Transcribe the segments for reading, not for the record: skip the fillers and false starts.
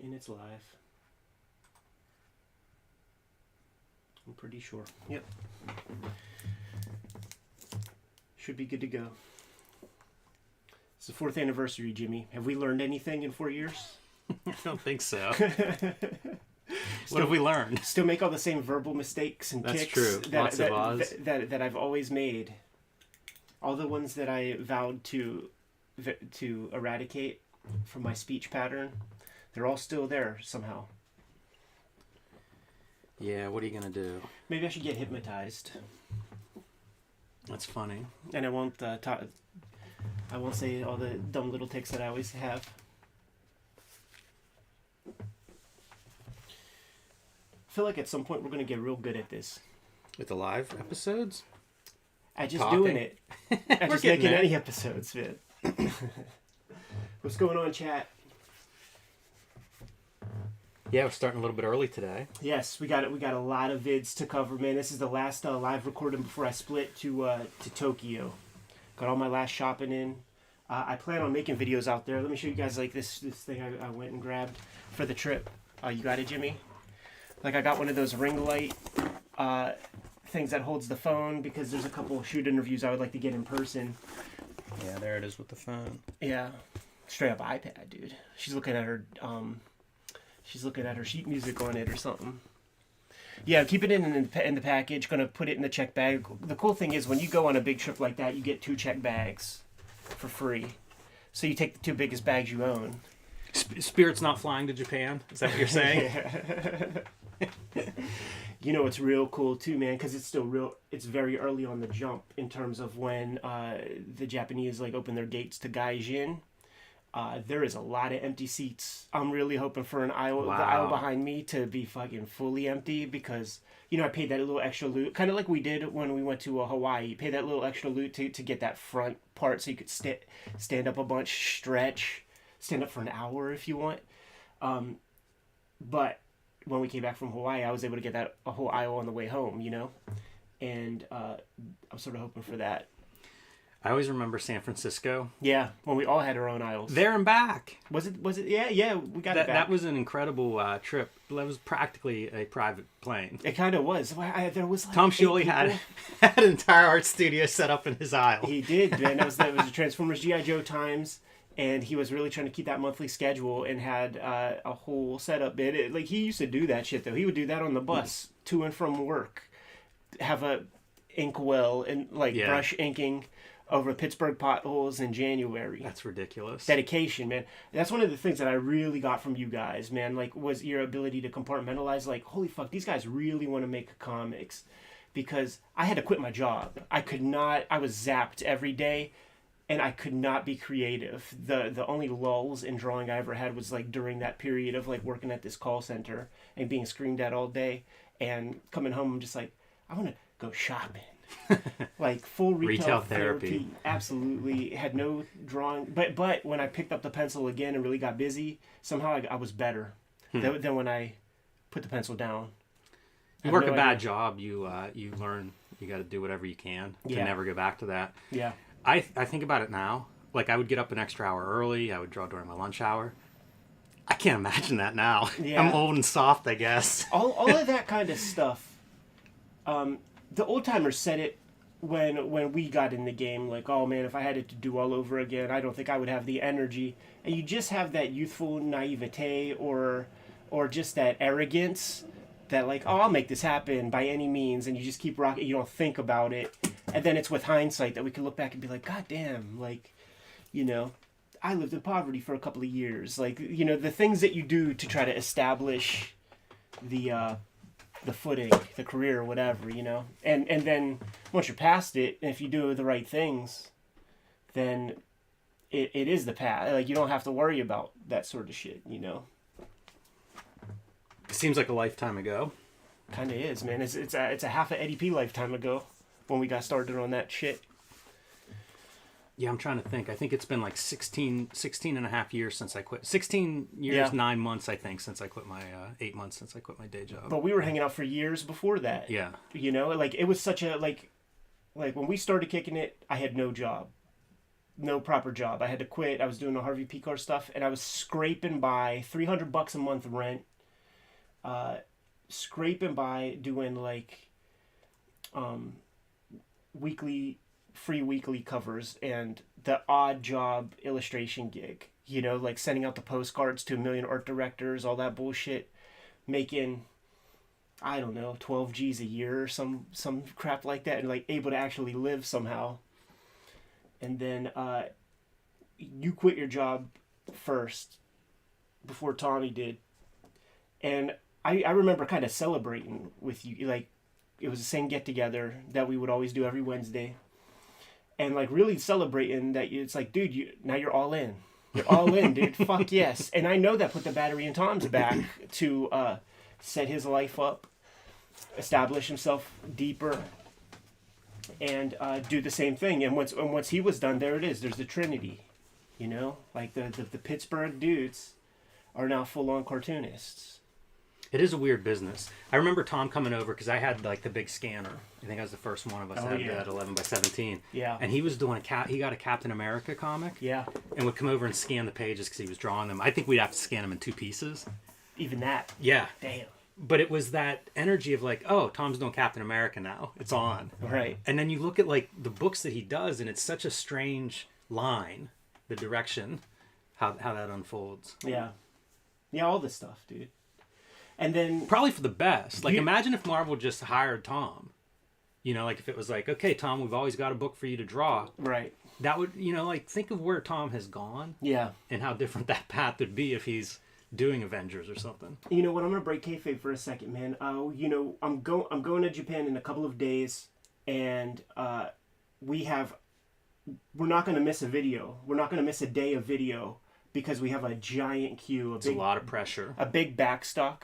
And it's live. I'm pretty sure. Yep. Should be good to go. It's the 4th anniversary, Jimmy. Have we learned anything in 4 years? I don't think so. What have we learned? Still make all the same verbal mistakes and That's kicks true. Lots of Oz. that I've always made. All the ones that I vowed to eradicate from my speech pattern, they're all still there somehow. Yeah, what are you going to do? Maybe I should get hypnotized. That's funny. And I won't I won't say all the dumb little tics that I always have. I feel like at some point we're going to get real good at this. With the live episodes? At just doing it. At just making any episodes, man. What's going on, chat? Yeah, we're starting a little bit early today. Yes, we got a lot of vids to cover, man. This is the last live recording before I split to Tokyo. Got all my last shopping in. I plan on making videos out there. Let me show you guys like this thing I went and grabbed for the trip. You got it, Jimmy? Like I got one of those ring light things that holds the phone because there's a couple of shoot interviews I would like to get in person. Yeah, there it is with the phone. Yeah, straight up iPad, dude. She's looking at her sheet music on it or something. Yeah, keep it in the package. Gonna put it in the check bag. The cool thing is when you go on a big trip like that, you get 2 check bags for free. So you take the 2 biggest bags you own. Spirit's not flying to Japan? Is that what you're saying? You know, it's real cool too, man, because it's very early on the jump in terms of when the Japanese like open their gates to gaijin. There is a lot of empty seats. I'm really hoping for the aisle behind me to be fucking fully empty because, you know, I paid that little extra loot, kind of like we did when we went to Hawaii. You pay that little extra loot to get that front part so you could stand up a bunch, stretch, stand up for an hour if you want. But when we came back from Hawaii, I was able to get a whole aisle on the way home, you know? And I'm sort of hoping for that. I always remember San Francisco. Yeah, when we all had our own aisles. There and back. Was it? Yeah, we got it back. That was an incredible trip. That was practically a private plane. It kind of was. There was like Tom Scioli had an entire art studio set up in his aisle. He did, man. That was the Transformers G.I. Joe times, and he was really trying to keep that monthly schedule and had a whole setup. Man, like he used to do that shit though. He would do that on the bus to and from work. Have a inkwell and brush inking over Pittsburgh potholes in January. That's ridiculous. Dedication, man. That's one of the things that I really got from you guys, man. Like, was your ability to compartmentalize. Like, holy fuck, these guys really want to make comics. Because I had to quit my job. I was zapped every day, and I could not be creative. The only lulls in drawing I ever had was, like, during that period of, like, working at this call center and being screamed at all day. And coming home, I'm just like, I want to go shopping. Like full retail therapy. Absolutely. Had no drawing, but when I picked up the pencil again and really got busy, somehow I was better than when I put the pencil down. You work a bad job, you learn you got to do whatever you can to never go back to that. Yeah. I think about it now. Like I would get up an extra hour early. I would draw during my lunch hour. I can't imagine that now. Yeah. I'm old and soft, I guess. All of that kind of stuff. The old timers said it when we got in the game, like, oh man, if I had it to do all over again, I don't think I would have the energy. And you just have that youthful naivete or just that arrogance that like, oh, I'll make this happen by any means, and you just keep rocking. You don't think about it, and then it's with hindsight that we can look back and be like, God damn, like, you know, I lived in poverty for a couple of years. Like, you know, the things that you do to try to establish the footing, the career, whatever, you know, and then once you're past it, and if you do the right things, then it is the path. Like you don't have to worry about that sort of shit, you know. It seems like a lifetime ago. Kind of is, man. It's a half a Eddie P lifetime ago when we got started on that shit. Yeah, I'm trying to think. I think it's been like 16 and a half years since I quit. 16 years, 9 months, I think, since I quit my, 8 months since I quit my day job. But we were hanging out for years before that. Yeah. You know, like it was such a, like when we started kicking it, I had no job. no proper job. I had to quit. I was doing the Harvey Picar stuff, and I was scraping by $300 a month rent. Scraping by doing like free weekly covers and the odd job illustration gig. You know, like sending out the postcards to a million art directors, all that bullshit, making, I don't know, 12 G's a year or some crap like that, and like able to actually live somehow. And then you quit your job first before Tommy did. And I remember kind of celebrating with you. Like, it was the same get-together that we would always do every Wednesday. And like really celebrating that it's like, dude, now you're all in. You're all in, dude. Fuck yes. And I know that put the battery in Tom's back to set his life up, establish himself deeper, and do the same thing. And once he was done, there it is. There's the Trinity, you know, like the Pittsburgh dudes are now full-on cartoonists. It is a weird business. I remember Tom coming over because I had like the big scanner. I think I was the first one of us that had that 11 by 17. Yeah. And he was doing he got a Captain America comic. Yeah. And would come over and scan the pages because he was drawing them. I think we'd have to scan them in 2 pieces. Even that. Yeah. Damn. But it was that energy of like, oh, Tom's doing Captain America now. It's on. Right. And then you look at like the books that he does, and it's such a strange line, the direction, how that unfolds. Yeah. Yeah, all this stuff, dude. And then probably for the best. Like, imagine if Marvel just hired Tom. You know, like if it was like, okay, Tom, we've always got a book for you to draw. Right. That would, you know, like think of where Tom has gone. Yeah. And how different that path would be if he's doing Avengers or something. You know what? I'm gonna break kayfabe for a second, man. You know, I'm going to Japan in a couple of days, and we're not gonna miss a video. We're not gonna miss a day of video because we have a giant queue. It's a lot of pressure. A big backstock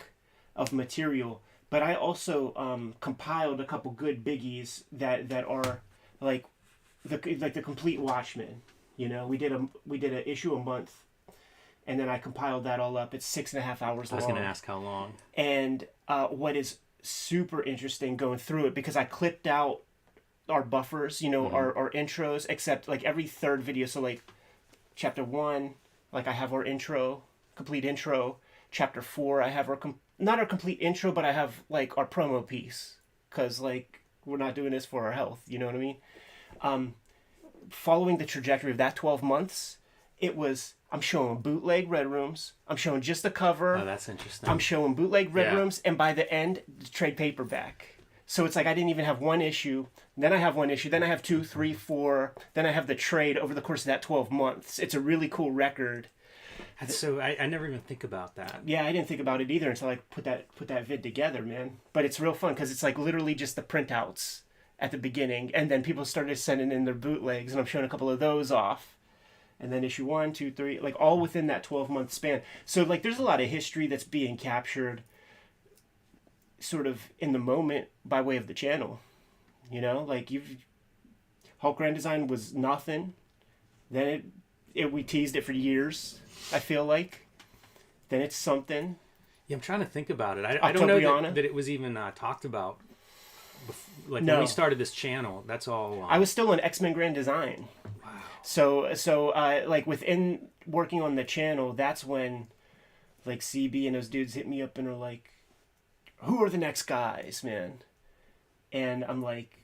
of material. But I also compiled a couple good biggies that are like the complete Watchmen. You know, we did an issue a month, and then I compiled that all up. It's 6.5 hours long. I was going to ask how long. And what is super interesting going through it, because I clipped out our buffers, you know, mm-hmm. our intros, except like every third video. So like chapter 1, like I have our intro, complete intro. Chapter 4, I have not our complete intro, but I have like our promo piece, because like we're not doing this for our health, you know what I mean? Following the trajectory of that 12 months, I'm showing bootleg Red Rooms, I'm showing just the cover. Oh, that's interesting. I'm showing bootleg Red Rooms, and by the end, the trade paperback. So it's like I didn't even have one issue, then I have one issue, then I have 2, 3, 4, then I have the trade over the course of that 12 months. It's a really cool record. So I never even think about that. Yeah, I didn't think about it either until I put that vid together, man. But it's real fun because it's like literally just the printouts at the beginning, and then people started sending in their bootlegs, and I'm showing a couple of those off, and then issue 1, 2, 3, like all within that 12-month span. So like there's a lot of history that's being captured, sort of in the moment by way of the channel. You know, like Hulk Grand Design was nothing, then we teased it for years. I feel like. Then it's something. Yeah, I'm trying to think about it. I don't know that it was even talked about. Like when we started this channel, that's all. I was still in X-Men Grand Design. Wow. So like within working on the channel, that's when like CB and those dudes hit me up and are like, "Who are the next guys, man?" And I'm like,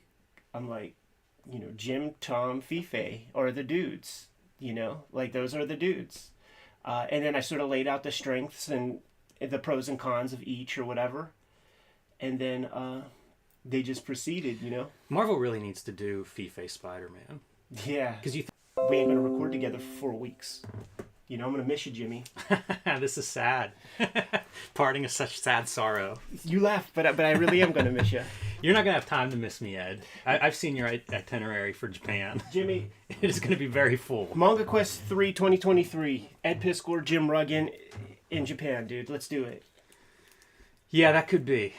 you know, Jim, Tom, Fife are the dudes. You know, like those are the dudes. And then I sort of laid out the strengths and the pros and cons of each or whatever. And then they just proceeded, you know. Marvel really needs to do Fife Spider-Man. Yeah. Because we ain't going to record together for 4 weeks. You know, I'm going to miss you, Jimmy. This is sad. Parting is such sad sorrow. You laugh, but I really am going to miss you. You're not going to have time to miss me, Ed. I've seen your itinerary for Japan. Jimmy. It is going to be very full. Manga Quest 3 2023. Ed Piskor, Jim Ruggan in Japan, dude. Let's do it. Yeah, that could be.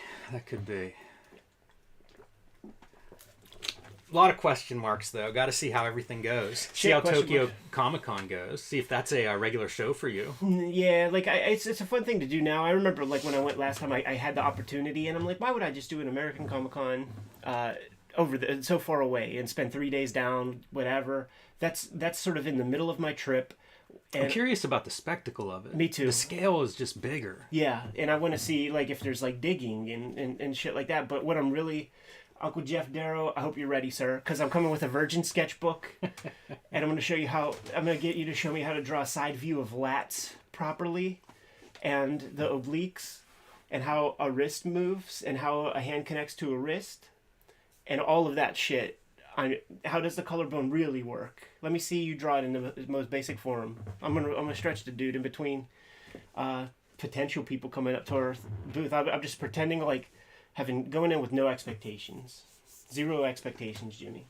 A lot of question marks, though. Got to see how everything goes. See how Tokyo Comic-Con goes. See if that's a regular show for you. Yeah, like it's a fun thing to do now. I remember like when I went last time, I had the opportunity, and I'm like, why would I just do an American Comic-Con so far away and spend 3 days down, whatever? that's sort of in the middle of my trip. I'm And curious about the spectacle of it. Me too. The scale is just bigger. yeah, and I want to see like if there's like digging and shit like that. But what I'm really, Uncle Jeff Darrow, I hope you're ready, sir, because I'm coming with a virgin sketchbook, and I'm going to show you I'm going to get you to show me how to draw a side view of lats properly, and the obliques, and how a wrist moves, and how a hand connects to a wrist, and all of that shit. How does the collarbone really work? Let me see you draw it in the most basic form. I'm gonna stretch the dude in between potential people coming up to our booth. I'm just pretending like going in with no expectations, 0 expectations, Jimmy.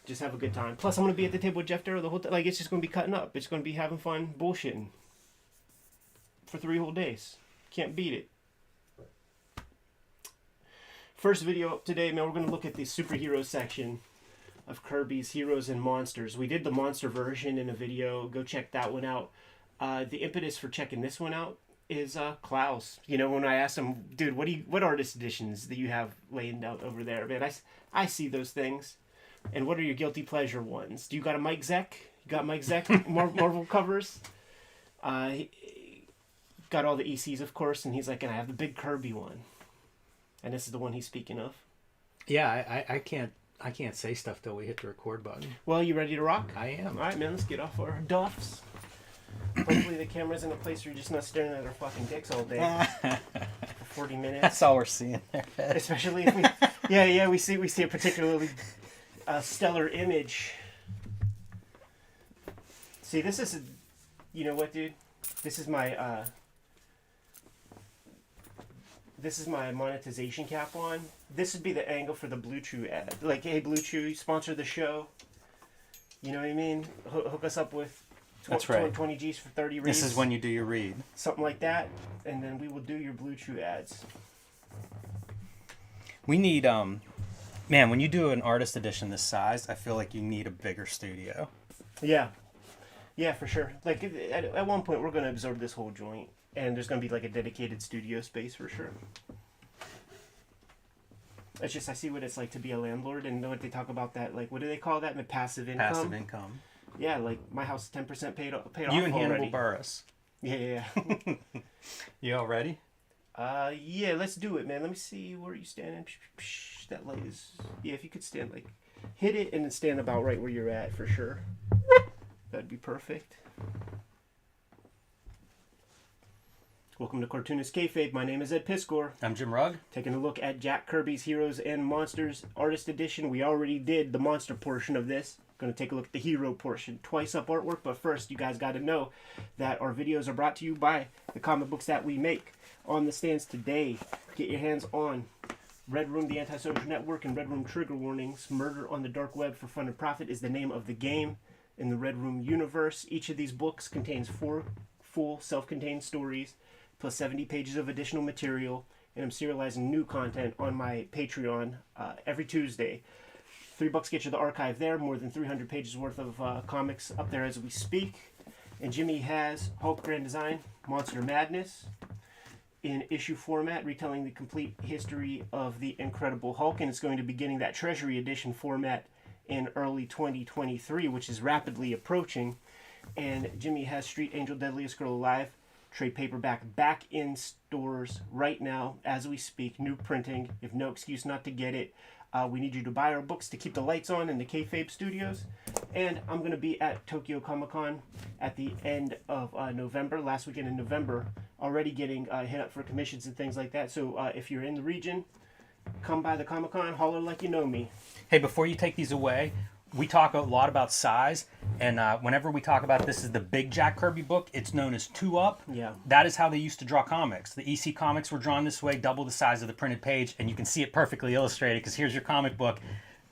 Just have a good time. Plus, I'm gonna be at the table with Jeff Darrow the whole time. Like, it's just gonna be cutting up. It's gonna be having fun, bullshitting for 3 whole days. Can't beat it. First video up today, man, we're going to look at the superhero section of Kirby's Heroes and Monsters. We did the monster version in a video. Go check that one out. The impetus for checking this one out is Klaus. You know, when I asked him, dude, what artist editions that you have laying out over there? Man, I see those things. And what are your guilty pleasure ones? Do you got a Mike Zeck? You got Mike Zeck Marvel covers? Got all the ECs, of course, and he's like, and I have the big Kirby one. And this is the one he's speaking of. Yeah, I can't say stuff till we hit the record button. Well, you ready to rock? I am. All right, man, let's get off our duffs. Hopefully the camera's in a place where you're just not staring at our fucking dicks all day for 40 minutes. That's all we're seeing there. Especially if we see a particularly stellar image. See, this is, you know what, dude? This is my monetization cap on. This would be the angle for the Blue Chew ad. Like, hey, Blue Chew, sponsor the show. You know what I mean? Hook us up with That's right. 20 G's for 30 reads. This is when you do your read. Something like that. And then we will do your Blue Chew ads. We need, man, when you do an artist edition this size, I feel like you need a bigger studio. Yeah. Yeah, for sure. Like, at one point, we're going to absorb this whole joint. And there's going to be like a dedicated studio space for sure. It's just, I see what it's like to be a landlord and know what they talk about that. Like, what do they call that? Passive income? Passive income. Yeah, like my house is 10% paid off You already. and Hannibal Buress. Yeah. You all ready? Yeah, let's do it, man. Let me see where you standing. That light is... Yeah, if you could stand, like, hit it and then stand about right where you're at for sure. That'd be perfect. Welcome to Cartoonist Kayfabe. My name is Ed Piscor. I'm Jim Rugg. Taking a look at Jack Kirby's Heroes and Monsters Artist Edition. We already did the monster portion of this. Going to take a look at the hero portion. Twice up artwork, but first you guys got to know that our videos are brought to you by the comic books that we make. On the stands today, get your hands on Red Room, the Antisocial Network, and Red Room Trigger Warnings. Murder on the Dark Web for Fun and Profit is the name of the game in the Red Room universe. Each of these books contains 4 full self-contained stories, plus 70 pages of additional material, and I'm serializing new content on my Patreon every Tuesday. $3 get you the archive there, more than 300 pages worth of comics up there as we speak. And Jimmy has Hulk Grand Design, Monster Madness, in issue format, retelling the complete history of the Incredible Hulk, and it's going to be getting that Treasury Edition format in early 2023, which is rapidly approaching. And Jimmy has Street Angel Deadliest Girl Alive, trade paperback, back in stores right now as we speak. New printing. You have no excuse not to get it. We need you to buy our books to keep the lights on in the Kayfabe studios. And I'm going to be at Tokyo Comic Con at the end of November, last weekend in November, already getting hit up for commissions and things like that. So if you're in the region, come by the Comic Con, holler like you know me. Hey, before you take these away, we talk a lot about size, and whenever we talk about this is the big Jack Kirby book, it's known as 2-up. Yeah. That is how they used to draw comics. The EC comics were drawn this way, double the size of the printed page, and you can see it perfectly illustrated because here's your comic book,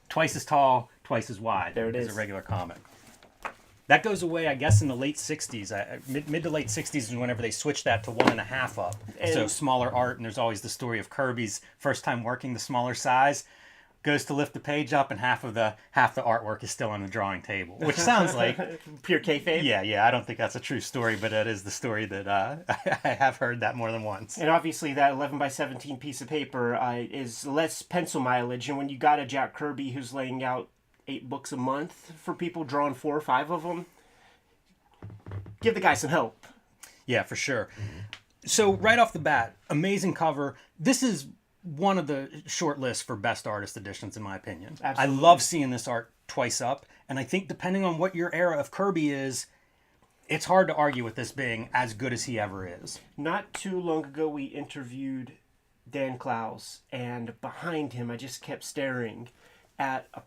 twice as tall, twice as wide There it as is. a regular comic. That goes away, I guess, in the late 60s. Mid to late 60s is whenever they switched that to 1.5 up. And so smaller art, and there's always the story of Kirby's first time working the smaller size. Goes to lift the page up, and half the artwork is still on the drawing table, which sounds like pure kayfabe. Yeah. I don't think that's a true story, but that is the story that I have heard that more than once. And obviously that 11 by 17 piece of paper is less pencil mileage, and when you got a Jack Kirby who's laying out 8 books a month for people, drawing 4 or 5 of them. Give the guy some help. Yeah, for sure. So right off the bat, amazing cover. This is one of the short lists for best artist editions, in my opinion. Absolutely. I love seeing this art twice up, and I think depending on what your era of Kirby is, it's hard to argue with this being as good as he ever is. Not too long ago, we interviewed Dan Klaus, and behind him, I just kept staring at a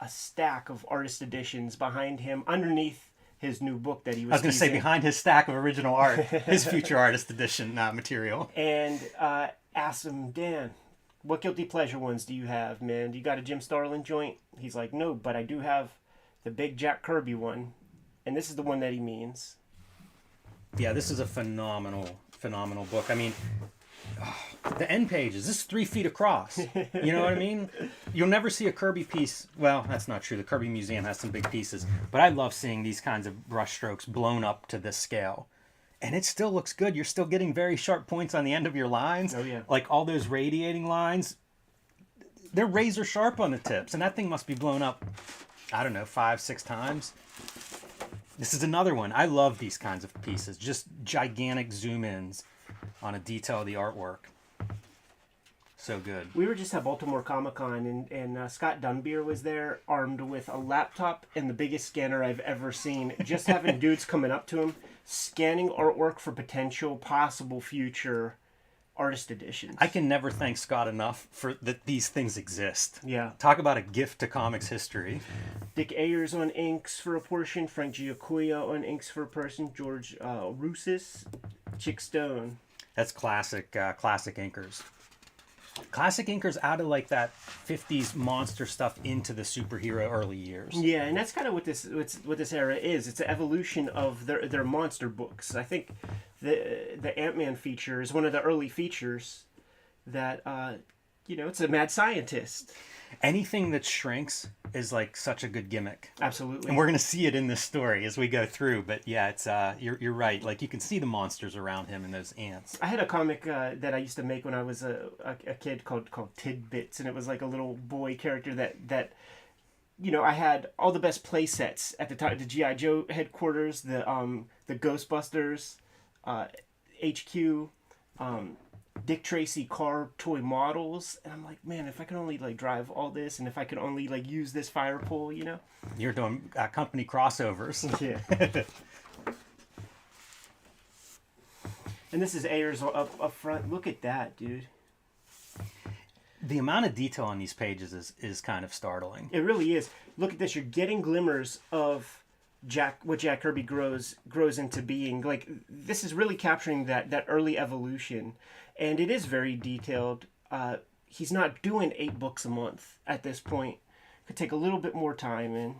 stack of artist editions behind him, underneath his new book that he was I was going to say, behind his stack of original art, his future artist edition material. And asked him, Dan, what guilty pleasure ones do you have, man? Do you got a Jim Starlin joint? He's like, no, but I do have the big Jack Kirby one. And this is the one that he means. Yeah, this is a phenomenal book. I mean, the end pages, this is 3 feet across. You know what I mean? You'll never see a Kirby piece. Well, that's not true. The Kirby Museum has some big pieces. But I love seeing these kinds of brush strokes blown up to this scale. And it still looks good. You're still getting very sharp points on the end of your lines. Oh, yeah. Like all those radiating lines, they're razor sharp on the tips. And that thing must be blown up, I don't know, 5-6 times. This is another one. I love these kinds of pieces. Just gigantic zoom-ins on a detail of the artwork. So good. We were just at Baltimore Comic-Con, and Scott Dunbier was there, armed with a laptop and the biggest scanner I've ever seen. Just having dudes coming up to him, scanning artwork for potential, possible future artist editions. I can never thank Scott enough for that these things exist. Yeah. Talk about a gift to comics history. Dick Ayers on inks for a portion, Frank Giacoia on inks for a person, George Roussis, Chick Stone. That's classic inkers. Classic inkers out of like that 50s monster stuff into the superhero early years. Yeah, and that's kind of what this era is. It's an evolution of their monster books. I think the Ant-Man feature is one of the early features that it's a mad scientist. Anything that shrinks is like such a good gimmick. Absolutely. And we're going to see it in this story as we go through. But yeah, it's you're right. Like you can see the monsters around him and those ants. I had a comic that I used to make when I was a kid called Tidbits, and it was like a little boy character that I had all the best play sets at the time. The G.I. Joe headquarters, the Ghostbusters, HQ, Dick Tracy car toy models, and I'm like, man, if I could only like drive all this, and if I could only like use this fire pole, You're doing company crossovers. Yeah. And this is Ayers up front. Look at that, dude. The amount of detail on these pages is kind of startling. It really is. Look at this. You're getting glimmers of what Jack Kirby grows into being. Like, this is really capturing that early evolution. And it is very detailed. He's not doing 8 books a month at this point. Could take a little bit more time in.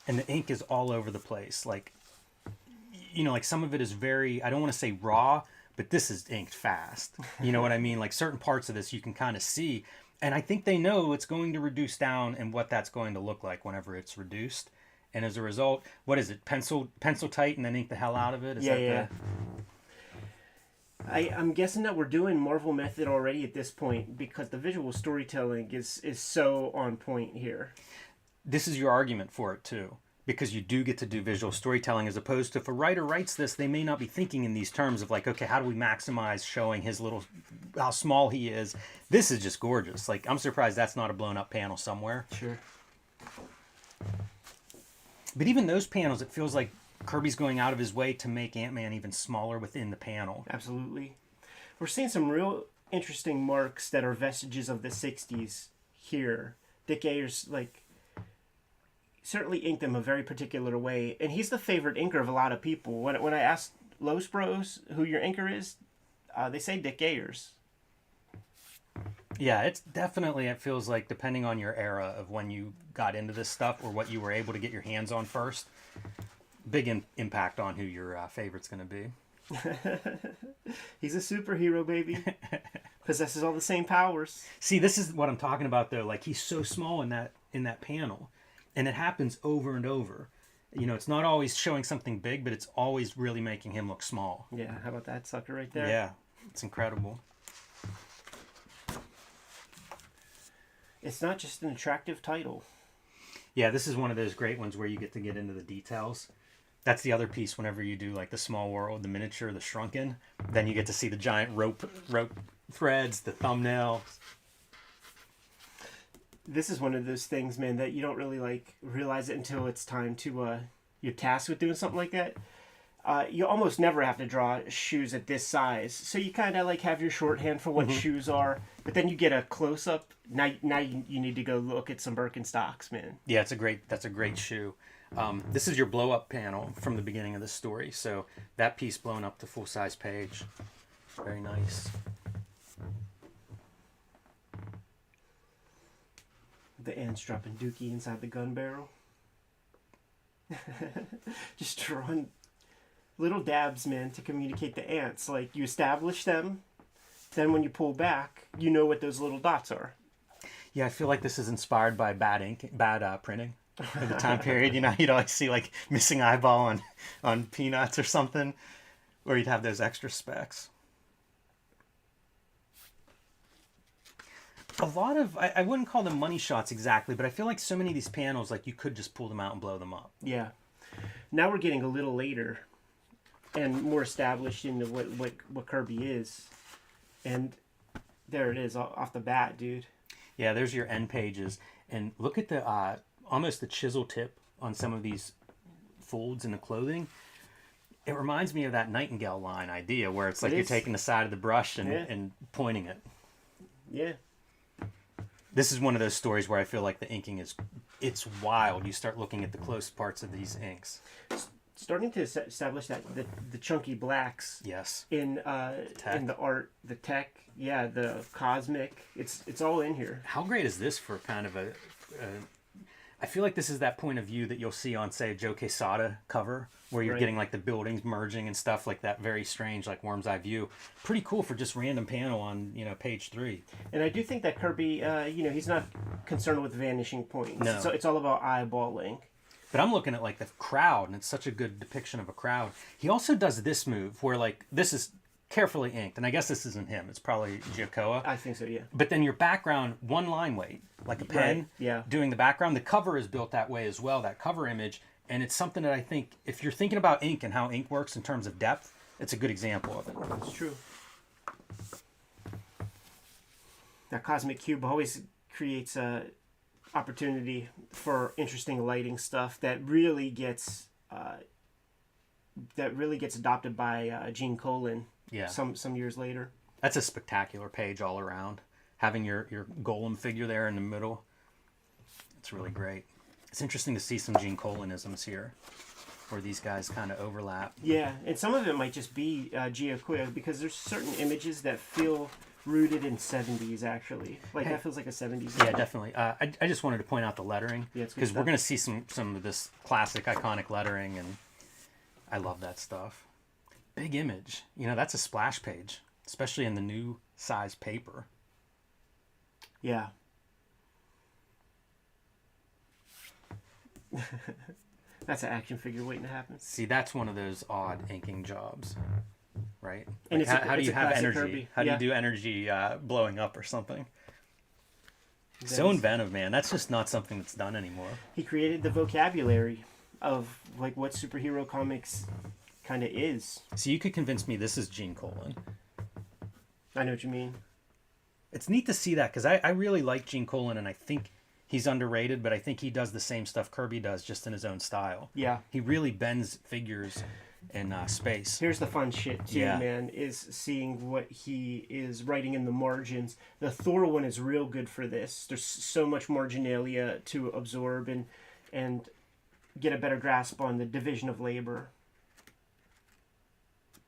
And the ink is all over the place. Like, like some of it is very, I don't want to say raw, but this is inked fast. You know what I mean? Like certain parts of this you can kind of see. And I think they know it's going to reduce down and what that's going to look like whenever it's reduced. And as a result, what is it? Pencil tight and then ink the hell out of it? Yeah. I'm guessing that we're doing Marvel method already at this point because the visual storytelling is so on point here. This is your argument for it too, because you do get to do visual storytelling, as opposed to if a writer writes this, they may not be thinking in these terms of like, okay, how do we maximize showing how small he is? This is just gorgeous. Like, I'm surprised that's not a blown up panel somewhere. Sure. But even those panels, it feels like Kirby's going out of his way to make Ant-Man even smaller within the panel. Absolutely. We're seeing some real interesting marks that are vestiges of the 60s here. Dick Ayers, certainly inked them a very particular way. And he's the favorite inker of a lot of people. When I asked Los Bros who your inker is, they say Dick Ayers. Yeah, it's definitely, it feels like, depending on your era of when you got into this stuff or what you were able to get your hands on first, big impact on who your favorite's going to be. He's a superhero, baby. Possesses all the same powers. See, this is what I'm talking about, though. Like, he's so small in that panel, and it happens over and over. It's not always showing something big, but it's always really making him look small. Yeah, how about that sucker right there? Yeah, it's incredible. It's not just an attractive title. Yeah, this is one of those great ones where you get to get into the details. That's the other piece whenever you do like the small world, the miniature, the shrunken. Then you get to see the giant rope threads, the thumbnails. This is one of those things, man, that you don't really like realize it until it's time to you're tasked with doing something like that. You almost never have to draw shoes at this size, so you kind of like have your shorthand for what shoes are. But then you get a close up. Now you need to go look at some Birkenstocks, man. Yeah, that's a great shoe. This is your blow up panel from the beginning of the story. So that piece blown up to full size page. Very nice. The ants dropping dookie inside the gun barrel. Just drawing little dabs, man, to communicate the ants. Like, you establish them, then when you pull back, you know what those little dots are. Yeah, I feel like this is inspired by bad printing of the time period. You know, you'd always see like missing eyeball on Peanuts or something, or you'd have those extra specs. A lot of, I wouldn't call them money shots exactly, but I feel like so many of these panels, like you could just pull them out and blow them up. Yeah. Now we're getting a little later and more established into what Kirby is. And there it is off the bat, dude. Yeah, there's your end pages. And look at the almost the chisel tip on some of these folds in the clothing. It reminds me of that Nightingale line idea where it's like you're taking the side of the brush and pointing it. Yeah. This is one of those stories where I feel like the inking it's wild. You start looking at the close parts of these inks. Starting to establish that the chunky blacks. Yes. In the art, the tech, yeah, the cosmic. It's all in here. How great is this for kind of a I feel like this is that point of view that you'll see on, say, a Joe Quesada cover, where you're getting like the buildings merging and stuff like that. Very strange, like worm's eye view. Pretty cool for just random panel on, page 3. And I do think that Kirby, he's not concerned with vanishing points. No. So it's all about eyeballing. But I'm looking at like the crowd, and it's such a good depiction of a crowd. He also does this move where like this is carefully inked, and I guess this isn't him. It's probably Giacoa. I think so, yeah. But then your background, one line weight, like a pen, Right, yeah. doing the background. The cover is built that way as well, that cover image. And it's something that I think, if you're thinking about ink and how ink works in terms of depth, it's a good example of it. It's true. That cosmic cube always creates a opportunity for interesting lighting stuff that really gets adopted by Gene Colan. Yeah. Some years later. That's a spectacular page all around. Having your golem figure there in the middle, it's really great. It's interesting to see some Gene Colanisms here, where these guys kind of overlap. Yeah, and some of it might just be Giacoa, because there's certain images that feel rooted in 70s, actually. Like, that feels like a 70s. Yeah, definitely. I just wanted to point out the lettering, Yeah, it's good because we're stuff. going to see some of this classic, iconic lettering, and I love that stuff. Big image. That's a splash page, especially in the new size paper. Yeah. That's an action figure waiting to happen. See, that's one of those odd inking jobs, right? And Like, how do it's you a have classic energy? Kirby. How do Yeah. you do energy blowing up or something? So inventive, man. That's just not something that's done anymore. He created the vocabulary of like what superhero comics kind of is. So you could convince me this is Gene Colan. I know what you mean. It's neat to see that, because I really like Gene Colan, and I think he's underrated, but I think he does the same stuff Kirby does, just in his own style. Yeah. He really bends figures in space. Here's the fun shit too, Yeah. man, is seeing what he is writing in the margins. The Thor one is real good for this. There's so much marginalia to absorb and get a better grasp on the division of labor.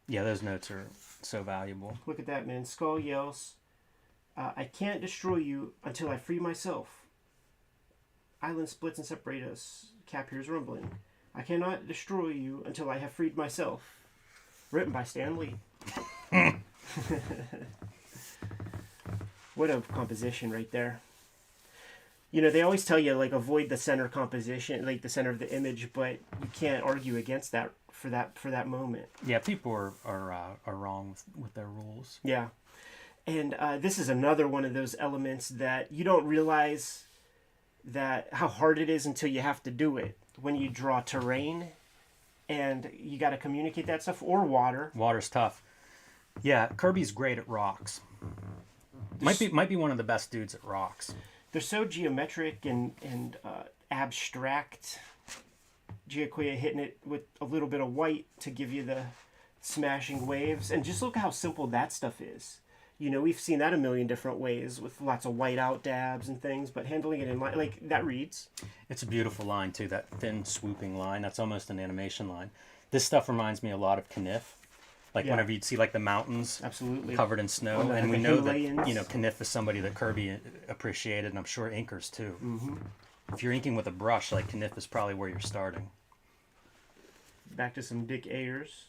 Yeah, those notes are so valuable. Look at that, man. Skull yells, I can't destroy you until I free myself. Island splits and separate us. Cap hears rumbling. I cannot destroy you until I have freed myself. Written by Stan Lee. What a composition right there. They always tell you, like, avoid the center composition, like the center of the image, but you can't argue against that for that moment. Yeah, people are wrong with their rules. Yeah. And this is another one of those elements that you don't realize that how hard it is until you have to do it. When you draw terrain and you got to communicate that stuff, or water. Water's tough. Yeah, Kirby's great at rocks. Might be one of the best dudes at rocks. They're so geometric and abstract. Giacoya hitting it with a little bit of white to give you the smashing waves. And just look how simple that stuff is. You know, we've seen that a million different ways with lots of white out dabs and things, but handling it in line, like, that reads. It's a beautiful line, too, that thin, swooping line. That's almost an animation line. This stuff reminds me a lot of Kniff. Like, whenever you'd see, like, the mountains absolutely covered in snow. The, and we the know Himalayans. that, you know, Kniff is somebody that Kirby appreciated, and I'm sure inkers, too. Mm-hmm. If you're inking with a brush, like, Kniff is probably where you're starting. Back to some Dick Ayers.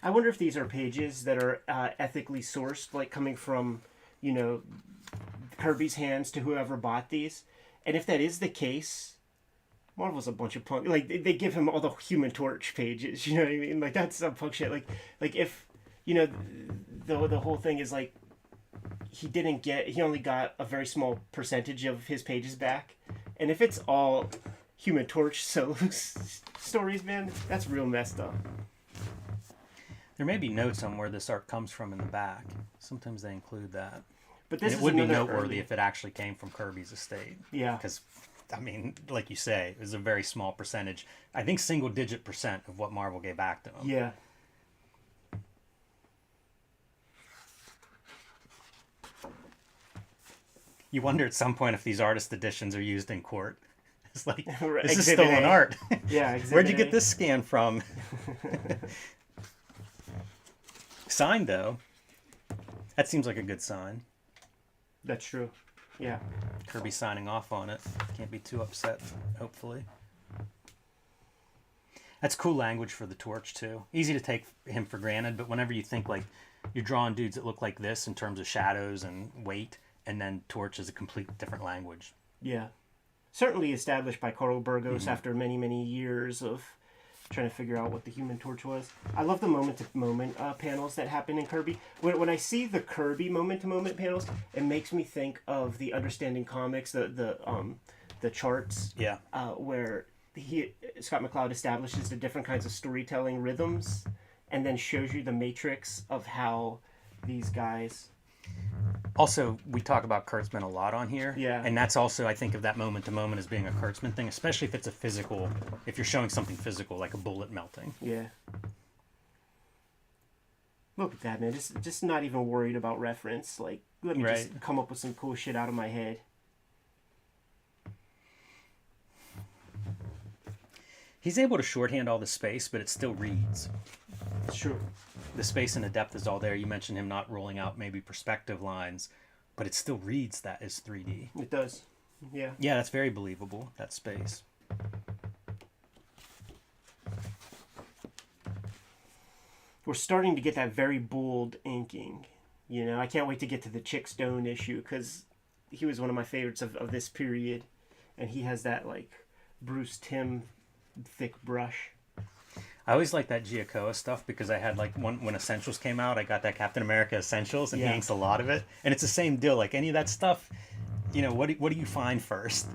I wonder if these are pages that are ethically sourced, like coming from, you know, Kirby's hands to whoever bought these. And if that is the case, Marvel's a bunch of punk. Like, they give him all the Human Torch pages, you know what I mean? Like, that's some punk shit. Like if, you know, the whole thing is like, he only got a very small percentage of his pages back. And if it's all Human Torch solo stories, man, that's real messed up. There may be notes on where this art comes from in the back. Sometimes they include that. But this it is would be another noteworthy if it actually came from Kirby's estate. Yeah. Because, I mean, like you say, it was a very small percentage. I think single-digit % of what Marvel gave back to him. Yeah. You wonder at some point if these artist editions are used in court. It's like, this is Exhibit stolen A. art. Yeah, Where'd you Exhibit get A. this scan from? Signed, though. That seems like a good sign. That's true. Yeah. Kirby signing off on it. Can't be too upset, hopefully. That's cool language for the Torch, too. Easy to take him for granted, but whenever you think, like, you're drawing dudes that look like this in terms of shadows and weight, and then Torch is a complete different language. Yeah. Certainly established by Carl Burgos after many, many years of trying to figure out what the Human Torch was. I love the moment-to-moment panels that happen in Kirby. When I see the Kirby moment-to-moment panels, it makes me think of the Understanding Comics, the charts, Yeah. where Scott McCloud establishes the different kinds of storytelling rhythms, and then shows you the matrix of how these guys. Also, we talk about Kurtzman a lot on here. Yeah. And that's also, I think of that moment to moment as being a Kurtzman thing, especially if it's a physical, if you're showing something physical, like a bullet melting. Yeah. Look at that, man. Just not even worried about reference. Like, let me just come up with some cool shit out of my head. He's able to shorthand all the space, but it still reads. It's true. The space and the depth is all there. You mentioned him not rolling out maybe perspective lines, but it still reads that as 3D. It does. Yeah. Yeah, that's very believable, that space. We're starting to get that very bold inking. You know, I can't wait to get to the Chick Stone issue, because he was one of my favorites of this period. And he has that, like, Bruce Timm thick brush. I always like that Giacoa stuff because I had, like, when Essentials came out, I got that Captain America Essentials, and he inks a lot of it. And it's the same deal. Like, any of that stuff, you know, what do you find first?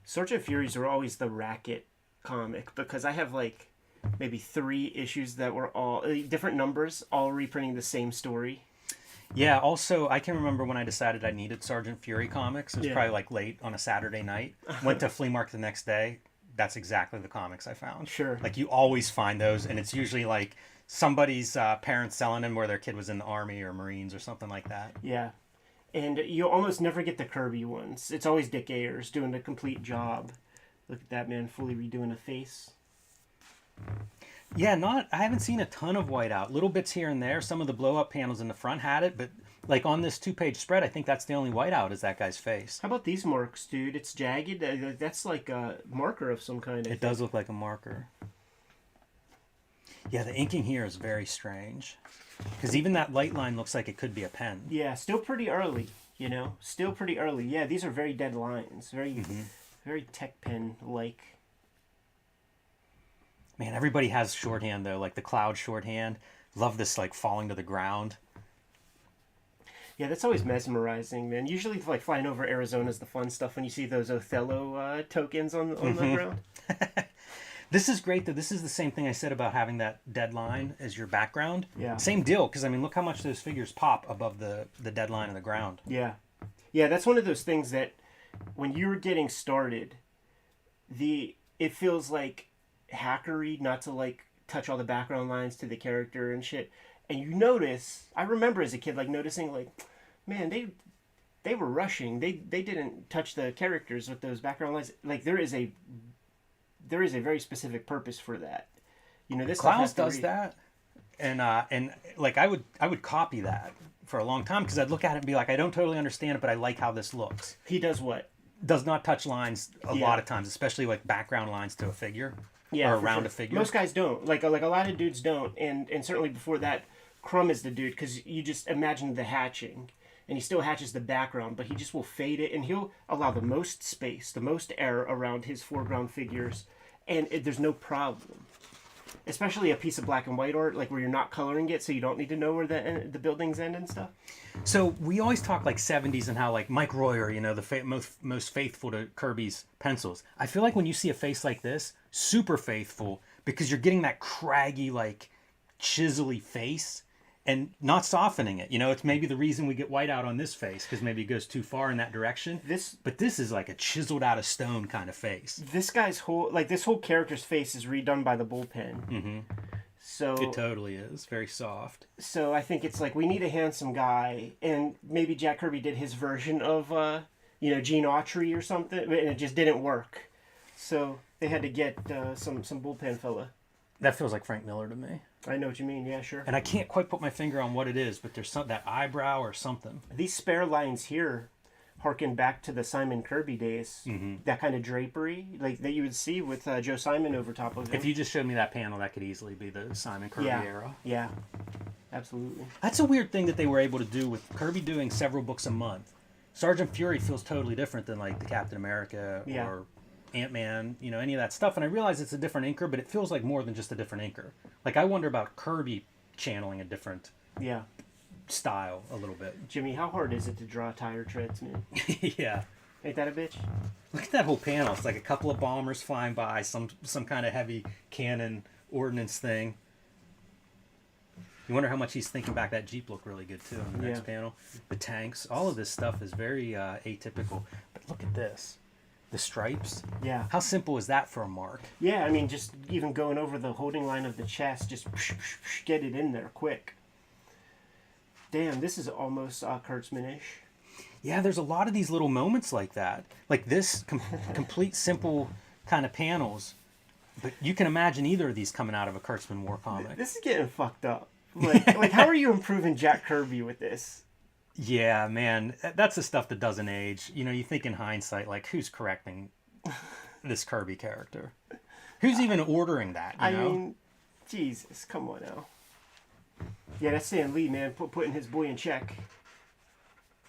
Sergeant Furies were always the Racket comic, because I have, like, maybe 3 issues that were all different numbers, all reprinting the same story. Yeah, also, I can remember when I decided I needed Sergeant Fury comics. It was probably, like, late on a Saturday night. Went to a flea market the next day. That's exactly the comics I found. Sure. Like, you always find those, and it's usually, like, somebody's parents selling them where their kid was in the Army or Marines or something like that. Yeah. And you almost never get the Kirby ones. It's always Dick Ayers doing the complete job. Look at that man fully redoing a face. Yeah, I haven't seen a ton of whiteout. Little bits here and there. Some of the blow-up panels in the front had it, but like on this 2-page spread, I think that's the only whiteout is that guy's face. How about these marks, dude? It's jagged. That's like a marker of some kind. It does look like a marker. Yeah, the inking here is very strange. Because even that light line looks like it could be a pen. Yeah, still pretty early, you know? Still pretty early. Yeah, these are very dead lines. Very, very tech pen-like. Man, everybody has shorthand though, like the Cloud shorthand. Love this like falling to the ground. Yeah, that's always mesmerizing, man. Usually, like flying over Arizona is the fun stuff when you see those Othello tokens on the ground. This is great though. This is the same thing I said about having that dead line as your background. Yeah. Same deal, because I mean, look how much those figures pop above the dead line of the ground. Yeah. Yeah, that's one of those things that when you're getting started, it feels like hackery not to like touch all the background lines to the character and shit. And you notice, I remember as a kid like noticing like, man, they were rushing. They didn't touch the characters with those background lines. Like there is a very specific purpose for that. You know, this Klaus does that, and like I would copy that for a long time because I'd look at it and be like, I don't totally understand it, but I like how this looks. He does what? Does not touch lines a lot of times, especially like background lines to a figure or around a figure. Most guys don't. Like a lot of dudes don't, and certainly before that, Crumb is the dude because you just imagine the hatching. And he still hatches the background, but he just will fade it, and he'll allow the most space, the most air around his foreground figures, and there's no problem. Especially a piece of black and white art, like where you're not coloring it, so you don't need to know where the buildings end and stuff. So we always talk like 70s and how like Mike Royer, you know, the most faithful to Kirby's pencils. I feel like when you see a face like this, super faithful, because you're getting that craggy, like chiselly face. And not softening it, you know, it's maybe the reason we get whiteout on this face because maybe it goes too far in that direction. But this is like a chiseled out of stone kind of face. This guy's whole character's face is redone by the bullpen. Mm-hmm. So it totally is very soft. So I think it's like we need a handsome guy, and maybe Jack Kirby did his version of Gene Autry or something, and it just didn't work. So they had to get some bullpen fella. That feels like Frank Miller to me. I know what you mean, yeah, sure. And I can't quite put my finger on what it is, but there's that eyebrow or something. These spare lines here harken back to the Simon Kirby days. Mm-hmm. That kind of drapery, like that you would see with Joe Simon over top of it. If you just showed me that panel, that could easily be the Simon Kirby era. Yeah, absolutely. That's a weird thing that they were able to do with Kirby doing several books a month. Sergeant Fury feels totally different than like the Captain America or Ant-Man, you know, any of that stuff. And I realize it's a different inker, but it feels like more than just a different inker. Like, I wonder about Kirby channeling a different style a little bit. Jimmy, how hard is it to draw tire treads, man? Yeah. Ain't that a bitch? Look at that whole panel. It's like a couple of bombers flying by, some kind of heavy cannon ordnance thing. You wonder how much he's thinking back. That Jeep looked really good, too, in the next panel. The tanks. All of this stuff is very atypical. But look at this. The stripes? Yeah. How simple is that for a mark? Yeah, I mean, just even going over the holding line of the chest, just get it in there quick. Damn, this is almost Kurtzman-ish. Yeah, there's a lot of these little moments like that. Like this complete simple kind of panels. But you can imagine either of these coming out of a Kurtzman war comic. This is getting fucked up. Like how are you improving Jack Kirby with this? Yeah, man, that's the stuff that doesn't age. You know, you think in hindsight, like, who's correcting this Kirby character? Who's even ordering that, you know? Mean, Jesus, come on now. Yeah, that's Stan Lee, man, putting his boy in check.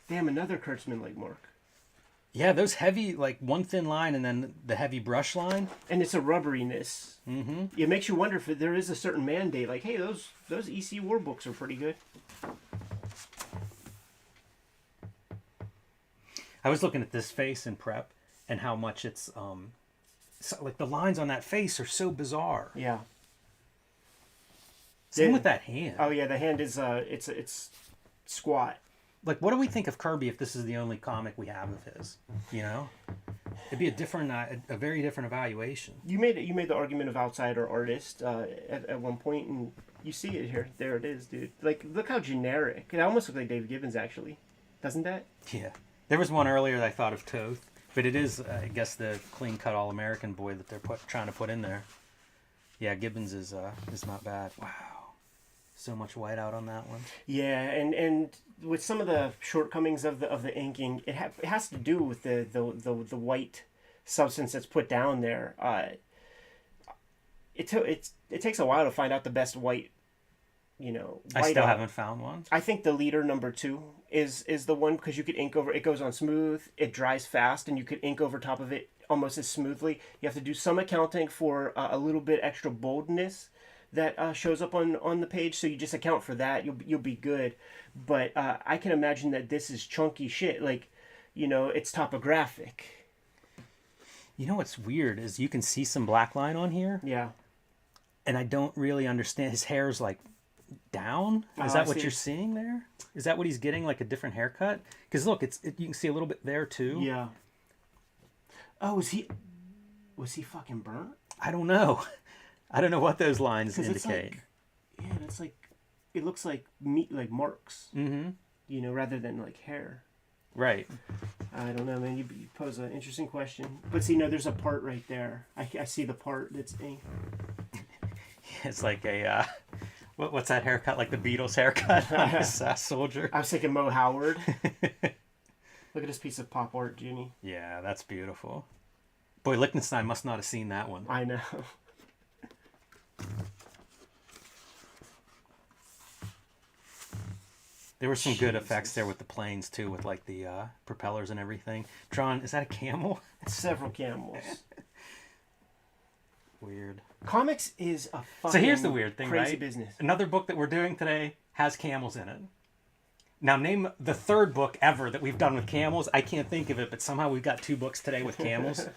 Damn, another Kurtzman-like mark. Yeah, those heavy, like, one thin line and then the heavy brush line. And it's a rubberiness. Mm-hmm. It makes you wonder if there is a certain mandate, like, hey, those EC War books are pretty good. I was looking at this face in prep and how much it's like the lines on that face are so bizarre. Yeah. Same with that hand. Oh yeah, the hand is it's squat. Like, what do we think of Kirby if this is the only comic we have of his? You know, it'd be a very different evaluation. You made the argument of outsider artist at one point, and you see it here. There it is, dude. Like, look how generic. It almost looks like Dave Gibbons, actually, doesn't that? Yeah. There was one earlier that I thought of Toth, but it is, I guess, the clean-cut All-American boy that they're trying to put in there. Yeah, Gibbons is not bad. Wow, so much whiteout on that one. Yeah, and with some of the shortcomings of the inking, it has to do with the white substance that's put down there. It takes a while to find out the best white I white still out. haven't found one. I think the leader number 2 is the one, because you could ink over. It goes on smooth. It dries fast, and you could ink over top of it almost as smoothly. You have to do some accounting for a little bit extra boldness that shows up on the page. So you just account for that. You'll be good. But I can imagine that this is chunky shit. Like, it's topographic. You know what's weird is you can see some black line on here, Yeah. and I don't really understand. His hair's like down. Is that what you're seeing there? Is that what he's getting, like a different haircut? Because look, you can see a little bit there too. Yeah. Oh, was he fucking burnt? I don't know. I don't know what those lines 'Cause indicate. That's like, it looks like meat, like marks. Mm-hmm. Rather than like hair. Right. I don't know, man. You pose an interesting question. But see, no, there's a part right there. I see the part that's ink. It's like a what's that haircut? Like the Beatles haircut on this soldier. I was thinking Mo Howard. Look at this piece of pop art, Junie. Yeah, that's beautiful. Boy, Lichtenstein must not have seen that one. I know. There were some good effects there with the planes too, with like the propellers and everything. Drawn, is that a camel? It's several camels. Weird. Comics is a fucking So here's the weird thing, crazy right? business. Another book that we're doing today has camels in it. Now name the third book ever that we've done with camels. I can't think of it, but somehow we've got 2 books today with camels.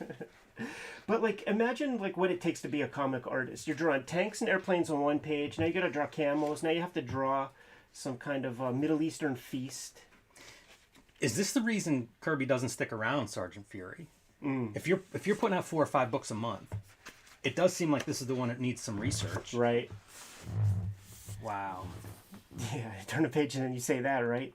But like, imagine like what it takes to be a comic artist. You're drawing tanks and airplanes on one page. Now you got to draw camels. Now you have to draw some kind of Middle Eastern feast. Is this the reason Kirby doesn't stick around, Sergeant Fury? If you're putting out 4 or 5 books a month, it does seem like this is the one that needs some research. Right. Wow. Yeah, turn a page and then you say that, right?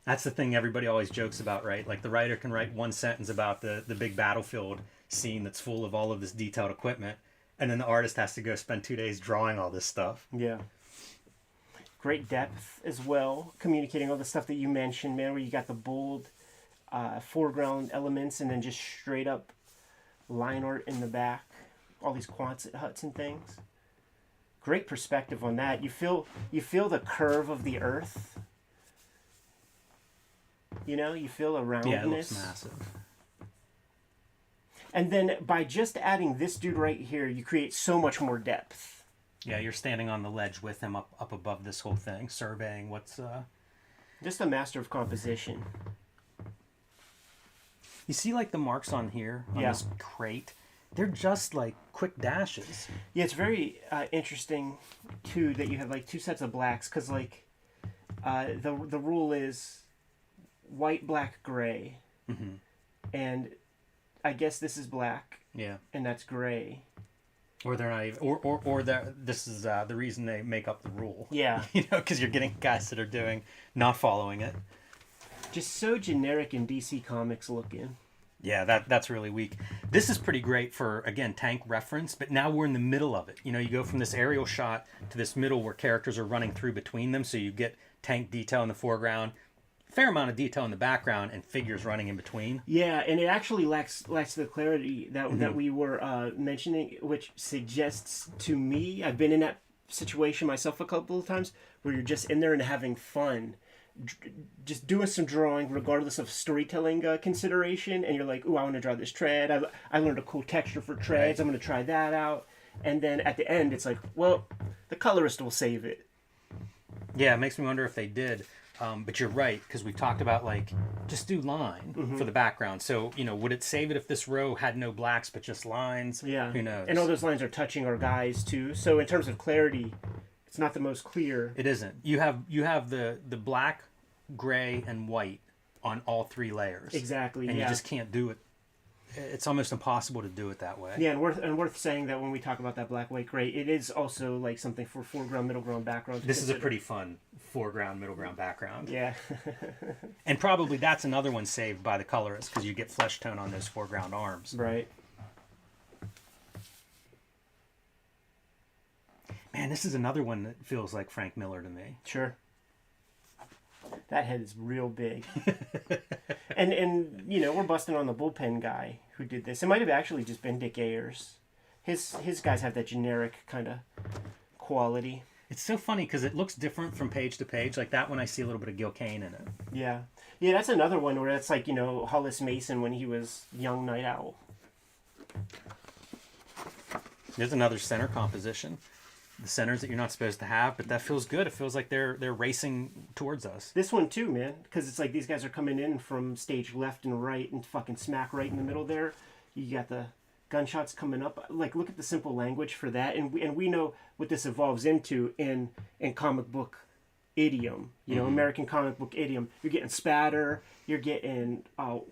That's the thing everybody always jokes about, right? Like the writer can write one sentence about the big battlefield scene that's full of all of this detailed equipment, and then the artist has to go spend 2 days drawing all this stuff. Yeah. Great depth as well, communicating all the stuff that you mentioned, man, where you got the bold foreground elements and then just straight up line art in the back, all these Quonset huts and things. Great perspective on that. You feel the curve of the earth. You feel a roundness. Yeah, it looks massive. And then by just adding this dude right here, you create so much more depth. Yeah, you're standing on the ledge with him up above this whole thing, surveying what's... Just a master of composition. You see like the marks on here, on this crate? They're just like quick dashes. Yeah, it's very interesting, too, that you have like 2 sets of blacks, because like the rule is white, black, gray. Mm-hmm. And I guess this is black. Yeah. And that's gray. Or they're not even, or this is the reason they make up the rule. Yeah. Because you're getting guys that are not following it. Just so generic in DC Comics looking. Yeah, that's really weak. This is pretty great for, again, tank reference, but now we're in the middle of it. You go from this aerial shot to this middle where characters are running through between them, so you get tank detail in the foreground, fair amount of detail in the background, and figures running in between. Yeah, and it actually lacks the clarity that we were mentioning, which suggests to me, I've been in that situation myself a couple of times, where you're just in there and having fun, just doing some drawing regardless of storytelling consideration, and you're like, ooh, I want to draw this tread. I learned a cool texture for treads. I'm going to try that out. And then at the end, it's like, well, the colorist will save it. Yeah, it makes me wonder if they did. But you're right, because we've talked about, like, just do line for the background. So, would it save it if this row had no blacks but just lines? Yeah. Who knows? And all those lines are touching our guys, too. So in terms of clarity, it's not the most clear. It isn't. You have the black, gray, and white on all 3 layers. Exactly, and you just can't do it. It's almost impossible to do it that way. Yeah, and worth saying that when we talk about that black, white, gray, it is also like something for foreground, middle ground, background. This is a pretty fun foreground, middle ground, background. Yeah. And probably that's another one saved by the colorist, because you get flesh tone on those foreground arms. Right. Man, this is another one that feels like Frank Miller to me. Sure. That head is real big. and we're busting on the bullpen guy who did this. It might have actually just been Dick Ayers. His guys have that generic kind of quality. It's so funny because it looks different from page to page. Like that one, I see a little bit of Gil Kane in it. Yeah. Yeah, that's another one where it's like, Hollis Mason when he was young Night Owl. There's another center composition. The centers that you're not supposed to have, but that feels good. It feels like they're racing towards us. This one too, man, because it's like these guys are coming in from stage left and right and fucking smack right in the middle there. You got the gunshots coming up. Like, look at the simple language for that, and we know what this evolves into in comic book idiom. American comic book idiom. You're getting spatter. You're getting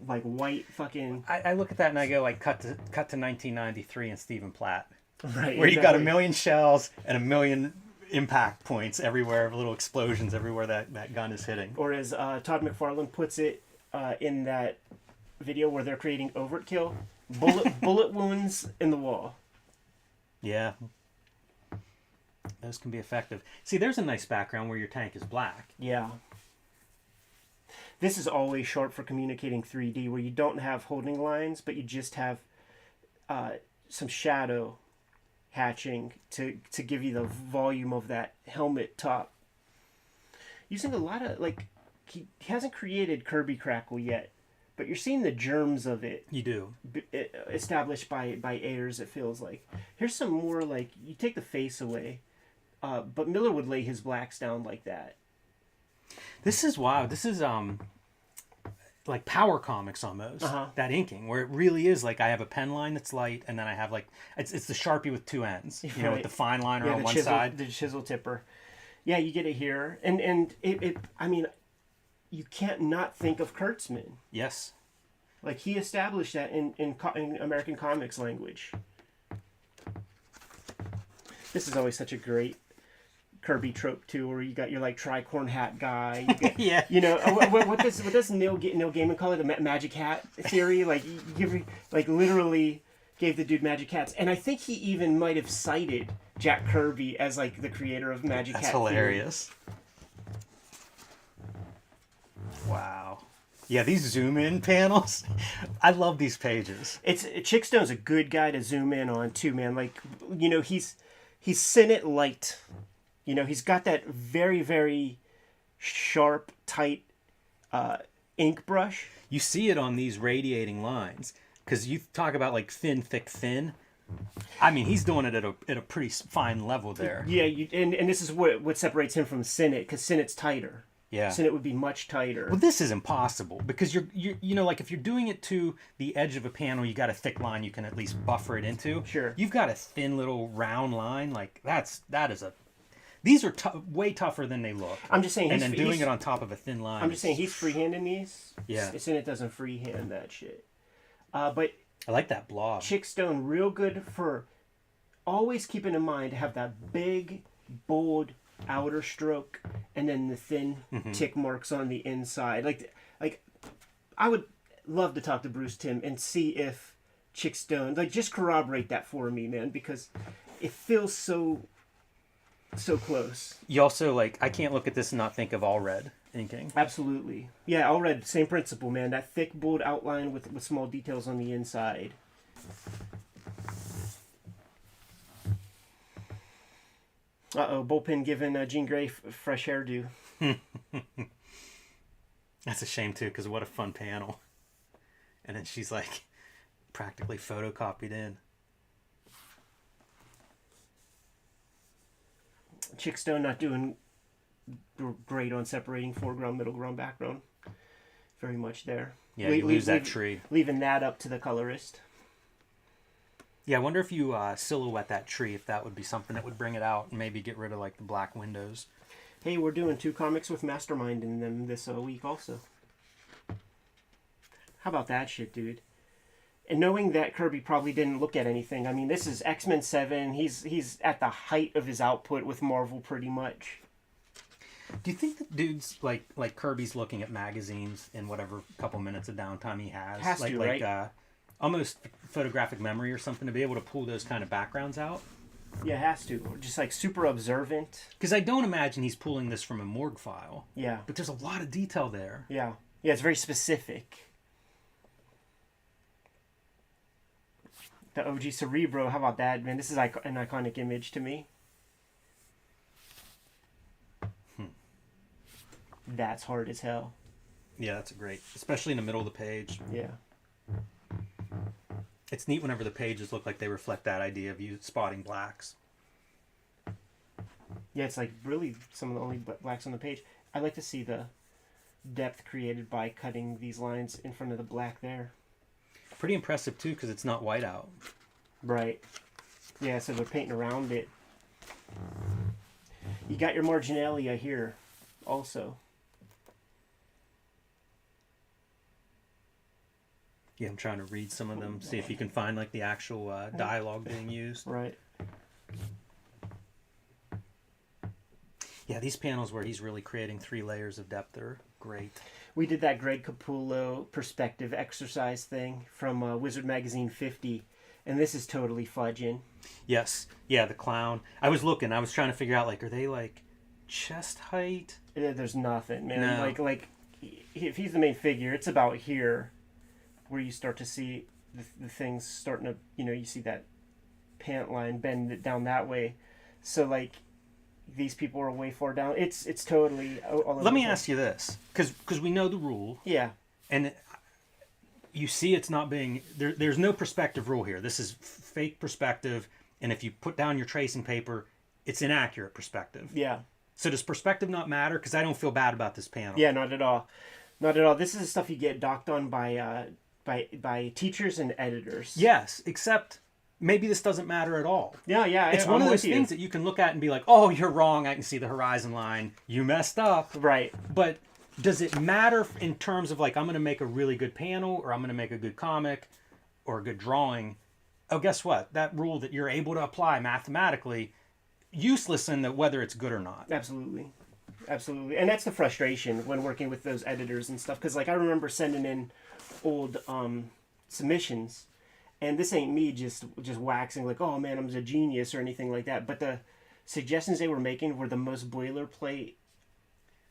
like white fucking. I look at that and I go like cut to 1993 and Stephen Platt. Right, where you got a million shells and a million impact points everywhere, little explosions everywhere that gun is hitting. Or as Todd McFarlane puts it in that video where they're creating overkill, bullet wounds in the wall. Yeah. Those can be effective. See, there's a nice background where your tank is black. Yeah. This is always short for communicating 3D, where you don't have holding lines, but you just have some shadow hatching to give you the volume of that helmet top. Using a lot of, like, he hasn't created Kirby Crackle yet, but you're seeing the germs of it. You do. Established by Ayers, it feels like. Here's some more, like, you take the face away, but Miller would lay his blacks down like that. This is wow. This is like Power Comics almost. That inking where it really is like I have a pen line that's light, and then I have like it's the Sharpie with two ends. Right. With the fine liner on one chisel, side. the chisel tipper. Yeah, you get it here, and it. I mean, you can't not think of Kurtzman. Yes. Like he established that in American comics language. This is always such a great Kirby trope too, where you got your like tricorn hat guy. You get, Yeah. What does Neil Gaiman call it? The magic hat theory. Like you give like literally gave the dude magic hats, and I think he even might have cited Jack Kirby as like the creator of magic hat. That's hilarious. Wow. Yeah, these zoom in panels. I love these pages. Chickstone's a good guy to zoom in on too, man. Like he's Senate light. He's got that very, very sharp, tight ink brush. You see it on these radiating lines. Because you talk about like thin, thick, thin. I mean, he's doing it at a pretty fine level there. Yeah, and this is what separates him from Senate, because Senate's tighter. Yeah. Senate would be much tighter. Well, this is impossible because you're like if you're doing it to the edge of a panel, you got a thick line you can at least buffer it into. Sure. You've got a thin little round line like these are way tougher than they look. I'm just saying, and then doing it on top of a thin line. I'm just saying he's freehanding these. Yeah. Senate doesn't freehand that shit. But I like that blob. Chickstone, real good for always keeping in mind to have that big, bold outer stroke and then the thin tick marks on the inside. Like I would love to talk to Bruce Timm and see if Chickstone, like, just corroborate that for me, man, because it feels so close. You also I can't look at this and not think of All Red inking. Absolutely. Yeah, All Red, same principle, man. That thick, bold outline with small details on the inside. Bullpen giving Jean Grey fresh hairdo. That's a shame, too, because what a fun panel. And then she's, practically photocopied in. Chickstone not doing great on separating foreground, middle ground, background. Very much there. Yeah, you lose that tree. Leaving that up to the colorist. Yeah, I wonder if you silhouette that tree, if that would be something that would bring it out and maybe get rid of the black windows. Hey, we're doing 2 comics with Mastermind in them this week also. How about that shit, dude? And knowing that Kirby probably didn't look at anything. I mean, this is X-Men 7. He's at the height of his output with Marvel pretty much. Do you think that dudes like Kirby's looking at magazines in whatever couple minutes of downtime he has? Right? Almost photographic memory or something to be able to pull those kind of backgrounds out? Yeah, it has to. Just super observant. Because I don't imagine he's pulling this from a morgue file. Yeah. But there's a lot of detail there. Yeah. Yeah, it's very specific. The OG Cerebro, how about that, man? This is an iconic image to me. that's hard as hell. Yeah, that's a great, especially in the middle of the page. Yeah. It's neat whenever the pages look like they reflect that idea of you spotting blacks. Yeah, it's like really some of the only blacks on the page. I like to see the depth created by cutting these lines in front of the black there. Pretty impressive too, because it's not white out. Right. Yeah, so they're painting around it. You got your marginalia here also. Yeah, I'm trying to read some of them, see if you can find like the actual dialogue being used. Right. Yeah, these panels where he's really creating 3 layers of depth are great. We did that Greg Capullo perspective exercise thing from Wizard Magazine 50, and this is totally fudging. Yes. Yeah, the clown. I was trying to figure out, like, are they like chest height? There's nothing, man. No. Like if he's the main figure, it's about here where you start to see the things starting to, you see that pant line bend it down that way. So, like, these people are way far down. It's totally all over. Let me ask you this, because we know the rule. Yeah. And you see it's not being... There's no perspective rule here. This is fake perspective, and if you put down your tracing paper, it's inaccurate perspective. Yeah. So does perspective not matter? Because I don't feel bad about this panel. Yeah, not at all. Not at all. This is the stuff you get docked on by teachers and editors. Yes, except maybe this doesn't matter at all. Yeah, It's one of those things that you can look at and be like, oh, you're wrong. I can see the horizon line. You messed up. Right. But does it matter in terms of, like, I'm going to make a really good panel, or I'm going to make a good comic or a good drawing? Oh, guess what? That rule that you're able to apply mathematically, useless in the whether it's good or not. Absolutely. Absolutely. And that's the frustration when working with those editors and stuff. Because, like, I remember sending in old submissions, and this ain't me just waxing like, oh man, I'm a genius or anything like that, but the suggestions they were making were the most boilerplate,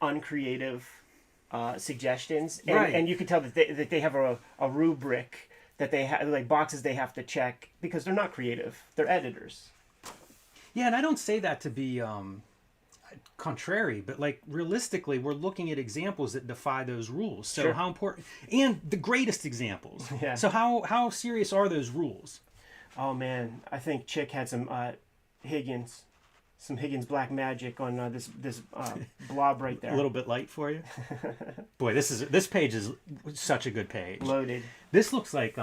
uncreative suggestions, and, right. And you could tell that they have a rubric that they have, like, boxes they have to check because they're not creative, they're editors. Yeah, and I don't say that to be contrary, but, like, realistically, we're looking at examples that defy those rules. So Sure. how important, and the greatest examples. Yeah. So how serious are those rules? Oh man, I think Chick had some Higgins black magic on this blob right there. A little bit light for you. Boy, this page is such a good page. Loaded. This looks like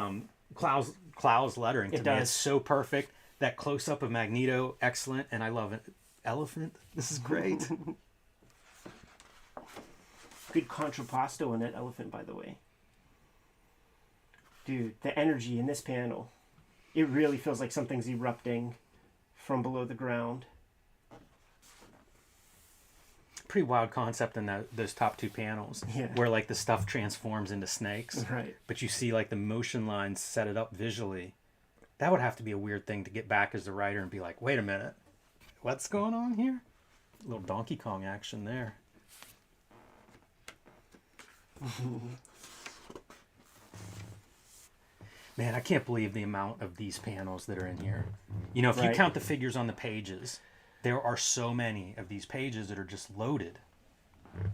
Klau's lettering to It me. does. It's so perfect. That close up of Magneto, excellent, and I love it. Elephant, this is great. Good contrapposto in that elephant, by the way. Dude, the energy in this panel, it really feels like something's erupting from below the ground. Pretty wild concept in those top 2 panels, Yeah. where, like, the stuff transforms into snakes. Right. But you see, like, the motion lines set it up visually. That would have to be a weird thing to get back as the writer and be like, wait a minute, what's going on here? A little Donkey Kong action there. Man, I can't believe the amount of these panels that are in here. You know, if you Right. count the figures on the pages, there are so many of these pages that are just loaded.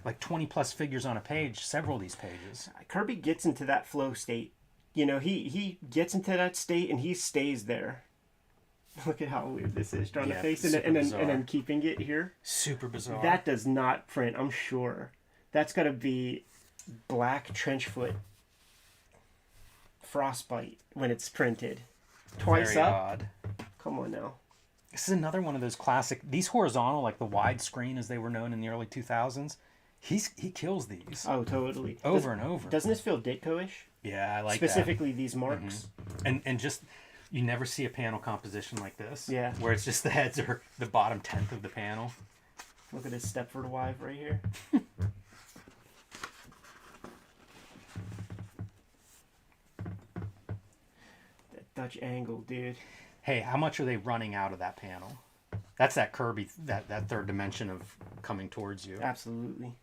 Like 20 plus figures on a page, several of these pages. Kirby gets into that flow state. You know, he gets into that state and he stays there. Look at how weird this is. Drawing Yeah, a face and super then bizarre. keeping it here. Super bizarre. That does not print, I'm sure. That's got to be black trenchfoot frostbite when it's printed. Twice Very up? odd. Come on now. This is another one of those classic, these horizontal, like the widescreen as they were known in the early 2000s. He kills these Oh, totally. over and over. Doesn't this feel Ditko-ish? Yeah, I like Specifically these marks. that. And just, you never see a panel composition like this. Yeah. Where it's just the heads are the bottom 10th of the panel. Look at this Stepford wife right here. That Dutch angle, dude. Hey, how much are they running out of that panel? That's that Kirby, that third dimension of coming towards you. Absolutely.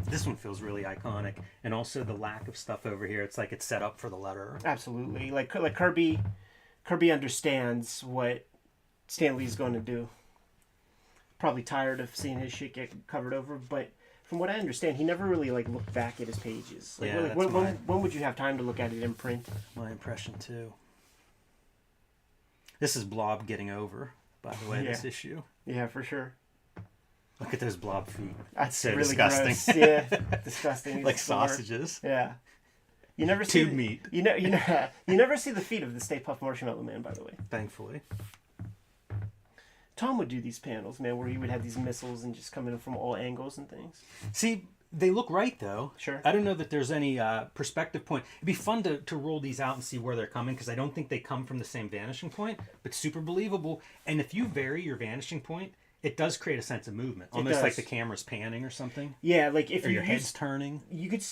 This one feels really iconic. And also the lack of stuff over here. It's like it's set up for the letter. Absolutely. Like Kirby understands what Stan Lee's going to do. Probably tired of seeing his shit get covered over, but From what I understand, he never really like looked back at his pages. Like, Yeah, like, that's when would you have time to look at it in print? my impression too. This is Blob getting over, by the way, Yeah. this issue. Yeah, for sure. Look at those blob feet. That's so really disgusting. gross. Yeah, disgusting. Like It's the worst. sausages. Yeah. You never see Tube meat. You never see the feet of the Stay Puft Marshmallow Man, by the way. Thankfully. Tom would do these panels, man, where he would have these missiles and just come in from all angles and things. See, they look right, though. Sure. I don't know that there's any perspective point. It'd be fun to roll these out and see where they're coming, because I don't think they come from the same vanishing point, but super believable. And if you vary your vanishing point, it does create a sense of movement. Almost like the camera's panning or something. Yeah, like if Or you your head's turning. you could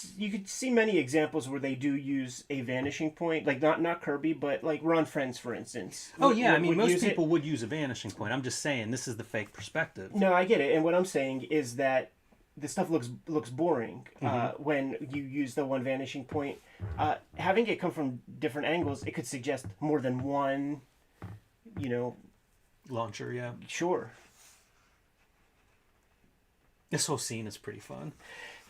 see many examples where they do use a vanishing point, like not Kirby, but like Ron Friends, for instance. Oh, yeah. I mean, would most use it. people would use a vanishing point. I'm just saying, this is the fake perspective. No, I get it, and what I'm saying is that the stuff looks boring Mm-hmm. when you use the one vanishing point. Having it come from different angles, it could suggest more than one. Launcher, yeah. Sure. This whole scene is pretty fun.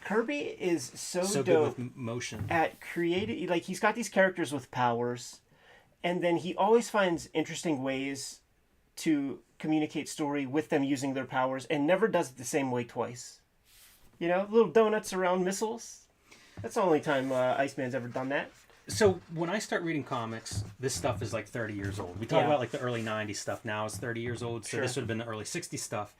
Kirby is so Good dope with motion. at creating. Like, he's got these characters with powers, and then he always finds interesting ways to communicate story with them using their powers, and never does it the same way twice. Little donuts around missiles. That's the only time Iceman's ever done that. So when I start reading comics, this stuff is like 30 years old. We talk Yeah. about like the early 90s stuff now is 30 years old. So Sure. this would have been the early 60s stuff.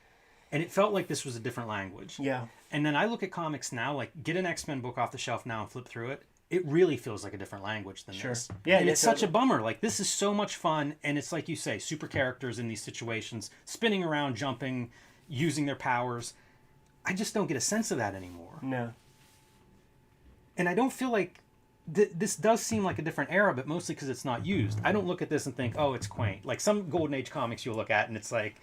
And it felt like this was a different language. Yeah. And then I look at comics now, like get an X-Men book off the shelf now and flip through it. It really feels like a different language than Sure. this. Yeah, and yeah, it's such a totally. bummer. Like, this is so much fun. And it's like you say, super characters in these situations, spinning around, jumping, using their powers. I just don't get a sense of that anymore. No. And I don't feel like this does seem like a different era, but mostly because it's not used. I don't look at this and think, oh, it's quaint. Like some Golden Age comics you'll look at and it's like,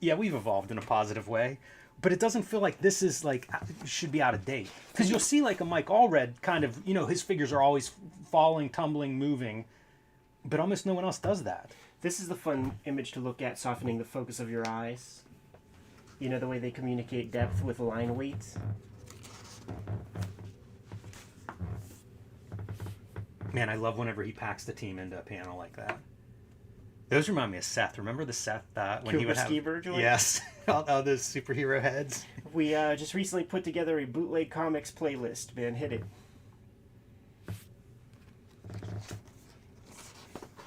yeah, we've evolved in a positive way. But it doesn't feel like this is like, should be out of date. Because you'll see like a Mike Allred kind of, his figures are always falling, tumbling, moving. But almost no one else does that. This is the fun image to look at, softening the focus of your eyes. The way they communicate depth with line weights. Man, I love whenever he packs the team into a panel like that. Those remind me of Seth. Remember the Seth when he would have... Skeever joint? Yes. all those superhero heads. We just recently put together a bootleg comics playlist, man. Hit it.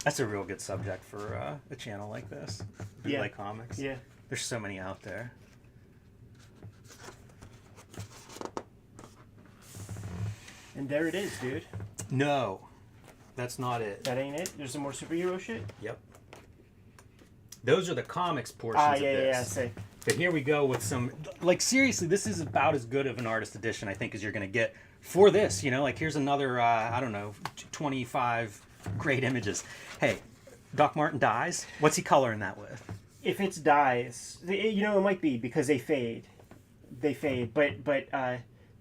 That's a real good subject for a channel like this. Bootleg comics. Yeah. There's so many out there. And there it is, dude. No. That's not it. That ain't it? There's some more superhero shit? Yep. Those are the comics portions of this. Say. But here we go with some... Like, seriously, this is about as good of an artist edition, I think, as you're going to get for this. Like, here's another, 25 great images. Hey, Doc Martin dies. What's he coloring that with? If it's dyes, it might be because they fade. They fade, but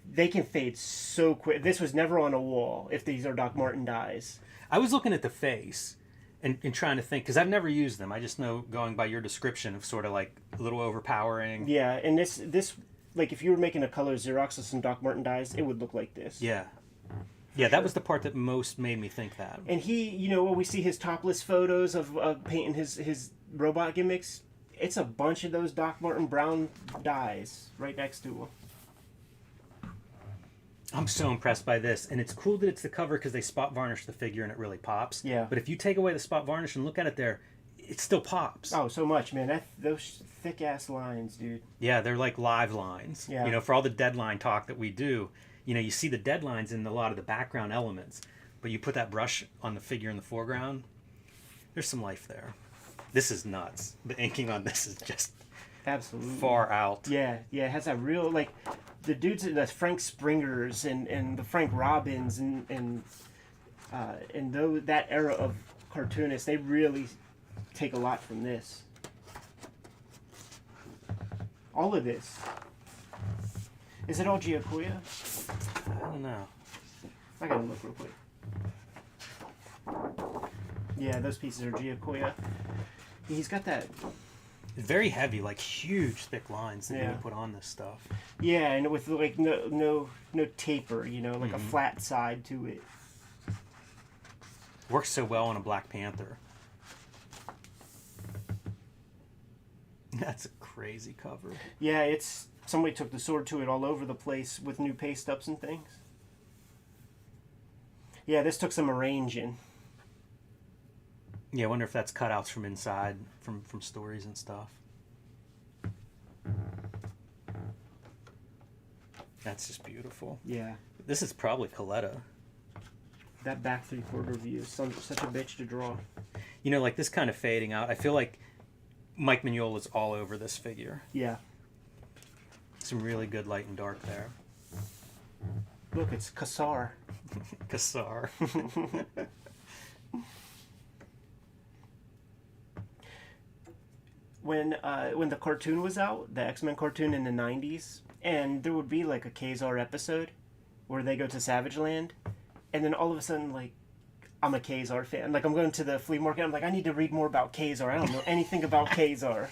they can fade so quick. This was never on a wall if these are Doc Martin dyes. I was looking at the face and trying to think, because I've never used them. I just know, going by your description, of sort of like a little overpowering. Yeah, and this like if you were making a color Xerox of some Doc Martin dyes, it would look like this. Yeah. Yeah, that was the part that most made me think that. And he, when we see his topless photos of painting his robot gimmicks, it's a bunch of those Doc Martin brown dyes right next to him. I'm so impressed by this, and it's cool that it's the cover because they spot varnish the figure and it really pops. Yeah. But if you take away the spot varnish and look at it there, it still pops. Oh, so much, man. Those thick ass lines, dude. Yeah, they're like live lines. Yeah. For all the deadline talk that we do, you see the deadlines in a lot of the background elements, but you put that brush on the figure in the foreground, there's some life there. This is nuts. The inking on this is just Absolutely. far out. Yeah, it has that real, like, the dudes, the Frank Springers and the Frank Robbins and that era of cartoonists, they really take a lot from this. All of this. Is it all Giacoya? I don't know. I gotta look real quick. Yeah, those pieces are Giacoya. He's got that. Very heavy, like huge thick lines that you Yeah. would put on this stuff. Yeah, and with like no taper, you know, like a flat side to it. Works so well on a Black Panther. That's a crazy cover. Yeah, it's somebody took the sword to it all over the place with new paste ups and things. Yeah, this took some arranging. Yeah, I wonder if that's cutouts from inside, from stories and stuff. That's just beautiful. Yeah. This is probably Coletta. That back 3/4 view is such a bitch to draw. You know, like this kind of fading out. I feel like Mike Mignola is all over this figure. Yeah. Some really good light and dark there. Look, it's Kassar. Kassar. When the cartoon was out, the X-Men cartoon in the 90s, and there would be like a Kazar episode where they go to Savage Land, and then all of a sudden, like, I'm a Kazar fan. Like, I'm going to the flea market, I'm like, I need to read more about Kazar. I don't know anything about Kazar.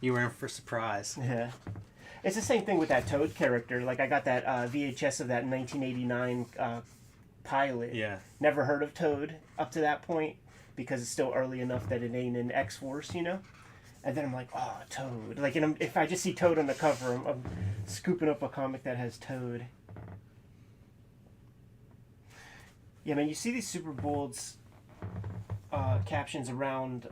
You were in for a surprise. Yeah. It's the same thing with that Toad character. Like, I got that VHS of that 1989 pilot. Yeah. Never heard of Toad up to that point because it's still early enough that it ain't in X-Force, you know? And then I'm like, oh, Toad. Like, and if I just see Toad on the cover, I'm scooping up a comic that has Toad. Yeah, man, you see these super bold captions around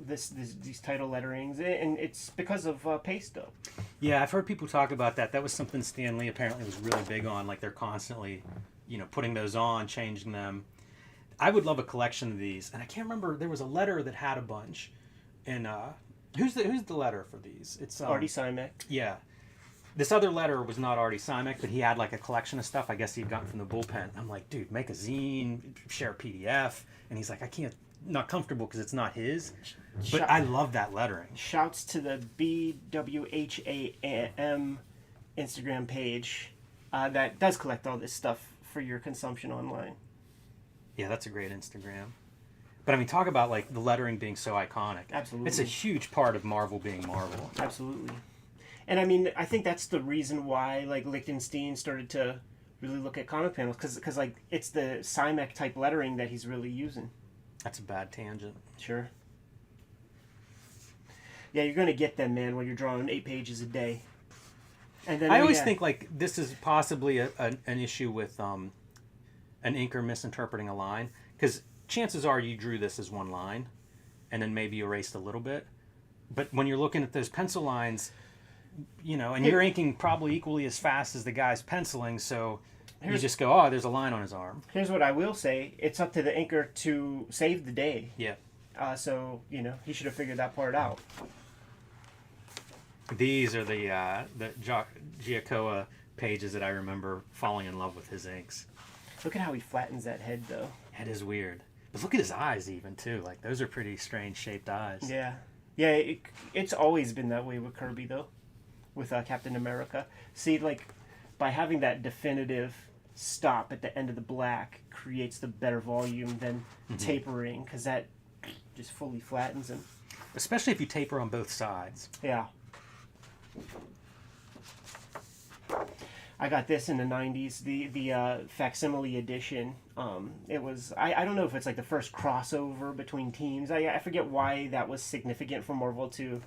these title letterings, and it's because of paste up. Yeah, I've heard people talk about that. That was something Stan Lee apparently was really big on. Like, they're constantly, you know, putting those on, changing them. I would love a collection of these, and I can't remember. There was a letter that had a bunch, and who's the letter for these? It's Artie Simek. Yeah, this other letter was not Artie Simek, but he had like a collection of stuff. I guess he'd gotten from the bullpen. I'm like, dude, make a zine, share a PDF, and he's like, I can't, not comfortable because it's not his. But I love that lettering. Shouts to the BWHAM Instagram page that does collect all this stuff for your consumption online. Yeah, that's a great Instagram. But I mean, talk about like the lettering being so iconic. Absolutely. It's a huge part of Marvel being Marvel. Absolutely. And I mean, I think that's the reason why like Lichtenstein started to really look at comic panels because like it's the Simek type lettering that he's really using. That's a bad tangent. Sure. Yeah, you're gonna get them, man, when you're drawing 8 pages a day. And then I always think like this is possibly an issue with an inker misinterpreting a line, because chances are you drew this as one line, and then maybe erased a little bit. But when you're looking at those pencil lines, you know, and you're inking probably equally as fast as the guy's penciling, so you just go, oh, there's a line on his arm. Here's what I will say: it's up to the inker to save the day. Yeah. So you know, he should have figured that part out. These are the Giacoa pages that I remember falling in love with his inks. Look at how he flattens that head, though. That is weird. But look at his eyes even, too. Like, those are pretty strange shaped eyes. Yeah. Yeah, it's always been that way with Kirby, though. With Captain America. See, like, by having that definitive stop at the end of the black creates the better volume than tapering, because that just fully flattens him. Especially if you taper on both sides. Yeah. I got this in the 90s, the facsimile edition. It was, I don't know if it's like the first crossover between teams. I forget why that was significant for Marvel to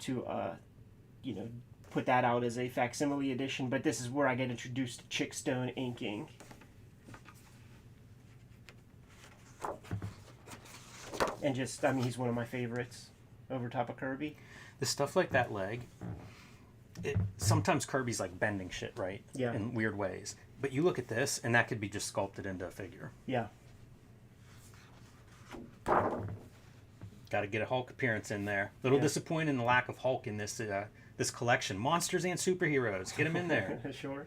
you know, put that out as a facsimile edition, but this is where I get introduced to Chickstone inking. And just, I mean, he's one of my favorites over top of Kirby. The stuff like that leg, sometimes Kirby's like bending shit, right? Yeah. In weird ways. But you look at this, and that could be just sculpted into a figure. Yeah. Got to get a Hulk appearance in there. Little disappointed in the lack of Hulk in this this collection. Monsters and superheroes. Get him in there. Sure.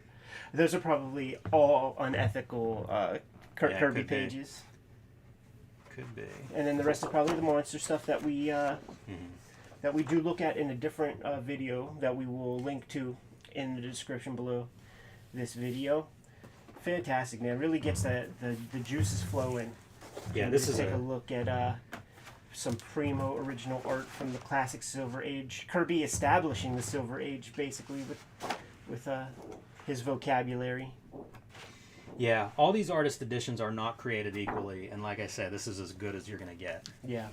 Those are probably all unethical Kirby could be. pages. Could be. And then the rest is probably the monster stuff that we that we do look at in a different video that we will link to in the description below this video. Fantastic, man. Really gets the juices flowing. Yeah, And this just is take a look at some primo original art from the classic Silver Age. Kirby establishing the Silver Age basically with his vocabulary. Yeah, all these artist editions are not created equally, and like I said, this is as good as you're gonna get. Yeah.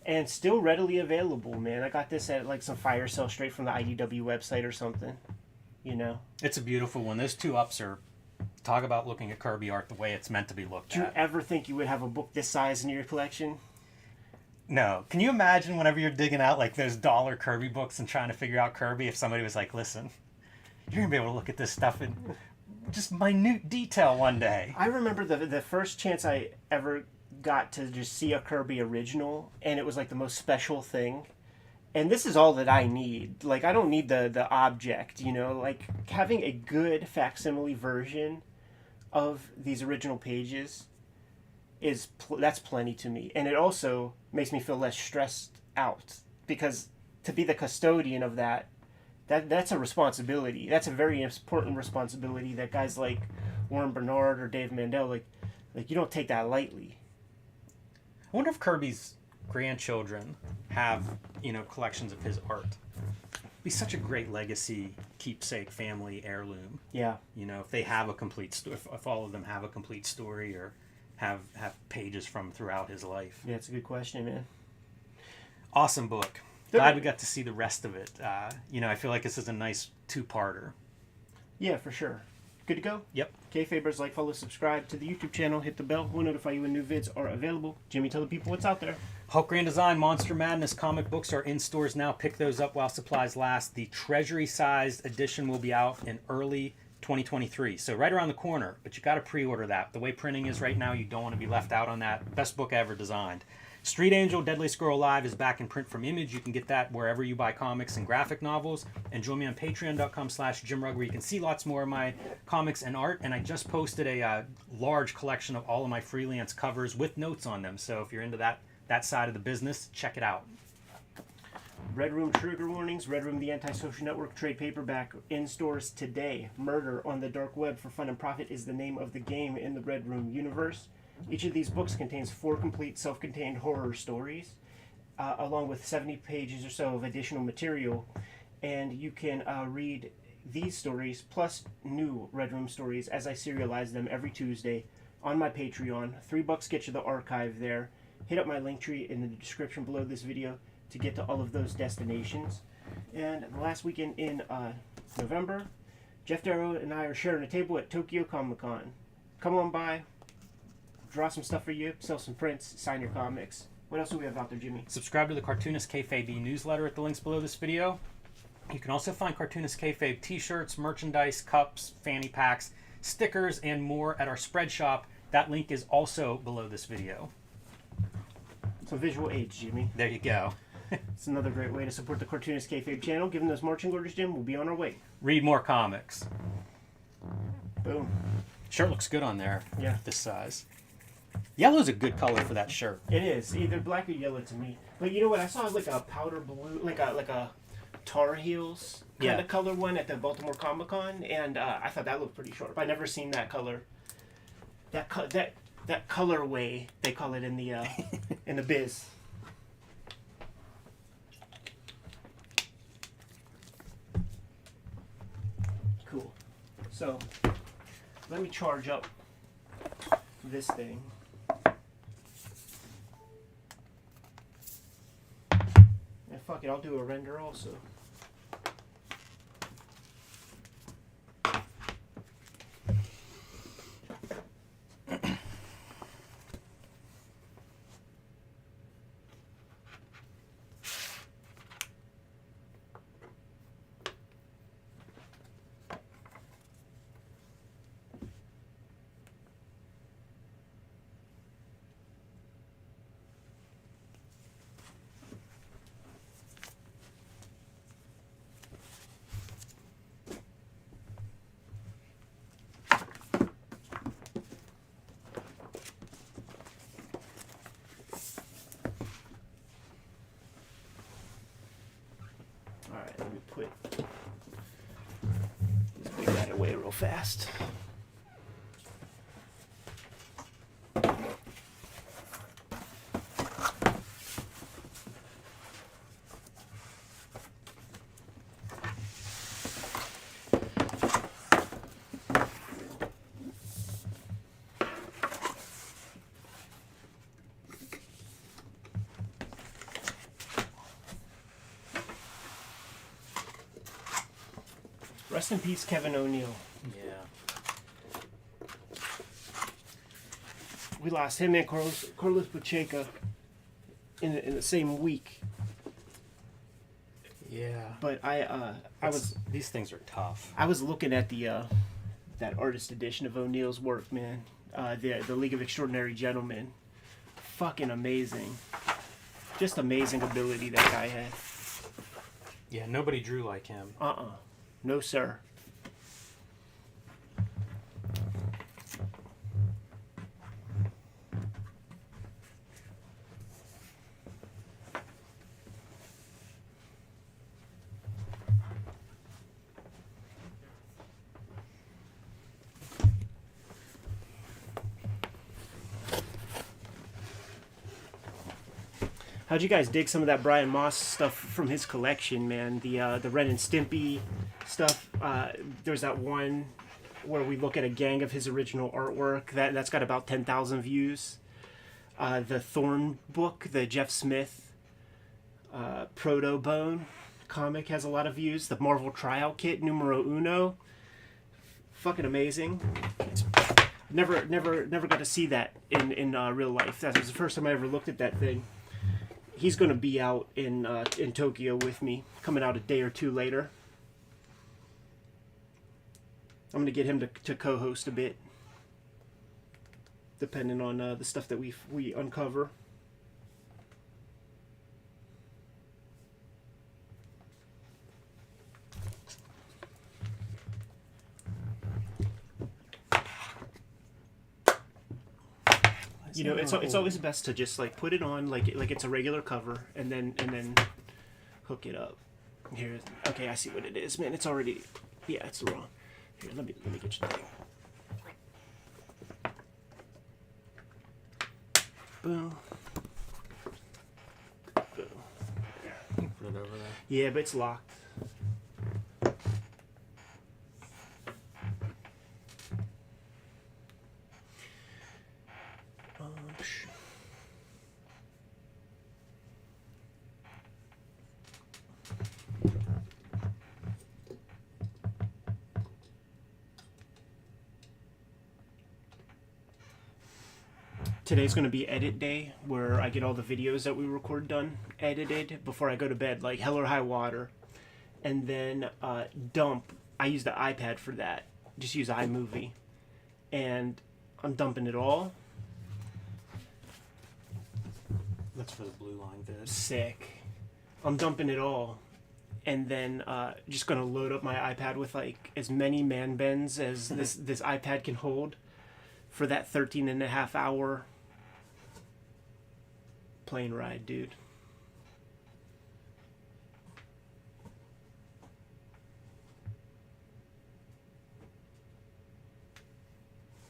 And still readily available, man. I got this at like some fire sale straight from the IDW website or something. You know? It's a beautiful one. Those 2-ups are, talk about looking at Kirby art the way it's meant to be looked Do you at. ever think you would have a book this size in your collection? No. Can you imagine whenever you're digging out like those dollar Kirby books and trying to figure out Kirby, if somebody was like, listen, you're going to be able to look at this stuff in just minute detail one day. I remember the first chance I ever got to just see a Kirby original, and it was like the most special thing. And this is all that I need. Like, I don't need the object, you know? Like, having a good facsimile version of these original pages that's plenty to me. And it also makes me feel less stressed out, because to be the custodian of that's a responsibility. That's a very important responsibility that guys like Warren Bernard or Dave Mandel, like you don't take that lightly. I wonder if Kirby's grandchildren have, collections of his art. It'd be such a great legacy, keepsake, family heirloom. Yeah. If they have a complete story, if all of them have a complete story or have pages from throughout his life. Yeah, it's a good question, man. Awesome book. Glad we got to see the rest of it. I feel like this is a nice 2-parter. Yeah, for sure. Good to go? Yep. Kayfabers, like, follow, subscribe to the YouTube channel, hit the bell. We'll notify you when new vids are available. Jimmy, tell the people what's out there. Hulk Grand Design, Monster Madness comic books are in stores now. Pick those up while supplies last. The Treasury-sized edition will be out in early 2023, so right around the corner, but you got to pre-order that. The way printing is right now, you don't want to be left out on that. Best book ever designed. Street Angel, Deadly Squirrel Live is back in print from Image. You can get that wherever you buy comics and graphic novels. And join me on patreon.com/JimRugg, where you can see lots more of my comics and art. And I just posted a large collection of all of my freelance covers with notes on them. So if you're into that side of the business, check it out. Red Room Trigger Warnings, Red Room the Antisocial Network trade paperback in stores today. Murder on the Dark Web for Fun and Profit is the name of the game in the Red Room universe. Each of these books contains 4 complete self-contained horror stories, along with 70 pages or so of additional material. And you can read these stories plus new Red Room stories as I serialize them every Tuesday on my Patreon. $3 gets you the archive there. Hit up my link tree in the description below this video to get to all of those destinations. And the last weekend in November, Jeff Darrow and I are sharing a table at Tokyo Comic Con. Come on by. Draw some stuff for you, sell some prints, sign your comics. What else do we have out there, Jimmy? Subscribe to the Cartoonist Kayfabe newsletter at the links below this video. You can also find Cartoonist Kayfabe t-shirts, merchandise, cups, fanny packs, stickers, and more at our spread shop. That link is also below this video. Some visual aids, Jimmy. There you go. It's another great way to support the Cartoonist Kayfabe channel. Give them those marching orders, Jim. We'll be on our way. Read more comics. Boom. Shirt looks good on there. Yeah. This size. Yellow's a good color for that shirt. It is either black or yellow to me. But you know what? I saw like a powder blue, like a Tar Heels kind of color one at the Baltimore Comic Con, and I thought that looked pretty sharp. I've never seen that color. That colorway they call it in the in the biz. Cool. So let me charge up this thing. And fuck it, I'll do a render also. Alright, let me put that away real fast. Rest in peace, Kevin O'Neill. Yeah. We lost him and Carlos Pacheco in the same week. Yeah. But I was These things are tough. I was looking at the that artist edition of O'Neill's work, man. The League of Extraordinary Gentlemen. Fucking amazing. Just amazing ability that guy had. Yeah, nobody drew like him. No, sir. How'd you guys dig some of that Brian Moss stuff from his collection, man? The Ren and Stimpy stuff. There's that one where we look at a gang of his original artwork. That's got about 10,000 views. The Thorn book, the Jeff Smith Proto Bone comic has a lot of views. The Marvel Tryout Kit numero uno. Fucking amazing. Never got to see that in real life. That was the first time I ever looked at that thing. He's going to be out in Tokyo with me, coming out a day or two later. I'm going to get him to co-host a bit, depending on the stuff that we uncover. You know, it's always best to just like put it on like it's a regular cover and then hook it up. Here, okay, I see what it is, man. It's already, yeah, it's wrong. Here, let me get you the thing. Boom. Boom. Put it over there. Yeah, but it's locked. Today's going to be edit day, where I get all the videos that we record done, edited, before I go to bed, like hell or high water. And then dump. I use the iPad for that. Just use iMovie. And I'm dumping it all. That's for the blue line vid. Sick. I'm dumping it all. And then just going to load up my iPad with like as many man bends as this iPad can hold for that 13 and a half hour plane ride, dude.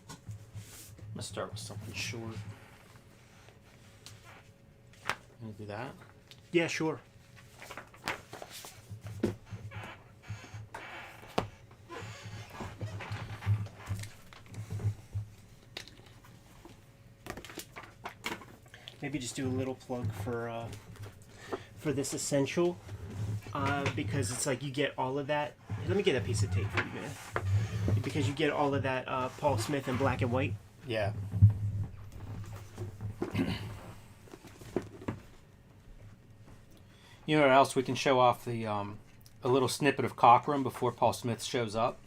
I'm gonna start with something short. Gonna do that? Yeah, sure. Maybe just do a little plug for this essential, because it's like you get all of that. Let me get a piece of tape for you, man. Because you get all of that Paul Smith in black and white. Yeah. You know what else we can show off? The a little snippet of Cockrum before Paul Smith shows up.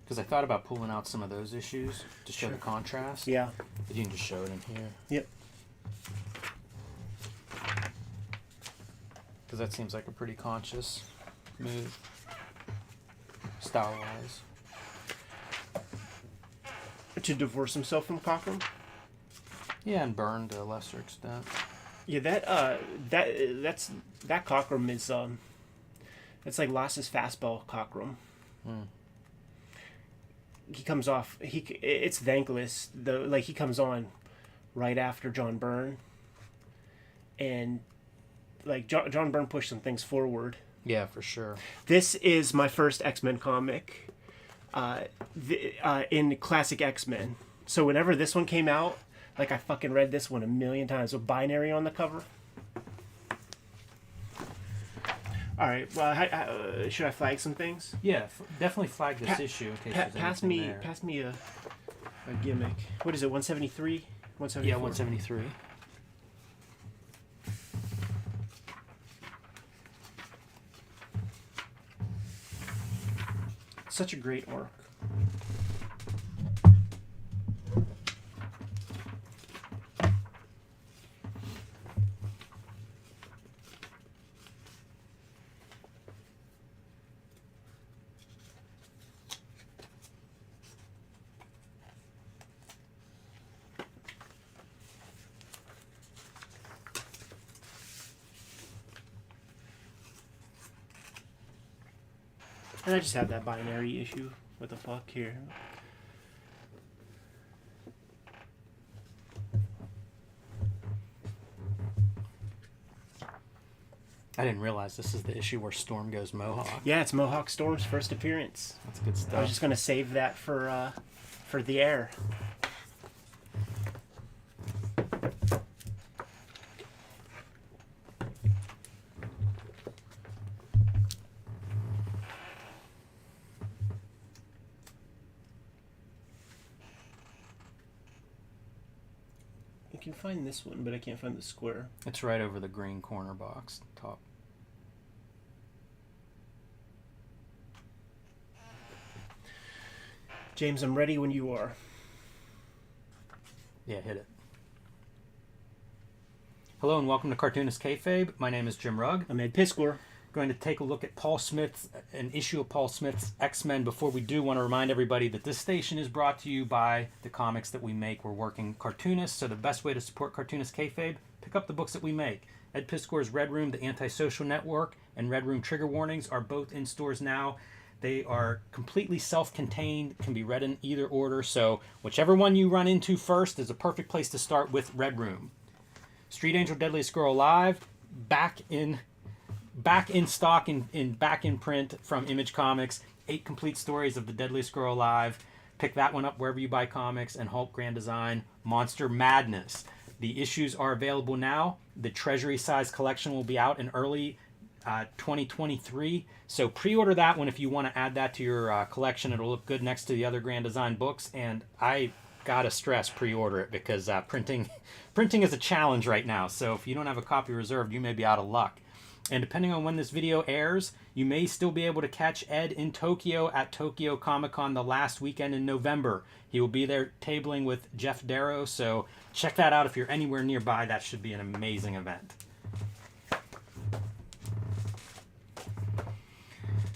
Because I thought about pulling out some of those issues to show the contrast. Yeah. But you can just show it in here. Yep. Because that seems like a pretty conscious move, style-wise. To divorce himself from Cockrum? Yeah, and Burn to a lesser extent. Yeah, that Cockrum is it's like Lass's fastball Cockrum. He comes off. It's thankless though. Like he comes on right after John Byrne, and like John Byrne pushed some things forward. Yeah, for sure. This is my first X-Men comic, in classic X-Men. So whenever this one came out, like I fucking read this one a million times with Binary on the cover. All right. Well, should I flag some things? Yeah, definitely flag this issue in case there's Pass anything me there. pass me a gimmick. What is it? 173? 174? Yeah, 173. Such a great arc. And I just have that binary issue. What the fuck here? I didn't realize this is the issue where Storm goes Mohawk. Yeah, it's Mohawk Storm's first appearance. That's good stuff. I was just gonna save that for the air. I can find this one, but I can't find the square. It's right over the green corner box top. James, I'm ready when you are. Yeah, hit it. Hello and welcome to Cartoonist Kayfabe. My name is Jim Rugg. I'm Ed Piskor. Going to take a look at an issue of Paul Smith's X-Men. Before we do, want to remind everybody that this station is brought to you by the comics that we make. We're working Cartoonist, so the best way to support Cartoonist Kayfabe, pick up the books that we make. Ed Piskor's Red Room, The Antisocial Network, and Red Room Trigger Warnings are both in stores now. They are completely self-contained, can be read in either order, so whichever one you run into first is a perfect place to start with Red Room. Street Angel Deadliest Girl Alive, back in stock back in print from Image Comics. 8 complete stories of the Deadliest Girl Alive. Pick that one up wherever you buy comics. And Hulk Grand Design, Monster Madness. The issues are available now. The Treasury size collection will be out in early 2023. So pre-order that one if you want to add that to your collection. It'll look good next to the other Grand Design books. And I gotta stress, pre-order it because printing is a challenge right now. So if you don't have a copy reserved, you may be out of luck. And depending on when this video airs, you may still be able to catch Ed in Tokyo at Tokyo Comic Con the last weekend in November. He will be there tabling with Jeff Darrow, so check that out if you're anywhere nearby. That should be an amazing event.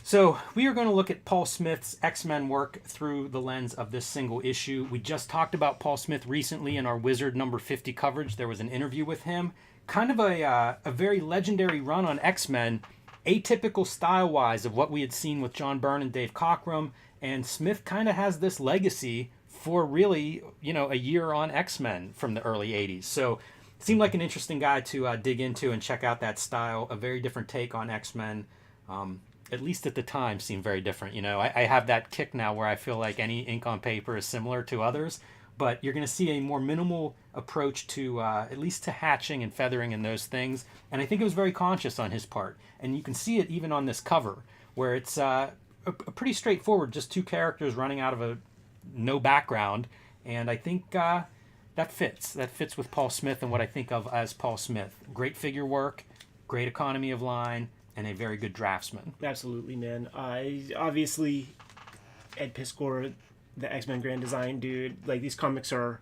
So we are going to look at Paul Smith's X-Men work through the lens of this single issue. We just talked about Paul Smith recently in our Wizard number 50 coverage. There was an interview with him. Kind of a very legendary run on X-Men, atypical style-wise of what we had seen with John Byrne and Dave Cockrum, and Smith kind of has this legacy for really, a year on X-Men from the early 80s. So it seemed like an interesting guy to dig into and check out that style, a very different take on X-Men. At least at the time, seemed very different. I have that kick now where I feel like any ink on paper is similar to others. But you're going to see a more minimal approach to at least to hatching and feathering and those things. And I think it was very conscious on his part. And you can see it even on this cover, where it's a pretty straightforward, just 2 characters running out of a no background. And I think that fits. That fits with Paul Smith and what I think of as Paul Smith. Great figure work, great economy of line, and a very good draftsman. Absolutely, man. Obviously, Ed Piskor, the X-Men Grand Design dude, like these comics are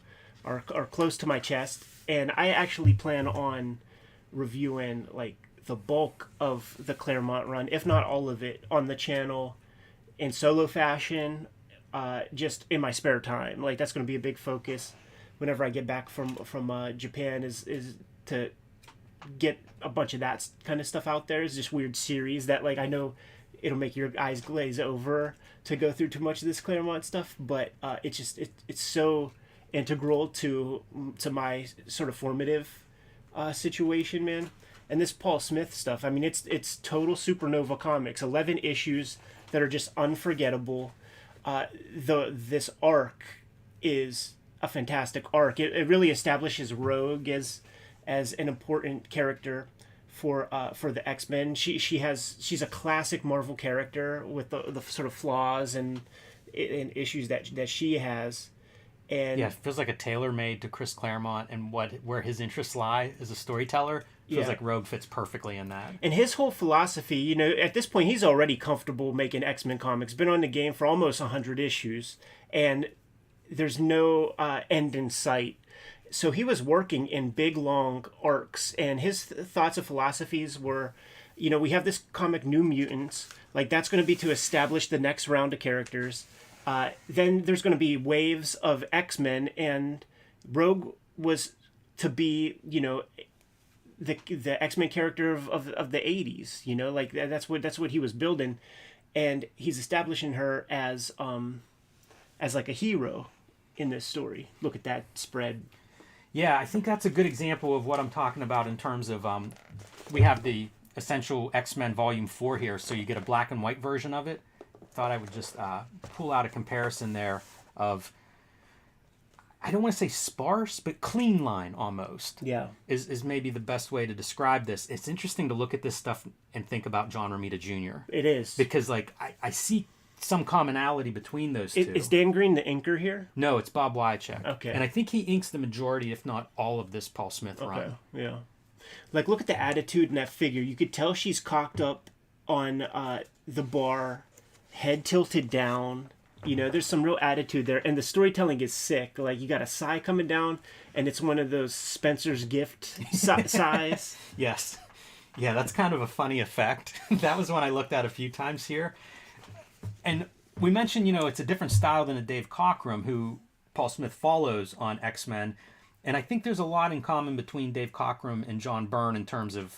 close to my chest, and I actually plan on reviewing like the bulk of the Claremont run, if not all of it, on the channel in solo fashion, just in my spare time. Like that's going to be a big focus whenever I get back from Japan is to get a bunch of that kind of stuff out there. It's just weird series that like I know it'll make your eyes glaze over to go through too much of this Claremont stuff, but it's so integral to my sort of formative situation, man. And this Paul Smith stuff, I mean, it's total supernova comics. 11 issues that are just unforgettable. This arc is a fantastic arc. It really establishes Rogue as an important character for the X-Men. She's a classic Marvel character with the sort of flaws and issues that she has. And Yeah, it feels like a tailor-made to Chris Claremont and where his interests lie as a storyteller. Feels like Rogue fits perfectly in that. And his whole philosophy, you know, at this point, he's already comfortable making X-Men comics. Been on the game for almost 100 issues, and there's no end in sight. So he was working in big, long arcs, and his thoughts and philosophies were, you know, we have this comic New Mutants. Like, that's going to be to establish the next round of characters. Then there's going to be waves of X-Men, and Rogue was to be, you know, the X-Men character of the 80s, you know, like that's what he was building, and he's establishing her as like a hero in this story. Look at that spread. Yeah, I think that's a good example of what I'm talking about in terms of we have the Essential X-Men Volume 4 here, so you get a black and white version of it. Thought I would just pull out a comparison there of, I don't want to say sparse, but clean line almost. Yeah. Is maybe the best way to describe this. It's interesting to look at this stuff and think about John Romita Jr. It is. Because like I see some commonality between those two. Is Dan Green the inker here? No, it's Bob Wycheck. Okay. And I think he inks the majority, if not all, of this Paul Smith run. Okay. Yeah. Like, look at the attitude in that figure. You could tell she's cocked up on the bar, head tilted down. You know, there's some real attitude there, and the storytelling is sick. Like, you got a sigh coming down, and it's one of those Spencer's gift sighs. Yes. Yeah, that's kind of a funny effect. That was one I looked at a few times here. And we mentioned, you know, it's a different style than a Dave Cockrum, who Paul Smith follows on X-Men. And I think there's a lot in common between Dave Cockrum and John Byrne in terms of,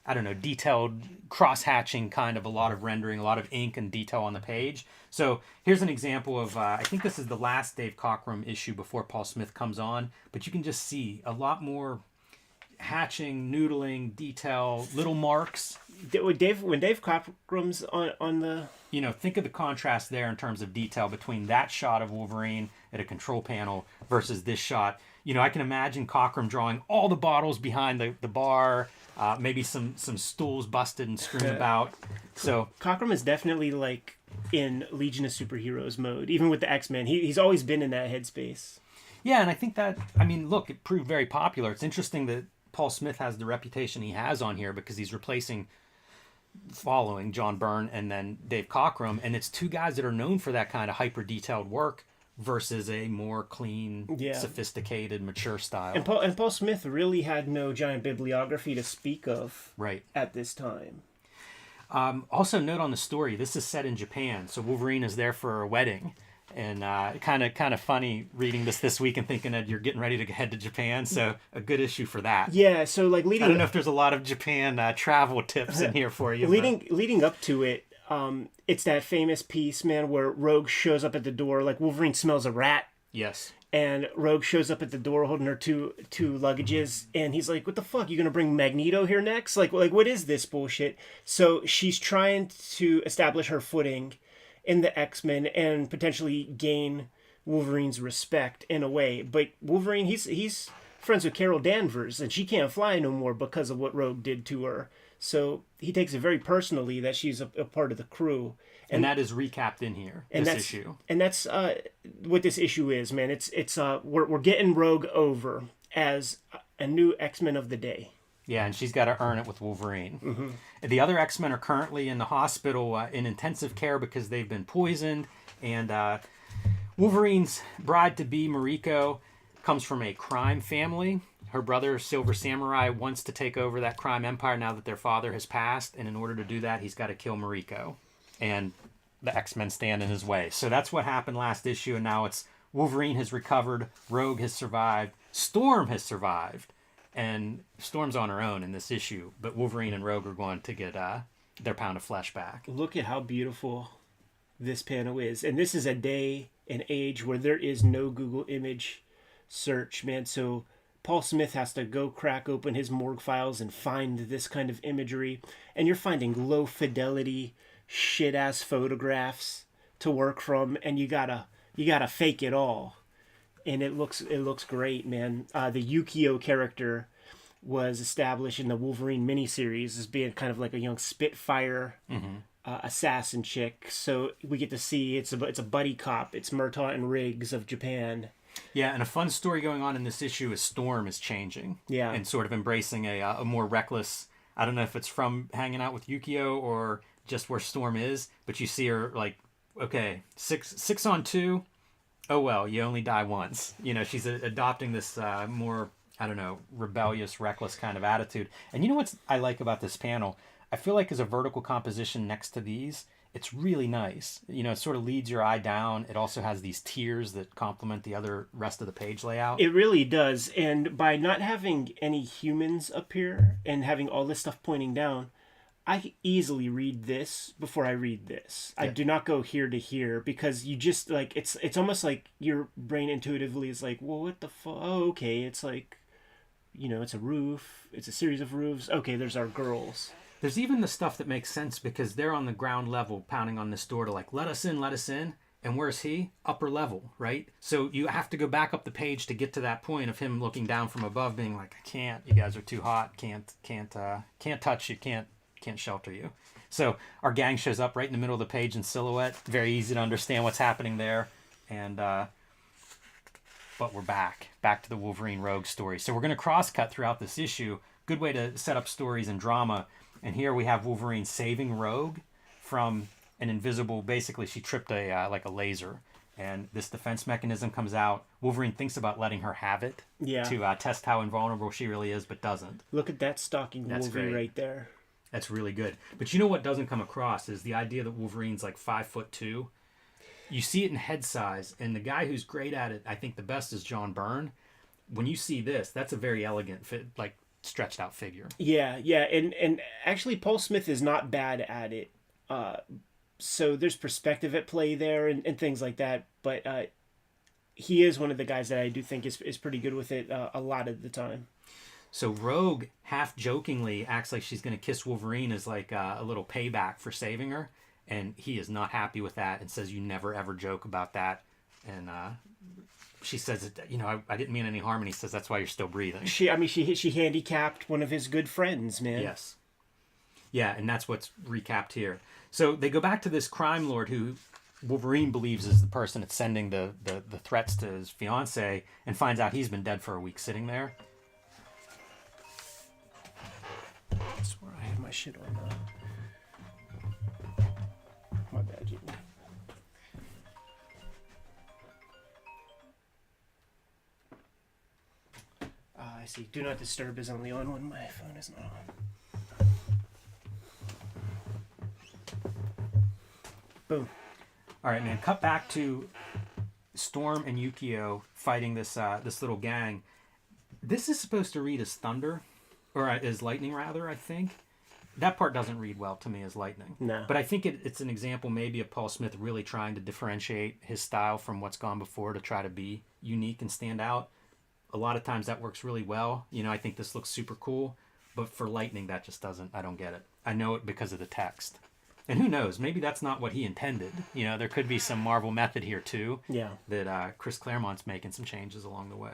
I don't know, detailed cross-hatching, kind of a lot of rendering, a lot of ink and detail on the page. So here's an example of, I think this is the last Dave Cockrum issue before Paul Smith comes on, but you can just see a lot more hatching, noodling, detail, little marks. When Dave Cockrum's on the... You know, think of the contrast there in terms of detail between that shot of Wolverine at a control panel versus this shot. You know, I can imagine Cockrum drawing all the bottles behind the bar, maybe some stools busted and strewn about. So Cockrum is definitely like in Legion of Superheroes mode, even with the X-Men. He's always been in that headspace. Yeah, and I think that, I mean, look, it proved very popular. It's interesting that Paul Smith has the reputation he has on here because he's following John Byrne and then Dave Cockrum, and it's two guys that are known for that kind of hyper detailed work versus a more clean, sophisticated, mature style. And Paul Smith really had no giant bibliography to speak of at this time. Also, note on the story, this is set in Japan, so Wolverine is there for a wedding. And kind of funny reading this week and thinking that you're getting ready to head to Japan. So a good issue for that. Yeah. So like I don't know if there's a lot of Japan travel tips in here for you. Leading up to it, it's that famous piece, man, where Rogue shows up at the door. Like Wolverine smells a rat. Yes. And Rogue shows up at the door holding her two luggages, and he's like, "What the fuck? You gonna bring Magneto here next? Like what is this bullshit?" So she's trying to establish her footing in the X-Men and potentially gain Wolverine's respect in a way. But Wolverine, he's friends with Carol Danvers, and she can't fly no more because of what Rogue did to her. So he takes it very personally that she's a part of the crew. And that is recapped in here, this issue. And that's what this issue is, man. We're getting Rogue over as a new X-Men of the day. Yeah, and she's got to earn it with Wolverine. Mm-hmm. The other X-Men are currently in the hospital in intensive care because they've been poisoned. And Wolverine's bride-to-be, Mariko, comes from a crime family. Her brother, Silver Samurai, wants to take over that crime empire now that their father has passed. And in order to do that, he's got to kill Mariko. And the X-Men stand in his way. So that's what happened last issue. And now it's Wolverine has recovered. Rogue has survived. Storm has survived. And Storm's on her own in this issue, but Wolverine and Rogue are going to get their pound of flesh back. Look at how beautiful this panel is. And this is a day and age where there is no Google image search, man. So Paul Smith has to go crack open his morgue files and find this kind of imagery. And you're finding low fidelity, shit-ass photographs to work from, and you gotta fake it all. And it looks great, man. The Yukio character was established in the Wolverine miniseries as being kind of like a young Spitfire assassin chick. So we get to see it's a buddy cop. It's Murtaugh and Riggs of Japan. Yeah, and a fun story going on in this issue is Storm is changing. Yeah. And sort of embracing a more reckless, I don't know if it's from hanging out with Yukio or just where Storm is, but you see her like, okay, six on two. Oh, well, you only die once. You know, she's adopting this more, I don't know, rebellious, reckless kind of attitude. And you know what I like about this panel? I feel like as a vertical composition next to these, it's really nice. You know, it sort of leads your eye down. It also has these tiers that complement the other rest of the page layout. It really does. And by not having any humans appear and having all this stuff pointing down, I easily read this before I read this. Yeah. I do not go here to here because you just like it's almost like your brain intuitively is like, well, what the fuck? Oh, okay, it's like, you know, it's a roof. It's a series of roofs. Okay, there's our girls. There's even the stuff that makes sense because they're on the ground level pounding on this door to like, let us in, let us in. And where's he? Upper level, right? So you have to go back up the page to get to that point of him looking down from above being like, I can't, you guys are too hot. Can't touch you. Can't shelter you. So our gang shows up right in the middle of the page in silhouette. Very easy to understand what's happening there. And, but we're back to the Wolverine Rogue story. So we're going to cross cut throughout this issue. Good way to set up stories and drama. And here we have Wolverine saving Rogue from an invisible, basically she tripped like a laser. And this defense mechanism comes out. Wolverine thinks about letting her have it to test how invulnerable she really is, but doesn't. Look at that stalking Wolverine right there. That's really good. But you know what doesn't come across is the idea that Wolverine's like 5'2". You see it in head size, and the guy who's great at it, I think the best is John Byrne. When you see this, that's a very elegant fit, like stretched out figure. Yeah, and actually Paul Smith is not bad at it. So there's perspective at play there and things like that. But he is one of the guys that I do think is pretty good with it a lot of the time. So Rogue, half jokingly, acts like she's going to kiss Wolverine as like a little payback for saving her. And he is not happy with that and says, you never, ever joke about that. And she says, you know, I didn't mean any harm. And he says, that's why you're still breathing. She handicapped one of his good friends, man. Yes. Yeah, and that's what's recapped here. So they go back to this crime lord who Wolverine believes is the person that's sending the threats to his fiancée and finds out he's been dead for a week sitting there. I swear I had my shit on. My bad, Jimmy. I see. Do not disturb is only on when my phone is not on. Boom. All right, man. Cut back to Storm and Yukio fighting this little gang. This is supposed to read as thunder, or as lightning, rather. I think that part doesn't read well to me as lightning. No. But I think it's an example maybe of Paul Smith really trying to differentiate his style from what's gone before to try to be unique and stand out. A lot of times that works really well. You know, I think this looks super cool, but for lightning that just doesn't. I don't get it. I know it because of the text. And who knows? Maybe that's not what he intended. You know, there could be some Marvel method here too. Yeah. That Chris Claremont's making some changes along the way.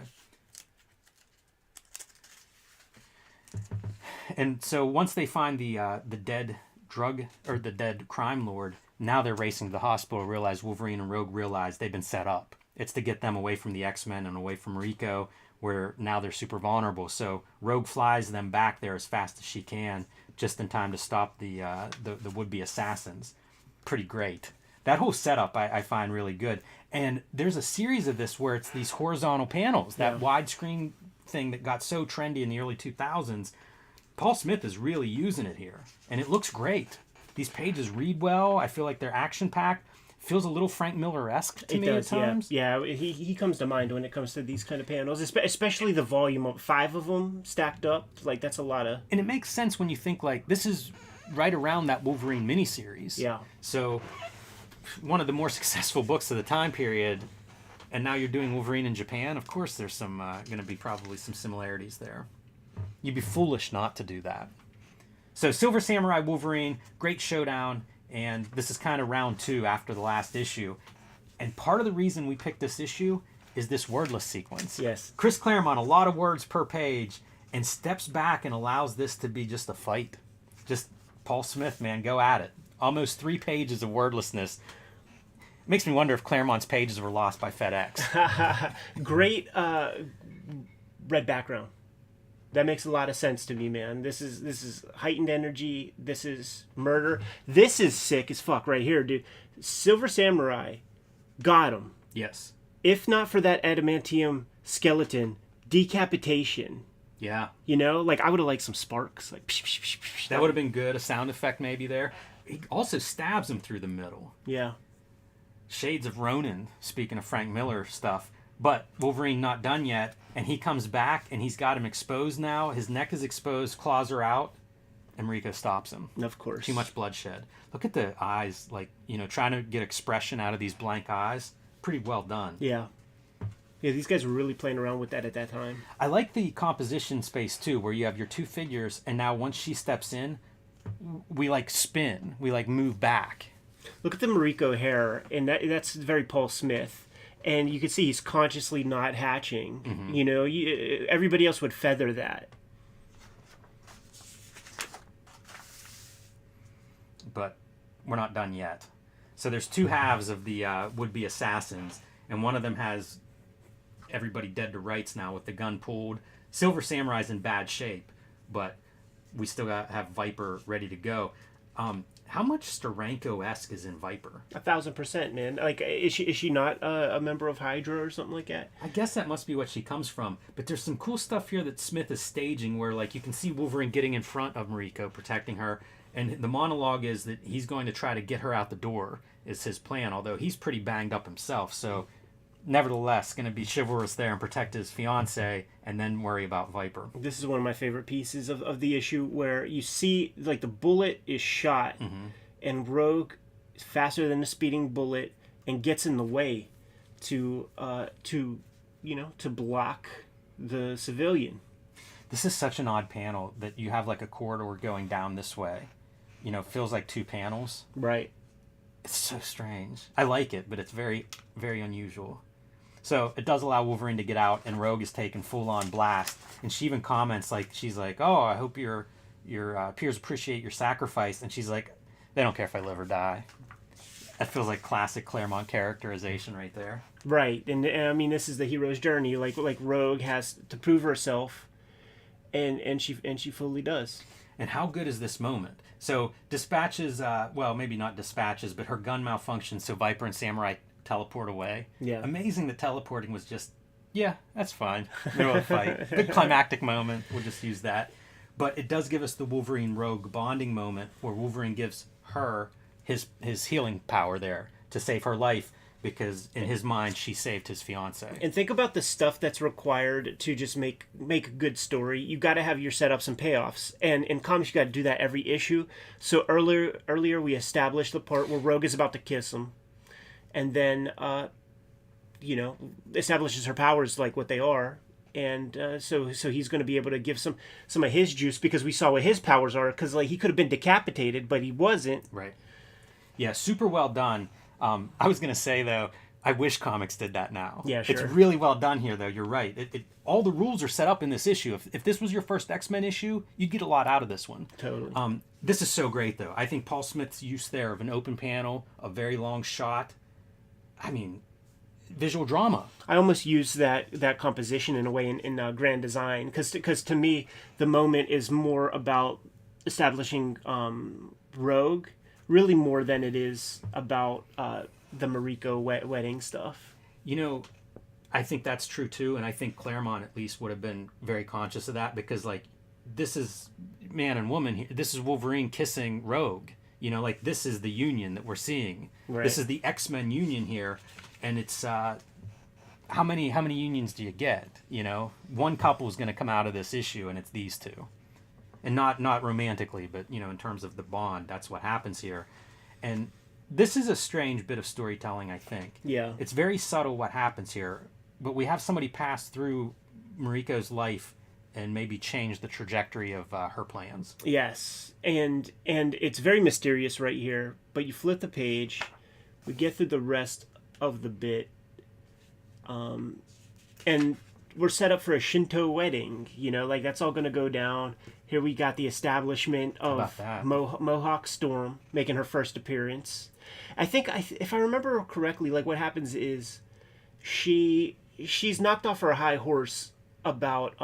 And so once they find the dead drug or the dead crime lord, now they're racing to the hospital. Realize Wolverine and Rogue realize they've been set up. It's to get them away from the X-Men and away from Rico, where now they're super vulnerable. So Rogue flies them back there as fast as she can, just in time to stop the would-be assassins. Pretty great. That whole setup I find really good. And there's a series of this where it's these horizontal panels, that widescreen thing that got so trendy in the early 2000s. Paul Smith is really using it here, and it looks great. These pages read well. I feel like they're action-packed. Feels a little Frank Miller-esque to me at times. Yeah, he comes to mind when it comes to these kind of panels, especially the volume of 5 of them stacked up. Like, that's a lot of... And it makes sense when you think, like, this is right around that Wolverine miniseries. Yeah. So, one of the more successful books of the time period, and now you're doing Wolverine in Japan. Of course, there's some going to be probably some similarities there. You'd be foolish not to do that. So, Silver Samurai Wolverine, great showdown. And this is kind of round 2 after the last issue. And part of the reason we picked this issue is this wordless sequence. Yes. Chris Claremont, a lot of words per page. and steps back and allows this to be just a fight. Just Paul Smith, man, go at it. Almost 3 pages of wordlessness. Makes me wonder if Claremont's pages were lost by FedEx. Great red background. That makes a lot of sense to me, man. This is heightened energy. This is murder. This is sick as fuck right here, dude. Silver Samurai got him. Yes. If not for that adamantium skeleton, decapitation. Yeah. You know, like I would have liked some sparks. Like psh, psh, psh, psh. That would have been good. A sound effect maybe there. He also stabs him through the middle. Yeah. Shades of Ronin, speaking of Frank Miller stuff. But Wolverine not done yet, and he comes back, and he's got him exposed now. His neck is exposed, claws are out, and Mariko stops him. Of course. Too much bloodshed. Look at the eyes, like, you know, trying to get expression out of these blank eyes. Pretty well done. Yeah. Yeah, these guys were really playing around with that at that time. I like the composition space, too, where you have your 2 figures, and now once she steps in, we, like, spin. We, like, move back. Look at the Mariko hair, and that's very Paul Smith. And you can see he's consciously not hatching. Mm-hmm. You know, everybody else would feather that. But we're not done yet. So there's 2 halves of the would-be assassins, and one of them has everybody dead to rights now with the gun pulled. Silver Samurai's in bad shape, but we still have Viper ready to go. How much Steranko-esque is in Viper? 1,000%, man. Like, is she not a member of Hydra or something like that? I guess that must be what she comes from. But there's some cool stuff here that Smith is staging where, like, you can see Wolverine getting in front of Mariko, protecting her. And the monologue is that he's going to try to get her out the door, is his plan, although he's pretty banged up himself. So, nevertheless, going to be chivalrous there and protect his fiancée and then worry about Viper. This is one of my favorite pieces of the issue where you see, like, the bullet is shot and Rogue is faster than a speeding bullet and gets in the way to block the civilian. This is such an odd panel that you have, like, a corridor going down this way. You know, it feels like 2 panels. Right. It's so strange. I like it, but it's very, very unusual. So it does allow Wolverine to get out, and Rogue is taking full-on blast. And she even comments, like, she's like, "Oh, I hope your peers appreciate your sacrifice." And she's like, "They don't care if I live or die." That feels like classic Claremont characterization right there. Right, and I mean, this is the hero's journey. Like Rogue has to prove herself, and she fully does. And how good is this moment? So dispatches, well, maybe not dispatches, but her gun malfunctions, so Viper and Samurai teleport away. Yeah. Amazing that teleporting was just, yeah, that's fine. Middle of the fight. Big climactic moment. We'll just use that. But it does give us the Wolverine Rogue bonding moment where Wolverine gives her his healing power there to save her life because in his mind she saved his fiance. And think about the stuff that's required to just make a good story. You got to have your setups and payoffs. And in comics, you got to do that every issue. So earlier we established the part where Rogue is about to kiss him. And then, establishes her powers like what they are. And so he's going to be able to give some of his juice because we saw what his powers are. Because like he could have been decapitated, but he wasn't. Right. Yeah, super well done. I was going to say, though, I wish comics did that now. Yeah, sure. It's really well done here, though. You're right. All the rules are set up in this issue. If this was your first X-Men issue, you'd get a lot out of this one. Totally. This is so great, though. I think Paul Smith's use there of an open panel, a very long shot. I mean, visual drama. I almost use that composition in a way in grand design because to me the moment is more about establishing Rogue really more than it is about the Mariko wedding stuff. You know, I think that's true too, and I think Claremont at least would have been very conscious of that because like this is man and woman here. This is Wolverine kissing Rogue. You know, like this is the union that we're seeing. Right. This is the X-Men union here, and it's how many unions do you get? You know, one couple is going to come out of this issue, and it's these two, and not romantically, but you know, in terms of the bond, that's what happens here, and this is a strange bit of storytelling. I think. Yeah. It's very subtle what happens here, but we have somebody pass through Mariko's life and maybe change the trajectory of her plans. Yes, and it's very mysterious right here. But you flip the page, we get through the rest of the bit, and we're set up for a Shinto wedding. You know, like that's all going to go down. Here we got the establishment of Mohawk Storm making her first appearance. I think if I remember correctly, like what happens is she's knocked off her high horse about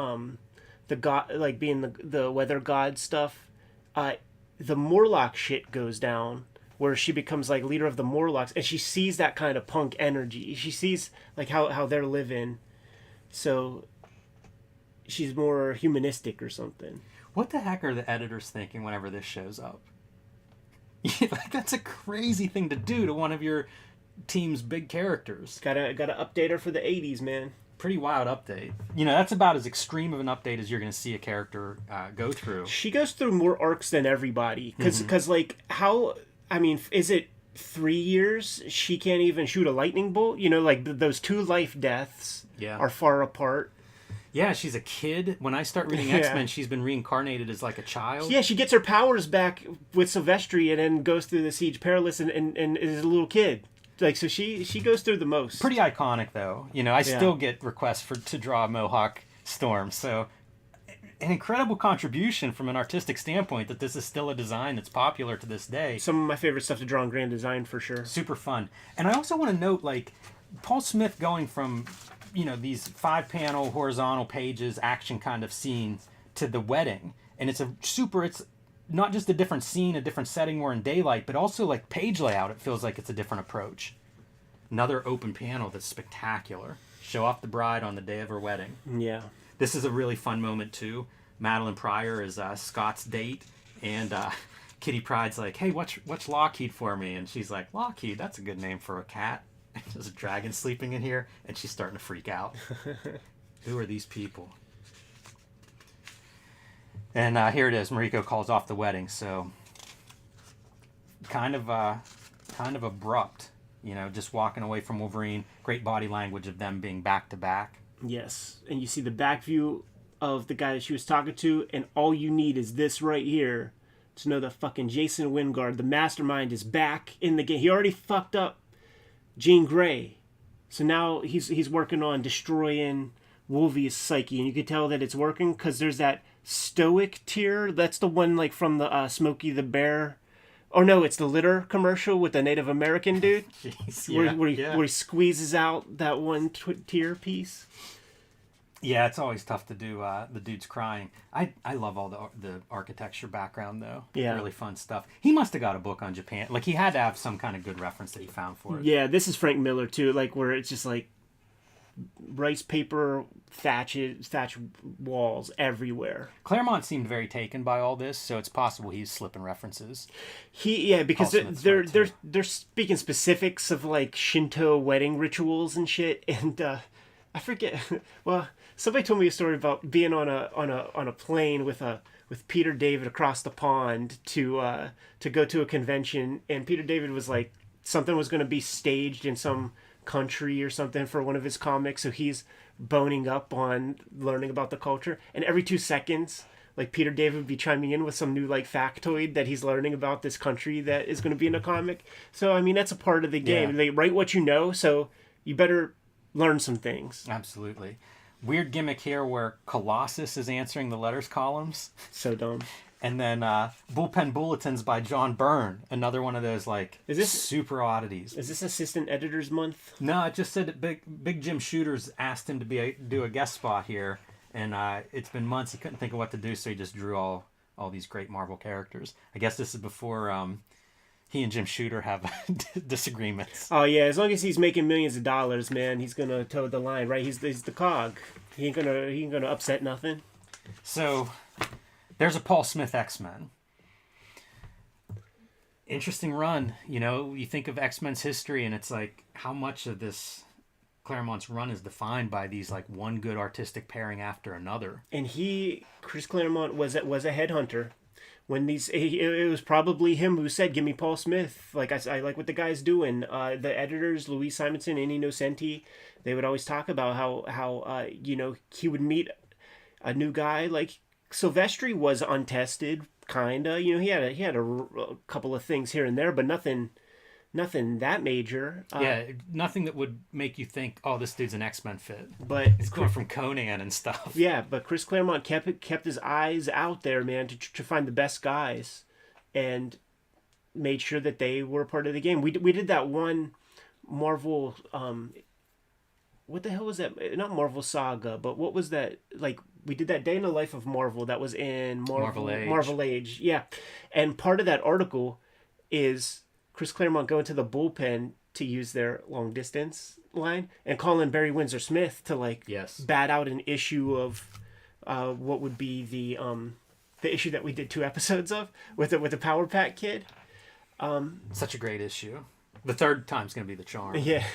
the god, like being the weather god stuff. The Morlock shit goes down where she becomes like leader of the Morlocks, and she sees that kind of punk energy. She sees like how they're living, so she's more humanistic or something. What the heck are the editors thinking whenever this shows up? Like that's a crazy thing to do to one of your team's big characters. Gotta update her for the 80s, man. Pretty wild update. You know, that's about as extreme of an update as you're going to see a character go through. She goes through more arcs than everybody. Because like, how... I mean, is it 3 years? She can't even shoot a lightning bolt? You know, like, those 2 life deaths are far apart. Yeah, she's a kid. When I start reading X-Men, she's been reincarnated as like a child. Yeah, she gets her powers back with Silvestri and then goes through the Siege Perilous and is a little kid. Like, so she goes through the most. Pretty iconic, though. You know, I still get requests to draw Mohawk Storm. So, an incredible contribution from an artistic standpoint that this is still a design that's popular to this day. Some of my favorite stuff to draw in Grand Design, for sure. Super fun. And I also want to note, like, Paul Smith going from, you know, these 5-panel horizontal pages, action kind of scenes to the wedding. And it's not just a different scene, a different setting, more in daylight, but also like page layout. It feels like it's a different approach. Another open panel that's spectacular. Show off the bride on the day of her wedding. Yeah. This is a really fun moment too. Madeline Pryor is Scott's date, and Kitty Pryde's like, "Hey, watch Lockheed for me," and she's like, "Lockheed, that's a good name for a cat." There's a dragon sleeping in here, and she's starting to freak out. Who are these people? And here it is. Mariko calls off the wedding. So kind of abrupt, you know, just walking away from Wolverine. Great body language of them being back to back. Yes, and you see the back view of the guy that she was talking to, and all you need is this right here to know that fucking Jason Wingard, the mastermind, is back in the game. He already fucked up Jean Grey, so now he's working on destroying Wolvie's psyche, and you can tell that it's working because there's that stoic tear. That's the one like from the Smokey the Bear, or no, it's the litter commercial with the Native American dude. Jeez, where he squeezes out that one tear piece. Yeah, it's always tough to do the dude's crying. I love all the architecture background though. Yeah, really fun stuff. He must have got a book on Japan. Like he had to have some kind of good reference that he found for it. Yeah, this is Frank Miller too. Like where it's just like rice paper thatch walls everywhere. Claremont seemed very taken by all this, so it's possible he's slipping references. Because they're speaking specifics of like Shinto wedding rituals and shit, and I forget. Well, somebody told me a story about being on a plane with Peter David across the pond to go to a convention, and Peter David was like something was going to be staged in some country or something for one of his comics, so he's boning up on learning about the culture, and every 2 seconds like Peter David would be chiming in with some new like factoid that he's learning about this country that is going to be in a comic. So I mean that's a part of the game. Yeah. They write what you know, so you better learn some things. Absolutely. Weird gimmick here where Colossus is answering the letters columns. So dumb. And then Bullpen Bulletins by John Byrne, another one of those like super oddities. Is this Assistant Editors Month? No, it just said that Big Jim Shooters asked him to do a guest spot here, and it's been months. He couldn't think of what to do, so he just drew all these great Marvel characters. I guess this is before he and Jim Shooter have disagreements. Oh yeah, as long as he's making millions of dollars, man, he's gonna toe the line, right? He's the cog. He ain't gonna upset nothing. So there's a Paul Smith X-Men. Interesting run. You know, you think of X-Men's history, and it's like how much of this Claremont's run is defined by these like one good artistic pairing after another. And Chris Claremont was a headhunter. When it was probably him who said, "Give me Paul Smith." Like I like what the guy's doing. The editors, Louise Simonson, Annie Nocenti, they would always talk about how he would meet a new guy. Like Silvestri was untested, kinda. You know, he had a couple of things here and there, but nothing nothing that major. Yeah, nothing that would make you think, oh, this dude's an X-Men fit. But He's going from Conan and stuff. yeah, but Chris Claremont kept his eyes out there, man, to find the best guys, and made sure that they were part of the game. We did that one Marvel. What the hell was that? Not Marvel Saga, but what was that? Like, we did that Day in the Life of Marvel that was in Marvel Age. Yeah, and part of that article is Chris Claremont going to the bullpen to use their long distance line and calling Barry Windsor Smith to bat out an issue of what would be the issue that we did 2 episodes of with the Power Pack Kid. Such a great issue. The third time's gonna be the charm. Yeah.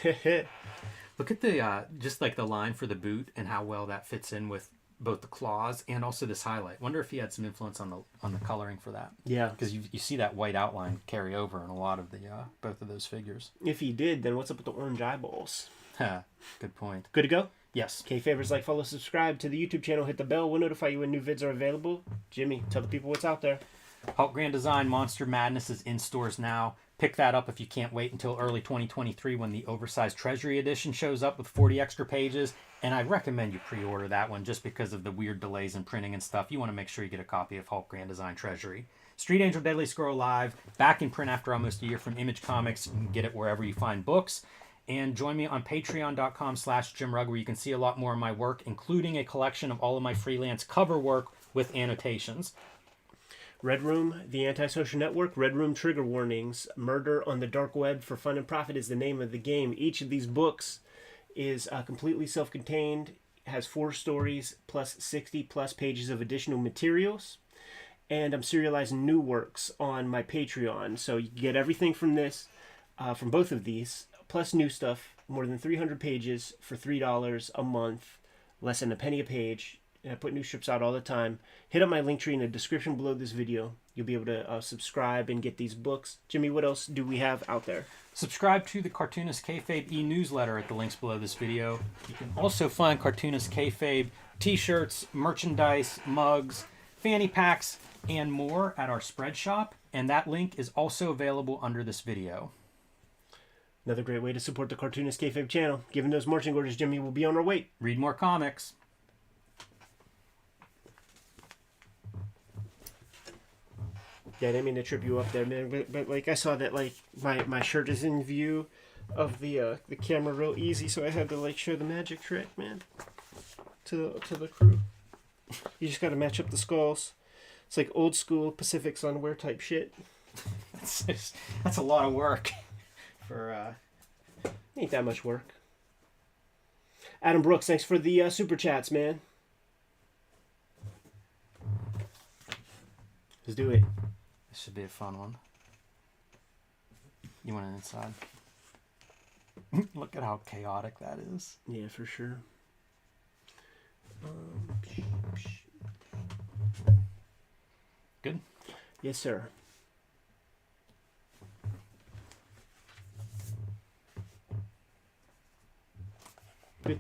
Look at the just like the line for the boot and how well that fits in with both the claws and also this highlight. Wonder if he had some influence on the coloring for that. Yeah, because you see that white outline carry over in a lot of the both of those figures. If he did, then what's up with the orange eyeballs? Good point. Good to go? Yes. Kayfabers, like, follow, subscribe to the YouTube channel, hit the bell. We'll notify you when new vids are available. Jimmy, tell the people what's out there. Hulk Grand Design Monster Madness is in stores now. Pick that up if you can't wait until early 2023 when the oversized Treasury Edition shows up with 40 extra pages. And I recommend you pre-order that one just because of the weird delays in printing and stuff. You want to make sure you get a copy of Hulk Grand Design Treasury. Street Angel Deadly Scroll Live, back in print after almost a year from Image Comics. You can get it wherever you find books. And join me on patreon.com/JimRugg where you can see a lot more of my work, including a collection of all of my freelance cover work with annotations. Red Room, the Antisocial Network, Red Room Trigger Warnings, Murder on the Dark Web for Fun and Profit is the name of the game. Each of these books is completely self-contained, has 4 stories plus 60 plus pages of additional materials, and I'm serializing new works on my Patreon. So you get everything from this, from both of these, plus new stuff, more than 300 pages for $3 a month, less than a penny a page. And I put new strips out all the time. Hit up my link tree in the description below this video. You'll be able to subscribe and get these books. Jimmy, what else do we have out there? Subscribe to the Cartoonist Kayfabe e-newsletter at the links below this video. You can also find Cartoonist Kayfabe t-shirts, merchandise, mugs, fanny packs, and more at our spread shop. And that link is also available under this video. Another great way to support the Cartoonist Kayfabe channel. Given those marching orders, Jimmy, will be on our way. Read more comics. Yeah, I didn't mean to trip you up there, man. But like, I saw that, like, my shirt is in view of the camera real easy, so I had to, like, show the magic trick, man, to the crew. You just got to match up the skulls. It's like old school Pacific Sunwear type shit. That's a lot of work for ain't that much work. Adam Brooks, thanks for the super chats, man. Let's do it. This should be a fun one. You want it inside? Look at how chaotic that is. Yeah, for sure. Good? Yes, sir. Good.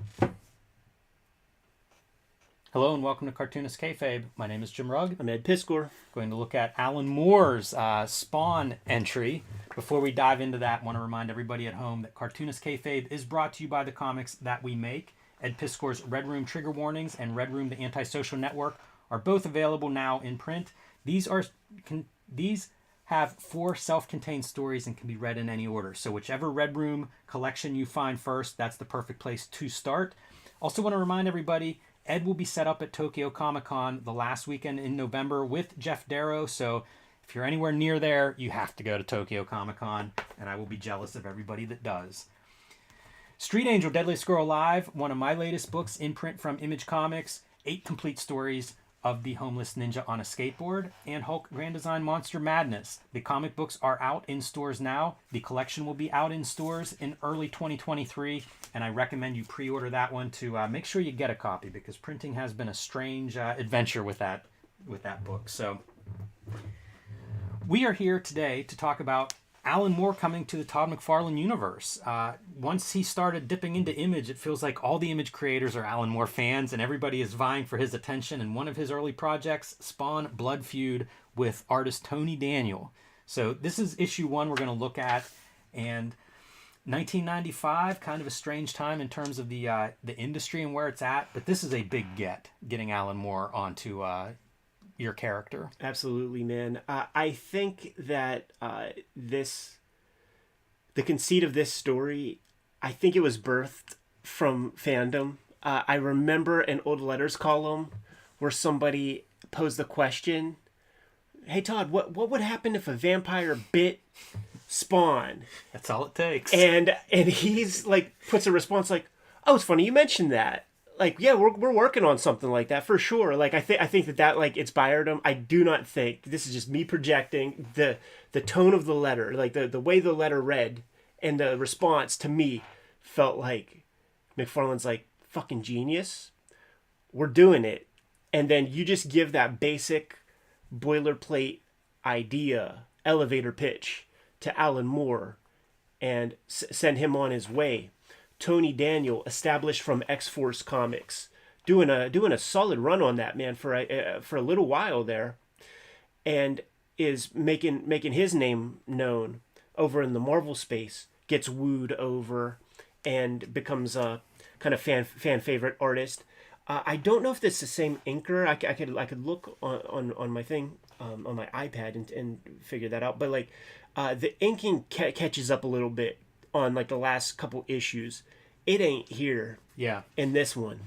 Hello and welcome to Cartoonist Kayfabe. My name is Jim Rugg. I'm Ed Piscor. Going to look at Alan Moore's Spawn entry. Before we dive into that, I want to remind everybody at home that Cartoonist Kayfabe is brought to you by the comics that we make. Ed Piscor's Red Room Trigger Warnings and Red Room The Antisocial Network are both available now in print. These have 4 self-contained stories and can be read in any order. So whichever Red Room collection you find first, that's the perfect place to start. Also want to remind everybody, Ed will be set up at Tokyo Comic Con the last weekend in November with Jeff Darrow. So if you're anywhere near there, you have to go to Tokyo Comic Con, and I will be jealous of everybody that does. Street Angel Deadly Scroll Live, one of my latest books in print from Image Comics, 8 complete stories of the homeless ninja on a skateboard, and Hulk Grand Design Monster Madness. The comic books are out in stores now. The collection will be out in stores in early 2023, and I recommend you pre-order that one to make sure you get a copy, because printing has been a strange adventure with that book. So we are here today to talk about Alan Moore coming to the Todd McFarlane universe. Once he started dipping into Image, it feels like all the Image creators are Alan Moore fans, and everybody is vying for his attention. And one of his early projects, Spawn Blood Feud, with artist Tony Daniel. So this is issue 1 we're going to look at. And 1995, kind of a strange time in terms of the industry and where it's at, but this is a big getting Alan Moore onto your character. Absolutely, man. I think that the conceit of this story, I think it was birthed from fandom. I remember an old letters column where somebody posed the question, "Hey Todd, what would happen if a vampire bit Spawn?" That's all it takes. And he's like puts a response like, "Oh, it's funny you mentioned that. Like, yeah, we're working on something like that for sure." Like, I think that like inspired him. I do not think, this is just me projecting, the tone of the letter, like the way the letter read and the response to me felt like McFarlane's like, fucking genius. We're doing it. And then you just give that basic boilerplate idea, elevator pitch to Alan Moore and send him on his way. Tony Daniel, established from X-Force Comics, doing a solid run on that, man, for a little while there, and is making his name known over in the Marvel space. Gets wooed over and becomes a kind of fan favorite artist. I don't know if this is the same inker. I could look on my thing on my iPad and figure that out. But like the inking catches up a little bit on like the last couple issues. It ain't here. Yeah. In this one.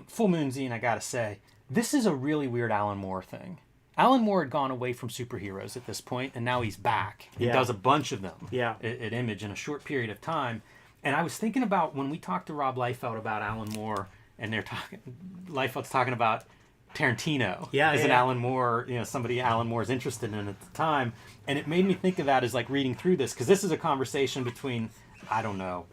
Full Moon Zine, I gotta say, this is a really weird Alan Moore thing. Alan Moore had gone away from superheroes at this point, and now he's back. He does a bunch of them at Image in a short period of time. And I was thinking about when we talked to Rob Liefeld about Alan Moore, and Liefeld's talking about Tarantino as an Alan Moore, somebody Alan Moore's interested in at the time. And it made me think of that as like reading through this, because this is a conversation between, I don't know,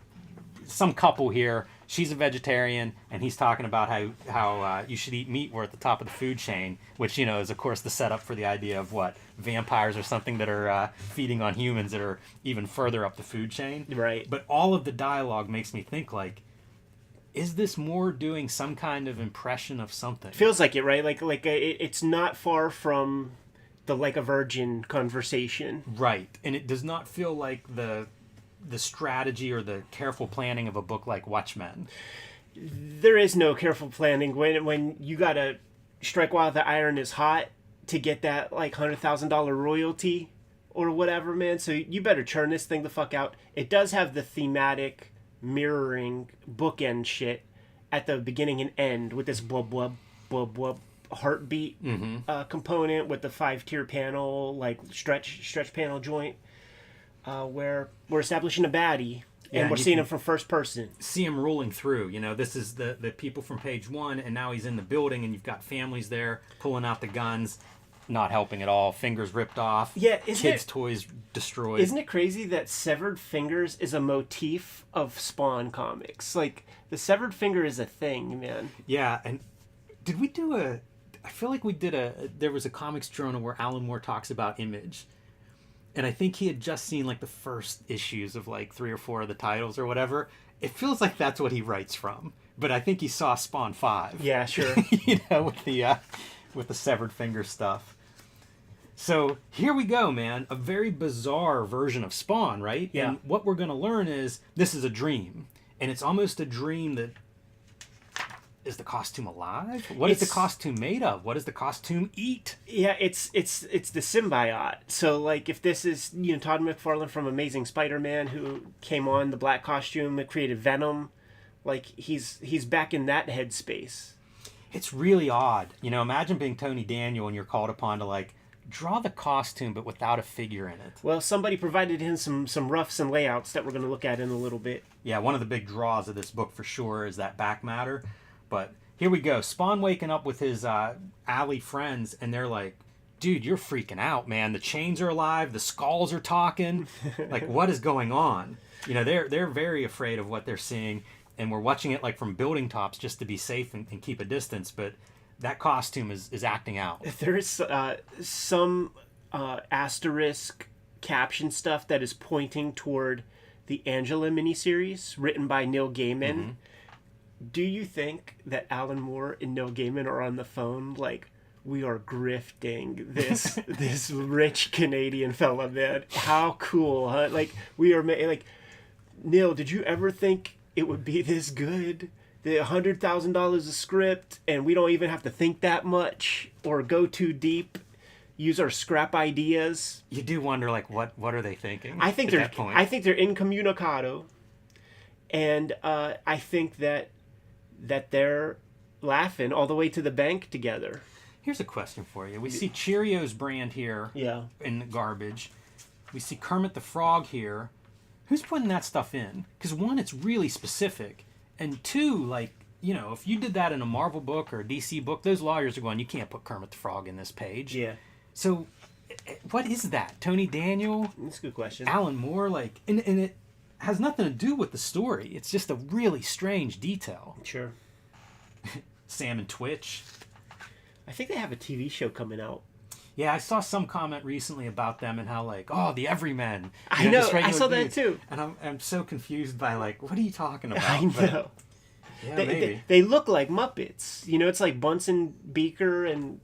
some couple here. She's a vegetarian, and he's talking about how you should eat meat. We're at the top of the food chain, which is of course the setup for the idea of what vampires or something that are feeding on humans that are even further up the food chain. Right. But all of the dialogue makes me think like, is this Moore doing some kind of impression of something? Feels like it, right? Like it's not far from the Like a Virgin conversation. Right, and it does not feel like the strategy or the careful planning of a book like Watchmen. There is no careful planning when you gotta strike while the iron is hot to get that like $100,000 royalty or whatever, man. So you better churn this thing the fuck out. It does have the thematic mirroring bookend shit at the beginning and end with this blub blub blub blub heartbeat component with the 5-tier panel, like stretch panel joint. Where we're establishing a baddie, and we're seeing him from first person. See him rolling through. This is the people from page 1, and now he's in the building, and you've got families there pulling out the guns, not helping at all. Fingers ripped off. Yeah, kids' toys destroyed. Isn't it crazy that severed fingers is a motif of Spawn comics? Like the severed finger is a thing, man. Yeah, and did we do I feel like we did there was a comics journal where Alan Moore talks about Image. And I think he had just seen like the first issues of like 3 or 4 of the titles or whatever. It feels like that's what he writes from. But I think he saw Spawn 5. Yeah, sure. With the severed finger stuff. So here we go, man. A very bizarre version of Spawn, right? Yeah. And what we're going to learn is this is a dream. And it's almost a dream that... Is the costume alive? What is the costume made of? What does the costume eat? Yeah, it's the symbiote. So like if this is Todd McFarlane from Amazing Spider-Man who came on the black costume and created Venom, like he's back in that headspace. It's really odd. Imagine being Tony Daniel and you're called upon to like draw the costume but without a figure in it. Well, somebody provided him some roughs and layouts that we're going to look at in a little bit. Yeah, one of the big draws of this book for sure is that back matter. But here we go. Spawn waking up with his alley friends, and they're like, dude, you're freaking out, man. The chains are alive. The skulls are talking. Like, what is going on? They're very afraid of what they're seeing, and we're watching it like from building tops just to be safe and keep a distance. But that costume is acting out. There is some asterisk caption stuff that is pointing toward the Angela miniseries written by Neil Gaiman. Mm-hmm. Do you think that Alan Moore and Neil Gaiman are on the phone, like, we are grifting this rich Canadian fella, man. How cool, huh? Like, we are like, Neil, did you ever think it would be this good? The $100,000 a script, and we don't even have to think that much or go too deep. Use our scrap ideas. You do wonder, like, what are they thinking? I think at that point? I think they're incommunicado, and I think that they're laughing all the way to the bank together. Here's a question for you. We see Cheerios brand here Yeah. in the garbage. We see Kermit the Frog here. Who's putting that stuff in? Because one, it's really specific. And two, like, you know, if you did that in a Marvel book or a DC book, those lawyers are going, you can't put Kermit the Frog in this page. Yeah. So what is that? Tony Daniel? That's a good question. Alan Moore? Like, and it has nothing to do with the story. It's just a really strange detail. Sure. Sam and Twitch. I think they have a TV show coming out. Yeah, I saw some comment recently about them and how, like, oh, the everymen. I know, just I regular saw that dudes. too. And I'm so confused by, like, what are you talking about? I know. But, yeah, maybe. They look like Muppets. You know, it's like Bunsen Beaker and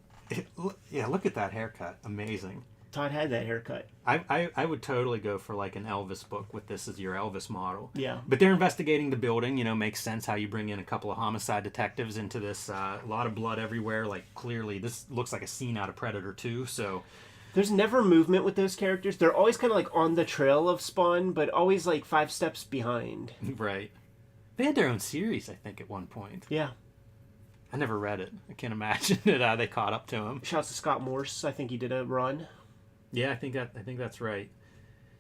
Yeah, look at that haircut. Amazing. Todd had that haircut. I would totally go for, like, an Elvis book with this as your Elvis model. Yeah. But they're investigating the building. You know, makes sense how you bring in a couple of homicide detectives into this. A lot of blood everywhere. Like, clearly, this looks like a scene out of Predator 2, so... There's never movement with those characters. They're always kind of like on the trail of Spawn, but always like 5 steps behind. Right. They had their own series, I think, at one point. Yeah. I never read it. I can't imagine that they caught up to him. Shouts to Scott Morse. I think he did a run. Yeah, I think that's right.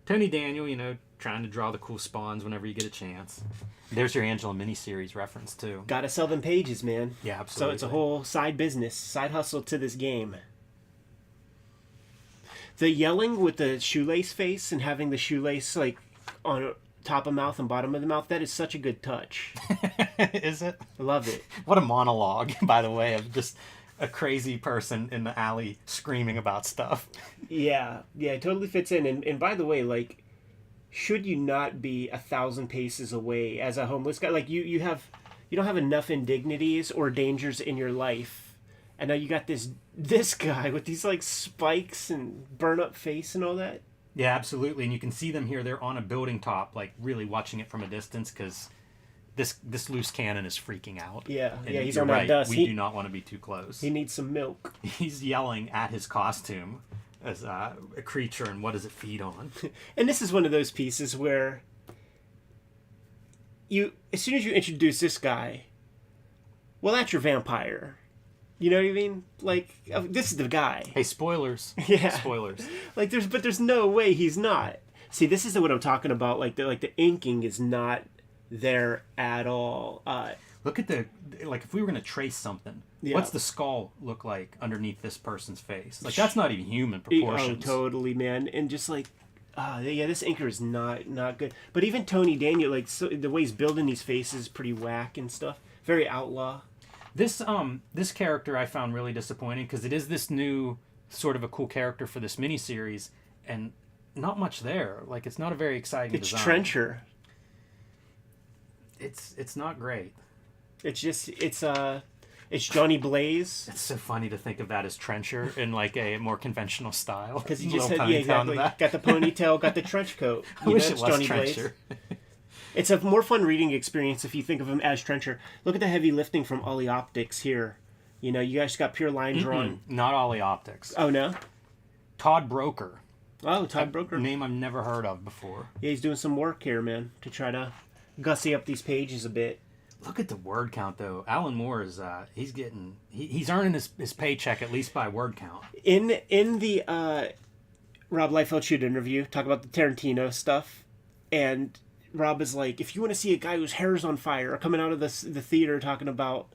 Tony Daniel, you know, trying to draw the cool spawns whenever you get a chance. There's your Angela miniseries reference too. Gotta sell them pages, man. Yeah, absolutely. So it's a whole side business, side hustle to this game. The yelling with the shoelace face and having the shoelace like on top of mouth and bottom of the mouth, that is such a good touch. Is it? I love it. What a monologue, by the way, of just a crazy person in the alley screaming about stuff. Yeah, it totally fits in. And by the way, like, should you not be 1,000 paces away as a homeless guy? Like, you don't have enough indignities or dangers in your life. And now you got this guy with these, like, spikes and burn-up face and all that. Yeah, absolutely. And you can see them here. They're on a building top, like, really watching it from a distance because this loose cannon is freaking out. Yeah, And he's you're on that right. dust. We do not want to be too close. He needs some milk. He's yelling at his costume as a creature, and what does it feed on? And this is one of those pieces where as soon as you introduce this guy, well, that's your vampire. You know what I mean? Like, this is the guy. Hey, spoilers. Yeah. Spoilers. Like, there's no way he's not. See, this is what I'm talking about. Like, the inking is not there at all. Look at like, if we were going to trace something, Yeah. what's the skull look like underneath this person's face? Like, that's not even human proportions. Oh, totally, man. And just like, this inker is not good. But even Tony Daniel, like, so, the way he's building these faces is pretty whack and stuff. Very outlaw. This character I found really disappointing because it is this new sort of a cool character for this miniseries, and not much there. Like, it's not a very exciting It's design. Trencher. It's not great. It's Johnny Blaze. It's so funny to think of that as Trencher in, like, a more conventional style. Because he Little just had, ponytail in the exactly. back. Got the ponytail, got the trench coat. I wish it was Blaze. Trencher. It's a more fun reading experience if you think of him as Trencher. Look at the heavy lifting from Ollie Optics here. You know, you guys got pure line drawing. Not Ollie Optics. Oh, no? Todd Broker. Oh, Todd Broker. Name I've never heard of before. Yeah, he's doing some work here, man, to try to gussy up these pages a bit. Look at the word count, though. Alan Moore is he's earning his paycheck at least by word count. In the Rob Liefeld shoot interview, talk about the Tarantino stuff, and Rob is like, if you want to see a guy whose hair is on fire coming out of the theater talking about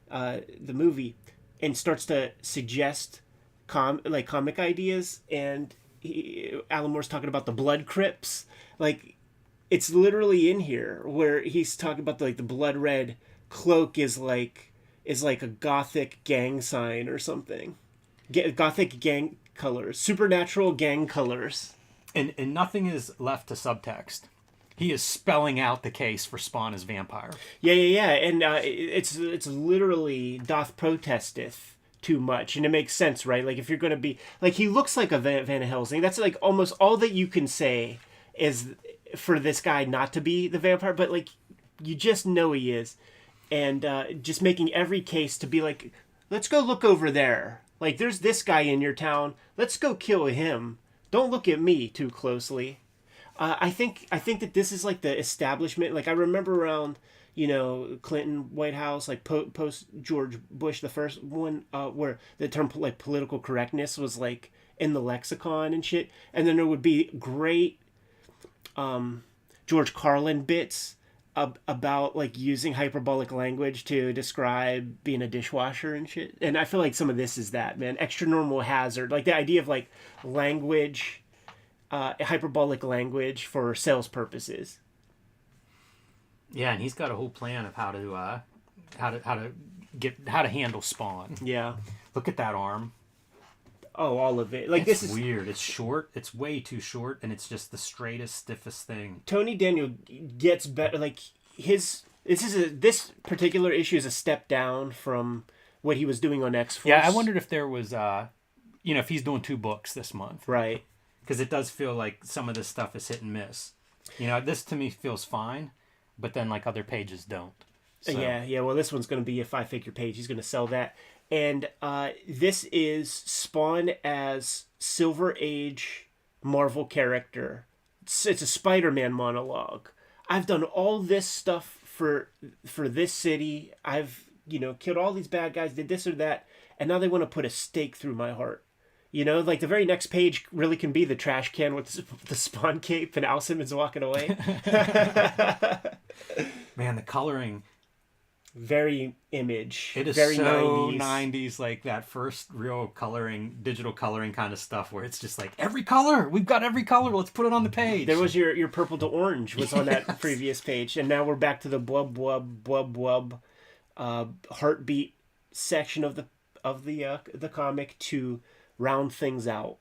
the movie, and starts to suggest comic ideas, and Alan Moore's talking about the blood crypts, like, it's literally in here where he's talking about the blood red cloak is like a gothic gang sign or something. Gothic gang colors, supernatural gang colors. And nothing is left to subtext. He is spelling out the case for Spawn as vampire. Yeah. And it's literally doth protesteth too much, and it makes sense, right? Like if you're going to be like, he looks like a Van Helsing. That's like almost all that you can say is for this guy not to be the vampire, but like you just know he is, and just making every case to be like, let's go look over there. Like there's this guy in your town. Let's go kill him. Don't look at me too closely. I think that this is like the establishment. Like I remember around, Clinton White House, like post George Bush, the first one, where the term like political correctness was like in the lexicon and shit. And then there would be great George Carlin bits about like using hyperbolic language to describe being a dishwasher and shit. And I feel like some of this is that, man. Extra normal hazard, like the idea of like language, hyperbolic language for sales purposes. Yeah, and he's got a whole plan of how to handle Spawn. Yeah. Look at that arm. Oh, all of it. Like It's this is weird. It's short. It's way too short, and it's just the straightest, stiffest thing. Tony Daniel gets better. Like this particular issue is a step down from what he was doing on X-Force. Yeah, I wondered if there was, if he's doing 2 books this month. Right. Because it does feel like some of this stuff is hit and miss. This to me feels fine, but then like other pages don't. So. Yeah. Well, this one's going to be a 5-figure page. He's going to sell that. And this is Spawn as Silver Age Marvel character. It's a Spider-Man monologue. I've done all this stuff for this city. I've killed all these bad guys, did this or that, and now they want to put a stake through my heart. Like the very next page really can be the trash can with the Spawn cape and Al Simmons walking away. Man, the coloring. Very Image. It is very so 90s, like that first real coloring, digital coloring kind of stuff where it's just like, every color! We've got every color! Let's put it on the page! There was your purple to orange was on that previous page, and now we're back to the blub heartbeat section of the comic to round things out.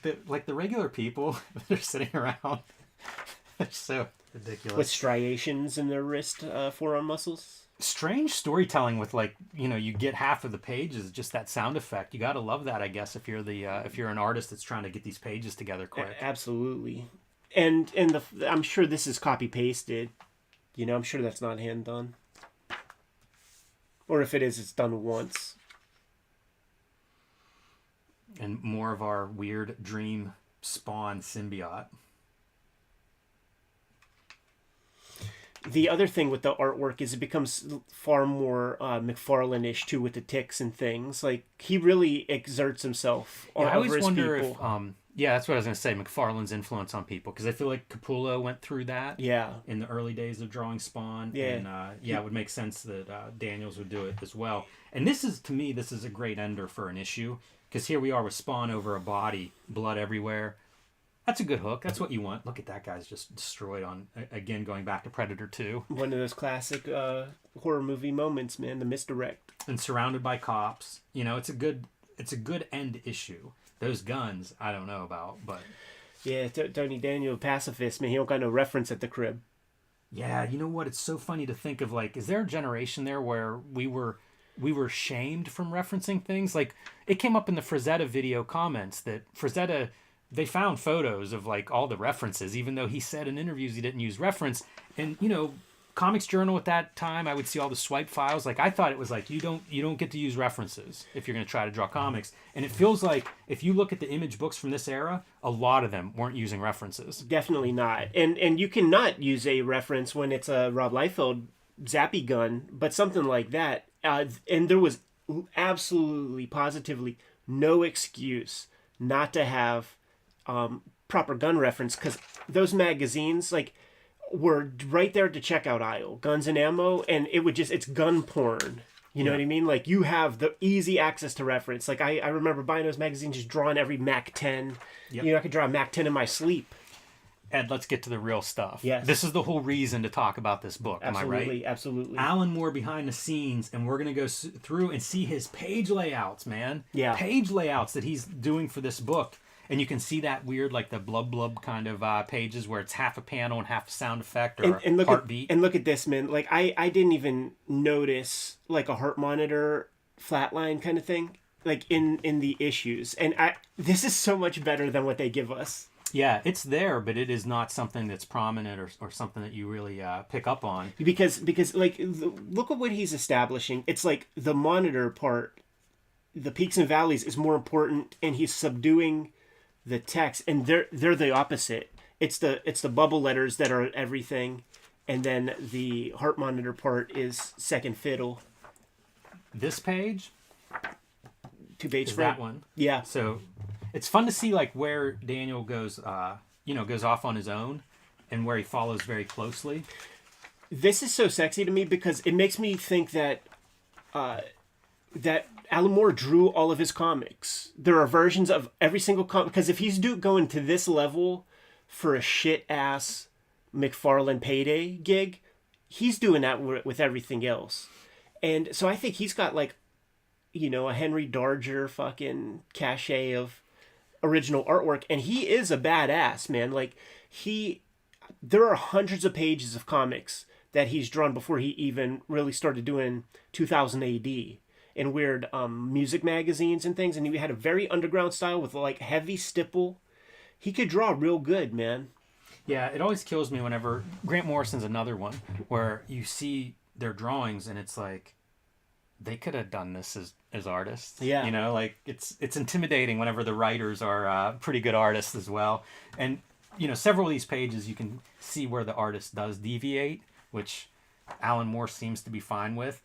The regular people that are sitting around, they're so ridiculous. With striations in their wrist, forearm muscles. Strange storytelling with you get half of the pages, just that sound effect. You gotta love that, I guess, if you're an artist that's trying to get these pages together quick. Absolutely. And I'm sure this is copy pasted. I'm sure that's not hand done. Or if it is, it's done once. And more of our weird dream Spawn symbiote. The other thing with the artwork is it becomes far more McFarlane-ish too, with the ticks and things. Like he really exerts himself. Yeah, I always over his wonder people. if that's what I was going to say. McFarlane's influence on people, because I feel like Capullo went through that. Yeah. In the early days of drawing Spawn. Yeah. And it would make sense that Daniels would do it as well. And this is a great ender for an issue, because here we are with Spawn over a body, blood everywhere. That's a good hook. That's what you want. Look at that guy's just destroyed on, again, going back to Predator 2. One of those classic horror movie moments, man, the misdirect. And surrounded by cops. It's a good end issue. Those guns, I don't know about, but... Yeah, Tony Daniel, pacifist, man, he don't got no reference at the crib. Yeah, you know what? It's so funny to think of, like, is there a generation there where we were shamed from referencing things? Like, it came up in the Frazetta video comments that Frazetta... They found photos of like all the references, even though he said in interviews he didn't use reference. And Comics Journal at that time, I would see all the swipe files. Like I thought it was like you don't get to use references if you're going to try to draw comics. And it feels like if you look at the Image books from this era, a lot of them weren't using references. Definitely not. And you cannot use a reference when it's a Rob Liefeld Zappy gun, but something like that. And there was absolutely, positively no excuse not to have proper gun reference, because those magazines were right there at the checkout aisle, guns and ammo, and it's gun porn. You know what I mean? Like you have the easy access to reference. Like I remember buying those magazines, just drawing every Mac 10. Yep. I could draw a Mac 10 in my sleep. Ed, let's get to the real stuff. Yes. This is the whole reason to talk about this book. Absolutely, am I right? Absolutely. Alan Moore behind the scenes, and we're going to go through and see his page layouts, man. Yeah. Page layouts that he's doing for this book. And you can see that weird, like the blub blub kind of pages where it's half a panel and half a sound effect or and look heartbeat. And look at this, man. Like I didn't even notice like a heart monitor flatline kind of thing, like in the issues. And this is so much better than what they give us. Yeah, it's there, but it is not something that's prominent or something that you really pick up on. Because like look at what he's establishing. It's like the monitor part, the peaks and valleys is more important, and he's subduing the text, and they're the opposite. It's the bubble letters that are everything, and then the heart monitor part is second fiddle. This page, 2-page is spread. that one. Yeah. So it's fun to see like where Daniel goes, goes off on his own, and where he follows very closely. This is so sexy to me because it makes me think that that Alan Moore drew all of his comics. There are versions of every single comic, because if he's going to this level for a shit ass McFarlane Payday gig, he's doing that with everything else. And so I think he's got like, a Henry Darger fucking cachet of original artwork, and he is a badass, man. Like there are hundreds of pages of comics that he's drawn before he even really started doing 2000 AD in weird music magazines and things, and he had a very underground style with like heavy stipple. He could draw real good, man. Yeah, it always kills me whenever Grant Morrison's another one where you see their drawings and it's like they could have done this as artists. Yeah. Like it's intimidating whenever the writers are pretty good artists as well. And several of these pages you can see where the artist does deviate, which Alan Moore seems to be fine with.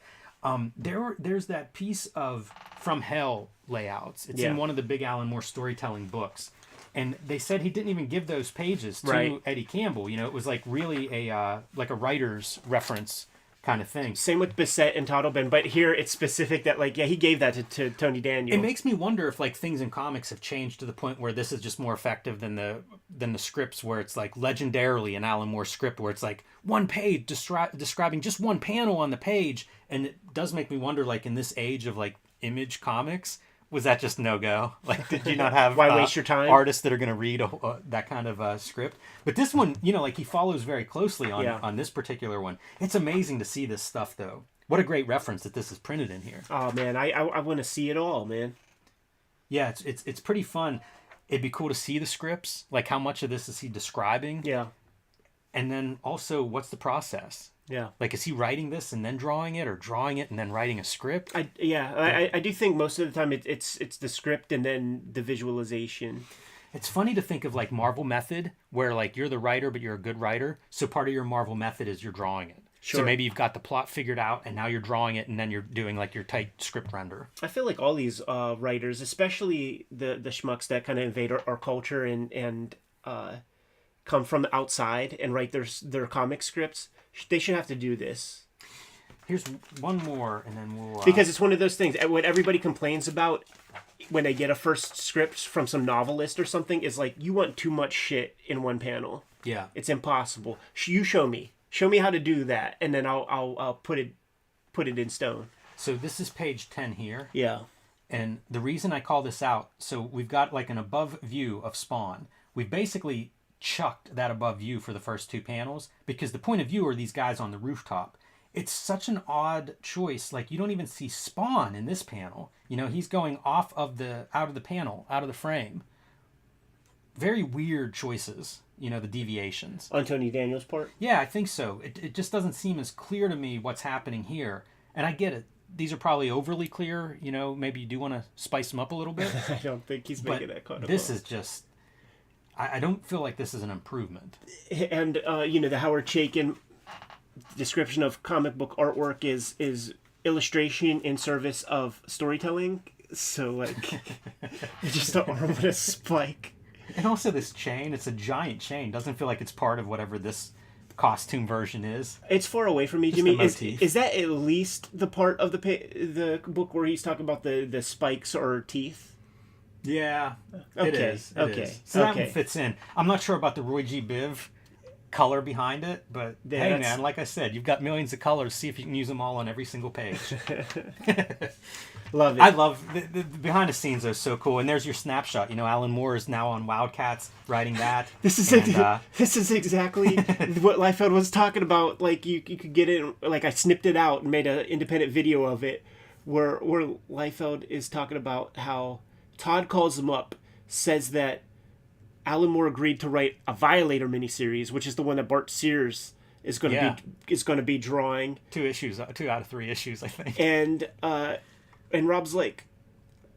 There's that piece of From Hell layouts. It's in one of the big Alan Moore storytelling books. And they said he didn't even give those pages to Eddie Campbell. It was like really a writer's reference kind of thing. Same with Bissett and Toddleben, but here it's specific that he gave that to Tony Daniel. It makes me wonder if like things in comics have changed to the point where this is just more effective than the scripts where it's like legendarily an Alan Moore script where it's like one page describing just one panel on the page. And it does make me wonder, like in this age of like image comics, was that just no-go? Like, did you not have why waste your time? Artists that are going to read that kind of script? But this one, like he follows very closely on this particular one. It's amazing to see this stuff, though. What a great reference that this is printed in here. Oh, man, I want to see it all, man. Yeah, it's pretty fun. It'd be cool to see the scripts. Like, how much of this is he describing? Yeah. And then also, what's the process? Yeah. Like, is he writing this and then drawing it, or drawing it and then writing a script? I do think most of the time it's the script and then the visualization. It's funny to think of like Marvel Method, where like you're the writer, but you're a good writer. So part of your Marvel Method is you're drawing it. Sure. So maybe you've got the plot figured out, and now you're drawing it, and then you're doing like your tight script render. I feel like all these writers, especially the schmucks that kind of invade our culture and come from outside and write their comic scripts, they should have to do this. Here's one more, and then we'll... Because it's one of those things, what everybody complains about when they get a first script from some novelist or something is like, you want too much shit in one panel. Yeah. It's impossible. You show me. Show me how to do that, and then I'll put it in stone. So this is page 10 here. Yeah. And the reason I call this out, so we've got like an above view of Spawn. We've basically chucked that above view for the first two panels because the point of view are these guys on the rooftop. It's such an odd choice. Like, you don't even see Spawn in this panel. He's going out of the panel, out of the frame. Very weird choices, the deviations. On Tony Daniel's part? Yeah, I think so. It just doesn't seem as clear to me what's happening here. And I get it. These are probably overly clear. Maybe you do want to spice them up a little bit. I don't think he's making that kind of this is just... I don't feel like this is an improvement. And, the Howard Chaykin description of comic book artwork is illustration in service of storytelling. So, like, just an arm with a spike. And also this chain, it's a giant chain. Doesn't feel like it's part of whatever this costume version is. It's far away from me, Jimmy. Is that at least the part of the book where he's talking about the spikes or teeth? Yeah, okay. it is. So that one fits in. I'm not sure about the Roy G. Biv color behind it. But Yeah, hey, that's- man, like I said, you've got millions of colors. See if you can use them all on every single page. Love it. I love the behind the scenes are so cool. And there's your snapshot. You know, Alan Moore is now on Wildcats writing that. This is this is exactly what Liefeld was talking about. Like you could get it. Like I snipped it out and made an independent video of it, where Liefeld is talking about how Todd calls him up, says that Alan Moore agreed to write a Violator miniseries, which is the one that Bart Sears is going to be drawing. 2 out of 3 issues, I think. And Rob's like,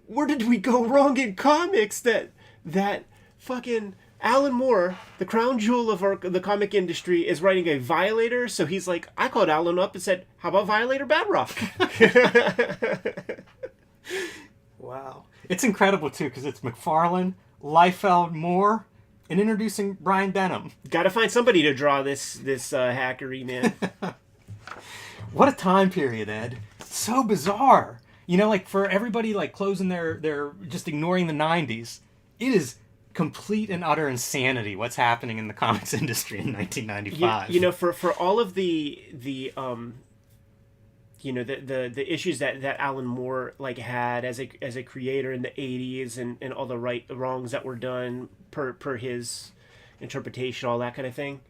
where did we go wrong in comics that fucking Alan Moore, the crown jewel of the comic industry, is writing a Violator? So he's like, I called Alan up and said, how about Violator Badrock? Wow. It's incredible, too, because it's McFarlane, Liefeld, Moore, and introducing Brian Denham. Got to find somebody to draw this hackery, man. What a time period, Ed. So bizarre. You know, like for everybody like closing their just ignoring the 90s, it is complete and utter insanity what's happening in the comics industry in 1995. You know, for all of the you know, the issues that Alan Moore like had as a creator in the 80s and all the wrongs that were done per his interpretation, all that kind of thing.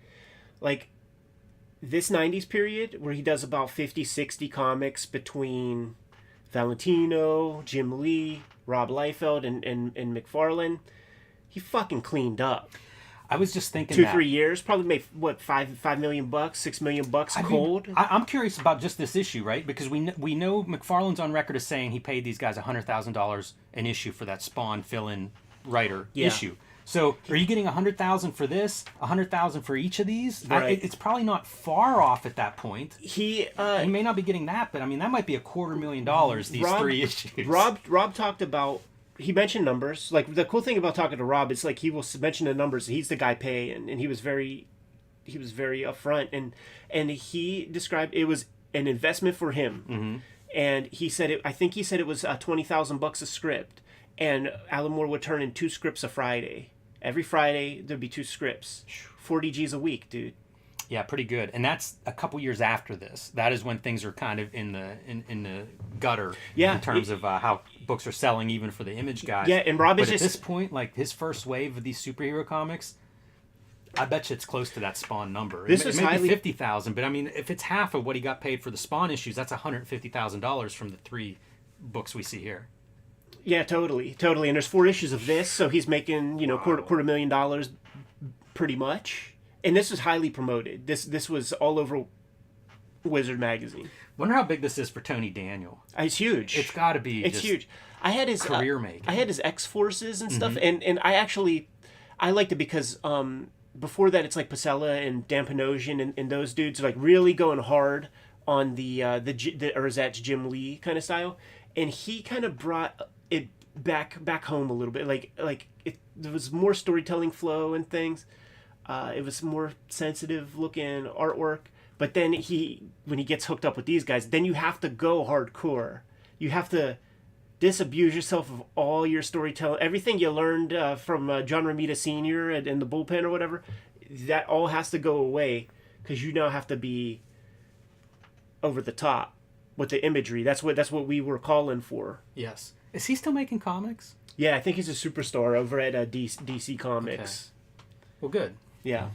Like this 90s period where he does about 50-60 comics between Valentino, Jim Lee, Rob Liefeld, and McFarlane, he fucking cleaned up. I was just thinking 2-3 years, probably made what $5 million, $6 million cold. I'm curious about just this issue, right? Because we know McFarlane's on record as saying he paid these guys $100,000 an issue for that Spawn fill-in writer issue. So are you getting $100,000 for this, $100,000 for each of these? Right. It's probably not far off at that point. He may not be getting that, but I mean that might be $250,000 these 3 issues. Rob talked about. He mentioned numbers. Like the cool thing about talking to Rob is like he will mention the numbers. He's the guy paying, and he was very upfront, and he described it was an investment for him. Mm-hmm. And he said I think he said it was $20,000 a script, and Alan Moore would turn in 2 scripts a Friday. Every Friday there'd be 2 scripts, 40 G's a week, dude. Yeah, pretty good. And that's a couple years after this. That is when things are kind of in the gutter in terms of how books are selling, even for the Image guys. Yeah, and Rob is at this point, like his first wave of these superhero comics, I bet you it's close to that Spawn number. This it may be 50,000, but I mean, if it's half of what he got paid for the Spawn issues, that's $150,000 from the 3 books we see here. Yeah, totally. And there's 4 issues of this, so he's making $250,000 pretty much. And this was highly promoted. This was all over Wizard magazine. Wonder how big this is for Tony Daniel. It's huge. It's got to be. It's huge. I had his career making. I had his X-Forces and stuff, and I liked it because before that it's like Pasella and Dan Panosian and those dudes like really going hard on the Erzatz Jim Lee kind of style, and he kind of brought it back home a little bit. There was more storytelling flow and things. It was more sensitive looking artwork. But then when he gets hooked up with these guys, then you have to go hardcore. You have to disabuse yourself of all your storytelling. Everything you learned from John Romita Sr. and the Bullpen or whatever, that all has to go away because you now have to be over the top with the imagery. That's what we were calling for. Yes. Is he still making comics? Yeah, I think he's a superstar over at DC Comics. Okay. Well, good. Yeah.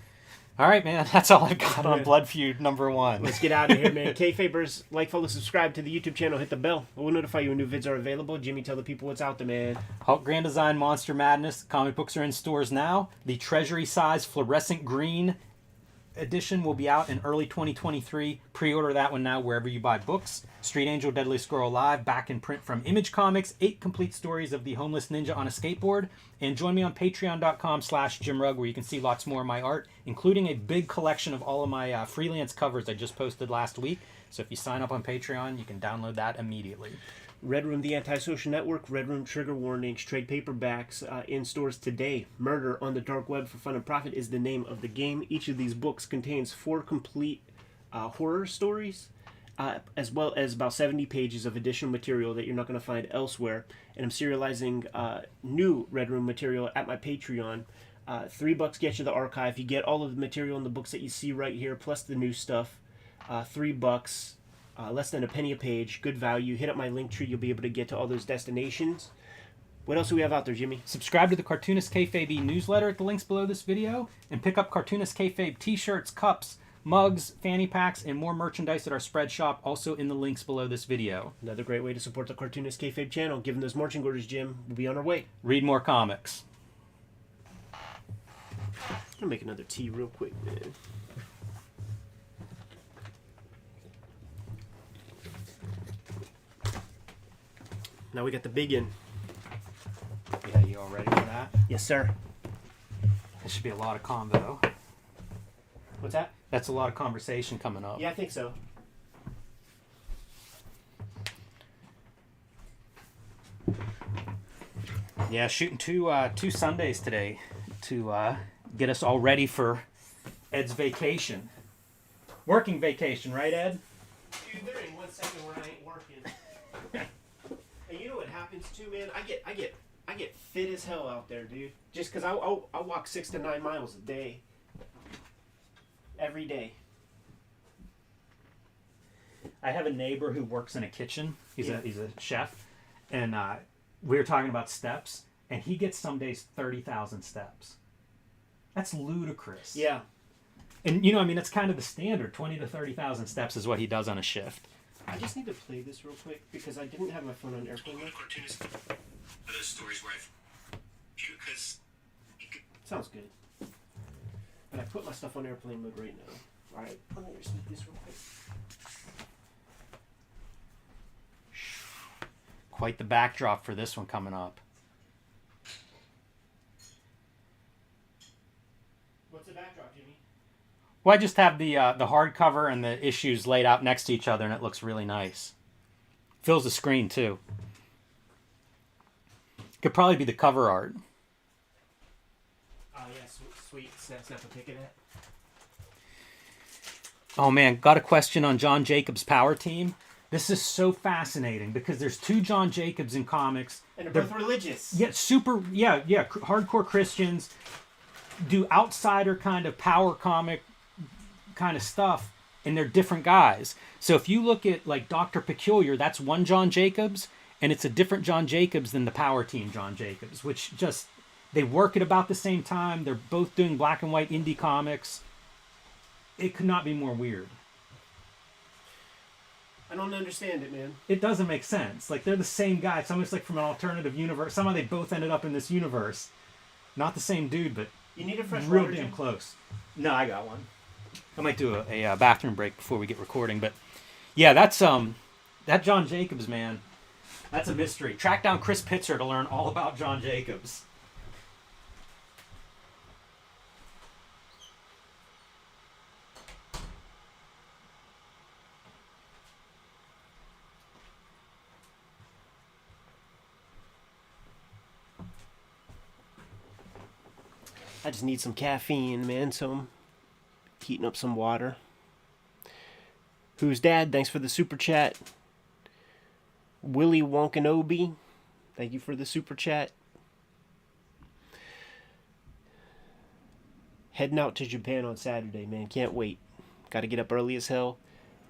All right, man. That's all I've got on Blood Feud #1. Let's get out of here, man. Kayfabers, like, follow, subscribe to the YouTube channel, hit the bell. We'll notify you when new vids are available. Jimmy, tell the people what's out there, man. Hulk Grand Design Monster Madness. Comic books are in stores now. The Treasury size fluorescent green edition will be out in early 2023. Pre-order that one now wherever you buy books. Street Angel Deadly Squirrel Live, back in print from Image Comics. 8 complete stories of the homeless ninja on a skateboard. And join me on patreon.com/JimRugg where you can see lots more of my art, including a big collection of all of my freelance covers I just posted last week. So if you sign up on Patreon, you can download that immediately. Red Room, the Antisocial Network, Red Room, Trigger Warnings, trade paperbacks in stores today. Murder on the Dark Web for Fun and Profit is the name of the game. Each of these books contains 4 complete horror stories, as well as about 70 pages of additional material that you're not going to find elsewhere. And I'm serializing new Red Room material at my Patreon. $3 gets you the archive. You get all of the material in the books that you see right here, plus the new stuff. $3, less than a penny a page. Good value. Hit up my link tree. You'll be able to get to all those destinations. What else do we have out there, Jimmy? Subscribe to the Cartoonist Kayfabe newsletter at the links below this video, and pick up Cartoonist Kayfabe t-shirts, cups, mugs, fanny packs, and more merchandise at our spread shop, also in the links below this video. Another great way to support the Cartoonist Kayfabe channel. Give them those marching orders, Jim. We'll be on our way. Read more comics. I'm gonna make another tea real quick, man. Now we got the big in. Yeah, you all ready for that? Yes, sir. This should be a lot of combo. What's that? That's a lot of conversation coming up. Yeah, I think so. Yeah, shooting two Sundays today to get us all ready for Ed's vacation. Working vacation, right, Ed? Dude, there ain't 1 second where I ain't working. And you know what happens too, man? I get fit as hell out there, dude. Just because I walk 6 to 9 miles a day. Every day. I have a neighbor who works in a kitchen. He's Yeah. a chef, and we were talking about steps, and he gets some days 30,000 steps. That's ludicrous. Yeah. And you know, I mean, that's kind of the standard. 20 to 30,000 steps is what he does on a shift. I just need to play this real quick because I didn't have my phone on airplane mode. Cartoonist are those stories where I've because Sounds good. But I put my stuff on airplane mode right now. Alright, let me just do this real quick. Quite the backdrop for this one coming up. What's the backdrop, Jimmy? Well, I just have the hardcover and the issues laid out next to each other, and it looks really nice. Fills the screen too. Could probably be the cover art. Oh yeah, sweet. Snap a pic of that. Oh man, got a question on John Jacobs' Power Team. This is so fascinating because there's two John Jacobs in comics. And they're both religious. Yeah, hardcore Christians do outsider kind of power comic kind of stuff, and they're different guys. So if you look at like Dr. Peculiar, that's one John Jacobs, and it's a different John Jacobs than the Power Team John Jacobs, which just, they work at about the same time. They're both doing black and white indie comics. It could not be more weird. I don't understand it, man. It doesn't make sense. Like, they're the same guy. It's almost like from an alternative universe. Somehow they both ended up in this universe. Not the same dude, but You need a fresh real water, damn Jim? close. No, I got one. I might do a bathroom break before we get recording, but yeah, that's that John Jacobs, man. That's a mystery. Track down Chris Pitzer to learn all about John Jacobs. I just need some caffeine, man, so I'm heating up some water. Who's Dad? Thanks for the super chat. Willie Wonkanobi, thank you for the super chat. Heading out to Japan on Saturday, man. Can't wait. Got to get up early as hell.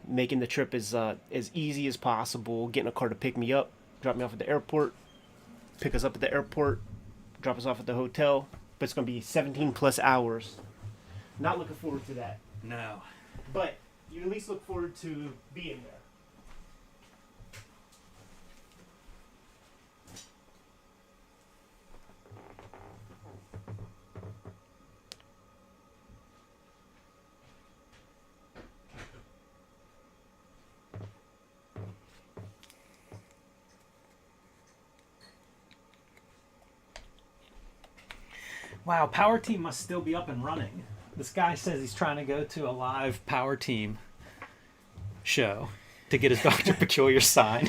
Making the trip as easy as possible. Getting a car to pick me up, drop me off at the airport, pick us up at the airport, drop us off at the hotel. But it's going to be 17 plus hours. Not looking forward to that. No. But you at least look forward to being there. Wow, Power Team must still be up and running. This guy says he's trying to go to a live Power Team show to get his Dr. Peculiar sign.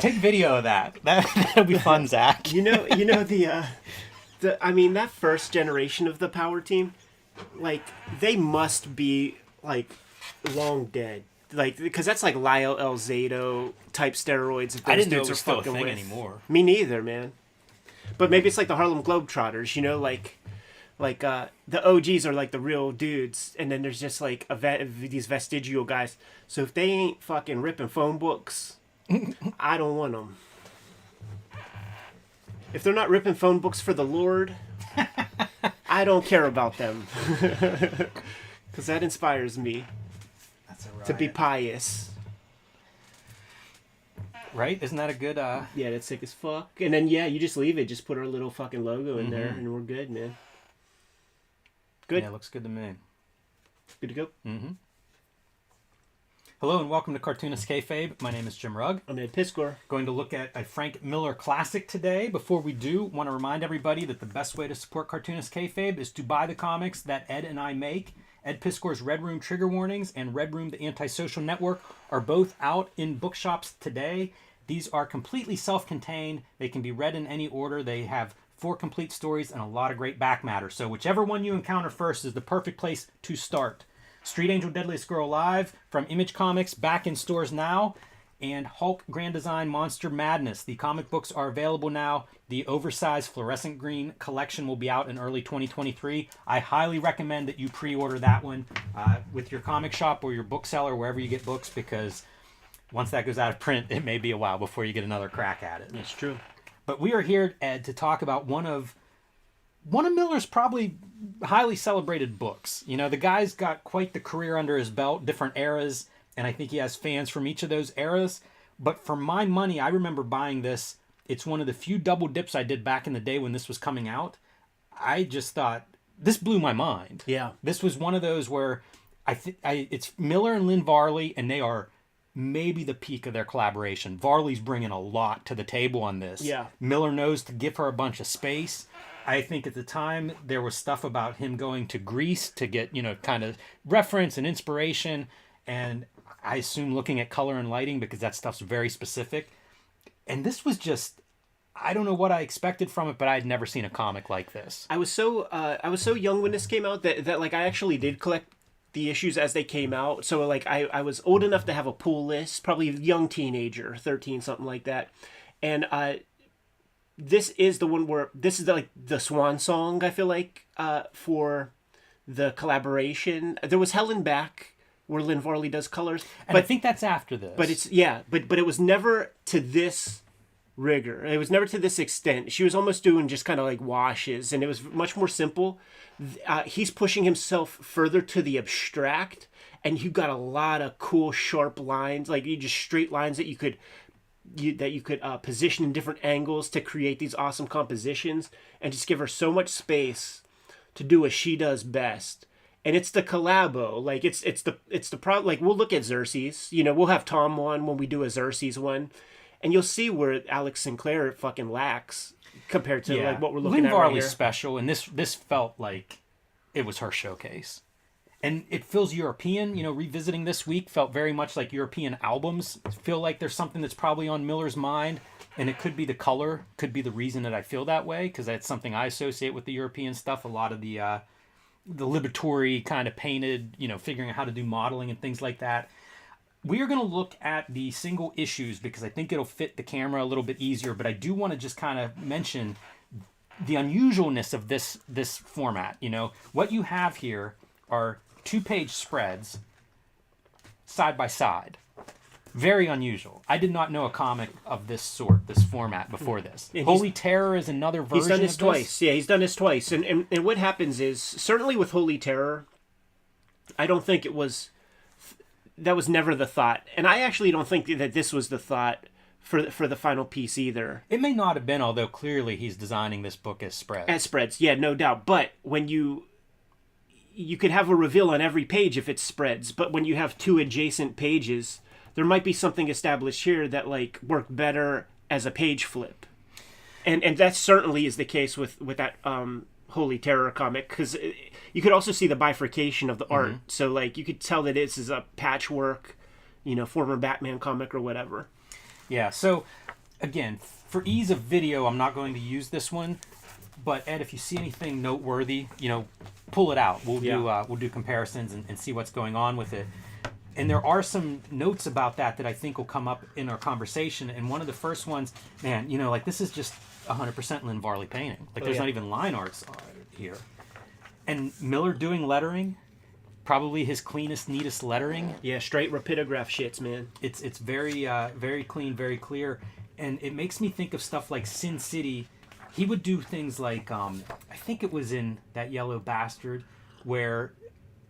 Take video of that. That'll be fun, Zach. You know I mean, that first generation of the Power Team, like, they must be, like, long dead. Like, because that's like Lyle Elzado type steroids. If I those didn't know it dudes was are still a fucking thing with. anymore. Me neither, man. But maybe it's like the Harlem Globetrotters, you know, like Like the OGs are like the real dudes, and then there's just like these vestigial guys. So if they ain't fucking ripping phone books, I don't want them. If they're not ripping phone books for the Lord, I don't care about them. Because that inspires me to be pious. Right? Isn't that a good... Yeah, that's sick as fuck. And then, yeah, you just leave it. Just put our little fucking logo in there, and we're good, man. Good. Yeah, looks good to me. Good to go. Mm-hmm. Hello and welcome to Cartoonist Kayfabe. My name is Jim Rugg. I'm Ed Piscor. Going to look at a Frank Miller classic today. Before we do, want to remind everybody that the best way to support Cartoonist Kayfabe is to buy the comics that Ed and I make. Ed Piscor's Red Room Trigger Warnings and Red Room The Antisocial Network are both out in bookshops today. These are completely self-contained. They can be read in any order. They have 4 complete stories and a lot of great back matter. So whichever one you encounter first is the perfect place to start. Street Angel Deadliest Girl Live from Image Comics, back in stores now. And Hulk Grand Design Monster Madness. The comic books are available now. The oversized fluorescent green collection will be out in early 2023. I highly recommend that you pre-order that one with your comic shop or your bookseller, wherever you get books, because once that goes out of print, it may be a while before you get another crack at it. That's true. But we are here, Ed, to talk about one of Miller's probably highly celebrated books. You know, the guy's got quite the career under his belt, different eras, and I think he has fans from each of those eras. But for my money, I remember buying this. It's one of the few double dips I did back in the day when this was coming out. I just thought, this blew my mind. Yeah. This was one of those where it's Miller and Lynn Varley, and they are maybe the peak of their collaboration. Varley's bringing a lot to the table on this. Yeah. Miller knows to give her a bunch of space. I think at the time there was stuff about him going to Greece to get, kind of reference and inspiration. And I assume looking at color and lighting because that stuff's very specific. And this was just, I don't know what I expected from it, but I had never seen a comic like this. I was so young when this came out that like I actually did collect the issues as they came out. So like I was old enough to have a pull list, probably a young teenager, 13, something like that. And this is the one where this is like the swan song, I feel like, for the collaboration. There was Hell and Back, where Lynn Varley does colors. And I think that's after this. But it's, yeah, but it was never to this rigor. It was never to this extent. She was almost doing just kind of like washes, and it was much more simple. He's pushing himself further to the abstract, and you got a lot of cool, sharp lines, like you just straight lines that you could position in different angles to create these awesome compositions, and just give her so much space to do what she does best. And it's the collabo, like it's the problem. Like we'll look at Xerxes, we'll have Tom one when we do a Xerxes one, and you'll see where Alex Sinclair fucking lacks compared to like what we're looking Lynn at Varley's right here. special, and this felt like it was her showcase. And it feels European, revisiting this week felt very much like European albums. I feel like there's something that's probably on Miller's mind, and it could be the color, could be the reason that I feel that way, because that's something I associate with the European stuff, a lot of the liberatory kind of painted, figuring out how to do modeling and things like that. We are going to look at the single issues because I think it'll fit the camera a little bit easier, but I do want to just kind of mention the unusualness of this format. What you have here are 2-page spreads side by side. Very unusual. I did not know a comic of this sort, this format, before this. Yeah, Holy Terror is another version of this. He's done this twice. Yeah, he's done this twice. And what happens is, certainly with Holy Terror, I don't think that was never the thought. And I actually don't think that this was the thought for the final piece either. It may not have been, although clearly he's designing this book as spreads. As spreads, yeah, no doubt. But when you could have a reveal on every page if it's spreads, but when you have 2 adjacent pages, there might be something established here that like worked better as a page flip. And that certainly is the case with that Holy Terror comic, because you could also see the bifurcation of the art. Mm-hmm. So like you could tell that this is a patchwork, former Batman comic or whatever. Yeah, so again, for ease of video, I'm not going to use this one. But Ed, if you see anything noteworthy, pull it out. We'll do comparisons and see what's going on with it. And there are some notes about that I think will come up in our conversation. And one of the first ones, man, like this is just 100% Lynn Varley painting. Like there's not even line arts here. And Miller doing lettering, probably his cleanest, neatest lettering. Yeah, straight rapidograph shits, man. It's very very clean, very clear, and it makes me think of stuff like Sin City. He would do things like I think it was in That Yellow Bastard, where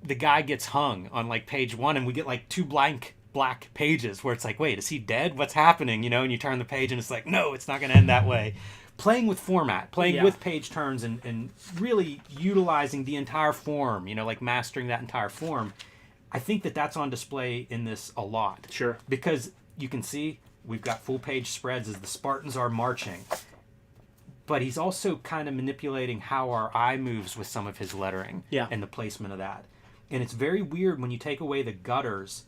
the guy gets hung on like page 1, and we get like 2 black pages where it's like, wait, is he dead? What's happening? You know, and you turn the page and it's like, no, it's not going to end that way. Playing with format, playing with page turns, and really utilizing the entire form, you know, like mastering that entire form. I think that that's on display in this a lot. Sure. Because you can see we've got full page spreads as the Spartans are marching. But he's also kind of manipulating how our eye moves with some of his lettering and the placement of that. And it's very weird when you take away the gutters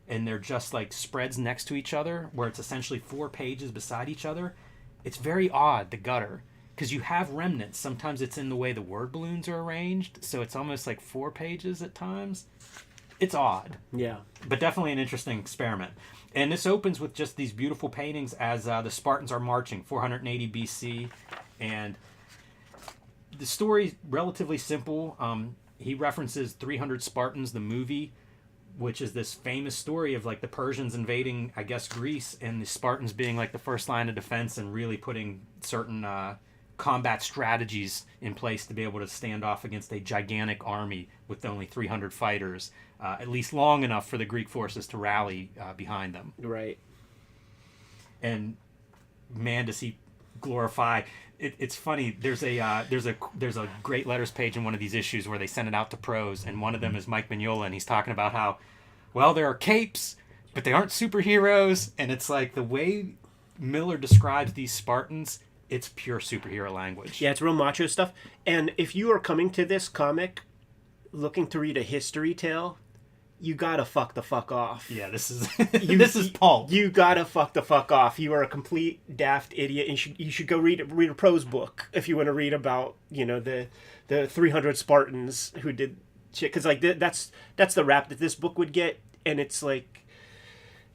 and they're just like spreads next to each other, where it's essentially 4 pages beside each other. It's very odd, the gutter, because you have remnants. Sometimes it's in the way the word balloons are arranged, so it's almost like 4 pages at times. It's odd. Yeah. But definitely an interesting experiment. And this opens with just these beautiful paintings as the Spartans are marching, 480 BC. And the story's relatively simple. He references 300 Spartans, the movie, which is this famous story of like the Persians invading, I guess, Greece, and the Spartans being like the first line of defense and really putting certain combat strategies in place to be able to stand off against a gigantic army with only 300 fighters, at least long enough for the Greek forces to rally behind them. Right. And man, does he glorify. It's funny. There's a great letters page in one of these issues where they send it out to pros, and one of them is Mike Mignola, and he's talking about how, well, there are capes, but they aren't superheroes, and it's like the way Miller describes these Spartans, it's pure superhero language. Yeah, it's real macho stuff. And if you are coming to this comic looking to read a history tale, you gotta fuck the fuck off. Yeah, this is this is pulp. You gotta fuck the fuck off. You are a complete daft idiot. And you should go read a prose book if you want to read about, you know, the 300 Spartans who did shit. Because like that's the rap that this book would get, and it's like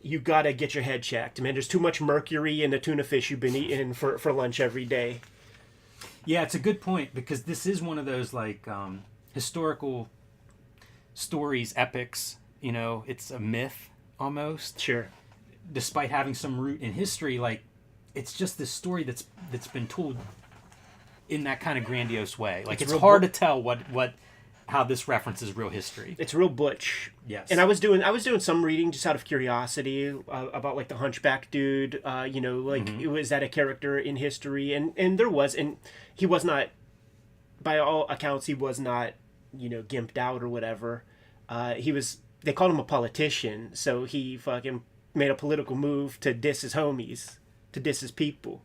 you gotta get your head checked, man. There's too much mercury in the tuna fish you've been eating for lunch every day. Yeah, it's a good point, because this is one of those like historical stories, epics, you know, it's a myth almost. Sure. Despite having some root in history, like it's just this story that's been told in that kind of grandiose way. Like it's hard to tell how this references real history. It's real butch. Yes. And I was doing some reading just out of curiosity about like the Hunchback dude. You know, like was that a character in history? And there was, and he was not, by all accounts, he was not, you know, gimped out or whatever. They called him a politician, so he fucking made a political move to diss his homies, to diss his people.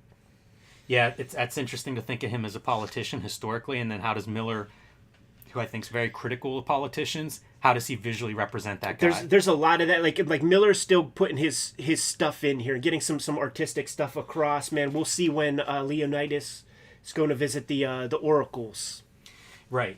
Yeah, that's interesting to think of him as a politician historically, and then how does Miller, who I think is very critical of politicians, how does he visually represent that guy? There's a lot of that. Like Miller's still putting his stuff in here, getting some artistic stuff across. Man, we'll see when Leonidas is going to visit the oracles. Right.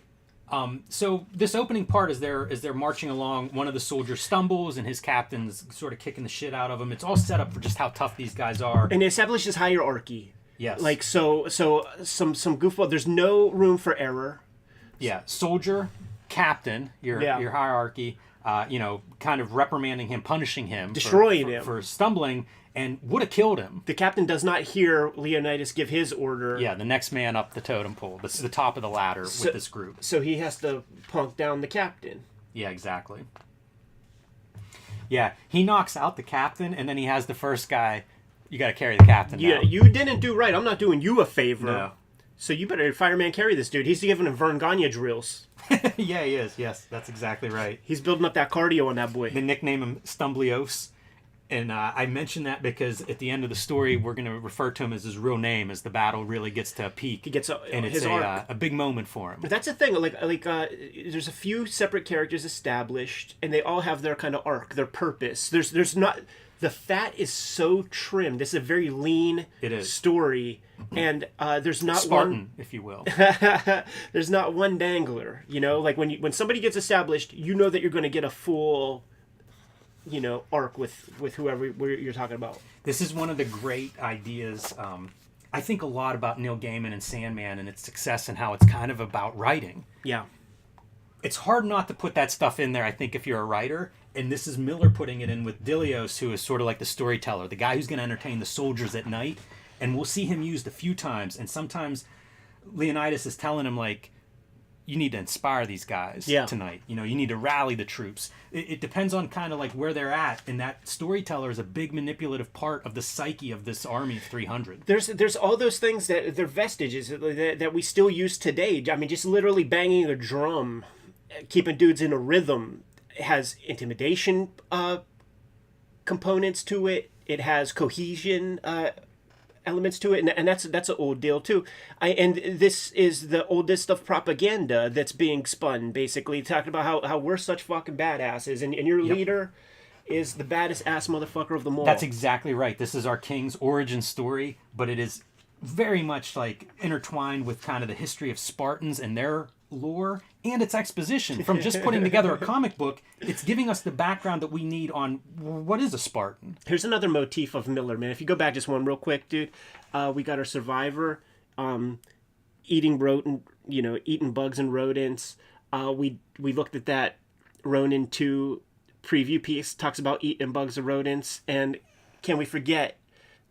So this opening part, as they're marching along, one of the soldiers stumbles and his captain's sort of kicking the shit out of him. It's all set up for just how tough these guys are. And it establishes hierarchy. Yes. Like so some goofball. There's no room for error. Yeah. Soldier, captain, your hierarchy. You know, kind of reprimanding him, punishing him, destroying him for stumbling, and would have killed him. The captain does not hear Leonidas give his order. Yeah, the next man up the totem pole. This is the top of the ladder with this group. So he has to punk down the captain. Yeah, exactly. Yeah, he knocks out the captain, and then he has the first guy. You got to carry the captain. Yeah, now. You didn't do right. I'm not doing you a favor. No. So you better fireman carry this dude. He's giving him Vern Gagne drills. Yeah, he is. Yes, that's exactly right. He's building up that cardio on that boy. They nickname him Stumblios. And I mention that because at the end of the story, we're going to refer to him as his real name as the battle really gets to a peak. He gets and it's a big moment for him. But that's the thing. Like there's a few separate characters established, and they all have their kind of arc, their purpose. There's not. The fat is so trim. This is a very lean story, and there's not Spartan, if you will. There's not one dangler. You know, like when somebody gets established, you know that you're going to get a full, you know, arc with whoever you're talking about. This is one of the great ideas. I think a lot about Neil Gaiman and Sandman and its success and how it's kind of about writing. Yeah. it's hard not to put that stuff in there, I think, if you're a writer. And this is Miller putting it in with Dilios, who is sort of like the storyteller, the guy who's going to entertain the soldiers at night. And we'll see him used a few times. And sometimes Leonidas is telling him, like, you need to inspire these guys tonight. You know, you need to rally the troops. It depends on kind of like where they're at. And that storyteller is a big manipulative part of the psyche of this army of 300. There's all those things that they're vestiges that we still use today. I mean, just literally banging a drum, keeping dudes in a rhythm. It has intimidation components to it. It has cohesion elements to it, and that's an old deal too. And this is the oldest of propaganda that's being spun, basically talking about how we're such fucking badasses, and your leader is the baddest ass motherfucker of them all. That's exactly right. This is our king's origin story, but it is very much like intertwined with kind of the history of Spartans and their lore and its exposition. From just putting together a comic book, it's giving us the background that we need on what is a Spartan. Here's another motif of Miller, man. If you go back just one real quick, dude, we got our survivor eating bugs and rodents. We looked at that Ronin 2 preview piece, talks about eating bugs and rodents, and can we forget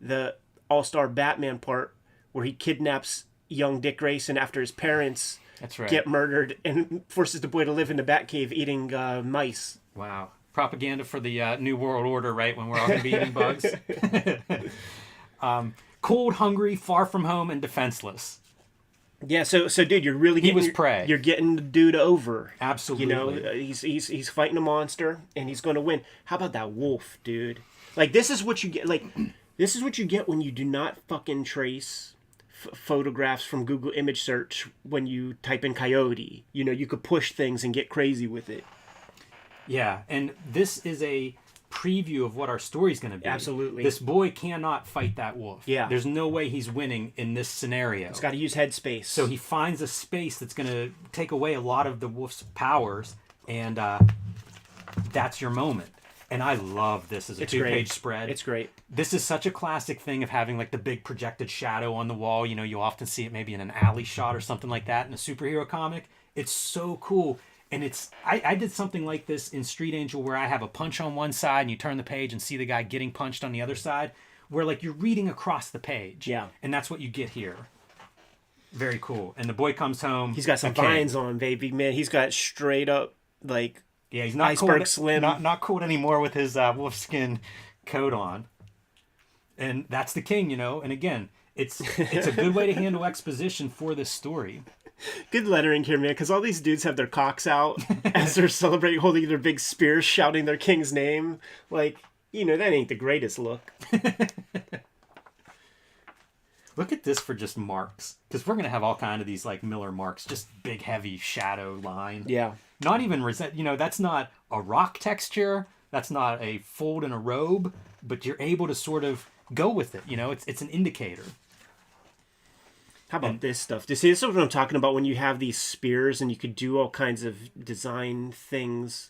the All-Star Batman part where he kidnaps young Dick Grayson after his parents get murdered and forces the boy to live in the Batcave eating mice. Wow. Propaganda for the New World Order, right? When we're all going to be eating bugs. Cold, hungry, far from home, and defenseless. Yeah, so dude, you're really getting prey. You're getting the dude over. Absolutely. You know, he's fighting a monster and he's going to win. How about that wolf, dude? Like, this is what you get. Like, this is what you get when you do not fucking trace photographs from Google image search when you type in coyote. You know, you could push things and get crazy with it. Yeah, and this is a preview of what our story's going to be. Absolutely. This boy cannot fight that wolf. Yeah. There's no way he's winning in this scenario. He's got to use headspace. So he finds a space that's going to take away a lot of the wolf's powers, and that's your moment. And I love this as a two-page spread. It's great. This is such a classic thing of having like the big projected shadow on the wall. You know, you often see it maybe in an alley shot or something like that in a superhero comic. It's so cool. And it's I did something like this in Street Angel where I have a punch on one side and you turn the page and see the guy getting punched on the other side, where like you're reading across the page. Yeah. And that's what you get here. Very cool. And the boy comes home. He's got some vines on, baby, man. He's got straight up like he's not iceberg cold, slim. Not cool anymore with his wolfskin coat on. And that's the king, you know. And again, it's a good way to handle exposition for this story. Good lettering here, man, because all these dudes have their cocks out as they're celebrating, holding their big spears, shouting their king's name. Like, you know, that ain't the greatest look. Look at this for just marks, because we're going to have all kind of these, like, Miller marks, just big, heavy shadow line. Yeah. Not even, you know, that's not a rock texture. That's not a fold in a robe, but you're able to sort of go with it, you know? It's an indicator. How about this stuff? This is what I'm talking about when you have these spears and you could do all kinds of design things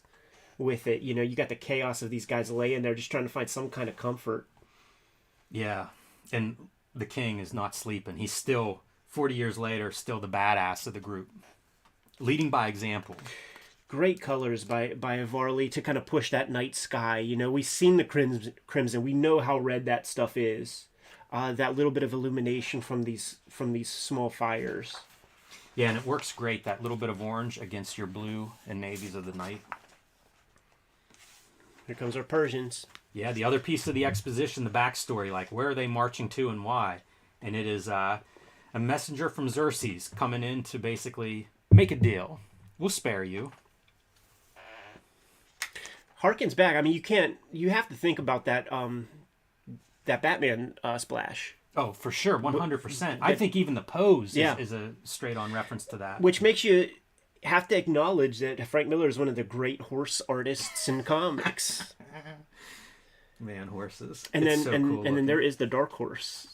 with it. You know, you got the chaos of these guys laying there just trying to find some kind of comfort. Yeah. And the king is not sleeping. He's still, 40 years later, still the badass of the group. Leading by example. Great colors by Varley to kind of push that night sky. You know, we've seen the crimson. We know how red that stuff is. That little bit of illumination from these small fires. Yeah, and it works great, that little bit of orange against your blue and navies of the night. Here comes our Persians. Yeah, the other piece of the exposition, the backstory, like where are they marching to and why? And it is a messenger from Xerxes coming in to basically make a deal. We'll spare you. Harkens back. I mean, you have to think about that that Batman splash. Oh, for sure, 100%. I think even the pose is a straight-on reference to that. Which makes you have to acknowledge that Frank Miller is one of the great horse artists in comics. Man, horses. And it's then so cool then there is the Dark Horse.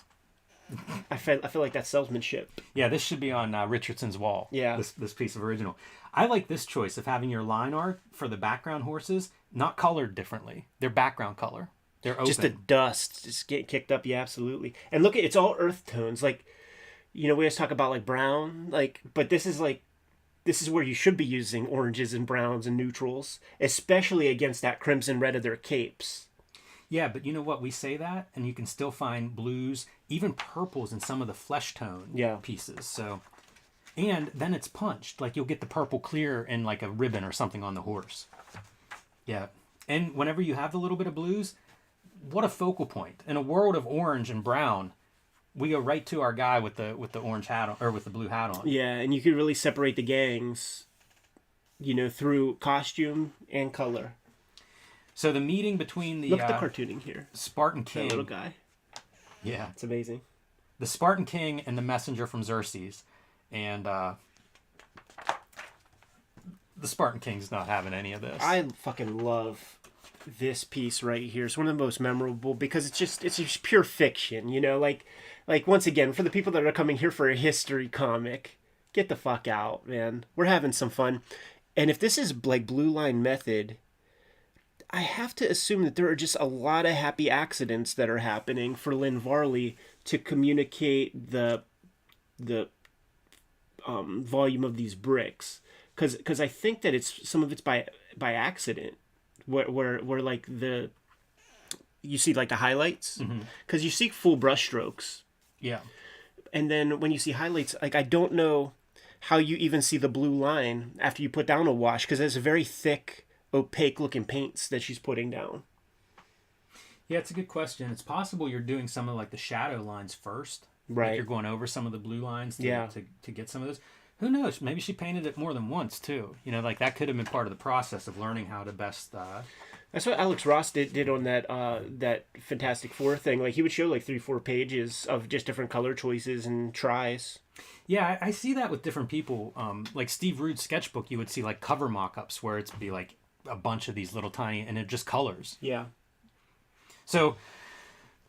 I feel like that's salesmanship. Yeah, this should be on Richardson's wall. Yeah. This piece of original. I like this choice of having your line art for the background horses not colored differently. They're background color. They're open. Just the dust just getting kicked up. Yeah, absolutely. And look, it's all earth tones. Like, you know, we always talk about like brown, like, but this is like this is where you should be using oranges and browns and neutrals, especially against that crimson red of their capes. Yeah, but you know what? We say that, and you can still find blues, even purples in some of the flesh tone pieces. So, and then it's punched. Like, you'll get the purple clear in like a ribbon or something on the horse. Yeah. And whenever you have the little bit of blues, what a focal point. In a world of orange and brown, we go right to our guy with the orange hat on, or with the blue hat on. Yeah, and you could really separate the gangs, through costume and color. So the meeting between the... Look at the cartooning here. Spartan King. That little guy. Yeah. It's amazing. The Spartan King and the messenger from Xerxes. And the Spartan King's not having any of this. I fucking love this piece right here. It's one of the most memorable because it's just pure fiction, like once again, for the people that are coming here for a history comic, get the fuck out, man. We're having some fun. And if this is like Blue Line Method, I have to assume that there are just a lot of happy accidents that are happening for Lynn Varley to communicate the volume of these bricks, because I think that some of it's by accident, where like you see like the highlights, because you see full brush strokes. Yeah. And then when you see highlights, like I don't know how you even see the blue line after you put down a wash, because it's a very thick, opaque looking paints that she's putting down. Yeah, it's a good question. It's possible you're doing some of like the shadow lines first. Right. Like you're going over some of the blue lines to get some of those. Who knows? Maybe she painted it more than once too. Like that could have been part of the process of learning how to best... That's what Alex Ross did on that Fantastic Four thing. Like he would show like 3-4 pages of just different color choices and tries. Yeah, I see that with different people. Like Steve Rude's sketchbook, you would see like cover mock-ups where it's be like a bunch of these little tiny, and it just colors. Yeah. So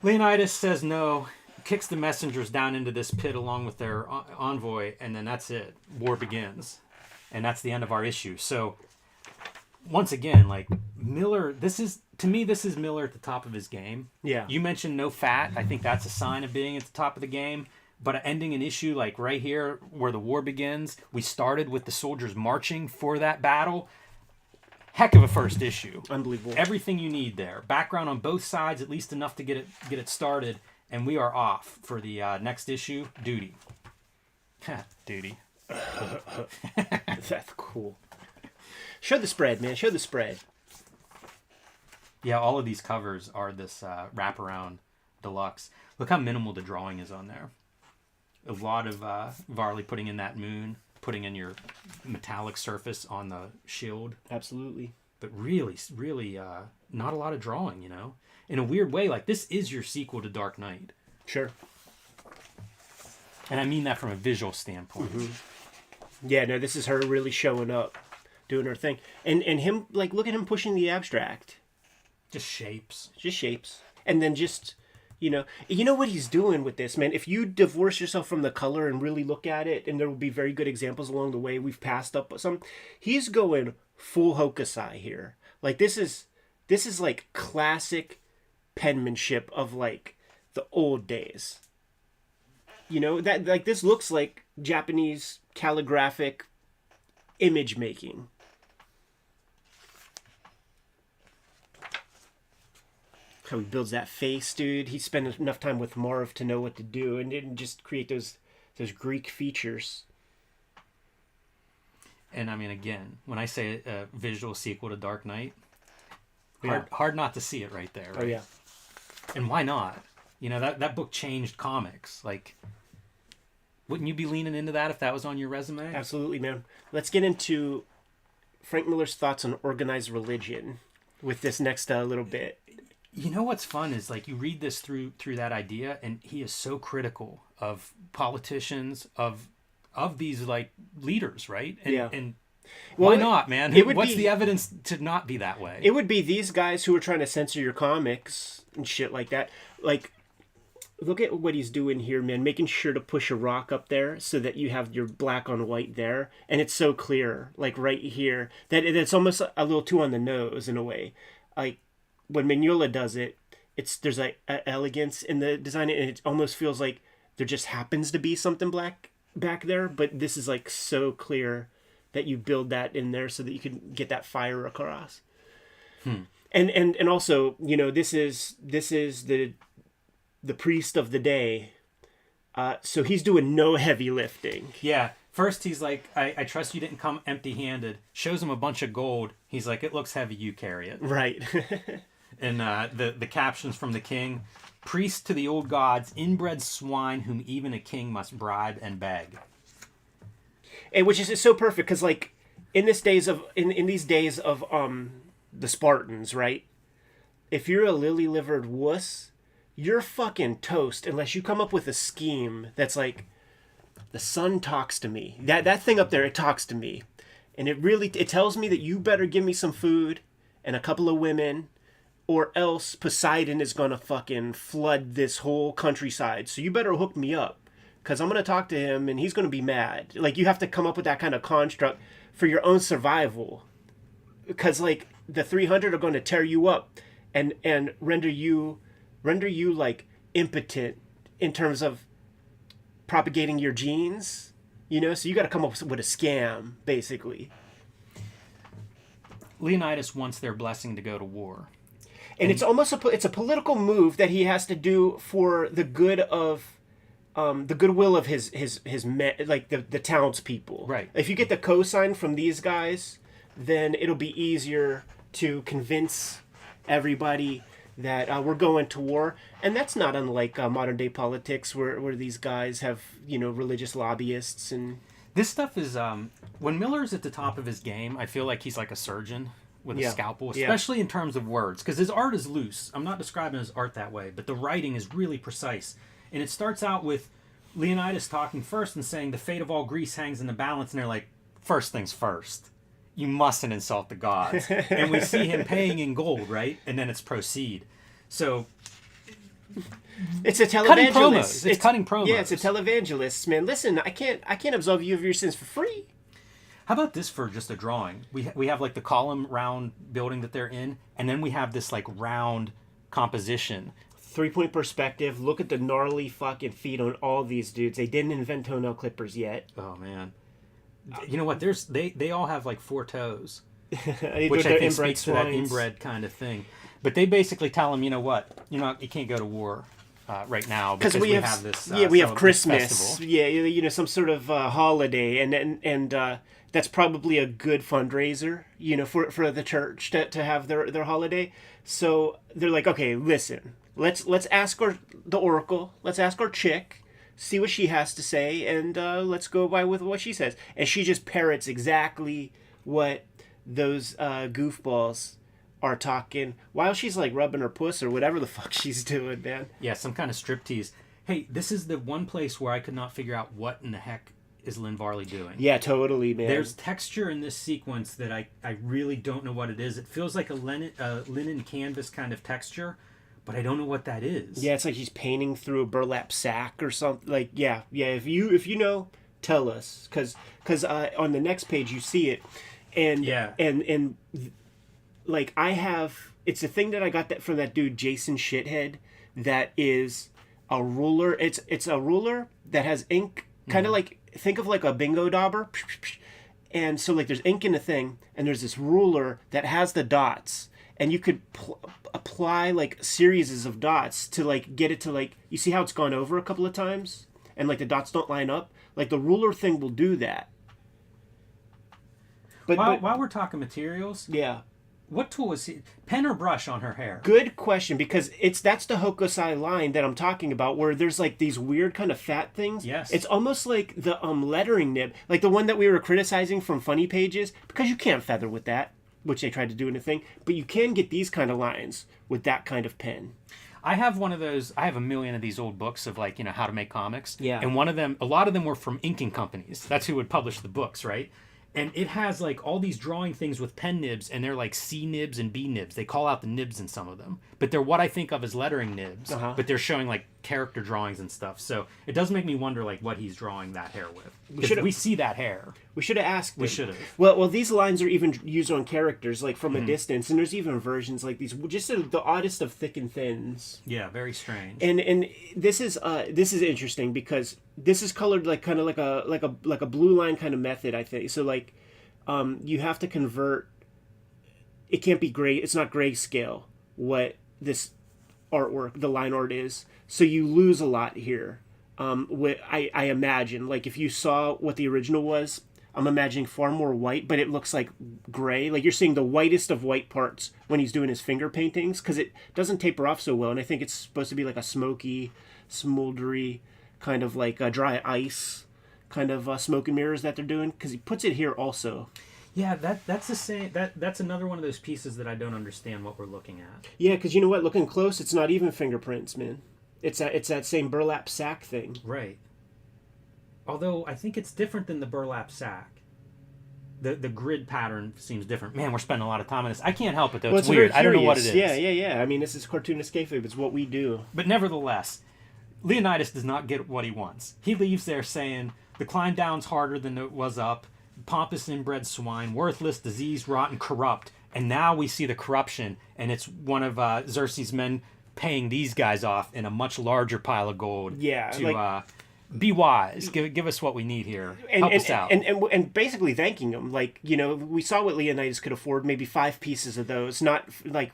Leonidas says no, kicks the messengers down into this pit along with their envoy, and then that's it. War begins. And that's the end of our issue. So once again, like Miller, this is Miller at the top of his game. Yeah. You mentioned no fat. I think that's a sign of being at the top of the game. But ending an issue like right here where the war begins, we started with the soldiers marching for that battle. Heck of a first issue. Unbelievable. Everything you need there. Background on both sides, at least enough to get it started. And we are off for the next issue. Duty. Duty. That's cool. Show the spread, man. Show the spread. Yeah, all of these covers are this wraparound deluxe. Look how minimal the drawing is on there. A lot of Varley putting in that moon, putting in your metallic surface on the shield. Absolutely. But really, really not a lot of drawing, In a weird way, like this is your sequel to Dark Knight. Sure. And I mean that from a visual standpoint. Mm-hmm. Yeah, no, this is her really showing up, doing her thing. And him, like, look at him pushing the abstract. Just shapes. Just shapes. And then just, you know what he's doing with this, man. If you divorce yourself from the color and really look at it, and there will be very good examples along the way, we've passed up some. He's going full Hokusai here. Like, this is like classic penmanship of like the old days. That like this looks like Japanese calligraphic image making. How he builds that face, dude. He spent enough time with Marv to know what to do, and didn't just create those Greek features. And I mean, again, when I say a visual sequel to Dark Knight, Yeah. hard not to see it right there. Right? Oh yeah. And why not? That book changed comics. Like, wouldn't you be leaning into that if that was on your resume? Absolutely, man. Let's get into Frank Miller's thoughts on organized religion with this next little bit. What's fun is like you read this through that idea, and he is so critical of politicians, of these like leaders, right? And well, why not, man? What's the evidence to not be that way? It would be these guys who are trying to censor your comics and shit like that. Like, look at what he's doing here, man. Making sure to push a rock up there so that you have your black on white there. And it's so clear, like right here, that it's almost a little too on the nose in a way. Like, when Mignola does it, there's like elegance in the design, and it almost feels like there just happens to be something black back there. But this is like so clear that you build that in there so that you can get that fire across. And also, you know, this is the priest of the day. So he's doing no heavy lifting. Yeah. First, he's like, I trust you didn't come empty-handed. Shows him a bunch of gold. He's like, it looks heavy, you carry it. Right. And the captions from the king, priest to the old gods, inbred swine whom even a king must bribe and beg. And which is so perfect because, like, in these days of the Spartans, right? If you're a lily-livered wuss, you're fucking toast unless you come up with a scheme that's like, the sun talks to me. That thing up there, it talks to me. And it tells me that you better give me some food and a couple of women, or else Poseidon is going to fucking flood this whole countryside. So you better hook me up, because I'm going to talk to him and he's going to be mad. Like, you have to come up with that kind of construct for your own survival. Because, like, the 300 are going to tear you up and render you like impotent in terms of propagating your genes, you know. So you got to come up with a scam, basically. Leonidas wants their blessing to go to war, and it's almost it's a political move that he has to do for the good of the goodwill of his like the townspeople. Right. If you get the cosign from these guys, then it'll be easier to convince everybody that we're going to war. And that's not unlike modern day politics where these guys have, you know, religious lobbyists. And this stuff is when Miller's at the top of his game, I feel like he's like a surgeon with a scalpel, especially in terms of words, because his art is loose. I'm not describing his art that way, but the writing is really precise. And it starts out with Leonidas talking first and saying the fate of all Greece hangs in the balance, and they're like, first things first, you mustn't insult the gods. And we see him paying in gold, right? And then it's proceed. So it's a cutting televangelist. promos. It's cutting promos. Yeah, it's a televangelist, man. Listen, I can't absolve you of your sins for free. How about this for just a drawing? We have like the column round building that they're in, and then we have this like round composition. 3-point perspective. Look at the gnarly fucking feet on all these dudes. They didn't invent toenail clippers yet. Oh man. You know what? They all have like 4 toes, Which which I think speaks to that inbred kind of thing. But they basically tell him, you know what? You can't go to war right now because we have this. We have Christmas. Festival. Yeah, you know, some sort of holiday, and that's probably a good fundraiser, you know, for the church to have their holiday. So they're like, okay, listen, let's ask the oracle, let's ask our chick, see what she has to say, and let's go by with what she says. And she just parrots exactly what those goofballs are talking while she's like rubbing her puss or whatever the fuck she's doing, man. Yeah, some kind of striptease. Hey, this is the one place where I could not figure out what in the heck is Lynn Varley doing. Yeah, totally, man. There's texture in this sequence that I really don't know what it is. It feels like a linen canvas kind of texture, but I don't know what that is. Yeah, it's like he's painting through a burlap sack or something. Like, yeah. If you know, tell us, because on the next page you see it, and and like it's a thing that I got that from that dude Jason Shithead. That is a ruler. It's a ruler that has ink, kind of like, think of like a bingo dauber. And so like there's ink in the thing, and there's this ruler that has the dots, and you could apply like series of dots to like get it to, like, you see how it's gone over a couple of times and like the dots don't line up. Like the ruler thing will do that. But while we're talking materials, yeah. What tool is he? Pen or brush on her hair? Good question, because that's the Hokusai line that I'm talking about, where there's like these weird kind of fat things. Yes. It's almost like the lettering nib, like the one that we were criticizing from Funny Pages, because you can't feather with that, which they tried to do in a thing, but you can get these kind of lines with that kind of pen. I have one of those. I have a million of these old books of, like, you know, how to make comics. Yeah. And a lot of them were from inking companies. That's who would publish the books, right? And it has like all these drawing things with pen nibs, and they're like C nibs and B nibs. They call out the nibs in some of them, but they're what I think of as lettering nibs. But they're showing like character drawings and stuff. So it does make me wonder like what he's drawing that hair with. Because we see that hair. We should have asked. We should have. Well, these lines are even used on characters, like from a distance, and there's even versions like these, just the oddest of thick and thins. Yeah, very strange. And this is interesting because this is colored like kind of like a blue line kind of method, I think. So like you have to convert. It can't be gray. It's not grayscale what this artwork, the line art is. So you lose a lot here. I imagine, like if you saw what the original was, I'm imagining far more white, but it looks like gray. Like you're seeing the whitest of white parts when he's doing his finger paintings because it doesn't taper off so well. And I think it's supposed to be like a smoky, smoldery, kind of like a dry ice kind of smoke and mirrors that they're doing because he puts it here also. Yeah, that's the same. That's another one of those pieces that I don't understand what we're looking at. Yeah, because you know what? Looking close, it's not even fingerprints, man. It's that same burlap sack thing. Right. Although I think it's different than the burlap sack. The grid pattern seems different. Man, we're spending a lot of time on this. I can't help it though. Well, it's weird. very I don't know what it curious. is. Yeah. I mean, this is Cartoonist Kayfabe. It's what we do. But nevertheless, Leonidas does not get what he wants. He leaves there saying, the climb down's harder than it was up. Pompous inbred swine, worthless, diseased, rotten, corrupt. And now we see the corruption, and it's one of Xerxes' men paying these guys off in a much larger pile of gold. Yeah, To be wise. Give us what we need here. Help us out. And basically thanking him. Like, you know, we saw what Leonidas could afford, maybe 5 pieces of those, not like,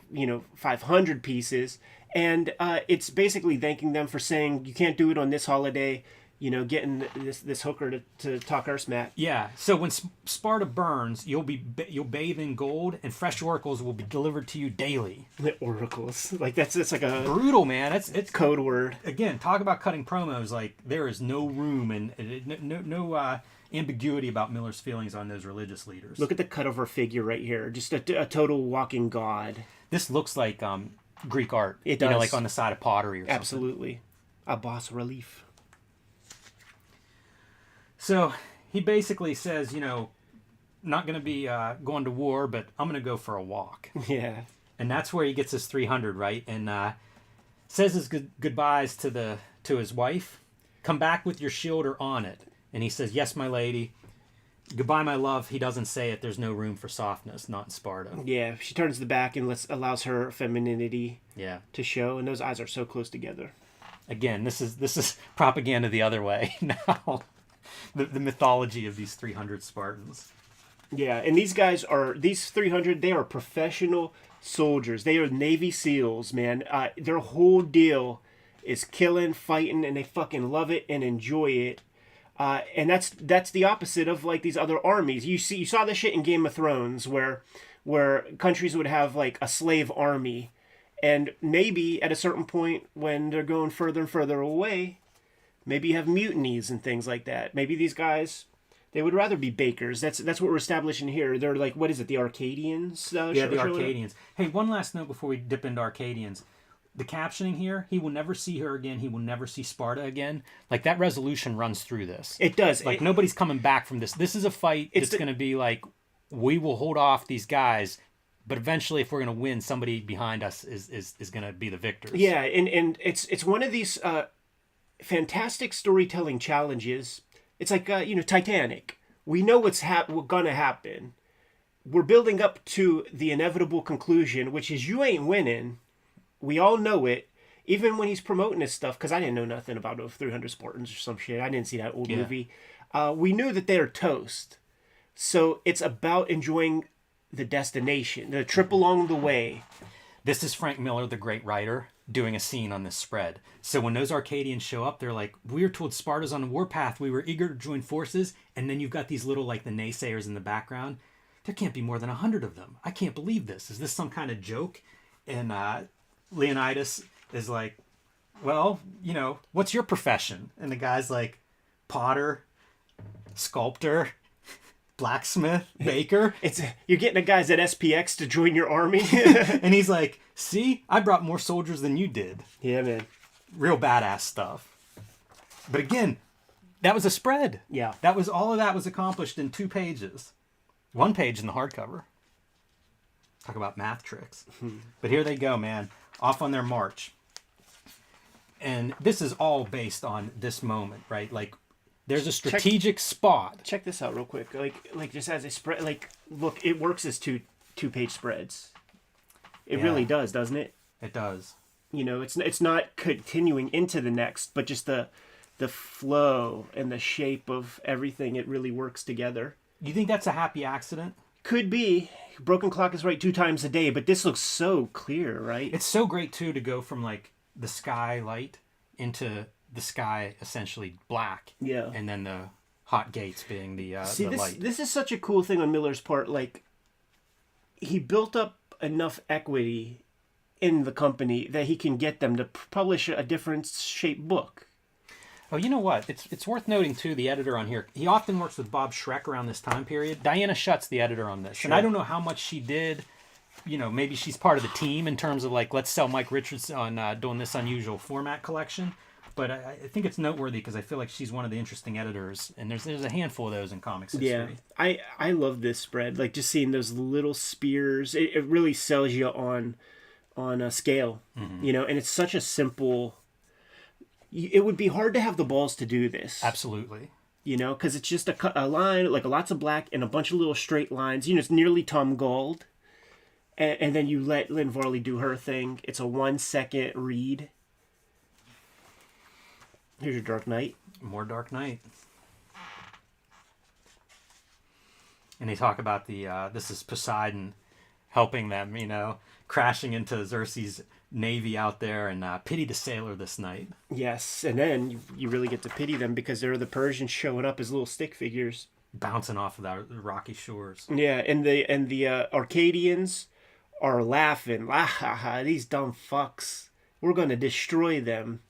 500 pieces. And it's basically thanking them for saying, you can't do it on this holiday, getting this hooker to talk our smack. Yeah. So when Sparta burns, you'll bathe in gold, and fresh oracles will be delivered to you daily. Oracles, like that's like a brutal, man. It's code word. Again, talk about cutting promos. Like there is no room and no ambiguity about Miller's feelings on those religious leaders. Look at the cut of her figure right here. Just a total walking god. This looks like Greek art. It does. Like on the side of pottery or something. Absolutely, a bas relief. So he basically says, not going to be going to war, but I'm going to go for a walk. Yeah. And that's where he gets his 300, right? And says his goodbyes to his wife. Come back with your shield or on it. And he says, yes, my lady. Goodbye, my love. He doesn't say it. There's no room for softness, not in Sparta. Yeah, she turns the back and allows her femininity to show. And those eyes are so close together. Again, this is propaganda the other way now. The mythology of these 300 Spartans. Yeah, and these 300, they are professional soldiers. They are Navy SEALs, man. Their whole deal is killing, fighting, and they fucking love it and enjoy it. And that's the opposite of like these other armies. You saw this shit in Game of Thrones where countries would have like a slave army, and maybe at a certain point when they're going further and further away, maybe you have mutinies and things like that. Maybe these guys, they would rather be bakers. That's what we're establishing here. They're like, what is it, the Arcadians? The Arcadians. Hey, one last note before we dip into Arcadians. The captioning here, he will never see her again. He will never see Sparta again. Like, that resolution runs through this. It does. Like, nobody's coming back from this. This is a fight that's going to be like, we will hold off these guys, but eventually, if we're going to win, somebody behind us is going to be the victors. Yeah, and it's one of these fantastic storytelling challenges. It's like Titanic. We know what's gonna happen. We're building up to the inevitable conclusion, which is you ain't winning. We all know it. Even when he's promoting this stuff, because I didn't know nothing about 300 Spartans or some shit. I didn't see that old movie. We knew that they're toast. So it's about enjoying the destination, the trip along the way. This is Frank Miller, the great writer, doing a scene on this spread. So when those Arcadians show up, they're like, we were told Sparta's on the warpath. We were eager to join forces. And then you've got these little, like, the naysayers in the background. There can't be more than 100 of them. I can't believe this. Is this some kind of joke? And Leonidas is like, well, what's your profession? And the guy's like, potter, sculptor, blacksmith, baker. You're getting the guys at SPX to join your army. And he's like, see, I brought more soldiers than you did. Yeah, man. Real badass stuff. But again, that was a spread. Yeah. All of that was accomplished in 2 pages. 1 page in the hardcover. Talk about math tricks. But here they go, man. Off on their march. And this is all based on this moment, right? Like, there's a strategic spot. Check this out real quick. Like just as a spread, like, look, it works as two-page spreads. It really does, doesn't it? It does. It's not continuing into the next, but just the flow and the shape of everything. It really works together. You think that's a happy accident? Could be. Broken clock is right 2 times a day, but this looks so clear, right? It's so great too to go from like the sky light into the sky essentially black. Yeah. And then the hot gates being the See, the light. this is such a cool thing on Miller's part. Like, he built up enough equity in the company that he can get them to publish a different shaped book. Oh, you know what? It's worth noting, too, the editor on here. He often works with Bob Schreck around this time period. Diana Schutt's the editor on this. Sure. And I don't know how much she did. You know, maybe she's part of the team in terms of, like, let's sell Mike Richards on doing this unusual format collection. But I think it's noteworthy because I feel like she's one of the interesting editors. And there's a handful of those in comics history. Yeah, I love this spread. Like, just seeing those little spears. It really sells you on a scale, you know, and it's such a simple... It would be hard to have the balls to do this. Absolutely. You know, because it's just a line, like lots of black and a bunch of little straight lines. You know, it's nearly Tom Gold. And then you let Lynn Varley do her thing. It's a 1 second read. Here's your Dark Knight. More Dark Knight. And they talk about this is Poseidon helping them, you know, crashing into Xerxes' navy out there, and pity the sailor this night. Yes, and then you really get to pity them because they're the Persians showing up as little stick figures. Bouncing off of the rocky shores. Yeah, and the Arcadians are laughing. Ah, ha, ha, these dumb fucks. We're going to destroy them.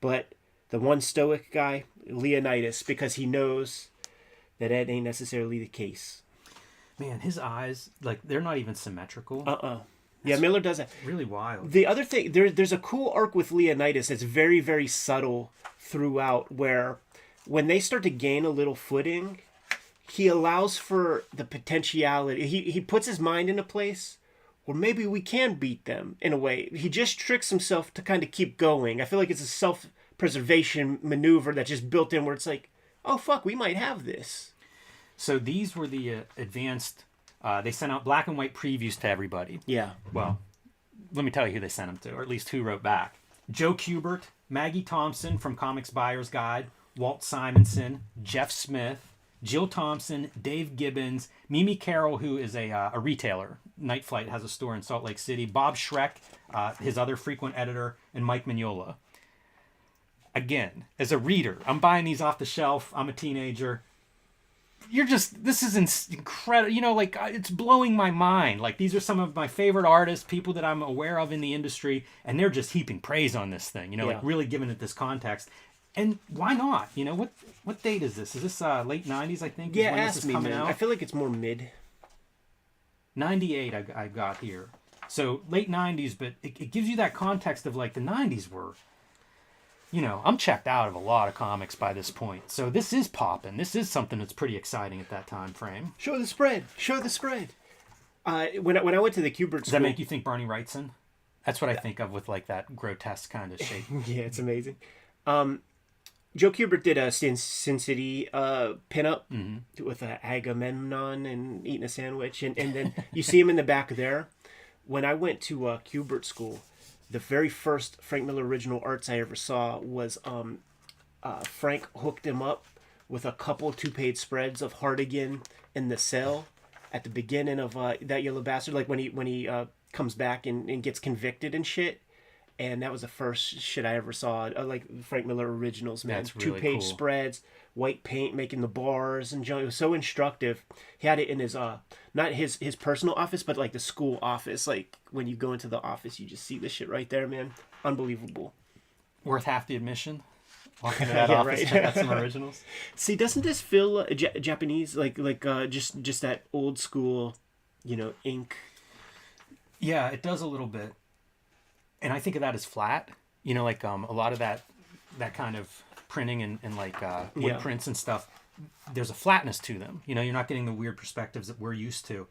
But the one stoic guy, Leonidas, because he knows that ain't necessarily the case. Man, his eyes, like, they're not even symmetrical. Yeah, Miller does that. Really wild. The other thing, there's a cool arc with Leonidas that's very, very subtle throughout, where when they start to gain a little footing, he allows for the potentiality. He puts his mind in a place where maybe we can beat them in a way. He just tricks himself to kind of keep going. I feel like it's a self-preservation maneuver that's just built in where it's like, oh, fuck, we might have this. So these were the advanced... they sent out black and white previews to everybody. Yeah. Well, let me tell you who they sent them to, or at least who wrote back. Joe Kubert, Maggie Thompson from Comics Buyer's Guide, Walt Simonson, Jeff Smith, Jill Thompson, Dave Gibbons, Mimi Carroll, who is a retailer. Night Flight has a store in Salt Lake City. Bob Schreck, his other frequent editor, and Mike Mignola. Again, as a reader, I'm buying these off the shelf. I'm a teenager. This is incredible. You know, like, it's blowing my mind. Like, these are some of my favorite artists, people that I'm aware of in the industry, and they're just heaping praise on this thing, you know, like really giving it this context. And why not? You know, what date is this? Is this late 90s, I think? Yeah, is when ask this is me, coming man. out? I feel like it's more mid. 98 I got here. So late 90s, but it gives you that context of, like, the 90s were... You know, I'm checked out of a lot of comics by this point. So this is popping. This is something that's pretty exciting at that time frame. Show the spread. Show the spread. When I went to the Kubert school... Does that make you think Barney Wrightson? That's what I think of with, like, that grotesque kind of shape. Yeah, it's amazing. Joe Kubert did a Sin City pinup with Agamemnon and eating a sandwich. And then you see him in the back there. When I went to Kubert school... The very first Frank Miller original arts I ever saw was Frank hooked him up with a couple 2-page spreads of Hartigan in the cell at the beginning of That Yellow Bastard, like when he comes back and gets convicted and shit. And that was the first shit I ever saw, like Frank Miller originals, man. That's really 2-page cool. spreads, white paint making the bars and junk. It was so instructive. He had it in his not his personal office, but like the school office. Like when you go into the office, you just see this shit right there, man. Unbelievable. Worth half the admission. Walking to that Yeah, office, right. check out some originals. See, doesn't this feel Japanese? Like just that old school, you know, ink. Yeah, it does a little bit. And I think of that as flat. You know, like a lot of that kind of printing and like wood prints and stuff. There's a flatness to them. You know, you're not getting the weird perspectives that we're used to.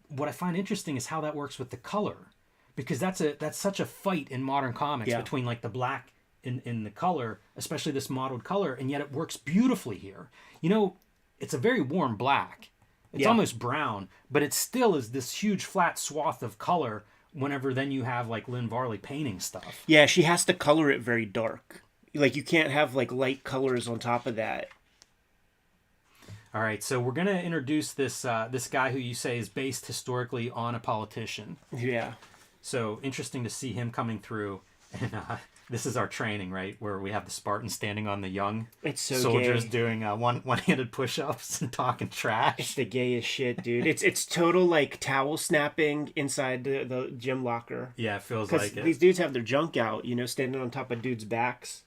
What I find interesting is how that works with the color, because that's such a fight in modern comics between like the black in the color, especially this mottled color, and yet it works beautifully here. You know, it's a very warm black. It's almost brown, but it still is this huge flat swath of color. Whenever then you have like Lynn Varley painting stuff. Yeah, she has to color it very dark. Like you can't have like light colors on top of that. All right, so we're gonna introduce this this guy who you say is based historically on a politician. Yeah. So interesting to see him coming through, and this is our training, right, where we have the Spartans standing on the young It's so soldiers gay. doing one-handed push-ups and talking It's trash. the gayest shit, dude. It's total like towel snapping inside the gym locker. Yeah, it feels Because like it. these dudes have their junk out, standing on top of dudes' backs.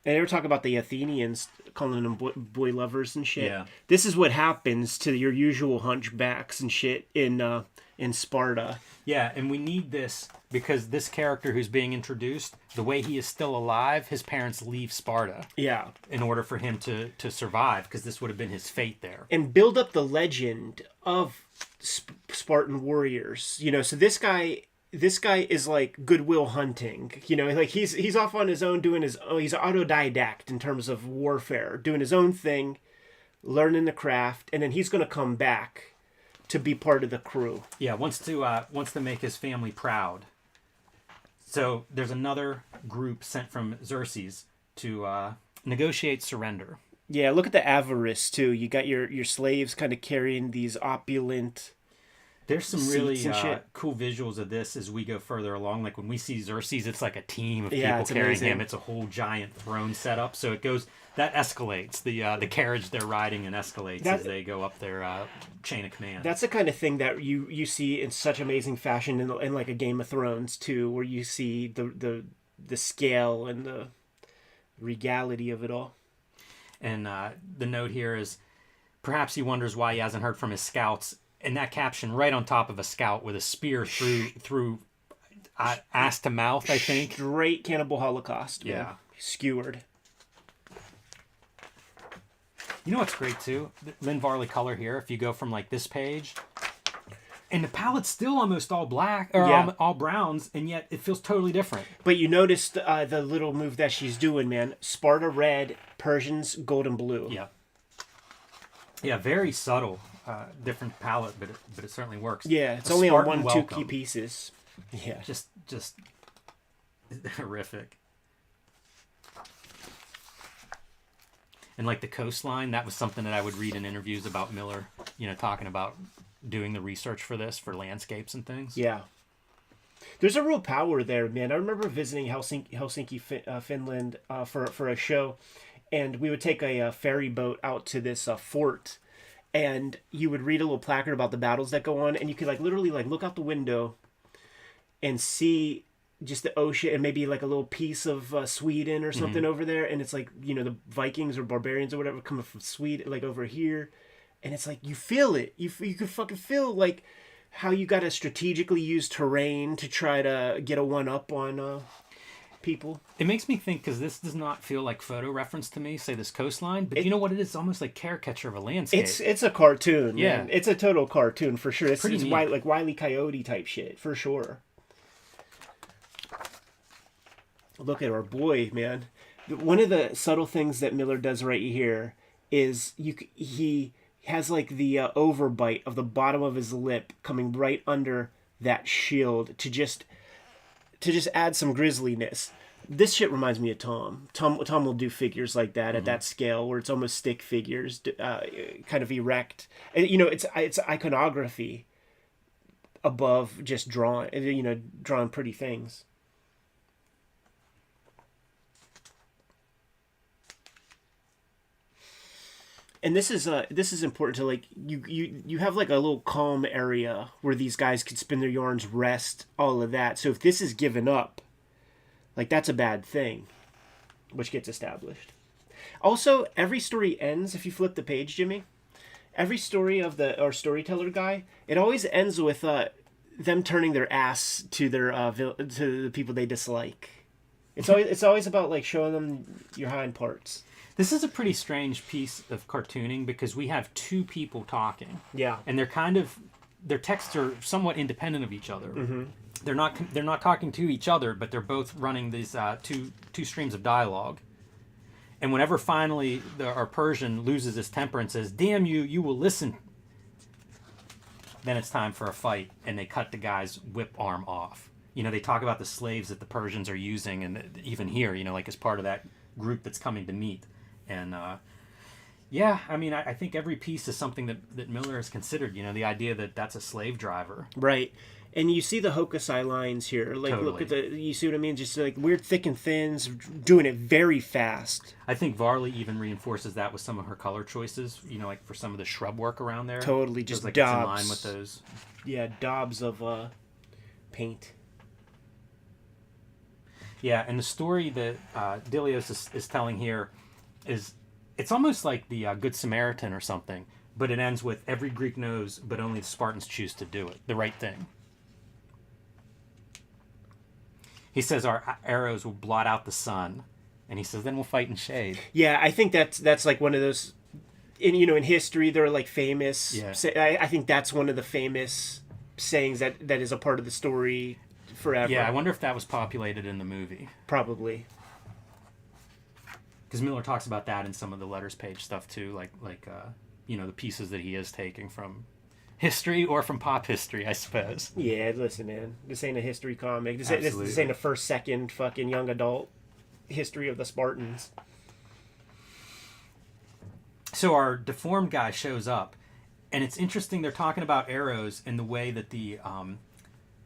And they were talking about the Athenians calling them boy lovers and shit. Yeah. This is what happens to your usual hunchbacks and shit in Sparta. Yeah, and we need this because this character who's being introduced, the way he is still alive, his parents leave Sparta Yeah. in order for him to survive, because this would have been his fate there. And build up the legend of Spartan warriors. So this guy is like Goodwill Hunting. Like he's off on his own doing he's autodidact in terms of warfare, doing his own thing, learning the craft, and then he's going to come back to be part of the crew. Yeah, wants to make his family proud. So there's another group sent from Xerxes to negotiate surrender. Yeah, look at the avarice too. You got your slaves kind of carrying these opulent. There's some really Seats and shit. cool visuals of this as we go further along. Like when we see Xerxes, it's like a team of Yeah, people it's carrying amazing. him. It's a whole giant throne setup. So it goes, that escalates. The carriage they're riding and escalates as they go up their chain of command. That's the kind of thing that you see in such amazing fashion in like a Game of Thrones too, where you see the scale and the regality of it all. And the note here is, perhaps he wonders why he hasn't heard from his scouts. And that caption right on top of a scout with a spear through ass to mouth, I think. Straight cannibal holocaust. Man. Yeah. Skewered. You know what's great too? Lynn Varley color here. If you go from like this page, and the palette's still almost all black or Yeah. all browns, and yet it feels totally different. But you noticed the little move that she's doing, man. Sparta red, Persians gold and blue. Yeah. Yeah, very subtle, different palette, but it certainly works. Yeah, it's A only Spartan on 2 welcome. key pieces. Yeah. Just horrific. And like the coastline, that was something that I would read in interviews about Miller, talking about doing the research for this, for landscapes and things. Yeah. There's a real power there, man. I remember visiting Helsinki, Finland for a show, and we would take a ferry boat out to this fort, and you would read a little placard about the battles that go on, and you could literally look out the window and see just the ocean and maybe like a little piece of Sweden or something over there, and it's like the Vikings or barbarians or whatever coming from Sweden like over here, and it's like you feel it. You can fucking feel like how you got to strategically use terrain to try to get a one up on people. It makes me think, because this does not feel like photo reference to me, say this coastline, but you know what it is? It's almost like caricature of a landscape. It's a cartoon. Yeah. Man. It's a total cartoon for sure. It's Pretty neat. like Wile E. Coyote type shit for sure. Look at our boy, man. One of the subtle things that Miller does right here is he has like the overbite of the bottom of his lip coming right under that shield to just add some grisliness. This shit reminds me of Tom. Tom will do figures like that at that scale where it's almost stick figures, kind of erect. And, it's iconography above just drawing pretty things. And this is important to you have like a little calm area where these guys could spin their yarns, rest, all of that. So if this is given up, that's a bad thing, which gets established. Also, every story ends if you flip the page, Jimmy. Every story of our storyteller guy, it always ends with them turning their ass to their to the people they dislike. It's always about showing them your hind parts. This is a pretty strange piece of cartooning because we have two people talking. Yeah. And their texts are somewhat independent of each other. Mm-hmm. They're not talking to each other, but they're both running these two streams of dialogue. And whenever finally our Persian loses his temper and says, "Damn you, you will listen," then it's time for a fight, and they cut the guy's whip arm off. They talk about the slaves that the Persians are using, and even here, as part of that group that's coming to meet. And Yeah, I mean, I think every piece is something that Miller has considered. The idea that that's a slave driver. Right. And you see the Hokusai lines here. Like, Totally. look at you see what I mean? Just like weird thick and thins, doing it very fast. I think Varley even reinforces that with some of her color choices. Like for some of the shrub work around there. Totally, just Feels like daubs. it's in line with those. Yeah, daubs of paint. Yeah, and the story that Dilios is telling here it's almost like the Good Samaritan or something, but it ends with every Greek knows, but only the Spartans choose to do it, the right thing. He says our arrows will blot out the sun, and he says then we'll fight in shade. Yeah, I think that's like one of those, in history they're like famous. Yeah. I think that's one of the famous sayings that is a part of the story forever. Yeah, I wonder if that was populated in the movie. Probably. Because Miller talks about that in some of the letters page stuff too, like the pieces that he is taking from history or from pop history, I suppose. Yeah, listen, man. This ain't a history comic. This Absolutely. ain't a first, second fucking young adult history of the Spartans. So our deformed guy shows up, and it's interesting. They're talking about arrows and the way that the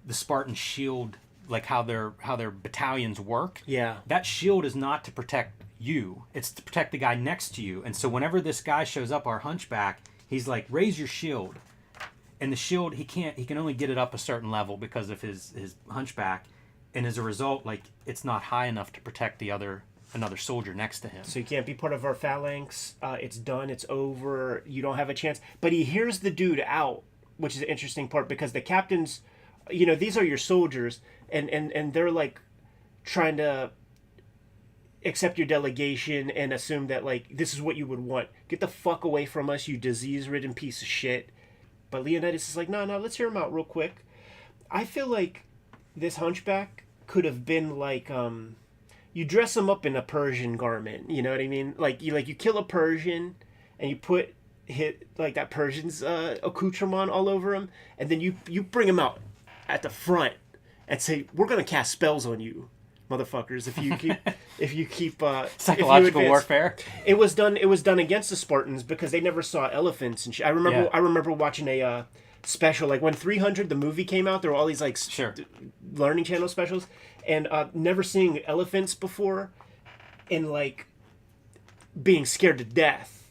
Spartan shield, like how their battalions work. Yeah. That shield is not to protect you; it's to protect the guy next to you. And so whenever this guy shows up, our hunchback, he's like, "Raise your shield." And the shield, he can only get it up a certain level because of his hunchback, and as a result, like it's not high enough to protect another soldier next to him. So you can't be part of our phalanx. It's done. It's over. You don't have a chance. But he hears the dude out, which is an interesting part because the captains, these are your soldiers, and they're like trying to accept your delegation and assume that like this is what you would want. Get the fuck away from us, you disease-ridden piece of shit. But Leonidas is like, no, let's hear him out real quick. I feel like this hunchback could have been like, you dress him up in a Persian garment. You know what I mean? Like you kill a Persian and you put like that Persian's accoutrement all over him, and then you bring him out at the front and say, we're gonna cast spells on you, motherfuckers, if you keep Psychological warfare. It was done against the Spartans because they never saw elephants and shit. I remember watching a special, like when 300 the movie came out, there were all these like Learning Channel specials, and never seeing elephants before and like being scared to death.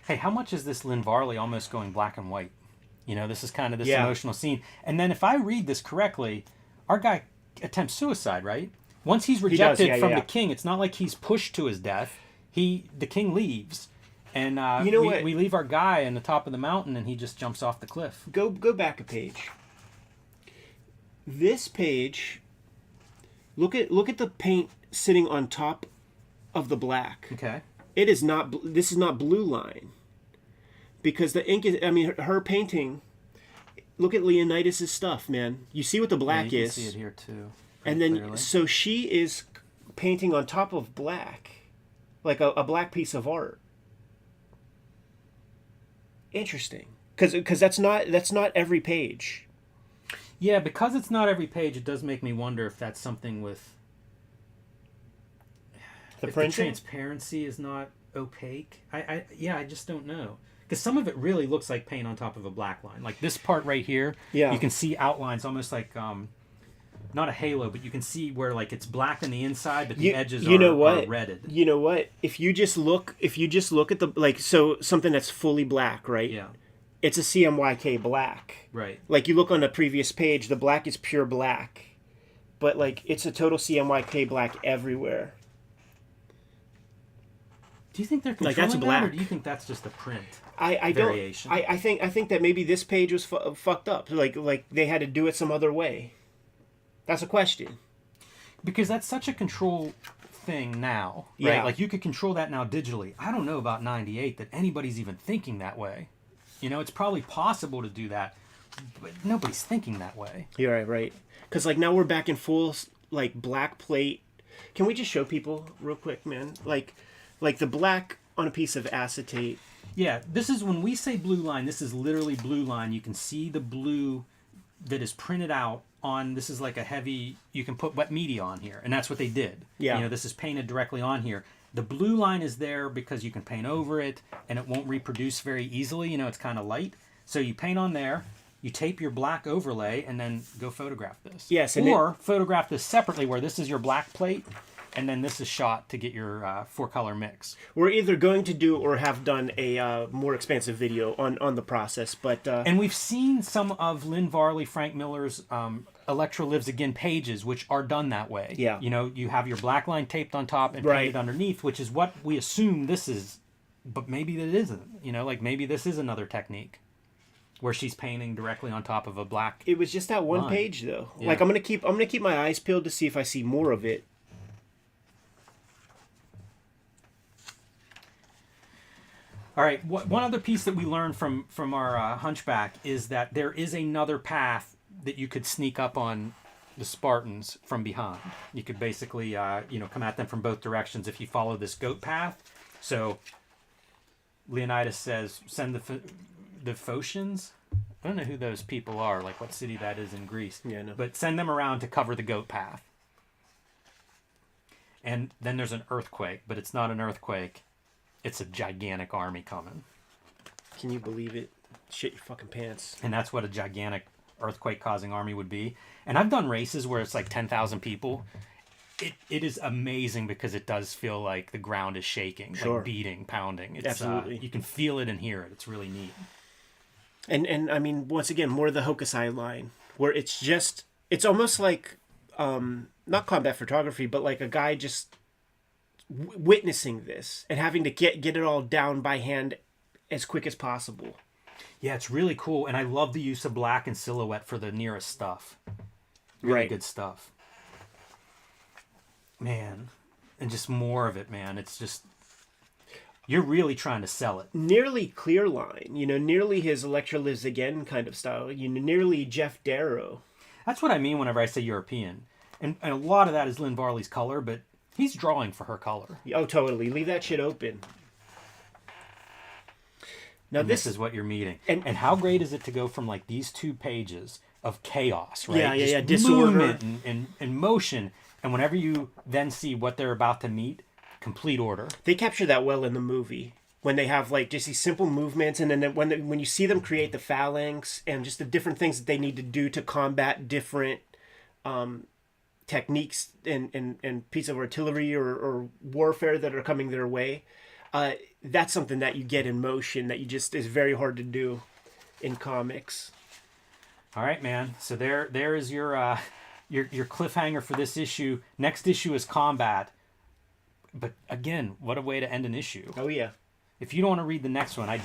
Hey, how much is this Lynn Varley almost going black and white? This is kind of this emotional scene. And then if I read this correctly, our guy attempts suicide, right? Once he's rejected from the king, it's not like he's pushed to his death. The king leaves, and we leave our guy in the top of the mountain, and he just jumps off the cliff. Go back a page. This page. Look at the paint sitting on top of the black. Okay. It is not. This is not blue line, because the ink is. I mean, her painting. Look at Leonidas' stuff, man. You see what the black you is. can see it here too. And then, clearly. So she is painting on top of black, like a black piece of art. Interesting, because that's not every page. Yeah, because it's not every page, it does make me wonder if that's something with the if printing. The transparency is not opaque. I just don't know. Because some of it really looks like paint on top of a black line. Like this part right here, you can see outlines almost like not a halo, but you can see where like it's black on the inside, but the edges are redded. You know what? If you just look at the something that's fully black, right? Yeah. It's a CMYK black. Right. Like you look on the previous page, the black is pure black. But like it's a total CMYK black everywhere. Do you think they're controlling that's black. that, or do you think that's just a print? I variation? Don't. I think that maybe this page was fucked up. Like they had to do it some other way. That's a question. Because that's such a control thing now, right? Yeah. Like you could control that now digitally. I don't know about 98 that anybody's even thinking that way. It's probably possible to do that, but nobody's thinking that way. You're right. Because like now we're back in full like black plate. Can we just show people real quick, man? Like the black on a piece of acetate. Yeah, this is when we say blue line. This is literally blue line. You can see the blue that is printed out on, this is like a heavy, you can put wet media on here, and that's what they did. Yeah. You know, this is painted directly on here. The blue line is there because you can paint over it, and it won't reproduce very easily. You know, it's kind of light. So you paint on there, you tape your black overlay, and then go photograph this. Yes. Or photograph this separately, where this is your black plate, and then this is shot to get your 4-color mix. We're either going to do or have done a more expansive video on the process, but And we've seen some of Lynn Varley, Frank Miller's Electra Lives Again pages, which are done that way. Yeah. You know, you have your black line taped on top and Right. painted underneath, which is what we assume this is, but maybe it isn't. You know, like maybe this is another technique where she's painting directly on top of a black. it was just that one line. page though. Yeah. Like I'm gonna keep my eyes peeled to see if I see more of it. All right, one other piece that we learned from our Hunchback is that there is another path that you could sneak up on the Spartans from behind. You could basically, come at them from both directions if you follow this goat path. So Leonidas says, send the Phocians. I don't know who those people are, like what city that is in Greece. Yeah, no. But send them around to cover the goat path. And then there's an earthquake, but it's not an earthquake. It's a gigantic army coming. Can you believe it? Shit your fucking pants. And that's what a gigantic earthquake-causing army would be. And I've done races where it's like 10,000 people. It is amazing because it does feel like the ground is shaking, Sure. like beating, pounding. It's, Absolutely. You can feel it and hear it. It's really neat. And I mean, once again, more of the Hokusai line, where it's almost like, not combat photography, but like a guy just witnessing this and having to get it all down by hand as quick as possible. Yeah, it's really cool. And I love the use of black and silhouette for the nearest stuff. Really Right. good stuff. Man. And just more of it, man. It's just... You're really trying to sell it. Nearly clear line, nearly his Electra Lives Again kind of style, nearly Jeff Darrow. That's what I mean whenever I say European. And a lot of that is Lynn Varley's color, but he's drawing for her color. Oh, totally. Leave that shit open. Now And this is what you're meeting. and- And how great is it to go from like these 2 pages of chaos, right? Yeah, Just disorder. movement and motion. And whenever you then see what they're about to meet, complete order. They capture that well in the movie when they have like just these simple movements, and then when you see them create the phalanx and just the different things that they need to do to combat different techniques and pieces of artillery or warfare that are coming their way. That's something that you get in motion that is very hard to do in comics. All right, man. So there is your cliffhanger for this issue. Next issue is combat. But again, what a way to end an issue. Oh yeah. If you don't want to read the next one, I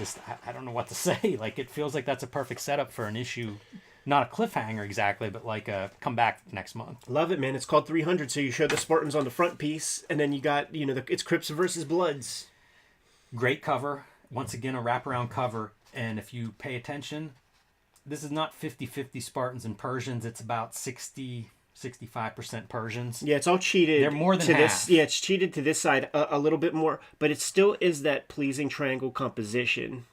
don't know what to say. Like, it feels like that's a perfect setup for an issue. Not a cliffhanger exactly, but like a come back next month. Love it, man. It's called 300, so you show the Spartans on the front piece, and then you got, it's Crips versus Bloods. Great cover. Once again, a wraparound cover. And if you pay attention, this is not 50-50 Spartans and Persians. It's about 65% Persians. Yeah, it's all cheated. They're more than to half. this. Yeah, it's cheated to this side a little bit more, but it still is that pleasing triangle composition.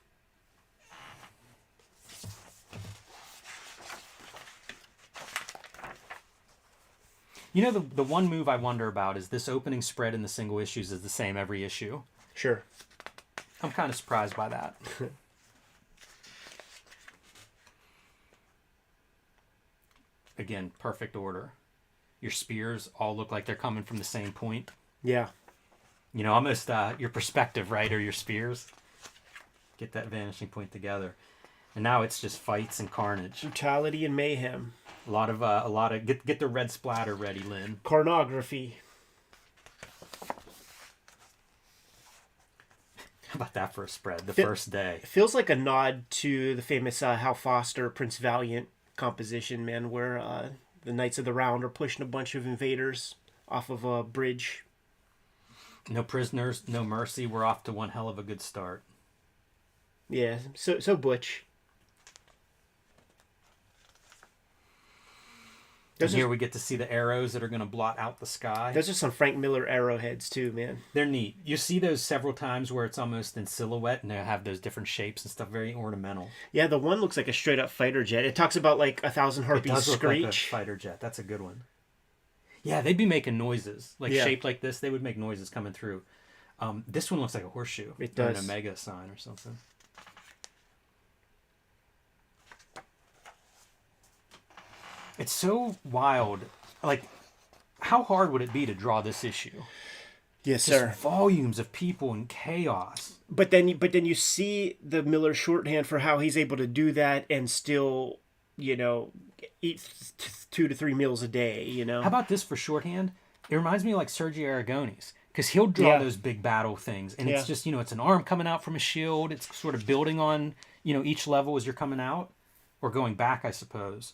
The one move I wonder about is this opening spread in the single issues is the same every issue. Sure. I'm kind of surprised by that. Again, perfect order. Your spears all look like they're coming from the same point. Yeah. Almost your perspective, right, or your spears. Get that vanishing point together. And now it's just fights and carnage. Brutality and mayhem. A lot of get the red splatter ready, Lynn. Carnography. How about that for a spread? The first day. It feels like a nod to the famous Hal Foster Prince Valiant composition, man, where the Knights of the Round are pushing a bunch of invaders off of a bridge. No prisoners, no mercy. We're off to one hell of a good start. Yeah, so Butch. And here we get to see the arrows that are going to blot out the sky. Those are some Frank Miller arrowheads too, man. They're neat. You see those several times where it's almost in silhouette and they have those different shapes and stuff, very ornamental. Yeah, the one looks like a straight up fighter jet. It talks about like 1,000 harpies It does look like a screech. fighter jet. That's a good one. Yeah, they'd be making noises. Like shaped like this, they would make noises coming through. This one looks like a horseshoe. It or does. an omega sign or something. It's so wild. Like, how hard would it be to draw this issue? Yes, Just sir. volumes of people and chaos. But then you see the Miller shorthand for how he's able to do that and still, you know, eat 2 to 3 meals a day. You know. How about this for shorthand? It reminds me of like Sergio Aragonis. Because he'll draw those big battle things. And it's just, you know, it's an arm coming out from a shield. It's sort of building on, you know, each level as you're coming out. Or going back, I suppose.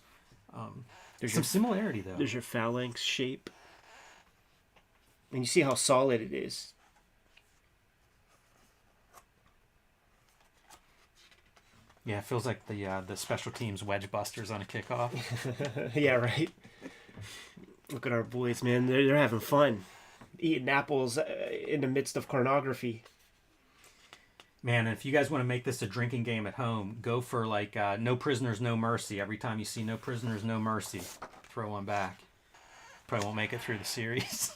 There's some similarity, though. There's your phalanx shape. And you see how solid it is. Yeah, it feels like the special teams wedge busters on a kickoff. Yeah, right. Look at our boys, man. They're having fun. Eating apples in the midst of pornography. Man, and if you guys want to make this a drinking game at home, go for like no prisoners, no mercy. Every time you see no prisoners, no mercy, throw one back. Probably won't make it through the series.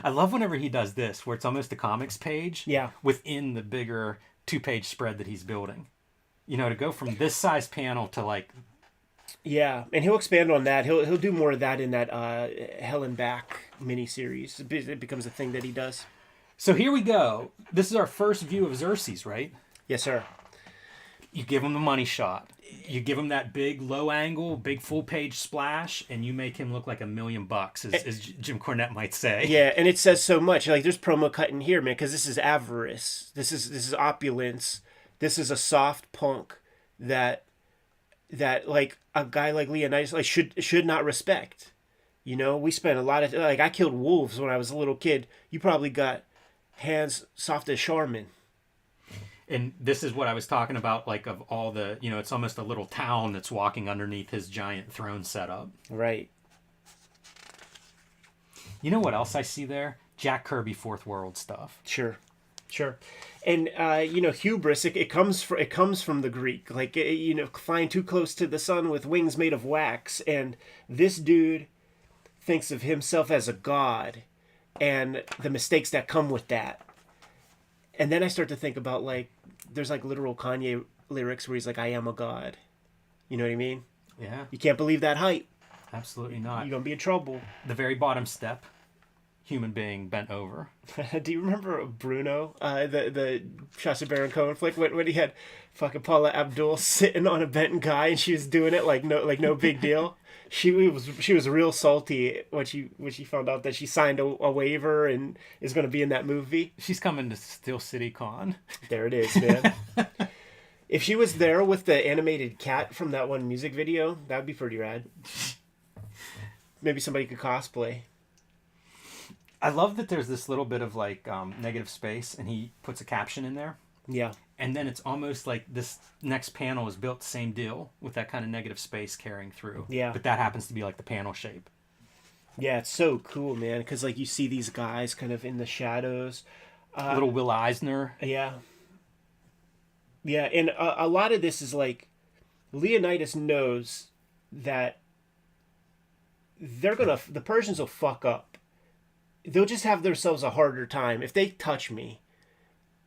I love whenever he does this, where it's almost a comics page within the bigger 2-page spread that he's building. You know, to go from this size panel to like... Yeah, and he'll expand on that. He'll do more of that in that Hell and Back miniseries. It becomes a thing that he does. So here we go. This is our first view of Xerxes, right? Yes, sir. You give him the money shot. You give him that big low angle, big full page splash, and you make him look like $1 million, as Jim Cornette might say. Yeah, and it says so much. Like there's promo cut in here, man, because this is avarice. This is opulence. This is a soft punk that like a guy like Leonidas like should not respect. You know, we spent a lot of like I killed wolves when I was a little kid. You probably got hands soft as Charmin. And this is what I was talking about, like of all the, you know, it's almost a little town that's walking underneath his giant throne setup. Right. You know what else I see there? Jack Kirby Fourth World stuff. Sure. And you know, hubris. It comes from the Greek, like you know, flying too close to the sun with wings made of wax. And this dude thinks of himself as a god, and the mistakes that come with that. And then I start to think about like, there's like literal Kanye lyrics where he's like, "I am a god." You know what I mean? Yeah. You can't believe that height. Absolutely not. You're gonna be in trouble. The very bottom step, human being bent over. Do you remember Bruno, the Sacha Baron Cohen flick when he had fucking Paula Abdul sitting on a bent guy and she was doing it like no big deal? She was real salty when she found out that she signed a waiver and is going to be in that movie. She's coming to Steel City Con. There it is, man. If she was there with the animated cat from that one music video, that'd be pretty rad. Maybe somebody could cosplay. I love that there's this little bit of like negative space and he puts a caption in there. Yeah. And then it's almost like this next panel is built same deal with that kind of negative space carrying through. Yeah. But that happens to be like the panel shape. Yeah, it's so cool, man, because like you see these guys kind of in the shadows. Little Will Eisner. Yeah. Yeah, and a lot of this is like Leonidas knows that the Persians will fuck up. They'll just have themselves a harder time. If they touch me,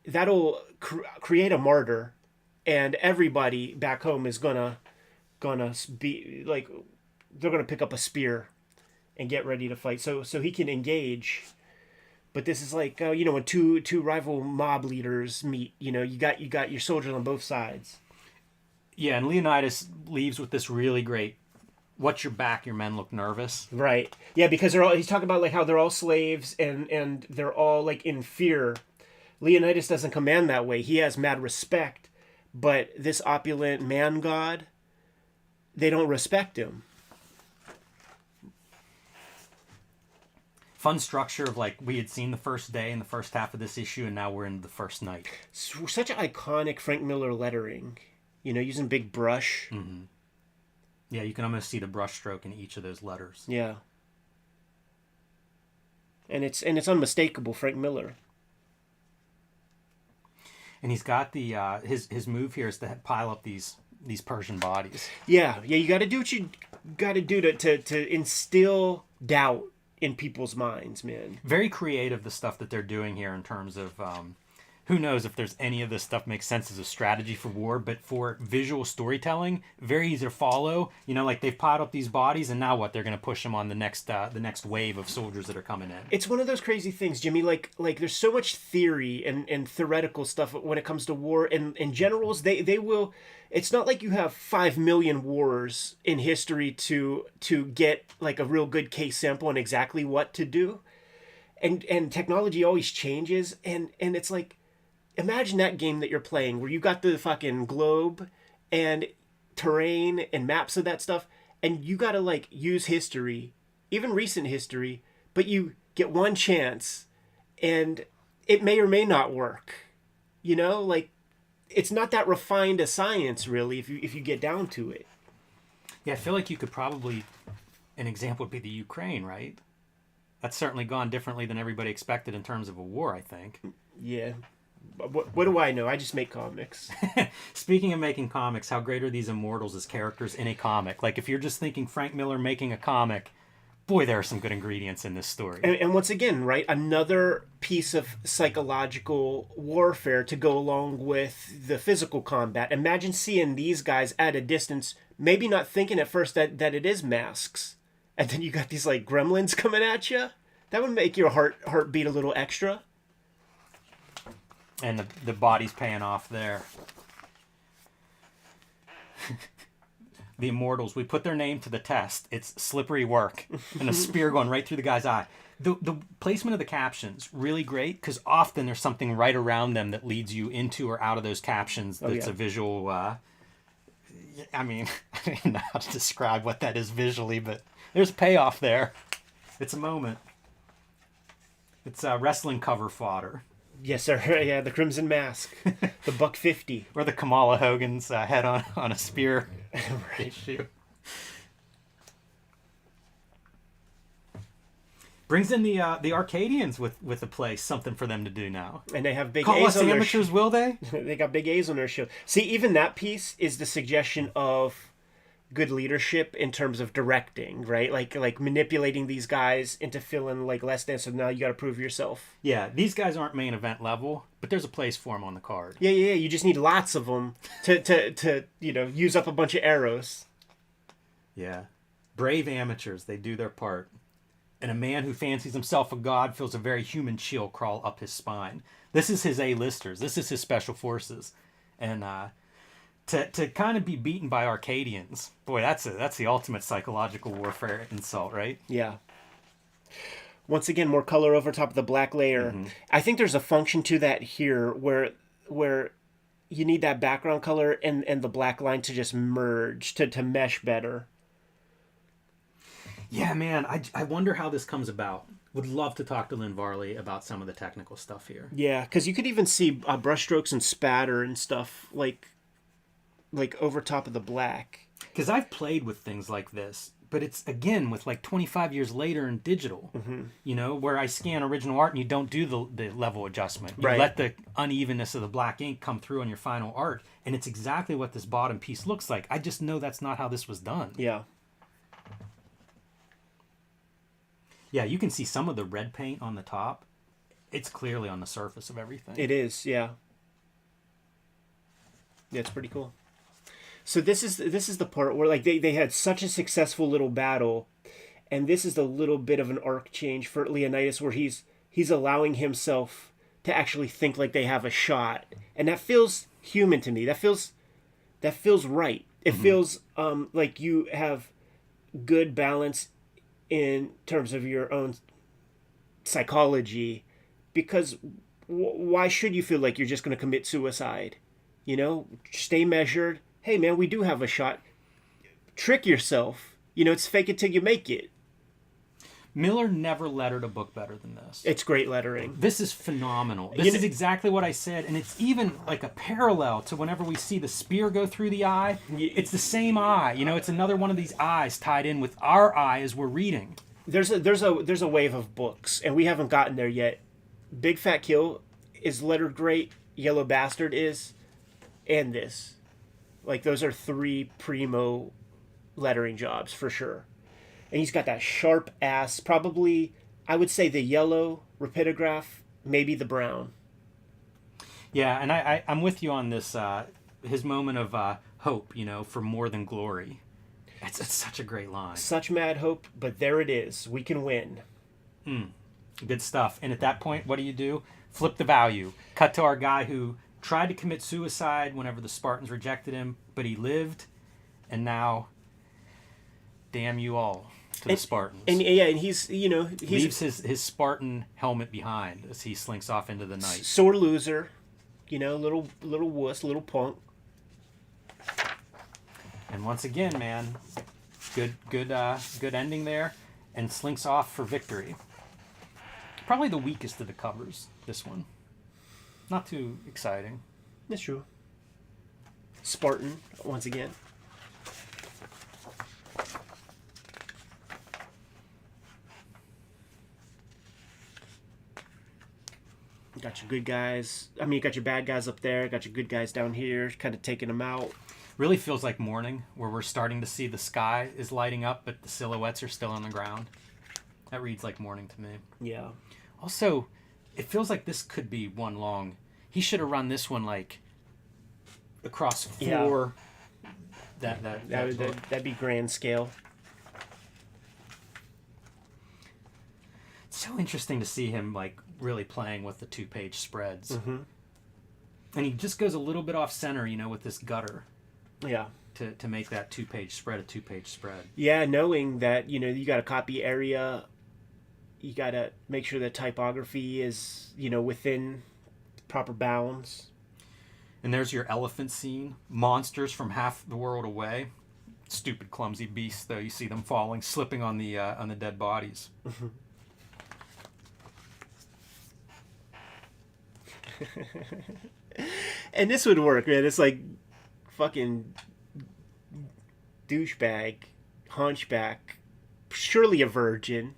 that'll create a martyr, and everybody back home is gonna be like, they're gonna pick up a spear and get ready to fight. So he can engage. But this is like you know, when two rival mob leaders meet, you know, you got your soldiers on both sides. Yeah, and Leonidas leaves with this really great, "Watch your back, your men look nervous." Right. Yeah, because he's talking about like how they're all slaves and they're all like in fear. Leonidas doesn't command that way. He has mad respect, but this opulent man god, they don't respect him. Fun structure of like we had seen the first day in the first half of this issue, and now we're in the first night. Such iconic Frank Miller lettering, you know, using big brush. Mm-hmm. Yeah, you can almost see the brushstroke in each of those letters. Yeah. And it's unmistakable, Frank Miller. And he's got the his move here is to pile up these Persian bodies. Yeah, you got to do what you got to do to instill doubt in people's minds, man. Very creative, the stuff that they're doing here in terms of who knows if there's any of this stuff makes sense as a strategy for war, but for visual storytelling, very easy to follow. You know, like they've piled up these bodies, and now what? They're going to push them on the next wave of soldiers that are coming in. It's one of those crazy things, Jimmy. Like there's so much theory and theoretical stuff when it comes to war. And generals, they will. It's not like you have 5 million wars in history to get like a real good case sample on exactly what to do. And technology always changes, and it's like, imagine that game that you're playing where you got the fucking globe and terrain and maps of that stuff, and you got to like use history, even recent history, but you get one chance and it may or may not work. You know, like it's not that refined a science really if you get down to it. Yeah, I feel like you could probably, an example would be the Ukraine, right? That's certainly gone differently than everybody expected in terms of a war, I think. Yeah. What do I know? I just make comics. Speaking of making comics, how great are these immortals as characters in a comic? Like, if you're just thinking Frank Miller making a comic, boy, there are some good ingredients in this story. And once again, right, another piece of psychological warfare to go along with the physical combat. Imagine seeing these guys at a distance, maybe not thinking at first that it is masks. And then you got these, like, gremlins coming at you. That would make your heart beat a little extra. And the body's paying off there. The immortals, we put their name to the test. It's slippery work. And a spear going right through the guy's eye. The placement of the captions, really great, because often there's something right around them that leads you into or out of those captions that's a visual... I mean, I don't even know how to describe what that is visually, but there's payoff there. It's a moment. It's wrestling cover fodder. Yes, sir. Yeah, the Crimson Mask. The $1.50. Or the Kamala Hogan's head on a spear issue. Brings in the Arcadians with the place, something for them to do now. And they have big Call A's us on their amateurs, will they? They got big A's on their show. See, even that piece is the suggestion of good leadership in terms of directing, right? Like manipulating these guys into feeling like less than, so now you got to prove yourself. Yeah, these guys aren't main event level, but there's a place for them on the card. Yeah. You just need lots of them to use up a bunch of arrows. Yeah. Brave amateurs, they do their part. And a man who fancies himself a god feels a very human chill crawl up his spine. This is his A-listers. This is his special forces. And to kind of be beaten by Arcadians, boy, that's the ultimate psychological warfare insult, right? Yeah. Once again, more color over top of the black layer. Mm-hmm. I think there's a function to that here where you need that background color and the black line to just merge, to mesh better. Yeah, man, I wonder how this comes about. Would love to talk to Lynn Varley about some of the technical stuff here. Yeah, because you could even see brushstrokes and spatter and stuff like over top of the black. Because I've played with things like this, but it's, again, with like 25 years later in digital, where I scan original art and you don't do the level adjustment. You let the unevenness of the black ink come through on your final art, and it's exactly what this bottom piece looks like. I just know that's not how this was done. Yeah. Yeah, you can see some of the red paint on the top. It's clearly on the surface of everything. It is, yeah. Yeah, it's pretty cool. So this is the part where like they had such a successful little battle, and this is the little bit of an arc change for Leonidas where he's allowing himself to actually think like they have a shot, and that feels human to me. That feels right. It feels like you have good balance in terms of your own psychology, because why should you feel like you're just going to commit suicide? Stay measured. Hey, man, we do have a shot. Trick yourself. It's fake it till you make it. Miller never lettered a book better than this. It's great lettering. This is phenomenal. This is exactly what I said, and it's even like a parallel to whenever we see the spear go through the eye. It's the same eye. You know, it's another one of these eyes tied in with our eye as we're reading. There's a wave of books, and we haven't gotten there yet. Big Fat Kill is lettered great. Yellow Bastard is, and this, like, those are 3 primo lettering jobs for sure. And he's got that sharp ass, probably, I would say the yellow rapidograph, maybe the brown. Yeah, and I'm with you on this, his moment of hope, you know, for more than glory. It's such a great line. Such mad hope, but there it is. We can win. Good stuff. And at that point, what do? Flip the value. Cut to our guy who tried to commit suicide whenever the Spartans rejected him, but he lived, and now, damn you all. To the Spartans. And he's, you know, he leaves his Spartan helmet behind as he slinks off into the night. Sore loser, you know, little wuss, little punk. And once again, man, good ending there, and slinks off for victory. Probably the weakest of the covers, this one. Not too exciting. That's true. Spartan, once again. Got your good guys. I mean, you got your bad guys up there. Got your good guys down here, kind of taking them out. Really feels like morning, where we're starting to see the sky is lighting up, but the silhouettes are still on the ground. That reads like morning to me. Yeah. Also, it feels like this could be one long. He should have run this one like across 4. Yeah. That'd be grand scale. It's so interesting to see him like really playing with the 2-page spreads. Mm-hmm. And he just goes a little bit off center, you know, with this gutter. Yeah. To make that 2-page spread a 2-page spread. Yeah, knowing that, you know, you got a copy area, you got to make sure that typography is, you know, within proper bounds. And there's your elephant scene. Monsters from half the world away. Stupid, clumsy beasts, though. You see them falling, slipping on the dead bodies. And this would work, man. It's like fucking douchebag, hunchback, surely a virgin.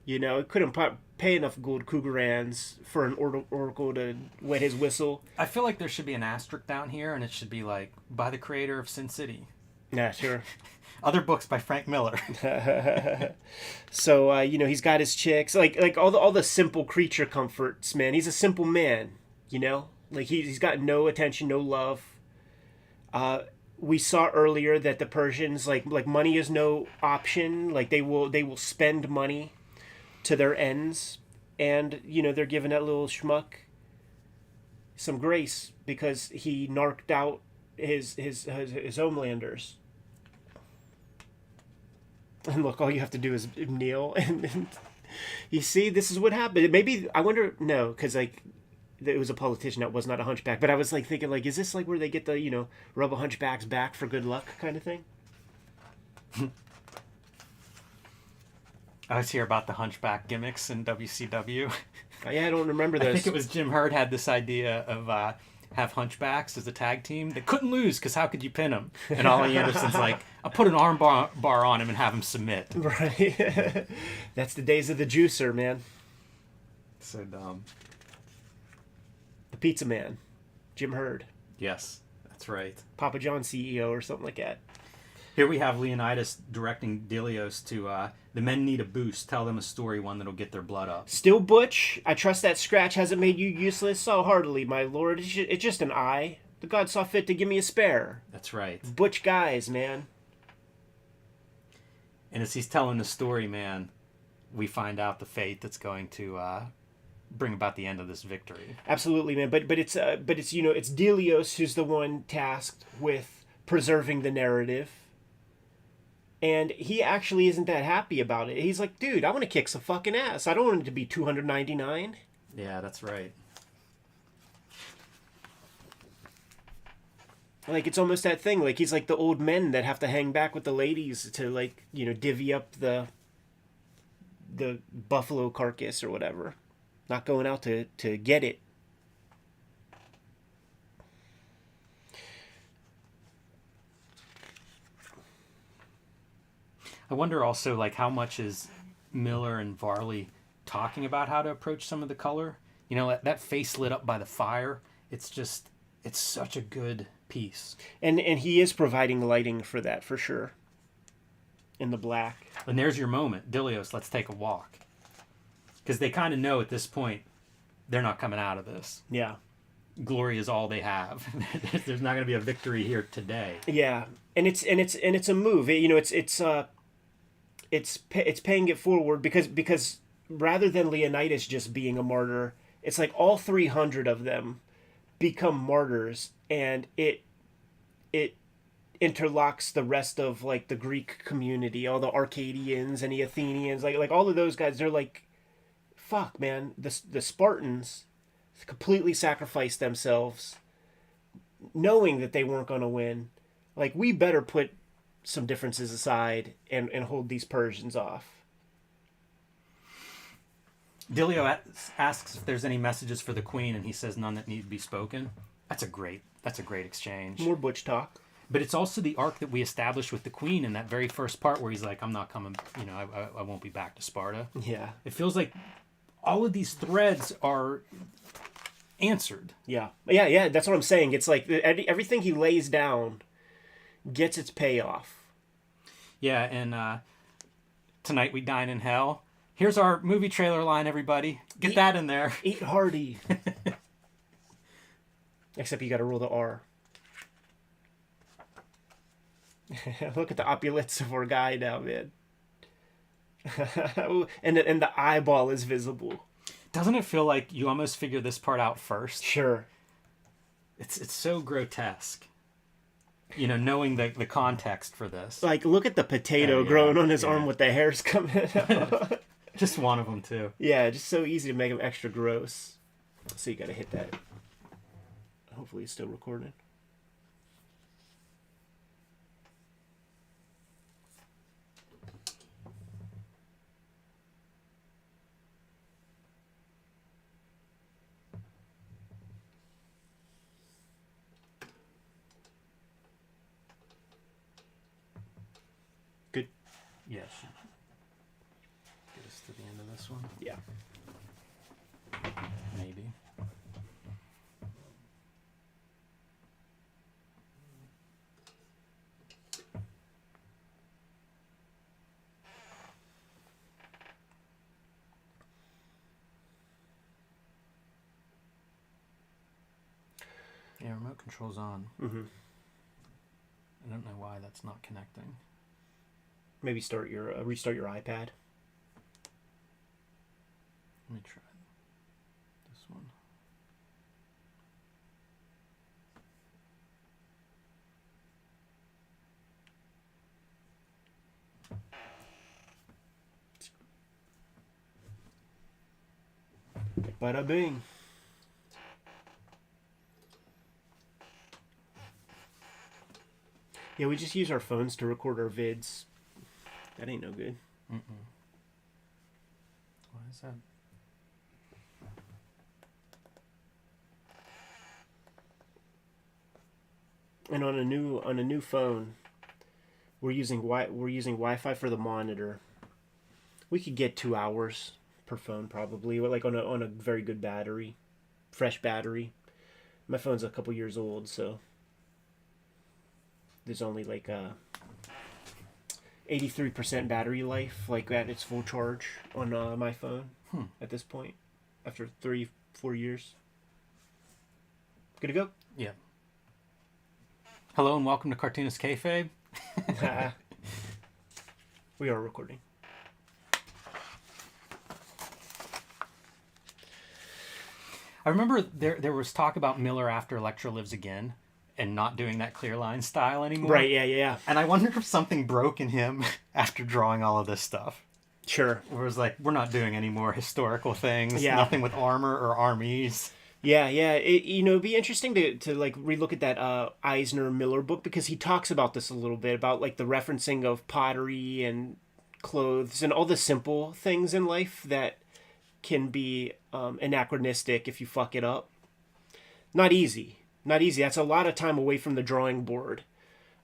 You know, couldn't pay enough gold Cougarans for an oracle to wet his whistle. I feel like there should be an asterisk down here, and it should be like, by the creator of Sin City. Yeah, sure. Other books by Frank Miller. So, you know, he's got his chicks. Like all the simple creature comforts, man. He's a simple man, you know? Like, he's got no attention, no love. We saw earlier that the Persians, like money is no option. Like, they will spend money to their ends. And, you know, they're giving that little schmuck some grace because he narked out his homelanders. And look, all you have to do is kneel, and you see, this is what happened. Maybe, I wonder, no, because, like, it was a politician that was not a hunchback, but I was, like, thinking, like, is this, like, where they get the, you know, rub a hunchback's back for good luck kind of thing? I always hear about the hunchback gimmicks in WCW. Yeah, I don't remember those. I think it was Jim Herd had this idea of have hunchbacks as a tag team. They couldn't lose because how could you pin them? And Ollie Anderson's like, I'll put an arm bar on him and have him submit. Right. That's the days of the juicer, man. So dumb. The pizza man. Jim Herd. Yes, that's right. Papa John CEO or something like that. Here we have Leonidas directing Delios to the men need a boost. Tell them a story, one that'll get their blood up. Still Butch. I trust that scratch hasn't made you useless so heartily, my lord. It's just an eye. The god saw fit to give me a spare. That's right. Butch guys, man. And as he's telling the story, man, we find out the fate that's going to bring about the end of this victory. Absolutely, man. But it's you know, it's Delios who's the one tasked with preserving the narrative. And he actually isn't that happy about it. He's like, dude, I want to kick some fucking ass. I don't want it to be 299. Yeah, that's right. Like, it's almost that thing. Like, he's like the old men that have to hang back with the ladies to, like, you know, divvy up the the buffalo carcass or whatever. Not going out to get it. I wonder also, like, how much is Miller and Varley talking about how to approach some of the color? You know, that face lit up by the fire, it's such a good piece. And he is providing lighting for that, for sure. In the black. And there's your moment. Dilios, let's take a walk. Because they kind of know at this point, they're not coming out of this. Yeah. Glory is all they have. There's not going to be a victory here today. Yeah. And it's a move. It's paying it forward because rather than Leonidas just being a martyr, it's like all 300 of them become martyrs, and it interlocks the rest of like the Greek community, all the Arcadians and the Athenians, like all of those guys. They're like, fuck, man, the Spartans completely sacrificed themselves knowing that they weren't going to win. Like, we better put some differences aside and hold these Persians off. Dilio asks if there's any messages for the queen, and he says none that need to be spoken. That's a great exchange. More butch talk. But it's also the arc that we established with the queen in that very first part where he's like, I'm not coming, I won't be back to Sparta. Yeah. It feels like all of these threads are answered. Yeah. That's what I'm saying. It's like everything he lays down gets its payoff. Yeah, and Tonight We Dine in Hell. Here's our movie trailer line, everybody. Get that in there. Eat hearty. Except you got to roll the R. Look at the opulence of our guy now, man. and the eyeball is visible. Doesn't it feel like you almost figure this part out first? Sure. It's so grotesque. Knowing the context for this. Like, look at the potato growing on his arm with the hairs coming out. Just one of them, too. Yeah, just so easy to make him extra gross. So you got to hit that. Hopefully it's still recording. Good. Yes. Get us to the end of this one. Yeah. Maybe. Yeah, remote control's on. Mm-hmm. I don't know why that's not connecting. Maybe restart your iPad. Let me try this one. Bada bing. Yeah, we just use our phones to record our vids. That ain't no good. Why is that? And on a new phone, we're using Wi-Fi for the monitor. We could get 2 hours per phone probably, like on a very good battery, fresh battery. My phone's a couple years old, so there's only like 83% battery life, like at its full charge on my phone at this point, after 3-4 years. Good to go? Yeah. Hello and welcome to Cartoonist Kayfabe. We are recording. I remember there was talk about Miller after Elektra Lives Again and not doing that clear line style anymore. Right, yeah. And I wondered if something broke in him after drawing all of this stuff. Sure. Where it was like, we're not doing any more historical things. Yeah. Nothing with armor or armies. Yeah. It'd be interesting to like relook at that Eisner Miller book, because he talks about this a little bit, about like the referencing of pottery and clothes and all the simple things in life that can be anachronistic if you fuck it up. Not easy. Not easy. That's a lot of time away from the drawing board.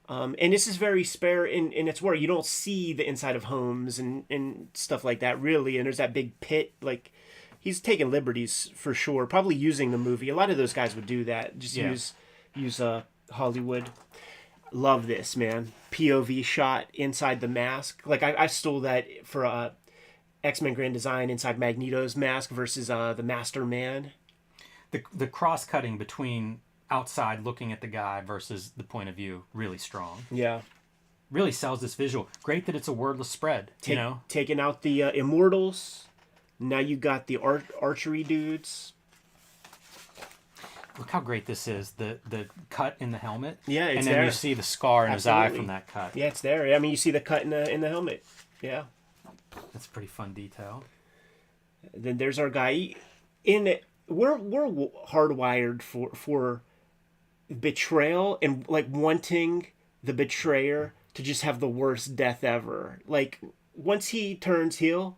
And this is very spare in its work. You don't see the inside of homes and stuff like that, really. And there's that big pit. Like, he's taking liberties for sure. Probably using the movie. A lot of those guys would do that. Just use Hollywood. Love this, man. POV shot inside the mask. Like, I stole that for X-Men Grand Design inside Magneto's mask versus the Master Man. The cross-cutting between outside looking at the guy versus the point of view, really strong. Yeah. Really sells this visual. Great that it's a wordless spread, you know? Taking out the Immortals. Now you got the archery dudes. Look how great this is. The cut in the helmet. Yeah, it's and then there. you see the scar in his eye from that cut. Yeah, it's there. I mean, you see the cut in the helmet. Yeah. That's a pretty fun detail. Then there's our guy. We're hardwired for betrayal and like wanting the betrayer to just have the worst death ever. Like, once he turns heel,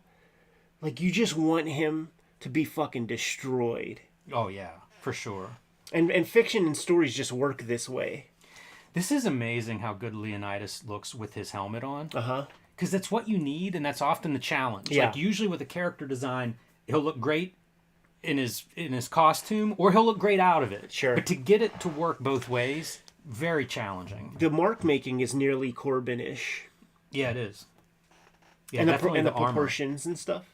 like, you just want him to be fucking destroyed. Oh yeah, for sure. And fiction and stories just work this way. This is amazing how good Leonidas looks with his helmet on. Uh-huh. Because that's what you need, and that's often the challenge. Yeah. Like, usually with a character design, he'll look great in his costume, or he'll look great out of it. Sure. But to get it to work both ways, very challenging. The mark making is nearly Corben-ish. Yeah, it is. Yeah, and definitely the armor. proportions and stuff.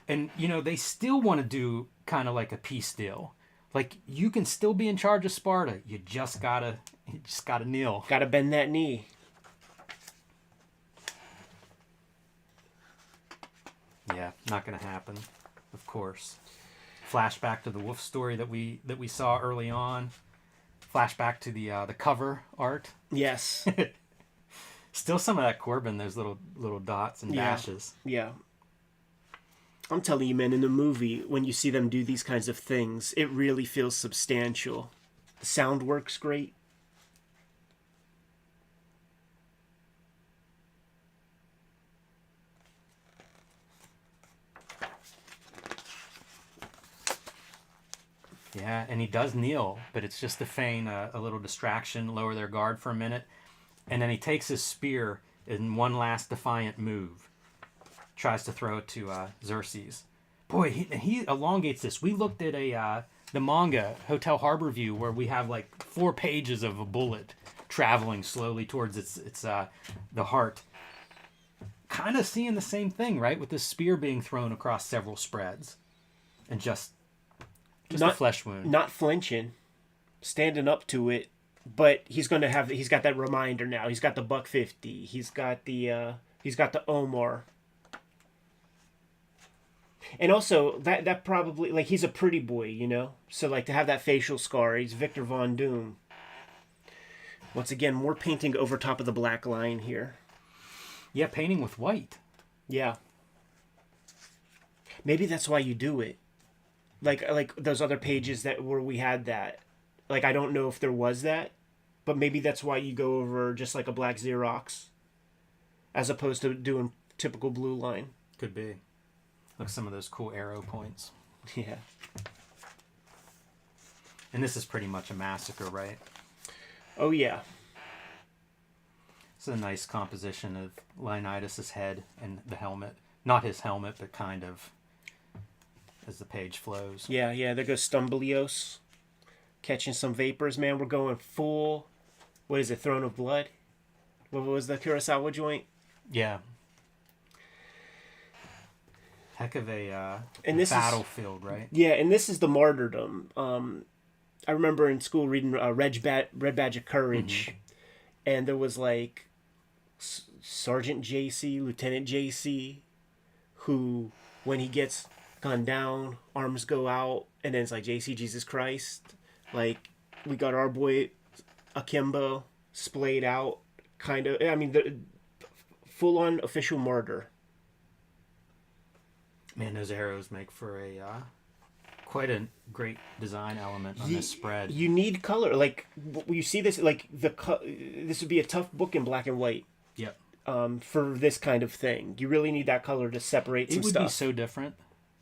And, you know, they still want to do kind of like a peace deal. Like, you can still be in charge of Sparta. You just gotta kneel. Gotta bend that knee. Yeah, not gonna happen, of course. Flashback to the wolf story that we saw early on. Flashback to the cover art. Yes. Still some of that Corben, those little dots and dashes. Yeah. I'm telling you, man, in the movie, when you see them do these kinds of things, it really feels substantial. The sound works great. Yeah, and he does kneel, but it's just to feign a little distraction, lower their guard for a minute. And then he takes his spear in one last defiant move. Tries to throw it to Xerxes. Boy, he elongates this. We looked at the manga, Hotel Harbor View, where we have like 4 pages of a bullet traveling slowly towards its the heart. Kind of seeing the same thing, right? With this spear being thrown across several spreads. And just a flesh wound. Not flinching. Standing up to it. But he's got that reminder now. He's got the buck 50. He's got the Omar. And also, that probably, like, he's a pretty boy, you know? So, like, to have that facial scar, he's Victor Von Doom. Once again, more painting over top of the black line here. Yeah, painting with white. Yeah. Maybe that's why you do it. Like those other pages where we had that. Like, I don't know if there was that, but maybe that's why you go over just like a black Xerox as opposed to doing typical blue line. Could be. Look, some of those cool arrow points. Yeah. And this is pretty much a massacre, right? Oh, yeah. It's a nice composition of Leonidas' head and the helmet. Not his helmet, but kind of as the page flows. Yeah. There goes Stumblios. Catching some vapors, man. We're going full... What is it? Throne of Blood? What was the Kurosawa joint? Yeah. Heck of a battlefield, right? Yeah, and this is the martyrdom. I remember in school reading Red Badge of Courage, and there was like Sergeant JC, Lieutenant JC, who, when he gets gunned down, arms go out, and then it's like, JC, Jesus Christ. Like, we got our boy Akimbo splayed out, kind of. I mean, the full-on official martyr. Man, those arrows make for a quite a great design element on this spread. You need color. Like, you see this, like, this would be a tough book in black and white. Yep. for this kind of thing. You really need that color to separate some It would stuff. be so different.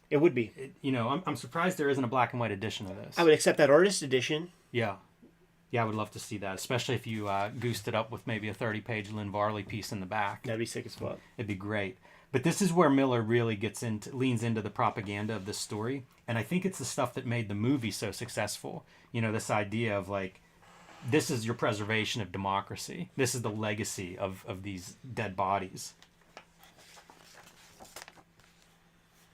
It would be. I'm surprised there isn't a black and white edition of this. I would accept that artist edition. Yeah. Yeah, I would love to see that, especially if you goosed it up with maybe a 30-page Lynn Varley piece in the back. That'd be sick as fuck. It'd be great. But this is where Miller really leans into the propaganda of this story. And I think it's the stuff that made the movie so successful. This idea of like, this is your preservation of democracy. This is the legacy of these dead bodies.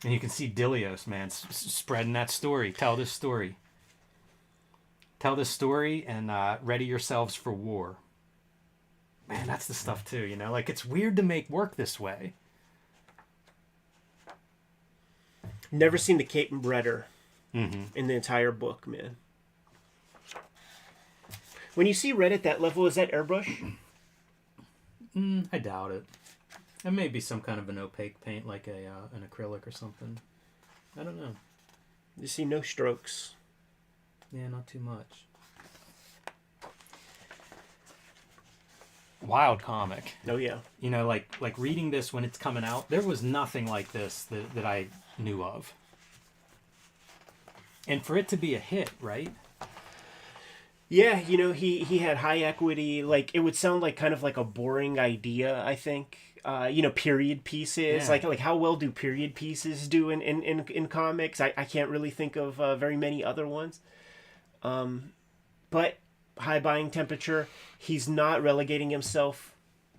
And you can see Dilios, man, spreading that story. Tell this story. Tell this story and ready yourselves for war. Man, that's the stuff too, Like, it's weird to make work this way. Never seen the cape and breader in the entire book, man. When you see red at that level, is that airbrush? I doubt it. It may be some kind of an opaque paint, like an acrylic or something. I don't know. You see no strokes. Yeah, not too much. Wild comic. Oh yeah. Like reading this when it's coming out, there was nothing like this that I knew of. And for it to be a hit, right? Yeah, he had high equity. Like, it would sound like kind of like a boring idea, I think. Period pieces. Yeah. Like how well do period pieces do in comics? I can't really think of very many other ones. But high buying temperature, he's not relegating himself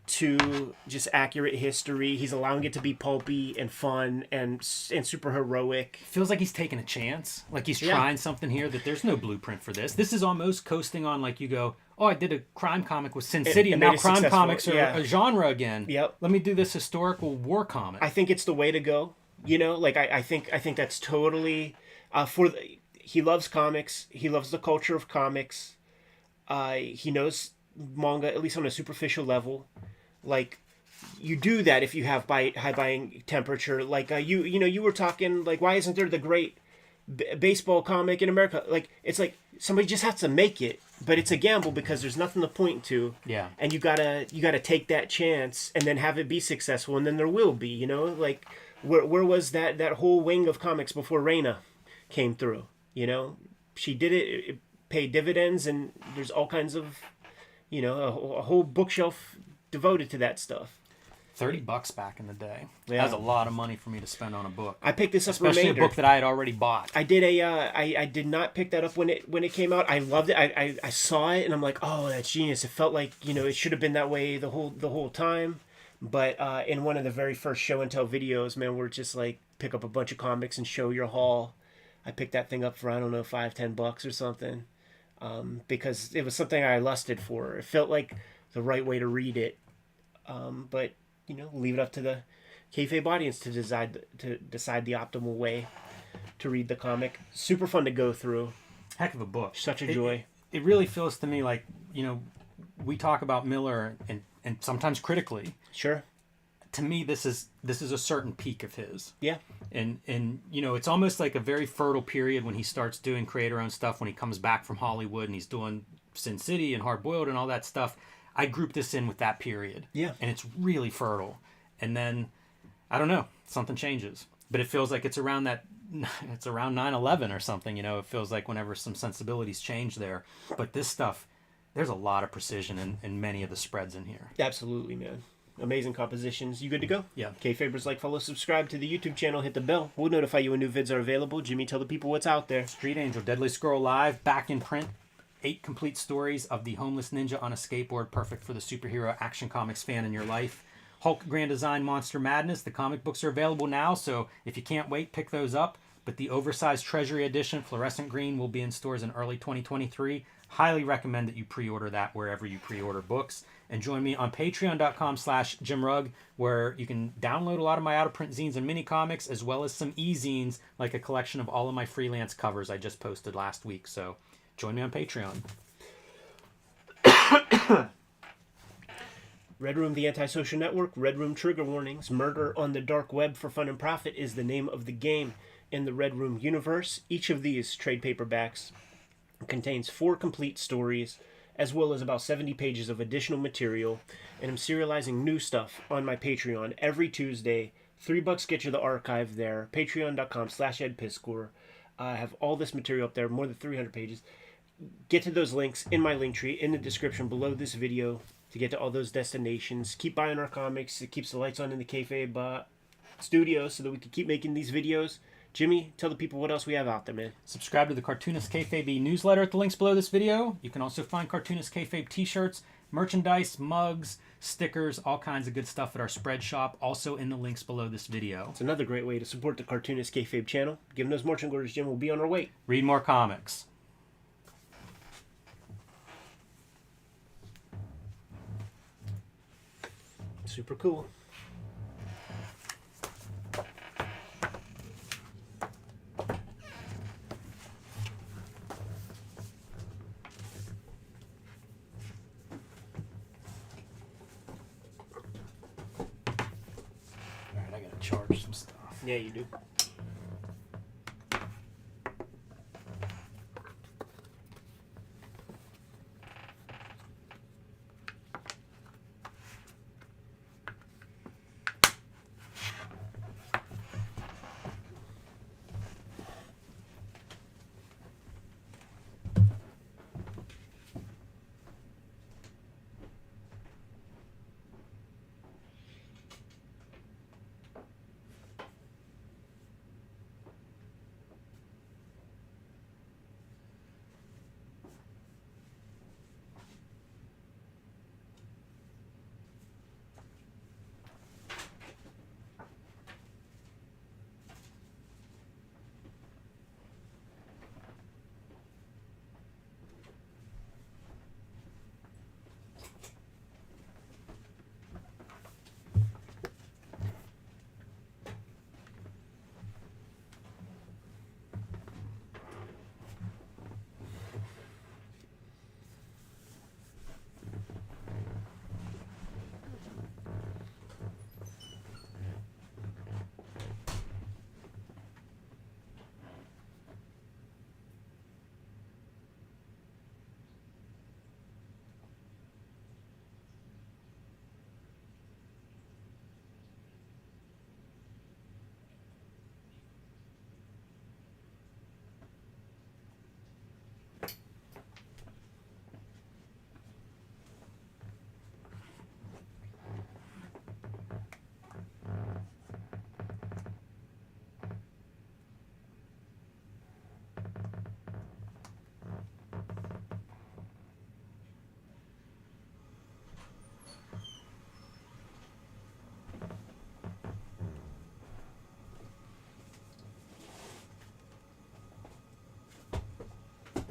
to just accurate history. He's allowing it to be pulpy and fun and super heroic. Feels like he's taking a chance. Like he's trying something here that there's no blueprint for this. This is almost coasting on, like, you go, oh, I did a crime comic with Sin City, and now crime comics are a genre again. Yep. Let me do this historical war comic. I think it's the way to go. I think that's totally he loves comics. He loves the culture of comics. He knows manga, at least on a superficial level. Like, you do that if you have high buying temperature. Like, you were talking, like, why isn't there the great baseball comic in America? Like, it's like somebody just has to make it, but it's a gamble because there's nothing to point to. Yeah. And you gotta take that chance and then have it be successful, and then there will be. Like, where was that whole wing of comics before Reina came through? She did it. It paid dividends, and there's all kinds of, a whole bookshelf devoted to that stuff. $30 back in the day. Yeah. That was a lot of money for me to spend on a book. I picked this up, especially Remainder. A book that I had already bought. I did I did not pick that up when it came out. I loved it. I saw it and I'm like, oh, that's genius. It felt like it should have been that way the whole time. But in one of the very first show and tell videos, man, we're just like, pick up a bunch of comics and show your haul. I picked that thing up for, I don't know, $5-10 or something, because it was something I lusted for. It felt like the right way to read it. But leave it up to the Kayfabe audience to decide the optimal way to read the comic. Super fun to go through. Heck of a book. Such a joy. It really feels to me like, we talk about Miller and sometimes critically. Sure. To me, this is a certain peak of his. Yeah. And it's almost like a very fertile period when he starts doing creator-owned stuff, when he comes back from Hollywood and he's doing Sin City and Hard Boiled and all that stuff. I group this in with that period. Yeah. And it's really fertile. And then, I don't know, something changes. But it feels like it's around 9/11 or something, It feels like whenever some sensibilities change there. But this stuff, there's a lot of precision in many of the spreads in here. Absolutely, man. Amazing compositions. You good to go? Yeah. Kayfabers, like, follow, subscribe to the YouTube channel, hit the bell. We'll notify you when new vids are available. Jimmy, tell the people what's out there. Street Angel, Deadly Scroll Live, back in print. 8 complete stories of the homeless ninja on a skateboard, perfect for the superhero action comics fan in your life. Hulk Grand Design Monster Madness, the comic books are available now, so if you can't wait, pick those up. But the oversized Treasury Edition, fluorescent green, will be in stores in early 2023. Highly recommend that you pre-order that wherever you pre-order books. And join me on patreon.com/JimRugg, where you can download a lot of my out-of-print zines and mini-comics, as well as some e-zines, like a collection of all of my freelance covers I just posted last week. So join me on Patreon. Red Room, the Antisocial Network. Red Room trigger warnings. Murder on the dark web for fun and profit is the name of the game in the Red Room universe. Each of these trade paperbacks contains 4 complete stories as well as about 70 pages of additional material, and I'm serializing new stuff on my Patreon every Tuesday. $3 get you the archive there. Patreon.com/EdPiscore. I have all this material up there, more than 300 pages. Get to those links in my link tree in the description below this video to get to all those destinations. Keep buying our comics. It keeps the lights on in the Kayfabe studio so that we can keep making these videos. Jimmy, tell the people what else we have out there, man. Subscribe to the Cartoonist Kayfabe newsletter at the links below this video. You can also find Cartoonist Kayfabe t-shirts, merchandise, mugs, stickers, all kinds of good stuff at our spread shop, also in the links below this video. It's another great way to support the Cartoonist Kayfabe channel. Give them those marching orders, Jim. We'll be on our way. Read more comics. Super cool. Alright, I gotta charge some stuff. Yeah, you do.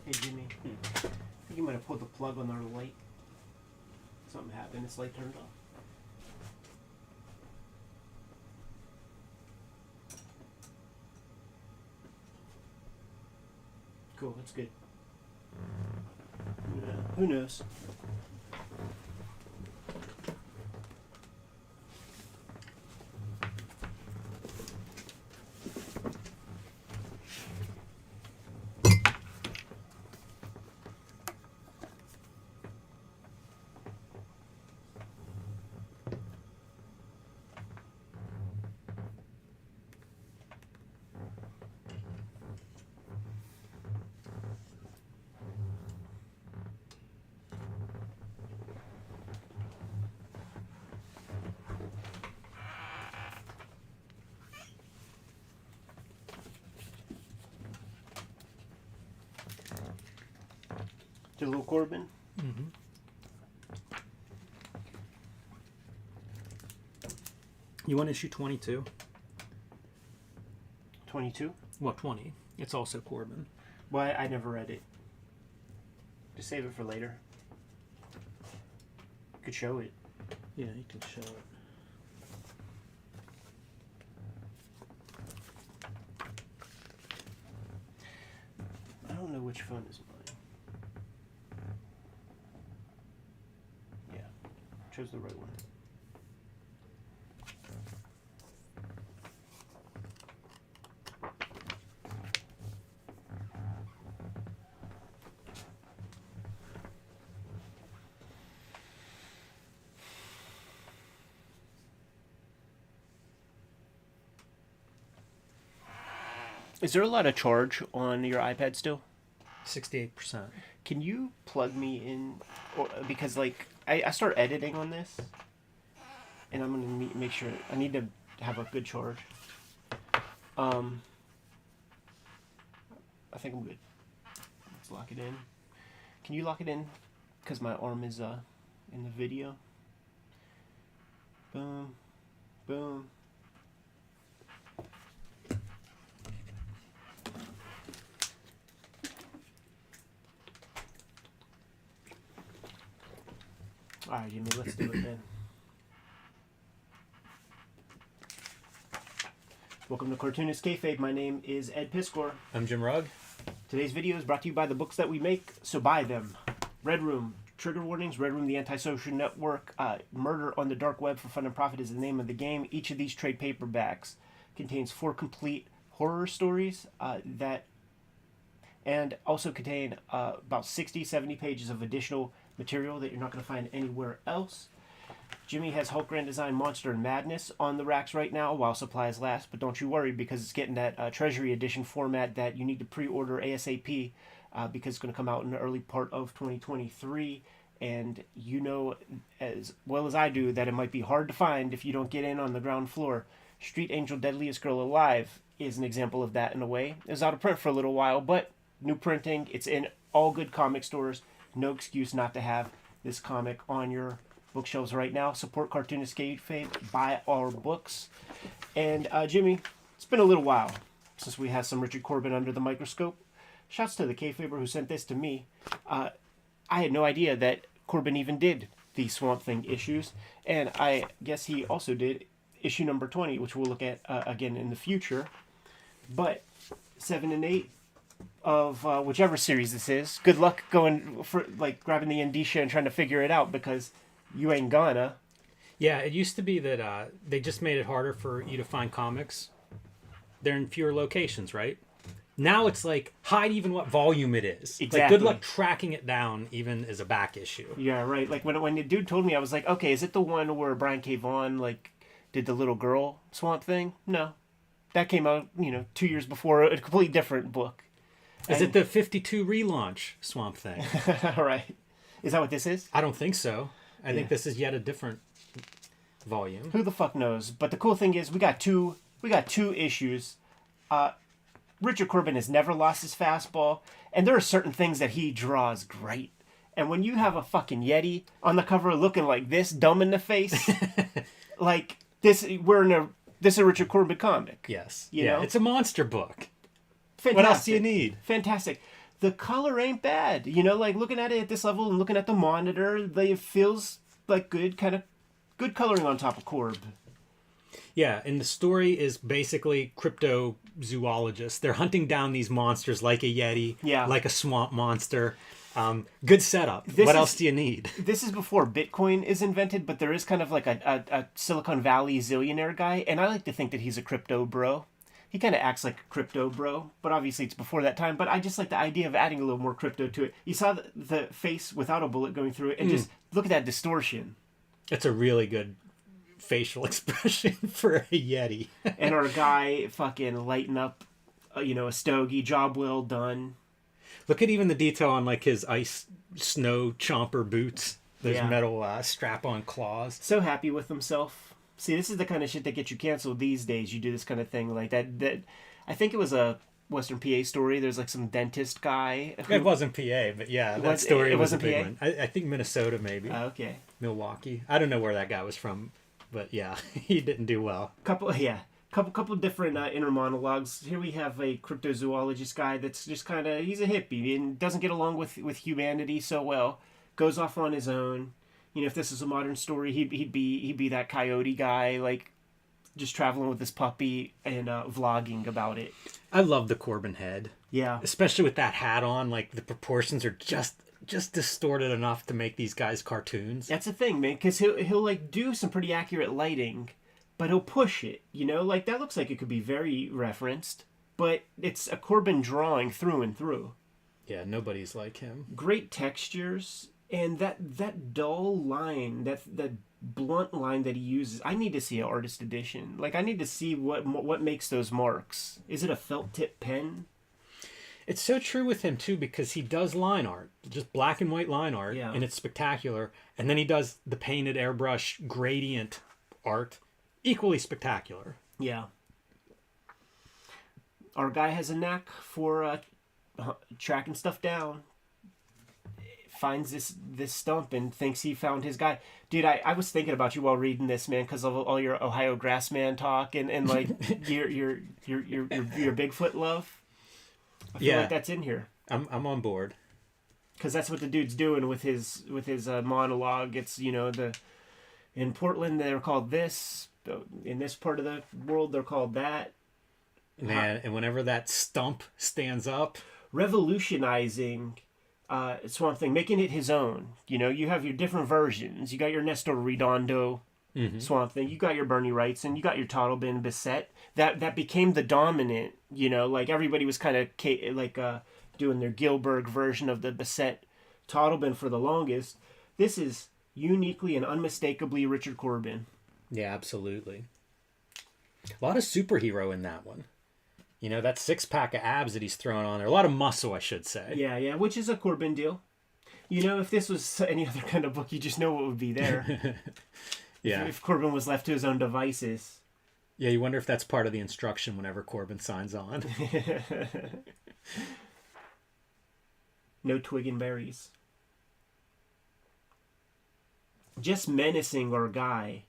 Hey, Jimmy. I think you might have pulled the plug on our light. Something happened. This light turned off. Cool, that's good. Yeah, who knows? To little Corben. Mm-hmm. You want issue 22? 22? Well, 20. It's also Corben. Why? I never read it. Just save it for later. Could show it. Yeah, you can show it. I don't know which phone is mine. Yeah, chose the right one. Is there a lot of charge on your iPad still? 68%. Can you plug me in? Because, like, I start editing on this, and I'm going to make sure. I need to have a good charge. I think I'm good. Let's lock it in. Can you lock it in? Because my arm is in the video. Boom. Boom. Alright, Jimmy, let's do it then. Welcome to Cartoonist Kayfabe. My name is Ed Piskor. I'm Jim Rugg. Today's video is brought to you by the books that we make, so buy them. Red Room, Trigger Warnings, Red Room, the Antisocial Network, Murder on the Dark Web for Fun and Profit is the name of the game. Each of these trade paperbacks contains 4 complete horror stories and also contain about 60-70 pages of additional material that you're not going to find anywhere else. Jimmy has Hulk Grand Design Monster and Madness on the racks right now while supplies last, but don't you worry because it's getting that Treasury Edition format that you need to pre-order ASAP because it's going to come out in the early part of 2023, and you know as well as I do that it might be hard to find if you don't get in on the ground floor. Street Angel Deadliest Girl Alive is an example of that in a way. It was out of print for a little while, but new printing, it's in all good comic stores. No excuse not to have this comic on your bookshelves right now. Support Cartoonist Kayfabe, buy our books. And Jimmy, it's been a little while since we had some Richard Corben under the microscope. Shouts to the Kayfaber who sent this to me. I had no idea that Corben even did the Swamp Thing issues, and I guess he also did issue number 20, which we'll look at again in the future. But 7 and 8 of whichever series this is. Good luck going for grabbing the indicia and trying to figure it out because you ain't gonna. Yeah, it used to be that they just made it harder for you to find comics. They're in fewer locations, right? Now it's like hide even what volume it is. Exactly. Like good luck tracking it down even as a back issue. Yeah, right. Like when the dude told me, I was like, okay, is it the one where Brian K. Vaughan did the little girl Swamp Thing? No, that came out 2 years before a completely different book. Is it the 52 relaunch Swamp Thing? All right. Is that what this is? I don't think so. I think this is yet a different volume. Who the fuck knows? But the cool thing is we got two issues. Richard Corben has never lost his fastball, and there are certain things that he draws great. And when you have a fucking Yeti on the cover looking like this, dumb in the face, like this, this is a Richard Corben comic. Yes. You know? It's a monster book. Fantastic. What else do you need? Fantastic. The color ain't bad. Looking at it at this level and looking at the monitor, it feels like good coloring on top of Corb. Yeah, and the story is basically cryptozoologists. They're hunting down these monsters like a Yeti, like a swamp monster. Good setup. What else do you need? This is before Bitcoin is invented, but there is kind of like a Silicon Valley zillionaire guy, and I like to think that he's a crypto bro. He kind of acts like a crypto bro, but obviously it's before that time. But I just like the idea of adding a little more crypto to it. You saw the face without a bullet going through it, and just look at that distortion. It's a really good facial expression for a Yeti. And our guy fucking lighting up, a stogie, job well done. Look at even the detail on his ice snow chomper boots. Those metal strap-on claws. So happy with himself. See, this is the kind of shit that gets you canceled these days. You do this kind of thing like that. I think it was a Western PA story. There's some dentist guy. It wasn't PA, but yeah, that story was a big one. I think Minnesota maybe. Okay. Milwaukee. I don't know where that guy was from, but yeah, he didn't do well. Couple different inner monologues. Here we have a cryptozoologist guy that's just he's a hippie and doesn't get along with humanity so well. Goes off on his own. If this is a modern story, he'd be that coyote guy, just traveling with his puppy and vlogging about it. I love the Corben head. Yeah. Especially with that hat on, the proportions are just distorted enough to make these guys cartoons. That's the thing, man, because he'll do some pretty accurate lighting, but he'll push it, that looks like it could be very referenced, but it's a Corben drawing through and through. Yeah, nobody's like him. Great textures. And that dull line, that blunt line that he uses, I need to see an artist edition. Like, I need to see what makes those marks. Is it a felt tip pen? It's so true with him too, because he does line art, just black and white line art, Yeah. and it's spectacular. And then he does the painted airbrush gradient art, equally spectacular. Yeah. Our guy has a knack for tracking stuff down. Finds this stump and thinks he found his guy. Dude, I was thinking about you while reading this, man, because of all your Ohio Grassman talk and like your Bigfoot love. I feel like that's in here. I'm on board. Because that's what the dude's doing with his monologue. It's, in Portland they're called this. In this part of the world they're called that. Man, and whenever that stump stands up, revolutionizing Swamp Thing, making it his own. You have your different versions. You got your Nestor Redondo Swamp Thing. You got your Bernie Wrightson. You got your Toddleben Bissett. That became the dominant. Like everybody was kind of doing their Gilbert version of the Bissett Toddleben for the longest. This is uniquely and unmistakably Richard Corben. yeah, absolutely. A lot of superhero in that one. That 6-pack of abs that he's throwing on there. A lot of muscle, I should say. Yeah, which is a Corben deal. If this was any other kind of book, you just know what would be there. Yeah. If Corben was left to his own devices. Yeah, you wonder if that's part of the instruction whenever Corben signs on. No twig and berries. Just menacing our guy.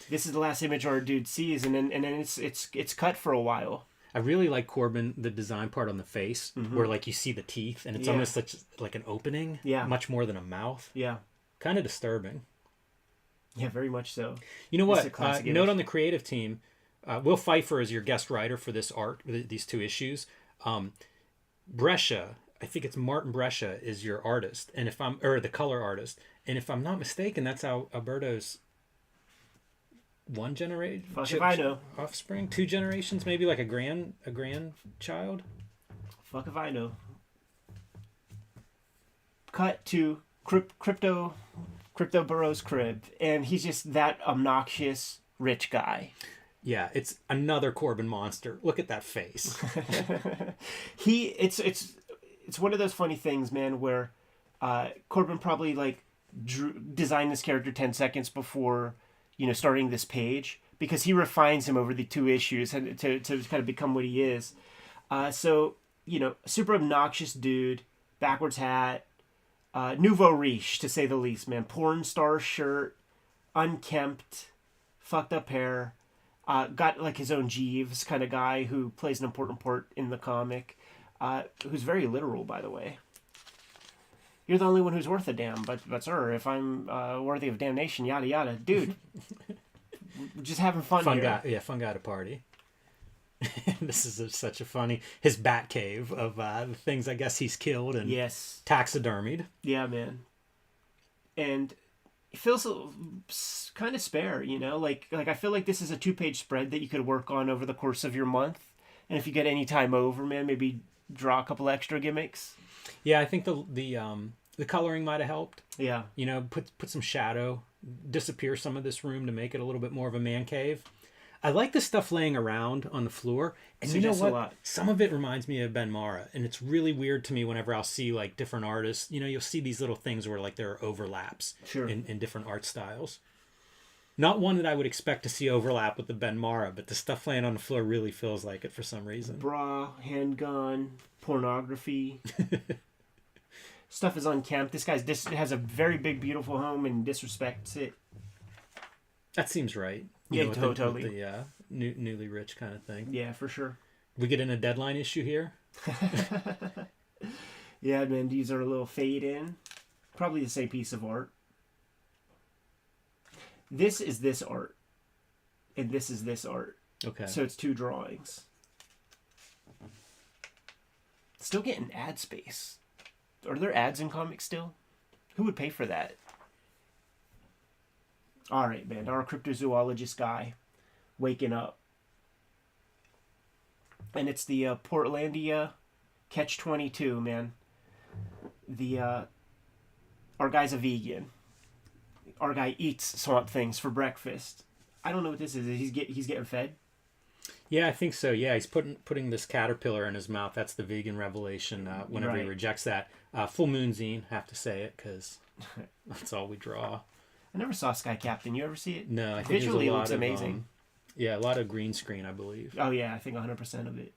This is the last image our dude sees, and then it's cut for a while. I really like Corben, the design part on the face, where like you see the teeth, and it's almost like an opening, much more than a mouth. Yeah, kind of disturbing. Yeah, very much so. You know what? Note on the creative team, Will Pfeiffer is your guest writer for this these 2 issues. Brescia, I think it's Martin Brescia, is your artist, and the color artist, and if I'm not mistaken, that's Alberto's one generation. Fuck if I know. Offspring, 2 generations, maybe like a grandchild. Fuck if I know. Cut to Crypto Burrow's crib, and he's just that obnoxious rich guy. Yeah, it's another Corben monster. Look at that face. It's one of those funny things, man, where Corben probably designed this character 10 seconds before starting this page, because he refines him over the 2 issues and to kind of become what he is. Super obnoxious dude, backwards hat, nouveau riche to say the least, man. Porn star shirt, unkempt, fucked up hair. Got his own Jeeves kind of guy who plays an important part in the comic, who's very literal, by the way. You're the only one who's worth a damn, but sir, if I'm worthy of damnation, yada yada, dude. Just having fun here. Guy, yeah, fun guy to party. This is such a funny his bat cave of the things I guess he's killed and taxidermied. Yeah, man. And it feels kind of spare, like I feel like this is a 2-page spread that you could work on over the course of your month, and if you get any time over, man, maybe draw a couple extra gimmicks. Yeah, I think the coloring might have helped. Yeah. Put some shadow, disappear some of this room to make it a little bit more of a man cave. I like the stuff laying around on the floor. And you know what? Some of it reminds me of Ben Mara. And it's really weird to me whenever I'll see different artists. You'll see these little things where there are overlaps in different art styles. Not one that I would expect to see overlap with the Ben Mara, but the stuff laying on the floor really feels like it for some reason. Bra, handgun, pornography. Stuff is unkempt. This guy has a very big, beautiful home and disrespects it. That seems right. Totally. With the newly rich kind of thing. Yeah, for sure. We get in a deadline issue here. Yeah, man, these are a little fade in. Probably the same piece of art. This is this art. And this is this art. Okay. So it's 2 drawings. Still getting ad space. Are there ads in comics still? Who would pay for that? All right, man. Our cryptozoologist guy waking up. And it's the Portlandia Catch-22, man. The our guy's a vegan. Our guy eats swamp things for breakfast. I don't know what this is. He's getting fed. Yeah, I think so. Yeah, he's putting this caterpillar in his mouth. That's the vegan revelation. Whenever he rejects that, full moon zine. Have to say it because that's all we draw. I never saw Sky Captain. You ever see it? No, I think visually it looks of, amazing. Yeah, a lot of green screen, I believe. Oh yeah, I think 100% of it.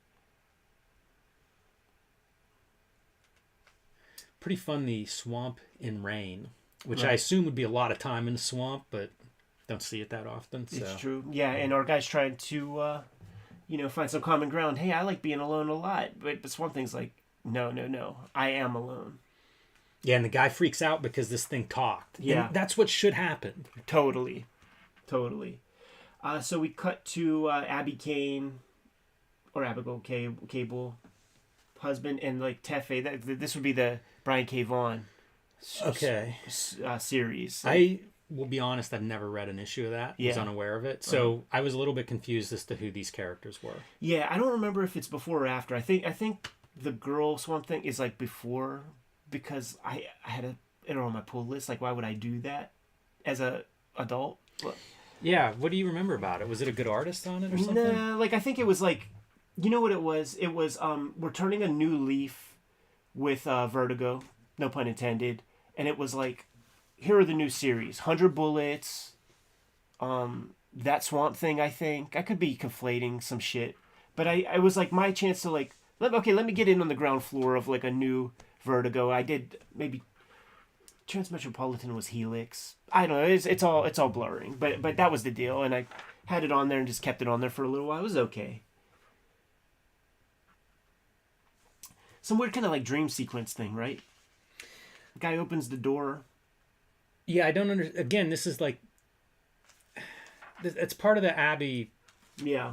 Pretty fun, the swamp in rain, which I assume would be a lot of time in the swamp, but don't see it that often. So. It's true. Yeah, and our guy's trying to, find some common ground. Hey, I like being alone a lot, but Swamp Thing's like, no, I am alone. Yeah, and the guy freaks out because this thing talked. Yeah. And that's what should happen. Totally. So we cut to Abby Kane, or Abigail Cable, husband, and like Tefe. This would be the Brian K. Vaughan series. I will be honest, I've never read an issue of that. I was unaware of it. So I was a little bit confused as to who these characters were. Yeah, I don't remember if it's before or after. I think the girl Swamp Thing is like before, because I had it on my pull list. Like, why would I do that as a adult? Yeah, what do you remember about it? Was it a good artist on it or something? Nah, like I think it was like, you know what it was? It was we're turning a new leaf with Vertigo, no pun intended, and it was like, here are the new series: 100 Bullets, that Swamp Thing. I think I could be conflating some shit, but I was like my chance to like, let me get in on the ground floor of like a new Vertigo. I did maybe Transmetropolitan was Helix. I don't know. It's all blurring, but that was the deal, and I had it on there and just kept it on there for a little while. It was okay. Some weird kind of like dream sequence thing, right? The guy opens the door. Yeah, I don't understand. Again, this is like, it's part of the Abbey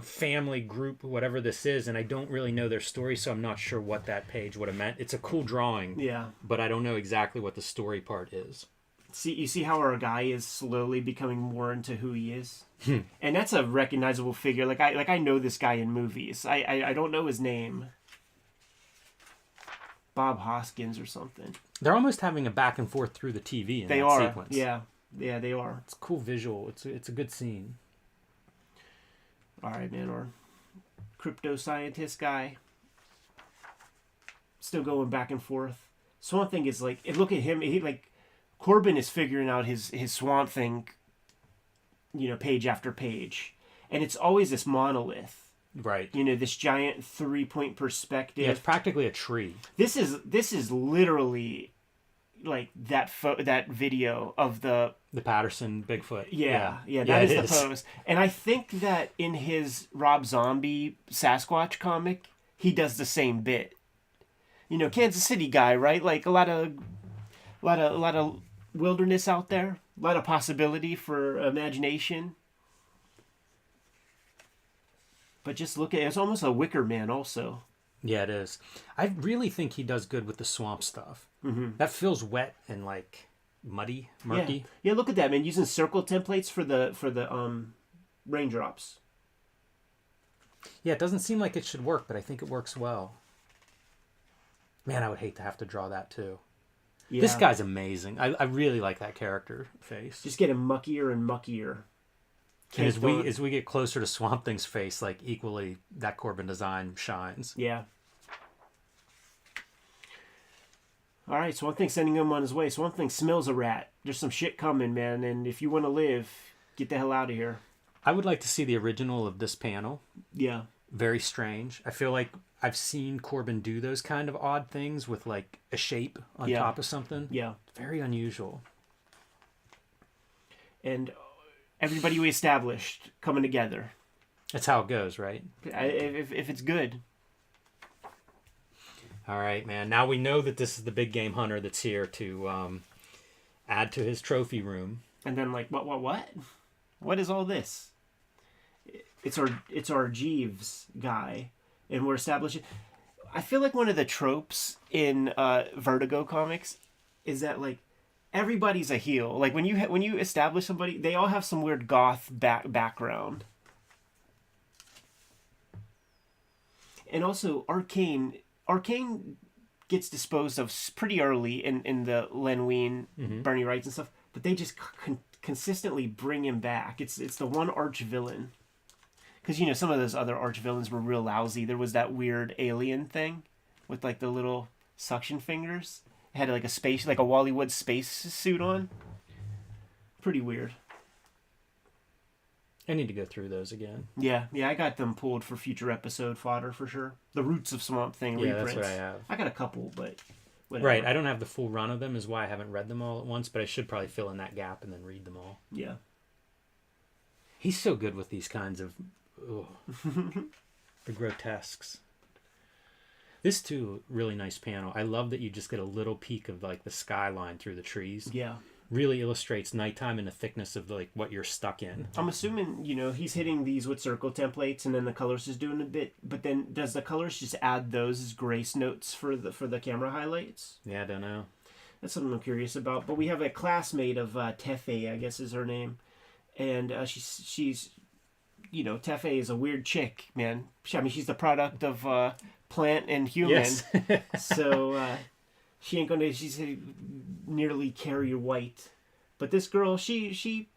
family group, whatever this is, and I don't really know their story, so I'm not sure what that page would have meant. It's a cool drawing, but I don't know exactly what the story part is. You see how our guy is slowly becoming more into who he is, and that's a recognizable figure. Like I know this guy in movies. I don't know his name. Bob Hoskins or something. They're almost having a back and forth through the TV in that sequence. Yeah, they are. It's a cool visual. It's a good scene. All right, man. Our crypto scientist guy still going back and forth. Swamp Thing is like, look at him. He like, Corben is figuring out his Swamp Thing, page after page, and it's always this monolith. Right. This giant 3-point perspective. Yeah, it's practically a tree. This is literally like that video of the Patterson Bigfoot. Yeah, that is the pose. And I think that in his Rob Zombie Sasquatch comic, he does the same bit. Kansas City guy, right? Like a lot of wilderness out there, a lot of possibility for imagination. But just look at it. It's almost a Wicker Man also. Yeah, it is. I really think he does good with the swamp stuff. Mm-hmm. That feels wet and like muddy, murky. Yeah, look at that, man. Using circle templates for the raindrops. Yeah, it doesn't seem like it should work, but I think it works well. Man, I would hate to have to draw that too. Yeah. This guy's amazing. I really like that character face. Just getting muckier and muckier. And as we get closer to Swamp Thing's face, like equally, that Corben design shines. Yeah. All right, Swamp Thing sending him on his way. Swamp Thing smells a rat. There's some shit coming, man. And if you want to live, get the hell out of here. I would like to see the original of this panel. Yeah. Very strange. I feel like I've seen Corben do those kind of odd things with like a shape on top of something. Yeah. Very unusual. And everybody we established coming together. That's how it goes, right? If it's good. All right, man. Now we know that this is the big game hunter that's here to add to his trophy room. And then like, what? What is all this? It's our Jeeves guy, and we're establishing. I feel like one of the tropes in Vertigo comics is that like, everybody's a heel. Like when you establish somebody, they all have some weird goth background. And also Arcane gets disposed of pretty early in the Len Wein, Bernie Wrights and stuff, but they just consistently bring him back. It's the one arch villain. Because, you know, some of those other arch villains were real lousy. There was that weird alien thing with, like, the little suction fingers. It had, like, a Wally Wood space suit on. Pretty weird. I need to go through those again. Yeah, I got them pulled for future episode fodder for sure. The Roots of Swamp Thing reprints. That's what I have. I got a couple, but whatever. Right, I don't have the full run of them, is why I haven't read them all at once, but I should probably fill in that gap and then read them all. Yeah. He's so good with these kinds of... the grotesques. This too, really nice panel. I love that you just get a little peek of like the skyline through the trees. Yeah. Really illustrates nighttime and the thickness of like what you're stuck in. I'm assuming, you know, he's hitting these with circle templates and then the colors is doing a bit, but then does the colors just add those as grace notes for the camera highlights? Yeah, I don't know. That's something I'm curious about. But we have a classmate of Tefe, I guess is her name, and she's you know, Tefe is a weird chick, man. I mean, she's the product of plant and human. Yes. So she ain't gonna. She's nearly carrier white, but this girl, she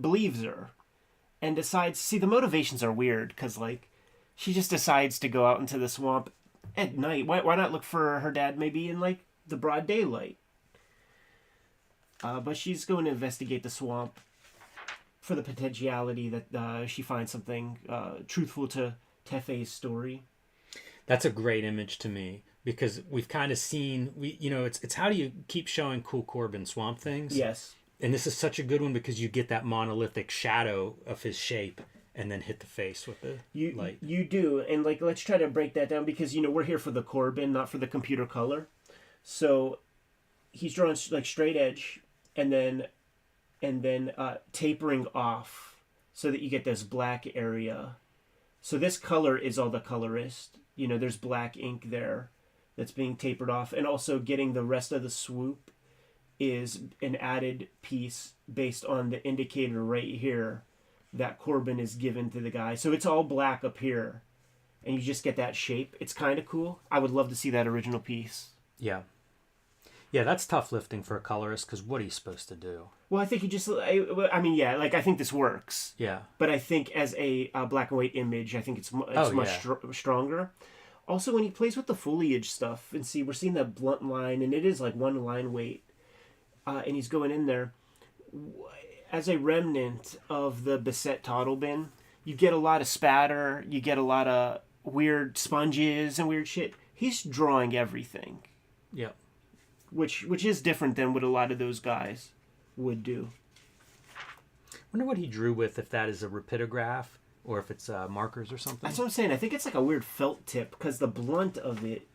believes her, and decides. See, the motivations are weird because like, she just decides to go out into the swamp at night. Why not look for her dad maybe in like the broad daylight? But she's going to investigate the swamp for the potentiality that she finds something truthful to Tefe's story. That's a great image to me because we've kind of seen it's how do you keep showing cool Corben swamp things? Yes. And this is such a good one because you get that monolithic shadow of his shape and then hit the face with the light. You do, and like let's try to break that down because we're here for the Corben, not for the computer color. So he's drawing like straight edge, and then tapering off so that you get this black area. So this color is all the colorist. There's black ink there that's being tapered off, and also getting the rest of the swoop is an added piece based on the indicator right here that Corben is given to the guy. So it's all black up here, and you just get that shape. It's kind of cool. I would love to see that original piece. Yeah. Yeah, that's tough lifting for a colorist because what are you supposed to do? Well, I think you just, I think this works. Yeah. But I think as a black and white image, I think it's much stronger. Also, when he plays with the foliage stuff, and we're seeing that blunt line, and it is like one line weight, and he's going in there. As a remnant of the Bissett Toddlebin, you get a lot of spatter, you get a lot of weird sponges and weird shit. He's drawing everything. Yep. Which is different than what a lot of those guys would do. Wonder what he drew with, if that is a rapidograph or if it's markers or something. That's what I'm saying. I think it's like a weird felt tip because the blunt of it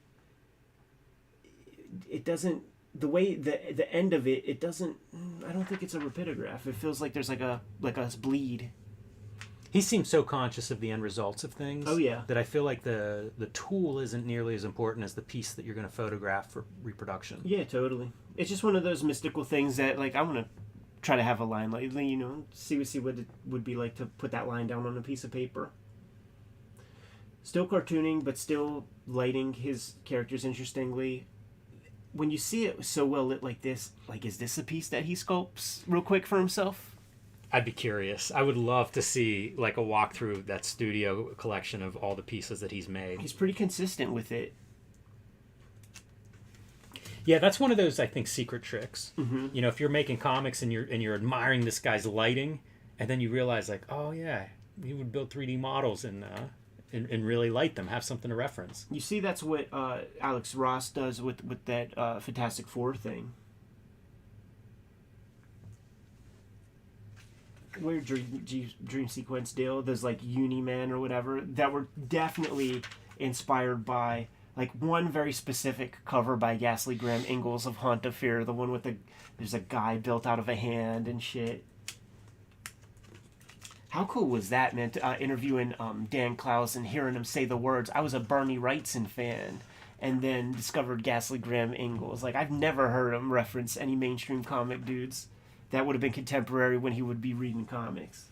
doesn't, the way the end of it doesn't, I don't think it's a rapidograph. It feels like there's like a bleed. He seems so conscious of the end results of things. Oh, yeah. That I feel like the tool isn't nearly as important as the piece that you're going to photograph for reproduction. Yeah, totally. It's just one of those mystical things that, like, I want to try to have a line, like, see what it would be like to put that line down on a piece of paper. Still cartooning, but still lighting his characters interestingly. When you see it so well lit like this, like, is this a piece that he sculpts real quick for himself? I'd be curious. I would love to see like a walkthrough that studio collection of all the pieces that he's made. He's pretty consistent with it. Yeah, that's one of those, I think, secret tricks. Mm-hmm. If you're making comics and you're admiring this guy's lighting, and then you realize like, oh yeah, he would build 3D models and really light them, have something to reference. You see, that's what Alex Ross does with that Fantastic Four thing. Weird dream sequence deal. There's like Uniman or whatever that were definitely inspired by like one very specific cover by Ghastly Graham Ingalls of Haunt of Fear, the one with there's a guy built out of a hand and shit. How cool was that, man? Interviewing Dan Klaus and hearing him say the words. I was a Bernie Wrightson fan, and then discovered Ghastly Graham Ingalls. Like, I've never heard him reference any mainstream comic dudes that would have been contemporary when he would be reading comics.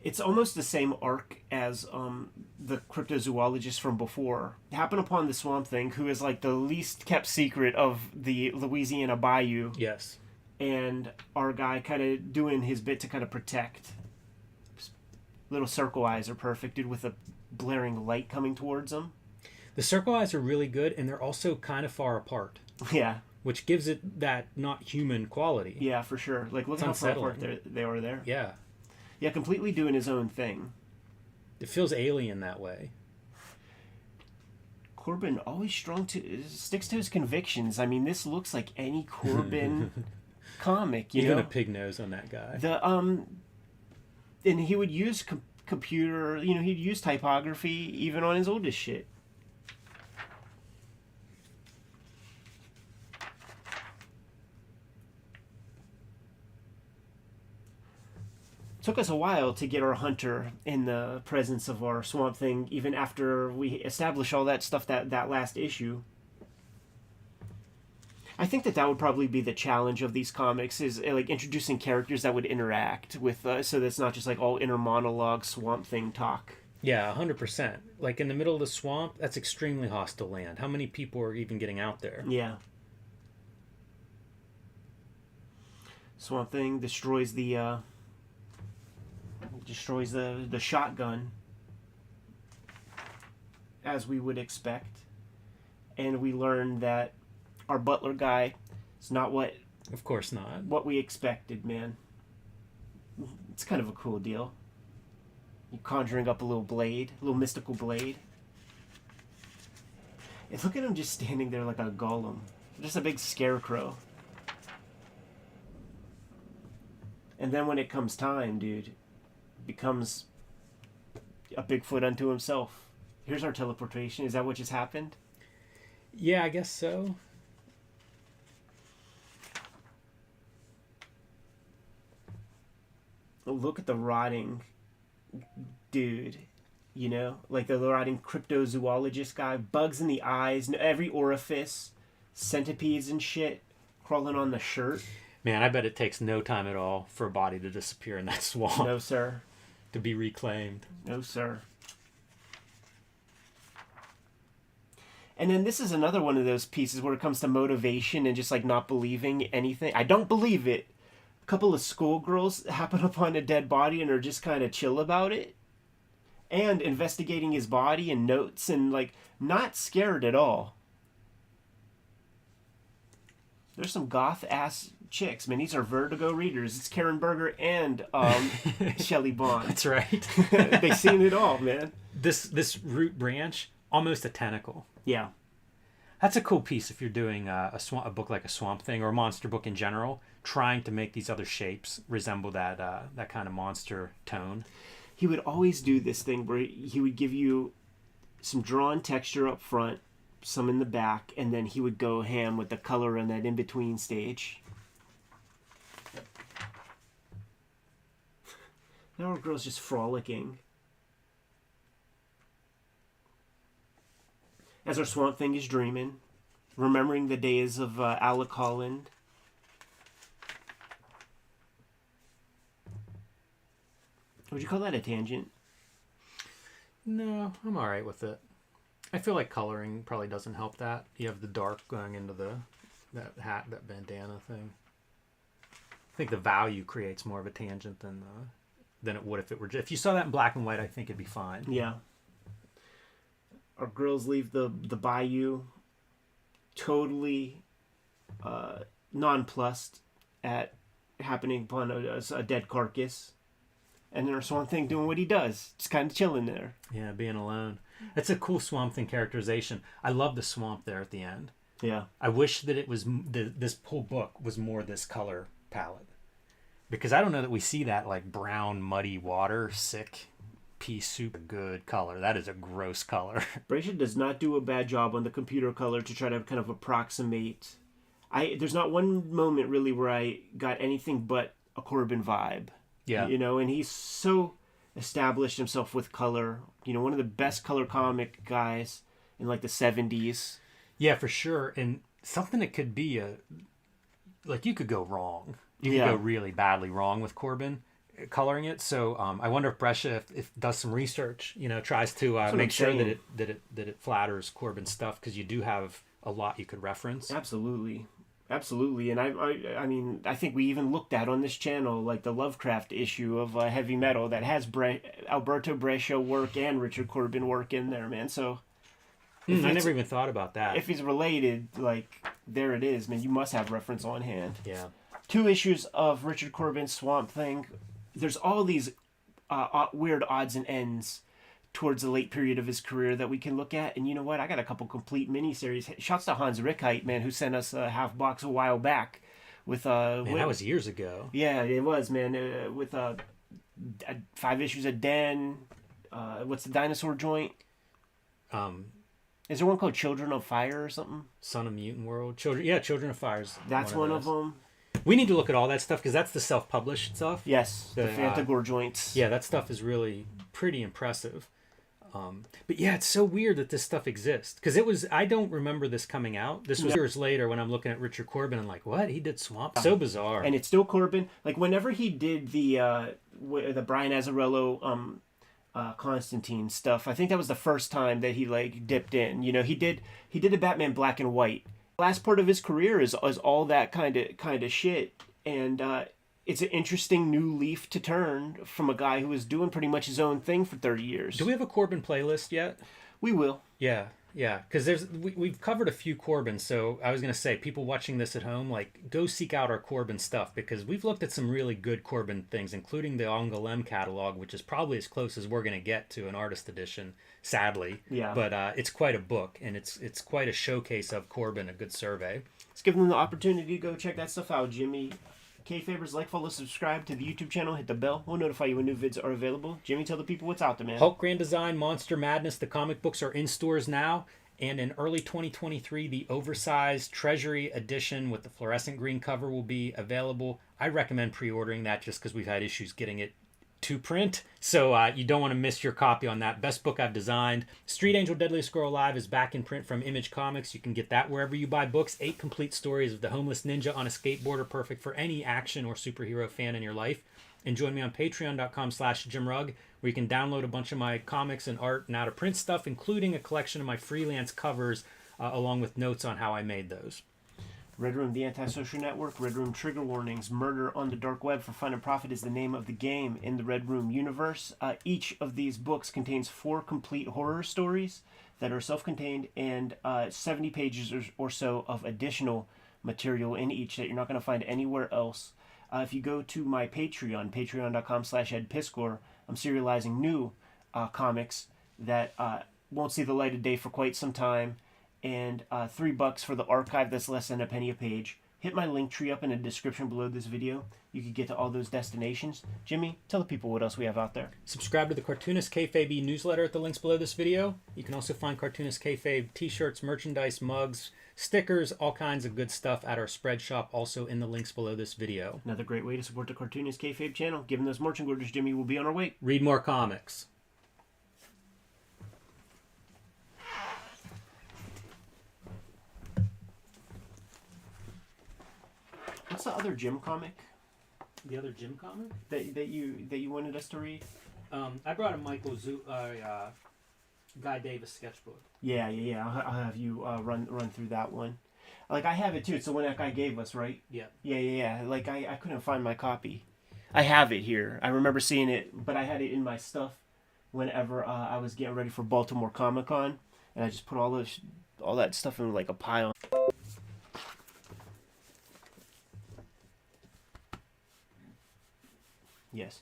It's almost the same arc as the cryptozoologist from before, happen upon the Swamp Thing, who is like the least kept secret of the Louisiana Bayou. Yes. And our guy kind of doing his bit to kind of protect. Little circle eyes are perfect, dude, with a blaring light coming towards them. The circle eyes are really good, and they're also kind of far apart. Yeah. Which gives it that not human quality. Yeah, for sure. Like, look It's how far apart unsettling. they are there. Yeah. Yeah, completely doing his own thing. It feels alien that way. Corben always sticks to his convictions. I mean, this looks like any Corben comic, you Even know? a pig nose on that guy. And he would use computer, you know, he'd use typography even on his oldest shit. Took us a while to get our hunter in the presence of our Swamp Thing, even after we established all that stuff that last issue. I think that would probably be the challenge of these comics, is like introducing characters that would interact with, so that's not just like all inner monologue Swamp Thing talk. Yeah, 100%. Like in the middle of the swamp, that's extremely hostile land. How many people are even getting out there? Yeah. Swamp Thing destroys the shotgun, as we would expect, and we learn that our butler guy is not Of course not. what we expected, man. It's kind of a cool deal. You're conjuring up a little mystical blade. And look at him just standing there like a golem. Just a big scarecrow. And then when it comes time, dude, becomes a Bigfoot unto himself. Here's our teleportation. Is that what just happened? Yeah, I guess so. Look at the rotting dude, you know, like the rotting cryptozoologist guy, bugs in the eyes, every orifice, centipedes and shit crawling on the shirt. Man, I bet it takes no time at all for a body to disappear in that swamp. No, sir. To be reclaimed. No, sir. And then this is another one of those pieces where it comes to motivation and just like not believing anything. I don't believe it. A couple of schoolgirls happen upon a dead body and are just kind of chill about it. And investigating his body and notes and like not scared at all. There's some goth ass chicks, man. These are Vertigo readers. It's Karen Berger and Shelley Bond. That's right. They've seen it all, man. This root branch, almost a tentacle. Yeah. That's a cool piece if you're doing a book like a Swamp Thing or a monster book in general, trying to make these other shapes resemble that kind of monster tone. He would always do this thing where he would give you some drawn texture up front, some in the back, and then he would go ham with the color in that in-between stage. Now our girl's just frolicking. As our Swamp Thing is dreaming, remembering the days of Alec Holland. Would you call that a tangent? No, I'm all right with it. I feel like coloring probably doesn't help that. You have the dark going into that hat, that bandana thing. I think the value creates more of a tangent than it would if it were. If you saw that in black and white, I think it'd be fine. Yeah. Our girls leave the bayou totally nonplussed at happening upon a dead carcass. And then our Swamp Thing doing what he does. Just kind of chilling there. Yeah, being alone. It's a cool Swamp Thing characterization. I love the swamp there at the end. Yeah. I wish that it was this whole book was more this color palette. Because I don't know that we see that like brown, muddy water, sick pea soup, good color. That is a gross color. Bracia does not do a bad job on the computer color to try to kind of approximate. There's not one moment really where I got anything but a Corben vibe. Yeah. You know, and he's so established himself with color. You know, one of the best color comic guys in like the 70s. Yeah, for sure. And something that could be like you could go wrong. You could go really badly wrong with Corben. coloring it. So I wonder if Brescia if does some research, tries to make sure that it flatters Corben's stuff, because you do have a lot you could reference. Absolutely. And I mean, I think we even looked at on this channel like the Lovecraft issue of Heavy Metal that has Alberto Brescia work and Richard Corben work in there, man. So I never even thought about that. If he's related, like, there it is, man. You must have reference on hand. Yeah. 2 issues of Richard Corben's Swamp Thing. There's all these weird odds and ends towards the late period of his career that we can look at. And you know what? I got a couple complete miniseries. Shouts to Hans Rickheit, man, who sent us a half box a while back with that was years ago. Yeah, it was, man. With 5 issues of Den. What's the dinosaur joint? Is there one called Children of Fire or something? Son of Mutant World. Children of Fire's That's one of them. We need to look at all that stuff, because that's the self-published stuff. Yes, the Fantagor joints. Yeah, that stuff is really pretty impressive. But yeah, it's so weird that this stuff exists, because I don't remember this coming out. This was years later when I'm looking at Richard Corben and like, what? He did Swamp? So bizarre. And it's still Corben. Like, whenever he did the Brian Azzarello Constantine stuff, I think that was the first time that he like dipped in. He did a Batman Black and White. Last part of his career is all that kind of shit, and it's an interesting new leaf to turn from a guy who was doing pretty much his own thing for 30 years. Do we have a Corben playlist yet? We will. Yeah, because we've covered a few Corbens, so I was going to say, people watching this at home, like, go seek out our Corben stuff, because we've looked at some really good Corben things, including the Angoulême catalog, which is probably as close as we're going to get to an artist edition, sadly. Yeah. But it's quite a book, and it's quite a showcase of Corben, a good survey. Let's give them the opportunity to go check that stuff out, Jimmy. Kayfabers, like, follow, subscribe to the YouTube channel, hit the bell. We'll notify you when new vids are available. Jimmy, tell the people what's out there, man. Hulk Grand Design, Monster Madness, the comic books are in stores now. And in early 2023, the oversized Treasury edition with the fluorescent green cover will be available. I recommend pre-ordering that, just because we've had issues getting it to print. So you don't want to miss your copy on that. Best book I've designed. Street Angel Deadliest Squirrel Alive is back in print from Image Comics. You can get that wherever you buy books. 8 complete stories of the homeless ninja on a skateboarder, perfect for any action or superhero fan in your life. And join me on patreon.com/JimRugg, where you can download a bunch of my comics and art and out-of-print stuff, including a collection of my freelance covers, along with notes on how I made those. Red Room, the Antisocial Network, Red Room Trigger Warnings, Murder on the Dark Web for Fun and Profit is the name of the game in the Red Room universe. Each of these books contains 4 complete horror stories that are self-contained, and 70 pages or so of additional material in each that you're not going to find anywhere else. If you go to my Patreon, patreon.com/EdPiskor, I'm serializing new comics that won't see the light of day for quite some time, and $3 for the archive that's less than a penny a page. Hit my link tree up in the description below this video. You can get to all those destinations. Jimmy, tell the people what else we have out there. Subscribe to the Cartoonist Kayfabe newsletter at the links below this video. You can also find Cartoonist Kayfabe t-shirts, merchandise, mugs, stickers, all kinds of good stuff at our spread shop, also in the links below this video. Another great way to support the Cartoonist Kayfabe channel. Given those marching orders, Jimmy, will be on our way. Read more comics. What's the other Jim comic The other Jim comic? that you wanted us to read? I brought a Guy Davis sketchbook. Yeah. I'll have you run through that one. Like, I have it too. It's the one that guy gave us, right? Yeah. Yeah. Like, I couldn't find my copy. I have it here. I remember seeing it, but I had it in my stuff whenever I was getting ready for Baltimore Comic Con, and I just put all that stuff in like a pile. Yes.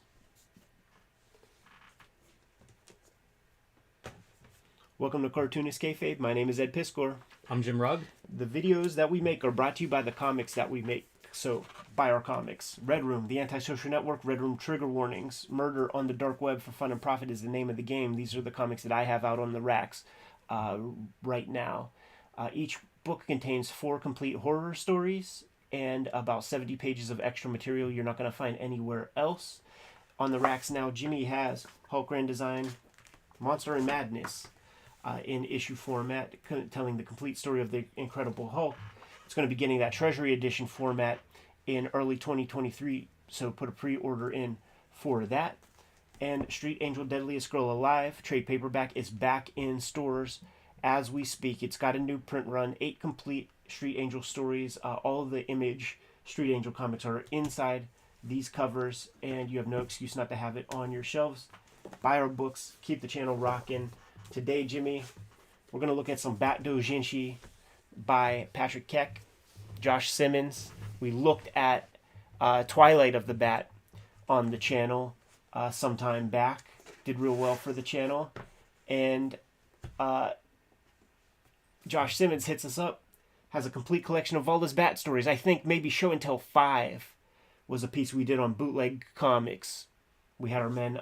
Welcome to Cartoonist Kayfabe. My name is Ed Piskor. I'm Jim Rugg. The videos that we make are brought to you by the comics that we make. So, buy our comics. Red Room, the Antisocial Network, Red Room Trigger Warnings, Murder on the Dark Web for Fun and Profit is the name of the game. These are the comics that I have out on the racks right now. Each book contains 4 complete horror stories and about 70 pages of extra material you're not going to find anywhere else. On the racks now, Jimmy has Hulk Grand Design, Monster and Madness in issue format, telling the complete story of the Incredible Hulk. It's going to be getting that Treasury Edition format in early 2023, so put a pre-order in for that. And Street Angel Deadliest Girl Alive trade paperback is back in stores as we speak. It's got a new print run, 8 complete Street Angel stories. All of the Image Street Angel comics are inside these covers, and you have no excuse not to have it on your shelves. Buy our books, keep the channel rocking. Today, Jimmy, we're going to look at some Bat Doujinshi by Patrick Keck, Josh Simmons. We looked at Twilight of the Bat on the channel some time back. Did real well for the channel. And Josh Simmons hits us up, has a complete collection of all his Bat stories. I think maybe Show and Tell 5 was a piece we did on Bootleg Comics. We had our men,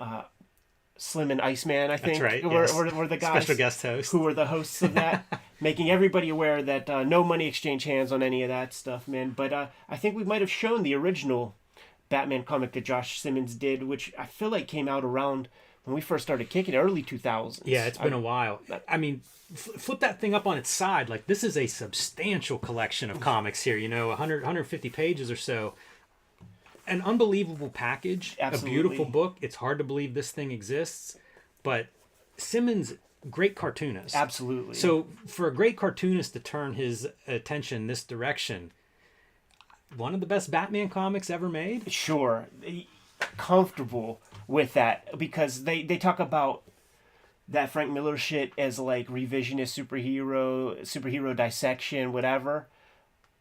Slim and Iceman, I think, That's right, were the guys Special guest host. who were the hosts of that, making everybody aware that no money exchange hands on any of that stuff, man. But I think we might have shown the original Batman comic that Josh Simmons did, which I feel like came out around when we first started kicking, early 2000s. Yeah, it's been a while. I mean, flip that thing up on its side. Like, this is a substantial collection of comics here, 150 pages or so. An unbelievable package, Absolutely. A beautiful book. It's hard to believe this thing exists, but Simmons, great cartoonist. Absolutely. So for a great cartoonist to turn his attention this direction, one of the best Batman comics ever made. Sure. Comfortable with that, because they talk about that Frank Miller shit as like revisionist superhero dissection, whatever.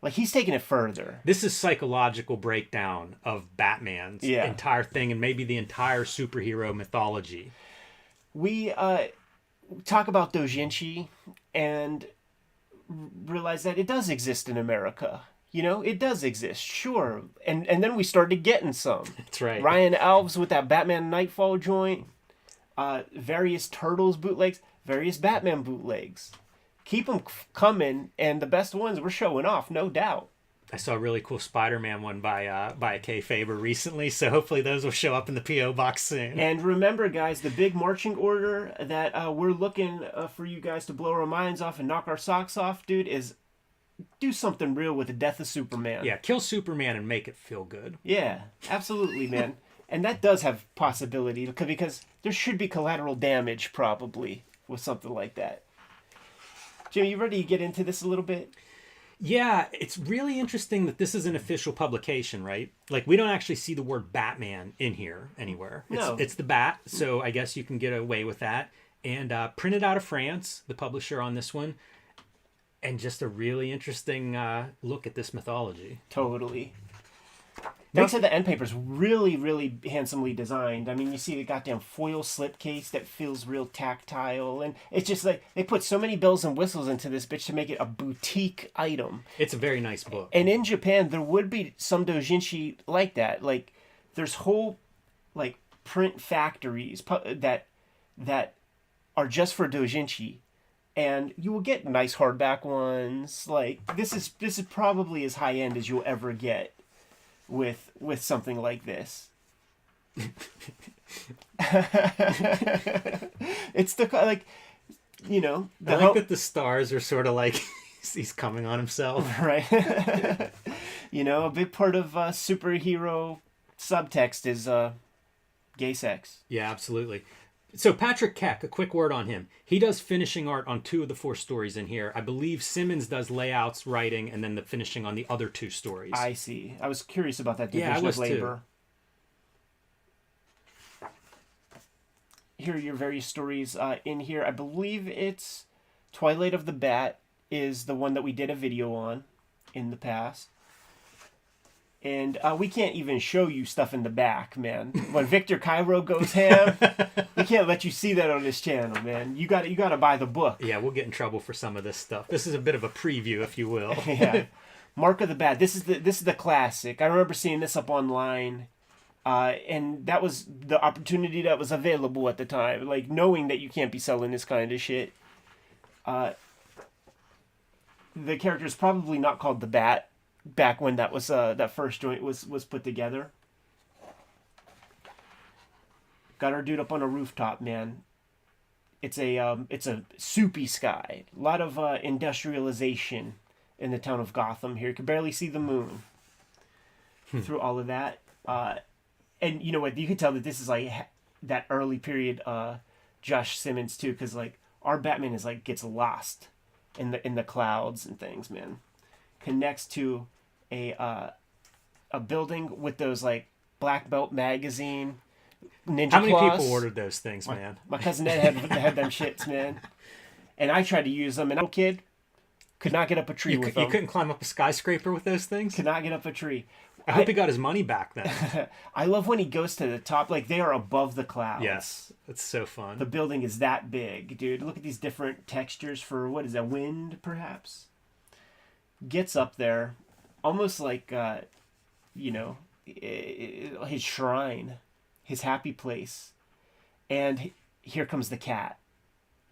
Like, he's taking it further. This is psychological breakdown of Batman's entire thing, and maybe the entire superhero mythology. We talk about doujinshi and realize that it does exist in America. It does exist, sure. And then we started getting some. That's right. Ryan Alves with that Batman Nightfall joint, various Turtles bootlegs, various Batman bootlegs. Keep them coming, and the best ones we're showing off, no doubt. I saw a really cool Spider-Man one by a Kayfabe recently, so hopefully those will show up in the P.O. box soon. And remember, guys, the big marching order that we're looking for you guys to blow our minds off and knock our socks off, dude, is do something real with the death of Superman. Yeah, kill Superman and make it feel good. Yeah, absolutely, man. And that does have possibility, because there should be collateral damage, probably, with something like that. Jimmy, you ready to get into this a little bit? Yeah, it's really interesting that this is an official publication, right? Like, we don't actually see the word Batman in here anywhere. It's the Bat, so I guess you can get away with that. And printed out of France, the publisher on this one. And just a really interesting look at this mythology. Totally. They said the end paper's really, really handsomely designed. I mean, you see the goddamn foil slipcase that feels real tactile, and it's just like they put so many bells and whistles into this bitch to make it a boutique item. It's a very nice book. And in Japan, there would be some doujinshi like that. Like, there's whole like print factories that are just for doujinshi, and you will get nice hardback ones. Like, this is probably as high end as you'll ever get with something like this. It's the like, I like that the stars are sort of like he's coming on himself, right? A big part of superhero subtext is gay sex. Yeah, absolutely. So Patrick Keck, a quick word on him. He does finishing art on 2 of the 4 stories in here. I believe Simmons does layouts, writing, and then the finishing on the other 2 stories. I see. I was curious about that division I was of labor. Too. Here are your various stories in here. I believe it's Twilight of the Bat is the one that we did a video on in the past. And we can't even show you stuff in the back, man. When Victor Cairo goes ham, we can't let you see that on this channel, man. You got to buy the book. Yeah, we'll get in trouble for some of this stuff. This is a bit of a preview, if you will. Yeah, Mark of the Bat. This is the classic. I remember seeing this up online, and that was the opportunity that was available at the time. Like, knowing that you can't be selling this kind of shit. The character is probably not called the Bat back when that was that first joint was put together. Got our dude up on a rooftop, man. It's a soupy sky. A lot of industrialization in the town of Gotham here. You can barely see the moon through all of that. and you know what? You can tell that this is like that early period Josh Simmons too, because like our Batman is like gets lost in the clouds and things, man. Connects to a building with those like Black Belt magazine ninja How many claws. people ordered those things, man? My cousin Ed had them shits, man. And I tried to use them, and I'm a kid. Could not get up a tree with them. You couldn't climb up a skyscraper with those things? Could not get up a tree. I hope he got his money back then. I love when he goes to the top. Like, they are above the clouds. Yes, it's so fun. The building is that big, dude. Look at these different textures for, what is that, wind, perhaps? Gets up there, almost like, his shrine, his happy place. And here comes the cat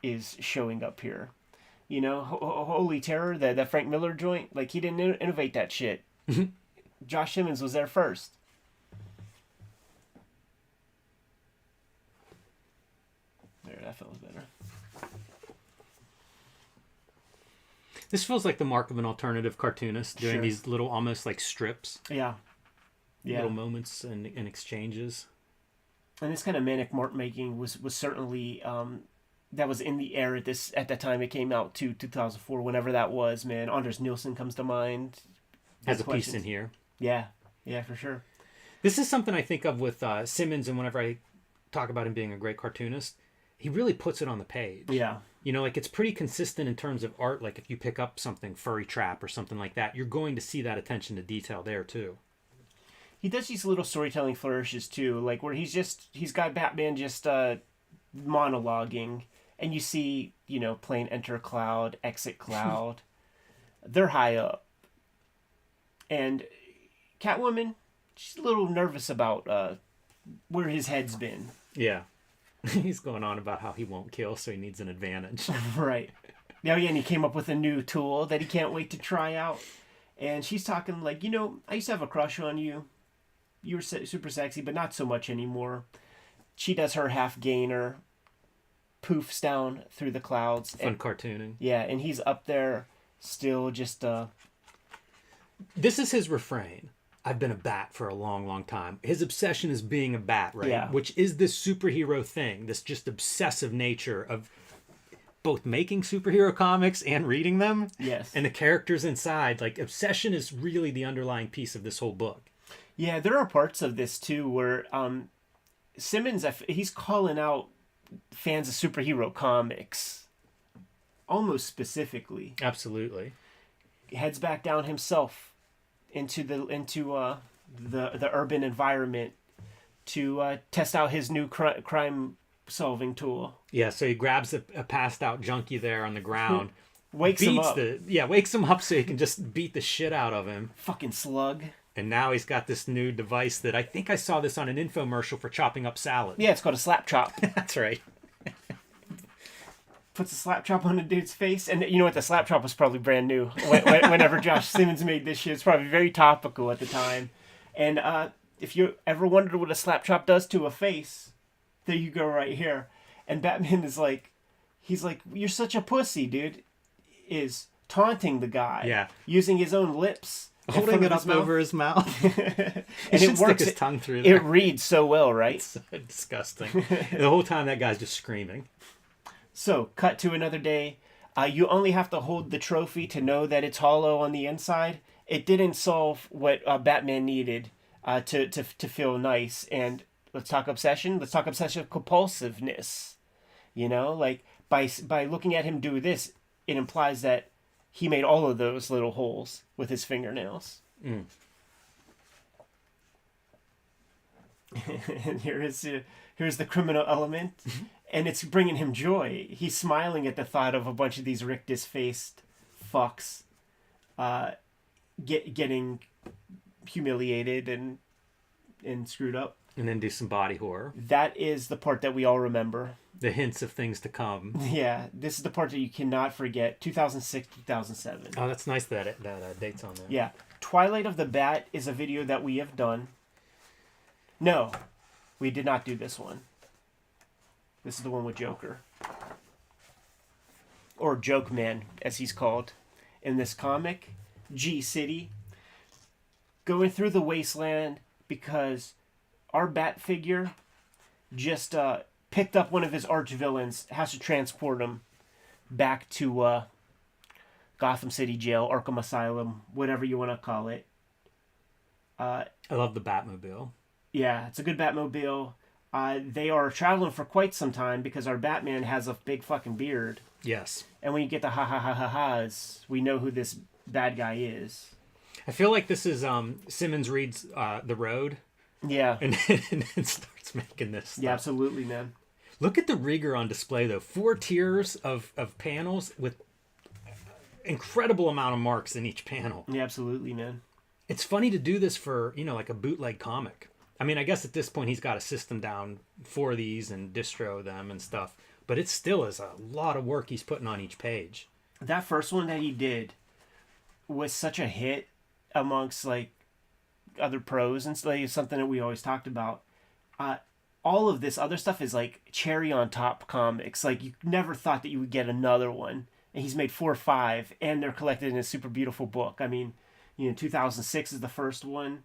is showing up here. You know, Holy Terror, that Frank Miller joint, like, he didn't innovate that shit. Josh Simmons was there first. There, that feels better. This feels like the mark of an alternative cartoonist, doing Sure. these little, almost like strips. Yeah. Little moments and exchanges. And this kind of manic mark making was certainly that was in the air at the time it came out, to 2004, whenever that was, man. Anders Nielsen comes to mind. Has a Good piece questions. in here. Yeah, for sure. This is something I think of with Simmons, and whenever I talk about him being a great cartoonist, he really puts it on the page. Yeah. You know, like, it's pretty consistent in terms of art. Like, if you pick up something, Furry Trap or something like that, you're going to see that attention to detail there, too. He does these little storytelling flourishes, too, like where he's got Batman just monologuing, and you see, plane enter cloud, exit cloud. They're high up. And Catwoman, she's a little nervous about where his head's been. Yeah. He's going on about how he won't kill, so he needs an advantage. Right. Now, yeah, and he came up with a new tool that he can't wait to try out. And she's talking like, I used to have a crush on you. You were super sexy, but not so much anymore. She does her half gainer, poofs down through the clouds. Fun cartooning. Yeah, and he's up there still just... This is his refrain. I've been a bat for a long, long time. His obsession is being a bat, right? Yeah. Which is this superhero thing, this just obsessive nature of both making superhero comics and reading them. Yes. And the characters inside. Like, obsession is really the underlying piece of this whole book. Yeah, there are parts of this, too, where Simmons, he's calling out fans of superhero comics. Almost specifically. Absolutely. He heads back down himself into the urban environment to test out his new crime solving tool. Yeah, so he grabs a passed out junkie there on the ground. Wakes him up. Wakes him up so he can just beat the shit out of him. Fucking slug. And now he's got this new device that I think I saw this on an infomercial for chopping up salad. Yeah, it's called a slap chop. That's right. Puts a slap chop on a dude's face. And you know what? The slap chop was probably brand new. Whenever Josh Simmons made this shit, it's probably very topical at the time. And if you ever wondered what a slap chop does to a face, there you go right here. And Batman is like, he's like, you're such a pussy, dude. Is taunting the guy. Yeah. Using his own lips. Holding it up over his mouth. And it stick his tongue through there. there. It reads so well, right? It's so disgusting. The whole time that guy's just screaming. So, cut to another day. You only have to hold the trophy to know that it's hollow on the inside. It didn't solve what Batman needed to feel nice. And let's talk obsession. Let's talk obsessive compulsiveness. Like by looking at him do this, it implies that he made all of those little holes with his fingernails. Mm. And here's the criminal element. And it's bringing him joy. He's smiling at the thought of a bunch of these rictus-faced fucks getting humiliated and screwed up. And then do some body horror. That is the part that we all remember. The hints of things to come. Yeah, this is the part that you cannot forget. 2006, 2007. Oh, that's nice that date's on there. Yeah. Twilight of the Bat is a video that we have done. No, we did not do this one. This is the one with Joker. Or Joke Man, as he's called in this comic. G-City. Going through the wasteland because our Bat figure just picked up one of his arch villains, has to transport him back to Gotham City Jail, Arkham Asylum, whatever you want to call it. I love the Batmobile. Yeah, it's a good Batmobile. They are traveling for quite some time because our Batman has a big fucking beard. Yes. And when you get the ha ha ha ha ha's, we know who this bad guy is. I feel like this is Simmons reads The Road. Yeah. And then starts making this stuff. Yeah, absolutely, man. Look at the rigor on display, though. 4 tiers of panels with incredible amount of marks in each panel. Yeah, absolutely, man. It's funny to do this for, like a bootleg comic. I mean, I guess at this point he's got a system down for these and distro them and stuff. But it still is a lot of work he's putting on each page. That first one that he did was such a hit amongst, like, other pros and like, something that we always talked about. All of this other stuff is like cherry on top comics. Like, you never thought that you would get another one. And he's made 4 or 5, and they're collected in a super beautiful book. I mean, 2006 is the first one.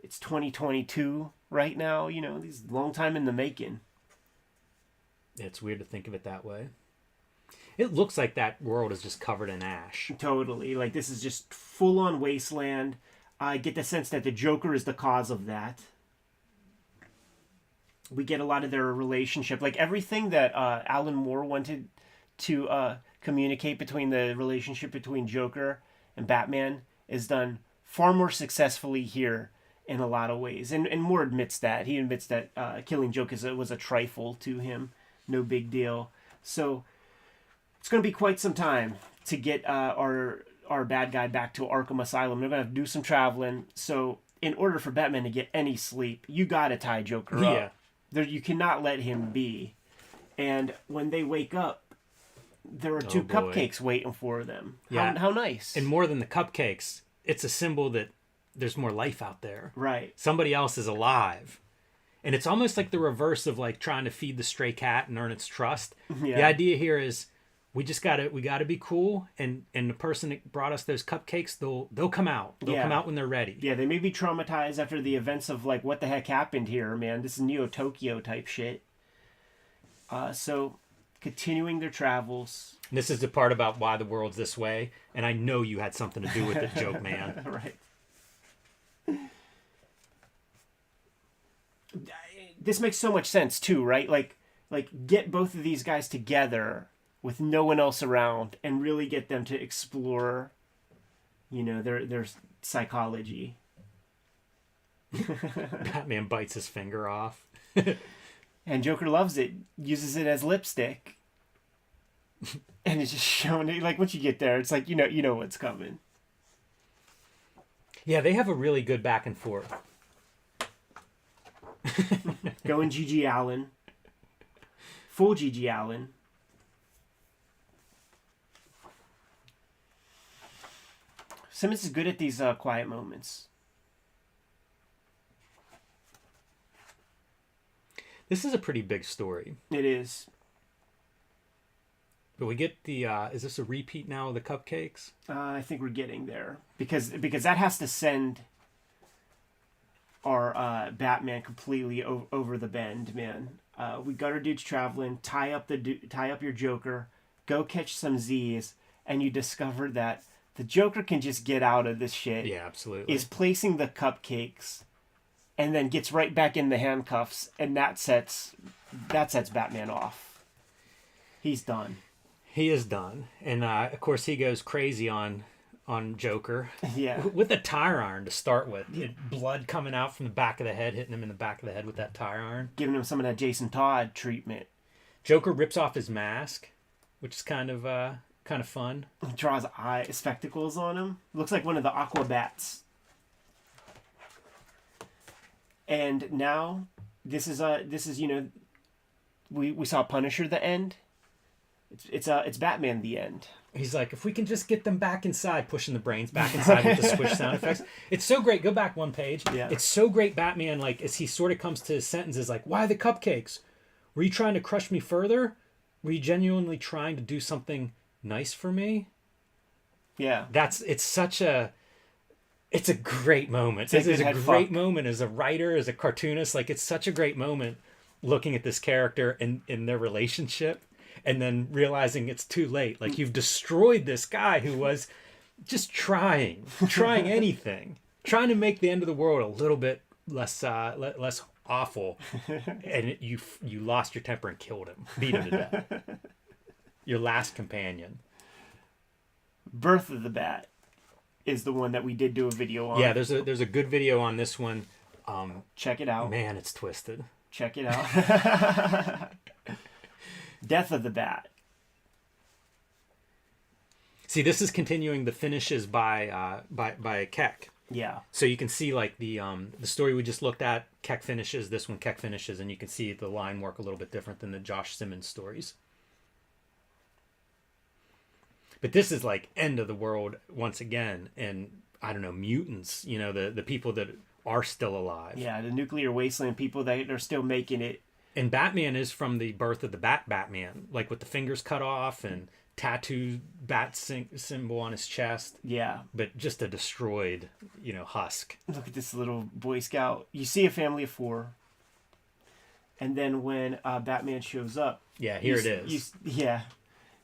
It's 2022 right now. These long time in the making. It's weird to think of it that way. It looks like that world is just covered in ash. Totally. Like, this is just full on wasteland. I get the sense that the Joker is the cause of that. We get a lot of their relationship. Like, everything that Alan Moore wanted to communicate between the relationship between Joker and Batman is done far more successfully here in a lot of ways. And Moore admits that. He admits that killing Joker was a trifle to him. No big deal. So it's going to be quite some time to get our bad guy back to Arkham Asylum. They're going to have to do some traveling. So in order for Batman to get any sleep, you got to tie Joker up. You cannot let him be. And when they wake up, there are 2 cupcakes waiting for them. Yeah. How nice. And more than the cupcakes, it's a symbol that there's more life out there. Right. Somebody else is alive. And it's almost like the reverse of like trying to feed the stray cat and earn its trust. Yeah. The idea here is we gotta be cool, and the person that brought us those cupcakes, they'll come out. They'll come out when they're ready. Yeah, they may be traumatized after the events of like, what the heck happened here, man? This is Neo Tokyo type shit. So continuing their travels. And this is the part about why the world's this way, and I know you had something to do with it, Joke Man. Right. This makes so much sense too, right? Like get both of these guys together with no one else around and really get them to explore, their psychology. Batman bites his finger off. And Joker loves it, uses it as lipstick. And it's just showing it, like, once you get there, it's like, you know what's coming. Yeah, they have a really good back and forth. Going G.G. Allen. Full G.G. Allen. Simmons is good at these quiet moments. This is a pretty big story. It is. But we get the, is this a repeat now of the cupcakes? I think we're getting there. Because that has to send our Batman completely over the bend, man. We got our dudes traveling, tie up your Joker, go catch some Z's, and you discover that the Joker can just get out of this shit. Yeah, absolutely. Is placing the cupcakes, and then gets right back in the handcuffs, and that sets Batman off. He's done. He is done, and of course he goes crazy on Joker. Yeah. With a tire iron to start with. He had blood coming out from the back of the head, hitting him in the back of the head with that tire iron. Giving him some of that Jason Todd treatment. Joker rips off his mask, which is kind of fun. He draws spectacles on him. Looks like one of the Aquabats. And now this is we saw Punisher the end. It's Batman the end. He's like, if we can just get them back inside, pushing the brains back inside with the squish sound effects. It's so great. Go back one page. Yeah. It's so great. Batman, like, as he sort of comes to his sentences, like, why the cupcakes? Were you trying to crush me further? Were you genuinely trying to do something nice for me? Yeah. It's It's a great moment. Take It's a a head great fuck. moment as a writer, as a cartoonist. Like, it's such a great moment looking at this character and in their relationship, and then realizing it's too late. Like, you've destroyed this guy who was just trying anything, trying to make the end of the world a little bit less awful, and you lost your temper and killed him, beat him to death. Your last companion. Birth of the Bat is the one that we did do a video on. Yeah, there's a good video on this one. Check it out. Man, it's twisted. Check it out. Death of the Bat. See, this is continuing the finishes by Keck. Yeah. So you can see like the story we just looked at, Keck finishes, this one Keck finishes, and you can see the line work a little bit different than the Josh Simmons stories. But this is like end of the world once again, and I don't know, mutants, you know, the people that are still alive. Yeah, the nuclear wasteland people that are still making it. And Batman is from the Birth of the Batman, like with the fingers cut off and tattooed bat symbol on his chest. Yeah. But just a destroyed, you know, husk. Look at this little Boy Scout. You see a family of 4. And then when Batman shows up. Yeah, here it is.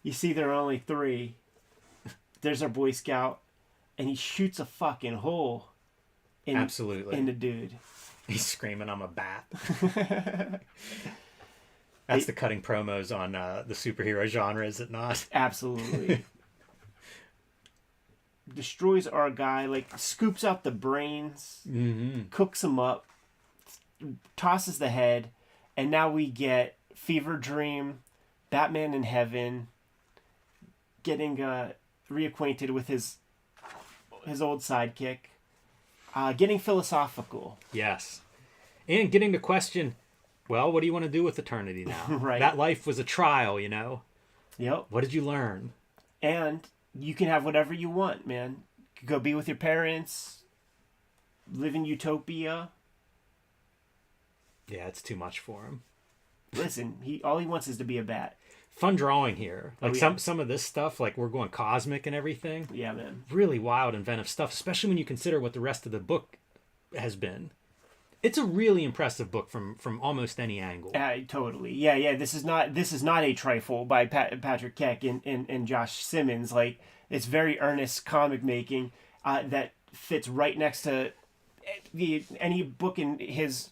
You see there are only 3. There's our Boy Scout. And he shoots a fucking hole Absolutely. in the dude. He's screaming, "I'm a bat." That's the cutting promos on the superhero genre, is it not? Absolutely. Destroys our guy, like scoops out the brains, cooks him up, tosses the head, and now we get Fever Dream, Batman in Heaven, getting reacquainted with his old sidekick, getting philosophical. Yes. And getting to question, well, what do you want to do with eternity now? Right. That life was a trial, you know? Yep. What did you learn? And you can have whatever you want, man. You can go be with your parents, live in utopia. Yeah, it's too much for him. Listen, all he wants is to be a bat. Fun drawing here. Like yeah. some of this stuff, like we're going cosmic and everything. Yeah, man. Really wild, inventive stuff, especially when you consider what the rest of the book has been. It's a really impressive book from almost any angle. Totally. Yeah. This is not a trifle by Patrick Keck and Josh Simmons. Like, it's very earnest comic making that fits right next to any book in his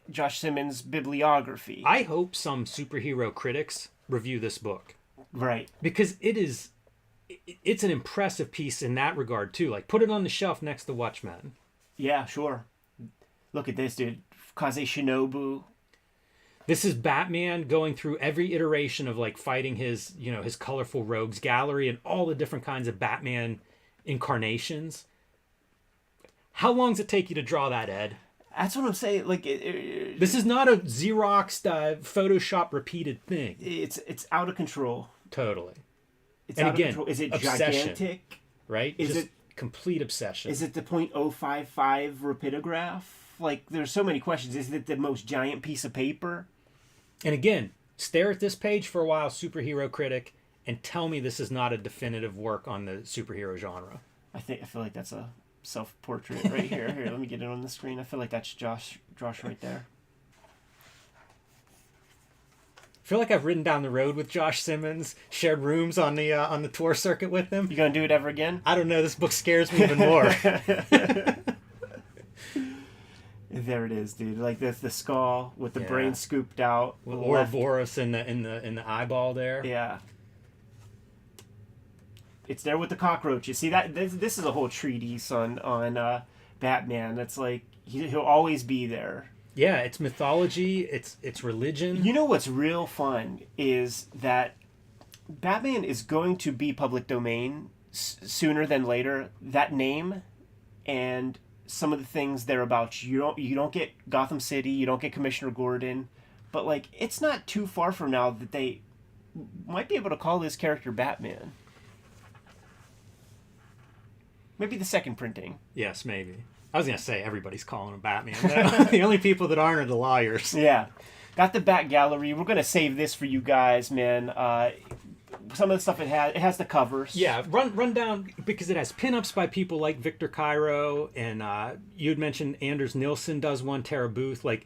Josh Simmons bibliography. I hope some superhero critics review this book. Right. Because it's an impressive piece in that regard too. Like, put it on the shelf next to Watchmen. Yeah, sure. Look at this, dude. Kaze Shinobu. This is Batman going through every iteration of like fighting his colorful rogues gallery and all the different kinds of Batman incarnations. How long does it take you to draw that, Ed? That's what I'm saying. Like, this is not a Xeroxed, Photoshop repeated thing. It's out of control. Totally. It's and out again, of control. Is it obsession, gigantic? right? Is Just it complete obsession? Is it the .055 rapidograph? Like, there's so many questions. Is it the most giant piece of paper? And again, stare at this page for a while, superhero critic, and tell me this is not a definitive work on the superhero genre. I feel like that's a self-portrait right here. Here, let me get it on the screen. I feel like that's Josh right there. I feel like I've ridden down the road with Josh Simmons, shared rooms on the tour circuit with him. You gonna do it ever again? I don't know. This book scares me even more. There it is, dude. Like the skull with the Yeah. brain scooped out. With left. Ouroboros in the eyeball there. Yeah. It's there with the cockroaches. See that this is a whole treatise on Batman. That's like he'll always be there. Yeah, it's mythology. It's religion. You know what's real fun is that Batman is going to be public domain sooner than later. That name and some of the things thereabouts. You don't get Gotham City. You don't get Commissioner Gordon. But like, it's not too far from now that they might be able to call this character Batman. Maybe the second printing. Yes, maybe. I was gonna say everybody's calling him Batman. The only people that aren't are the lawyers. Yeah. Got the Bat Gallery. We're going to save this for you guys, man. some of the stuff it has the covers. Yeah, run down, because it has pinups by people like Victor Cairo, and you had mentioned Anders Nilsson does one, Tara Booth. Like,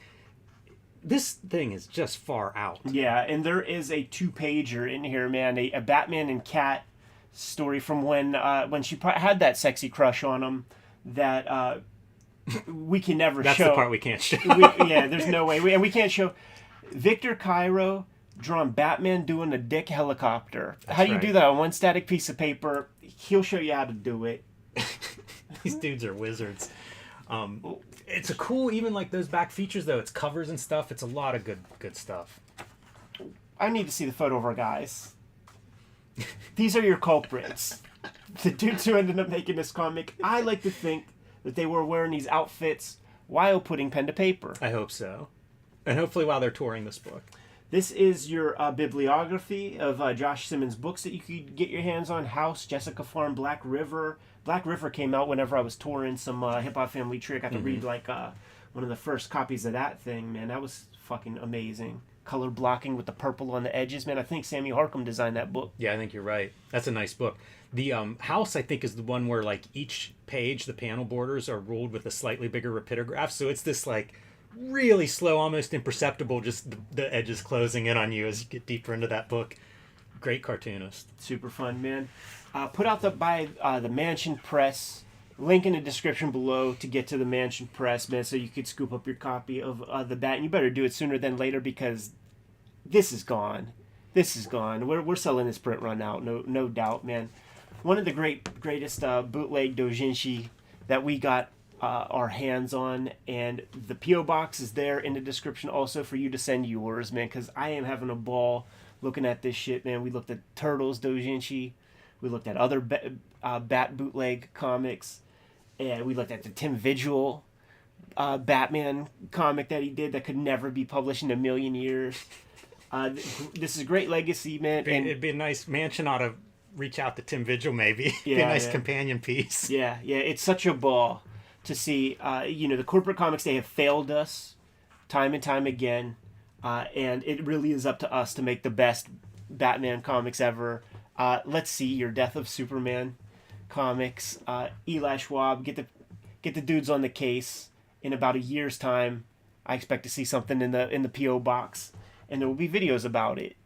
this thing is just far out. Yeah, and there is a 2-pager in here, man. A Batman and Cat story from when she had that sexy crush on him that we can never That's show. the part we can't show. Yeah, there's no way. We can't show. Victor Cairo drawn Batman doing a dick helicopter. How do you do that on one static piece of paper? He'll show you how to do it. These dudes are wizards. It's a cool, even like those back features though. It's covers and stuff. It's a lot of good stuff. I need to see the photo of our guys. These are your culprits. The dudes who ended up making this comic. I like to think that they were wearing these outfits while putting pen to paper. I hope so. And hopefully while they're touring this book. This is your bibliography of Josh Simmons books that you could get your hands on. House, Jessica Farm, Black River. Black River came out whenever I was touring some Hip Hop Family Tree. I got to read like one of the first copies of that thing, man. That was fucking amazing. Color blocking with the purple on the edges, man. I think Sammy Harcum designed that book. Yeah, I think you're right. That's a nice book. The House, I think, is the one where like each page, the panel borders are ruled with a slightly bigger rapidograph. So it's this like really slow, almost imperceptible, just the edges closing in on you as you get deeper into that book. Great cartoonist. Super fun, man. Put out by the Mansion Press. Link in the description below to get to the Mansion Press, man, so you could scoop up your copy of the Bat. And you better do it sooner than later because this is gone. This is gone. We're selling this print run out, no doubt, man. One of the greatest bootleg doujinshi that we got our hands on, and the P.O. box is there in the description also for you to send yours, man, because I am having a ball looking at this shit, man. We looked at Turtles doujinshi, we looked at other Bat bootleg comics, and we looked at the Tim Vigil Batman comic that he did that could never be published in a million years. This is a great legacy, man. It'd be a nice, Mansion ought to reach out to Tim Vigil, maybe. Be a nice companion piece. Yeah, it's such a ball to see. The corporate comics, they have failed us time and time again, and it really is up to us to make the best Batman comics ever. Let's see your Death of Superman comics. Eli Schwab, get the dudes on the case. In about a year's time, I expect to see something in the P.O. box, and there will be videos about it.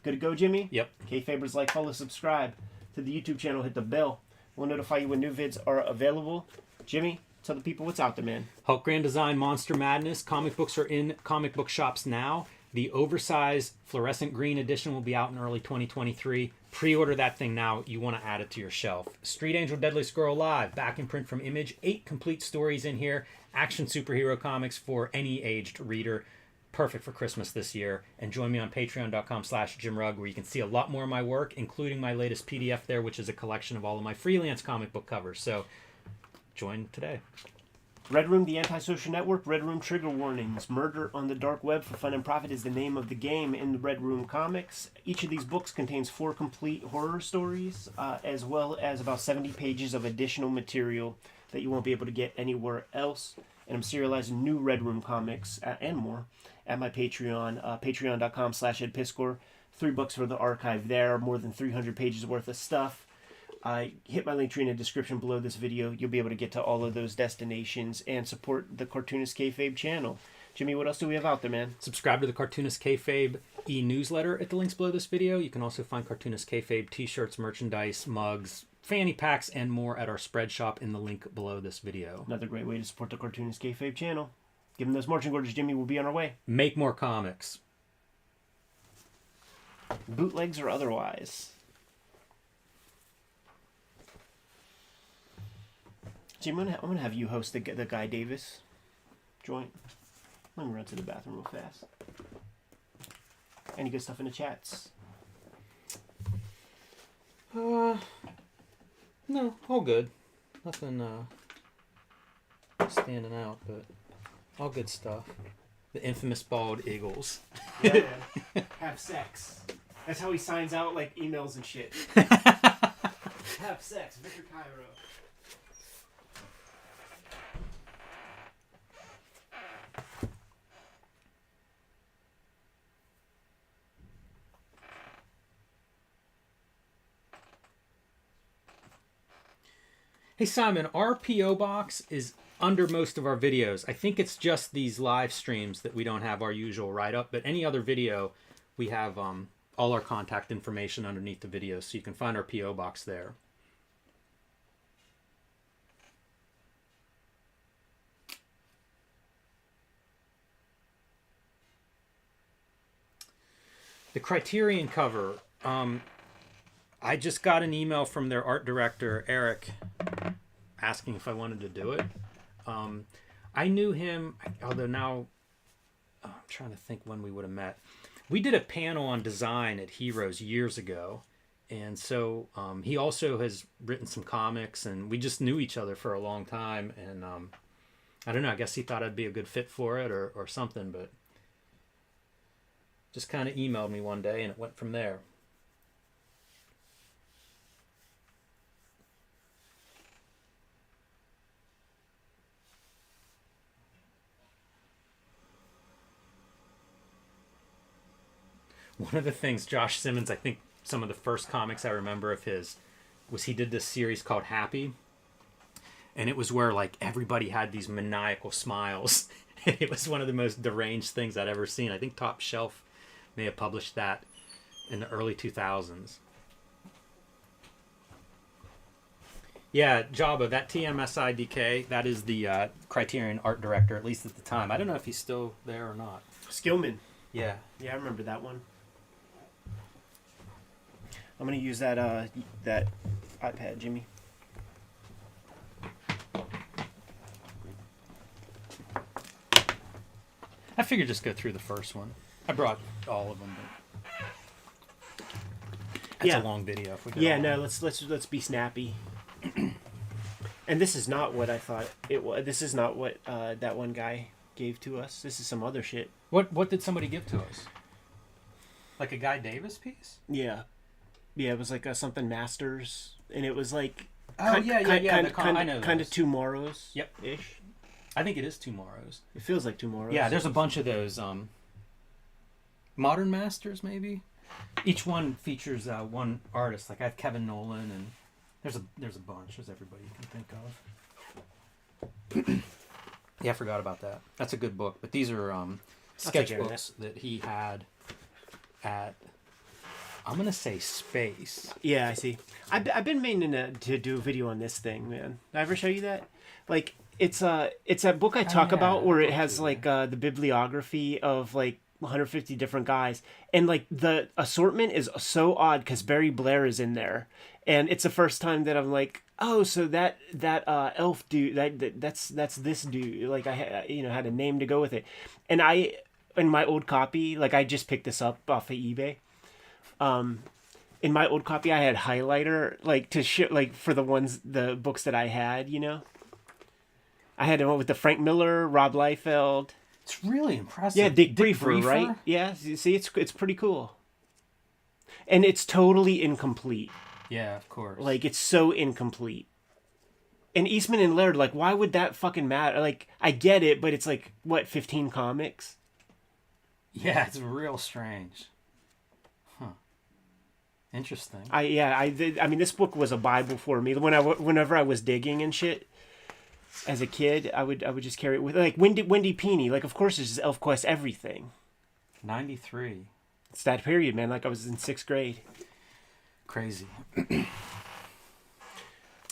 Good to go, Jimmy? Yep. Kayfabers, like, follow, subscribe to the YouTube channel. Hit the bell. We'll notify you when new vids are available. Jimmy, tell the people what's out there, man. Hulk Grand Design Monster Madness. Comic books are in comic book shops now. The oversized fluorescent green edition will be out in early 2023. Pre-order that thing now. You want to add it to your shelf. Street Angel Deadly Squirrel Live. Back in print from Image. 8 complete stories in here. Action superhero comics for any aged reader. Perfect for Christmas this year. And join me on patreon.com/JimRugg, where you can see a lot more of my work, including my latest PDF there, which is a collection of all of my freelance comic book covers. So join today. Red Room, the antisocial network. Red Room trigger warnings. Murder on the dark web for fun and profit is the name of the game in the Red Room comics. Each of these books contains 4 complete horror stories, as well as about 70 pages of additional material that you won't be able to get anywhere else. And I'm serializing new Red Room comics and more at my Patreon, patreon.com/EdPiscor. $3 for the archive there, more than 300 pages worth of stuff. Hit my link tree in the description below this video. You'll be able to get to all of those destinations and support the Cartoonist Kayfabe channel. Jimmy, what else do we have out there, man? Subscribe to the Cartoonist Kayfabe e-newsletter at the links below this video. You can also find Cartoonist Kayfabe t-shirts, merchandise, mugs, fanny packs, and more at our spread shop in the link below this video. Another great way to support the Cartoonist Kayfabe channel. Give them those marching orders, Jimmy. We'll be on our way. Make more comics. Bootlegs or otherwise. Jim, I'm gonna have you host the Guy Davis joint. Let me run to the bathroom real fast. Any good stuff in the chats? No, all good. Nothing standing out, but all good stuff. The infamous bald eagles. Yeah. Have sex. That's how he signs out like emails and shit. Have sex, Victor Cairo. Hey Simon, our PO box is under most of our videos. I think it's just these live streams that we don't have our usual write-up, but any other video, we have all our contact information underneath the video, so you can find our PO box there. The Criterion cover. I just got an email from their art director, Eric, asking if I wanted to do it. I knew him, although now I'm trying to think when we would have met. We did a panel on design at Heroes years ago. And so he also has written some comics, and we just knew each other for a long time. And I don't know, I guess he thought I'd be a good fit for it or something, but just kind of emailed me one day and it went from there. One of the things Josh Simmons, I think some of the first comics I remember of his was he did this series called Happy. And it was where like everybody had these maniacal smiles. It was one of the most deranged things I'd ever seen. I think Top Shelf may have published that in the early 2000s. Yeah, Jabba, that TMSIDK, that is the Criterion art director, at least at the time. I don't know if he's still there or not. Skillman. Yeah. Yeah, I remember that one. I'm gonna use that that iPad, Jimmy. I figured just go through the first one. I brought all of them, but that's a long video. If we go on. No, let's be snappy. And this is not what I thought it was. This is not what that one guy gave to us. This is some other shit. What did somebody give to us? Like a Guy Davis piece? Yeah, it was like something Masters, and it was like I know kind of those. Tomorrows. Yep. Ish. I think it is Tomorrow's. It feels like Tomorrows. Yeah, there's a bunch of those Modern Masters, maybe. Each one features one artist. Like I have Kevin Nolan, and there's a bunch. There's everybody you can think of. Yeah, I forgot about that. That's a good book. But these are sketchbooks that he had at, I'm gonna say Space. Yeah, I see. I've been meaning to do a video on this thing, man. Did I ever show you that? Like, it's a book I talk about where it has like the bibliography of like 150 different guys, and like the assortment is so odd because Barry Blair is in there, and it's the first time that I'm like, oh, so that elf dude, that's this dude. Like I had a name to go with it, and in my old copy, like I just picked this up off of eBay. In my old copy, I had highlighter like to show like for the books that I had, you know. I had one with the Frank Miller, Rob Liefeld. It's really impressive. Yeah, Dick Briefer, right? Yeah, you see, it's pretty cool. And it's totally incomplete. Yeah, of course. Like, it's so incomplete. And Eastman and Laird, like, why would that fucking matter? Like, I get it, but it's like, what, 15 comics? Yeah, it's real strange. Huh. Interesting. I mean, this book was a Bible for me. Whenever I was digging and shit, as a kid, I would just carry it with, like, Wendy Peeney. Like, of course, it's just ElfQuest everything. 93. It's that period, man. Like, I was in 6th grade. Crazy.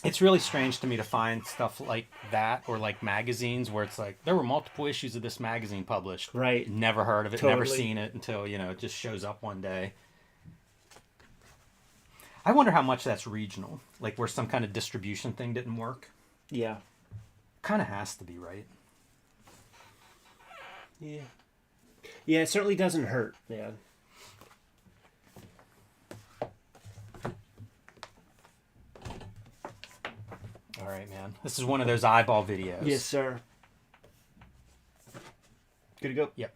It's really strange to me to find stuff like that, or like magazines where it's like there were multiple issues of this magazine published. Right. Never heard of it, Totally. never seen it until, it just shows up one day. I wonder how much that's regional, like where some kind of distribution thing didn't work. Yeah. Kind of has to be, right? Yeah. Yeah, it certainly doesn't hurt, man. All right, man. This is one of those eyeball videos. Yes, sir. Good to go? Yep.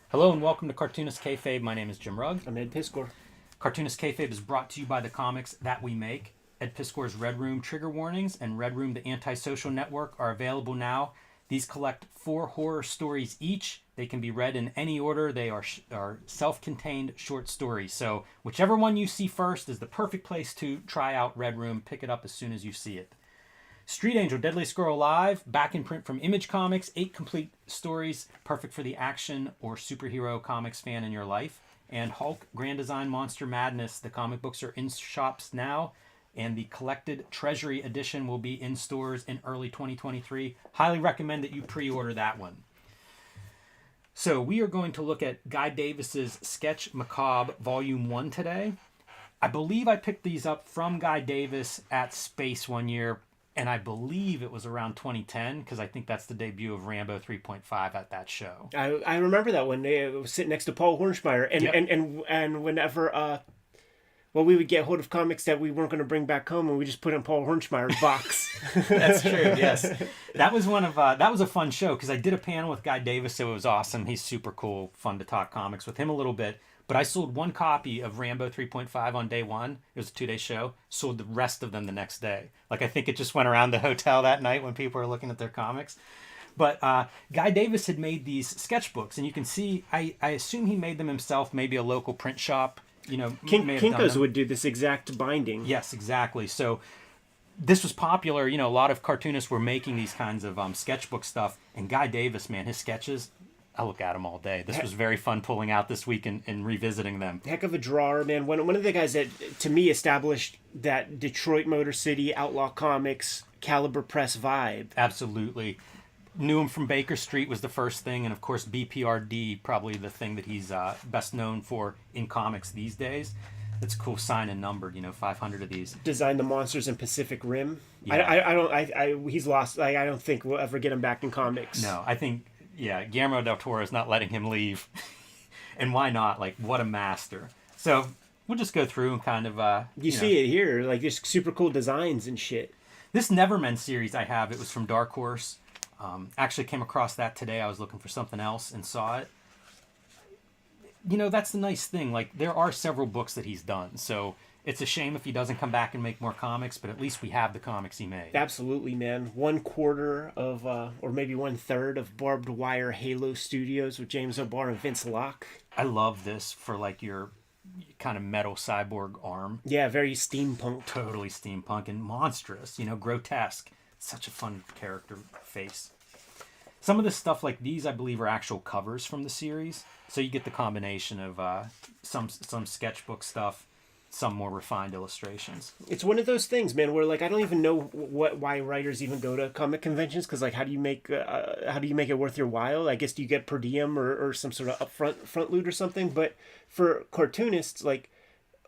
Hello and welcome to Cartoonist Kayfabe. My name is Jim Rugg. I'm Ed Piscor. Cartoonist Kayfabe is brought to you by the comics that we make. Ed Piscor's Red Room Trigger Warnings and Red Room The Antisocial Network are available now These collect 4 horror stories each. They can be read in any order. They are self-contained short stories. So whichever one you see first is the perfect place to try out Red Room. Pick it up as soon as you see it. Street Angel, Deadliest Girl Alive, back in print from Image Comics. 8 complete stories, perfect for the action or superhero comics fan in your life. And Hulk, Grand Design Monster Madness. The comic books are in shops now, and the collected Treasury edition will be in stores in early 2023. Highly recommend that you pre-order that one. So we are going to look at Guy Davis's Sketch Macabre Volume 1 today. I believe I picked these up from Guy Davis at Space one year, and I believe it was around 2010, because I think that's the debut of Rambo 3.5 at that show. I remember that one. It was sitting next to Paul Hornschmeyer, and Yep. and whenever we would get hold of comics that we weren't going to bring back home, and we just put in Paul Hornschmeyer's box. That's true. Yes, that was that was a fun show, because I did a panel with Guy Davis, so it was awesome. He's super cool, fun to talk comics with him a little bit. But I sold 1 copy of Rambo 3.5 on day 1. It was a 2-day show. Sold the rest of them the next day. Like, I think it just went around the hotel that night when people were looking at their comics. But Guy Davis had made these sketchbooks, and you can see, I assume he made them himself, maybe a local print shop. You know, may have done Kinko's them. would do this exact binding. Yes, exactly. So this was popular. You know, a lot of cartoonists were making these kinds of sketchbook stuff. And Guy Davis, man, his sketches, I look at them all day. This was very fun pulling out this week and revisiting them. Heck of a drawer, man. One of the guys that, to me, established that Detroit Motor City, Outlaw Comics, Caliber Press vibe. Absolutely. Knew him from Baker Street was the first thing. And, of course, BPRD, probably the thing that he's best known for in comics these days. It's cool, signed and numbered, 500 of these. Designed the monsters in Pacific Rim. Yeah. He's lost. I don't think we'll ever get him back in comics. No, I think... Yeah, Guillermo del Toro is not letting him leave. And why not? Like, what a master. So, we'll just go through and kind of... You see it here. Like, there's super cool designs and shit. This Nevermen series I have, it was from Dark Horse. Actually came across that today. I was looking for something else and saw it. That's the nice thing. Like, there are several books that he's done. So, it's a shame if he doesn't come back and make more comics, but at least we have the comics he made. Absolutely, man. 1/4 of, or maybe 1/3 of Barbed Wire Halo Studios with James O'Barr and Vince Locke. I love this for, like, your kind of metal cyborg arm. Yeah, very steampunk. Totally steampunk and monstrous, grotesque. Such a fun character face. Some of the stuff like these, I believe, are actual covers from the series. So you get the combination of some sketchbook stuff, some more refined illustrations. It's one of those things, man, where like I don't even know why writers even go to comic conventions, because like how do you make it worth your while? I guess do you get per diem or some sort of front loot or something? But for cartoonists, like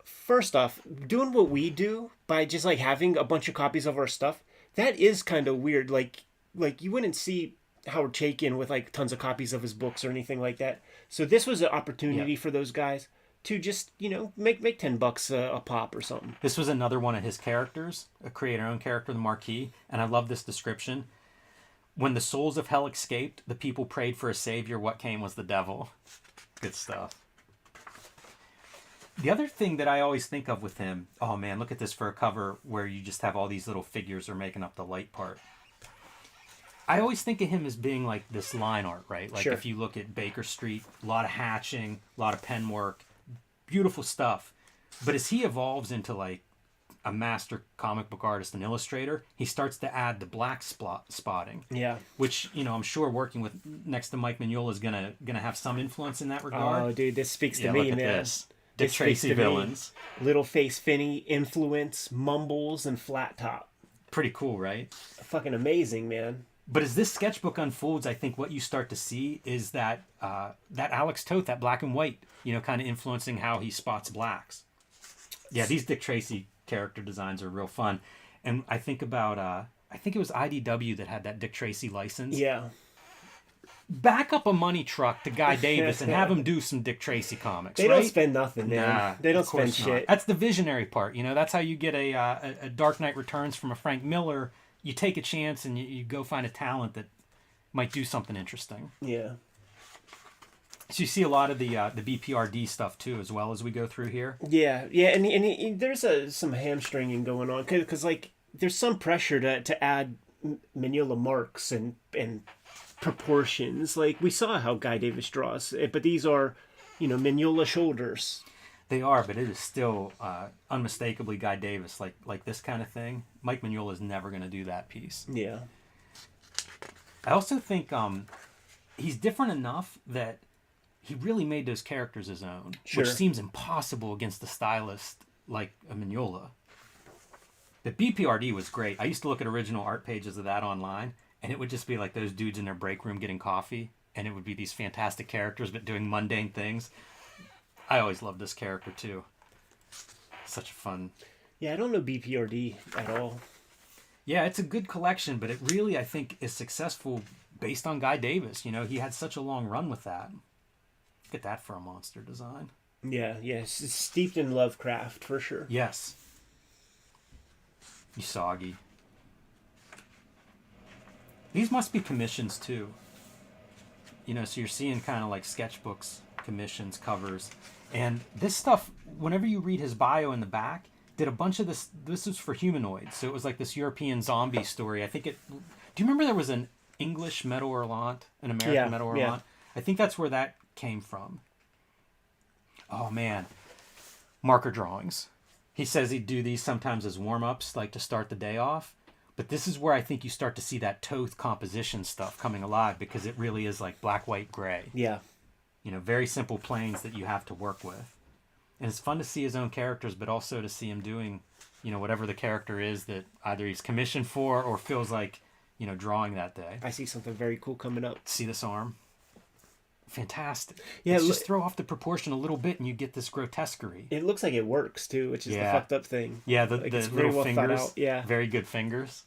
first off, doing what we do by just like having a bunch of copies of our stuff, that is kind of weird. Like you wouldn't see Howard Chaykin with like tons of copies of his books or anything like that. So this was an opportunity for those guys to just, make $10 a pop or something. This was another one of his characters, a creator-owned character, the Marquis, and I love this description. When the souls of hell escaped, the people prayed for a savior. What came was the devil. Good stuff. The other thing that I always think of with him, oh man, look at this for a cover where you just have all these little figures are making up the light part. I always think of him as being like this line art, right? Like if you look at Baker Street, a lot of hatching, a lot of pen work, beautiful stuff. But as he evolves into like a master comic book artist and illustrator, he starts to add the black spotting. Yeah. Which, I'm sure working with next to Mike Mignola is gonna have some influence in that regard. Oh, dude, this speaks to Yeah, me, look at man. this. Dick Tracy villains. Little Face Finney, Influence, Mumbles, and Flat Top. Pretty cool, right? Fucking amazing, man. But as this sketchbook unfolds, I think what you start to see is that Alex Toth, that black and white, kind of influencing how he spots blacks. Yeah, these Dick Tracy character designs are real fun. And I think about, I think it was IDW that had that Dick Tracy license. Yeah. Back up a money truck to Guy Davis and have him do some Dick Tracy comics. They right? don't spend nothing, man. Nah, they don't of course spend not. shit. That's the visionary part. That's how you get a Dark Knight Returns from a Frank Miller. You take a chance and you go find a talent that might do something interesting. Yeah. So you see a lot of the BPRD stuff too, as well as we go through here. Yeah, and there's some hamstringing going on because like there's some pressure to add Mignola marks and proportions. Like we saw how Guy Davis draws, but these are, Mignola shoulders. They are, but it is still unmistakably Guy Davis. Like this kind of thing. Mike Mignola is never going to do that piece. Yeah. I also think he's different enough that he really made those characters his own, Sure. which seems impossible against a stylist like a Mignola. The BPRD was great. I used to look at original art pages of that online, and it would just be like those dudes in their break room getting coffee, and it would be these fantastic characters but doing mundane things. I always loved this character too. Such a fun. Yeah, I don't know BPRD at all. Yeah, it's a good collection, but it really, I think, is successful based on Guy Davis. He had such a long run with that. Look at that for a monster design. Yeah, yes, it's steeped in Lovecraft for sure. Yes. Usagi. These must be commissions too. So you're seeing kind of like sketchbooks, commissions, covers. And this stuff, whenever you read his bio in the back, did a bunch of this. This was for humanoids. So it was like this European zombie story. I think it. Do you remember there was an English Meadow Hurlant, an American Meadow Hurlant? Yeah. I think that's where that came from. Oh man. Marker drawings. He says he'd do these sometimes as warm-ups, like to start the day off. But this is where I think you start to see that Toth composition stuff coming alive, because it really is like black, white, gray. Yeah. Very simple planes that you have to work with. And it's fun to see his own characters, but also to see him doing, whatever the character is that either he's commissioned for or feels like, drawing that day. I see something very cool coming up. See this arm? Fantastic. Yeah, Let's just throw off the proportion a little bit and you get this grotesquerie. It looks like it works too, which is the fucked up thing. Yeah, the it's little very well thought fingers. out. Yeah. Very good fingers.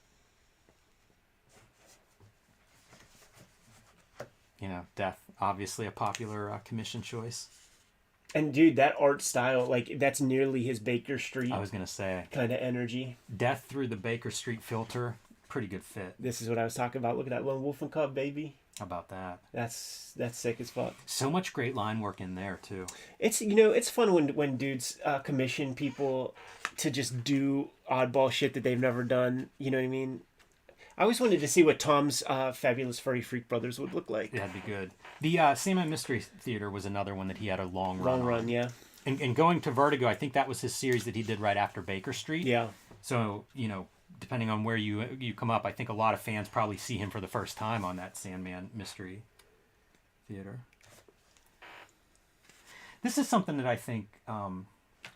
Death, obviously a popular commission choice. And dude, that art style, that's nearly his Baker Street I was going to say. kind of energy. Death through the Baker Street filter. Pretty good fit. This is what I was talking about. Look at that lone wolf and cub, baby. How about that? That's sick as fuck. So much great line work in there too. It's it's fun when dudes commission people to just do oddball shit that they've never done. You know what I mean? I always wanted to see what Tom's Fabulous Furry Freak Brothers would look like. Yeah, that'd be good. The Sandman Mystery Theater was another one that he had a long run on. Yeah. And going to Vertigo, I think that was his series that he did right after Baker Street. Yeah. So, depending on where you come up, I think a lot of fans probably see him for the first time on that Sandman Mystery Theater. This is something that I think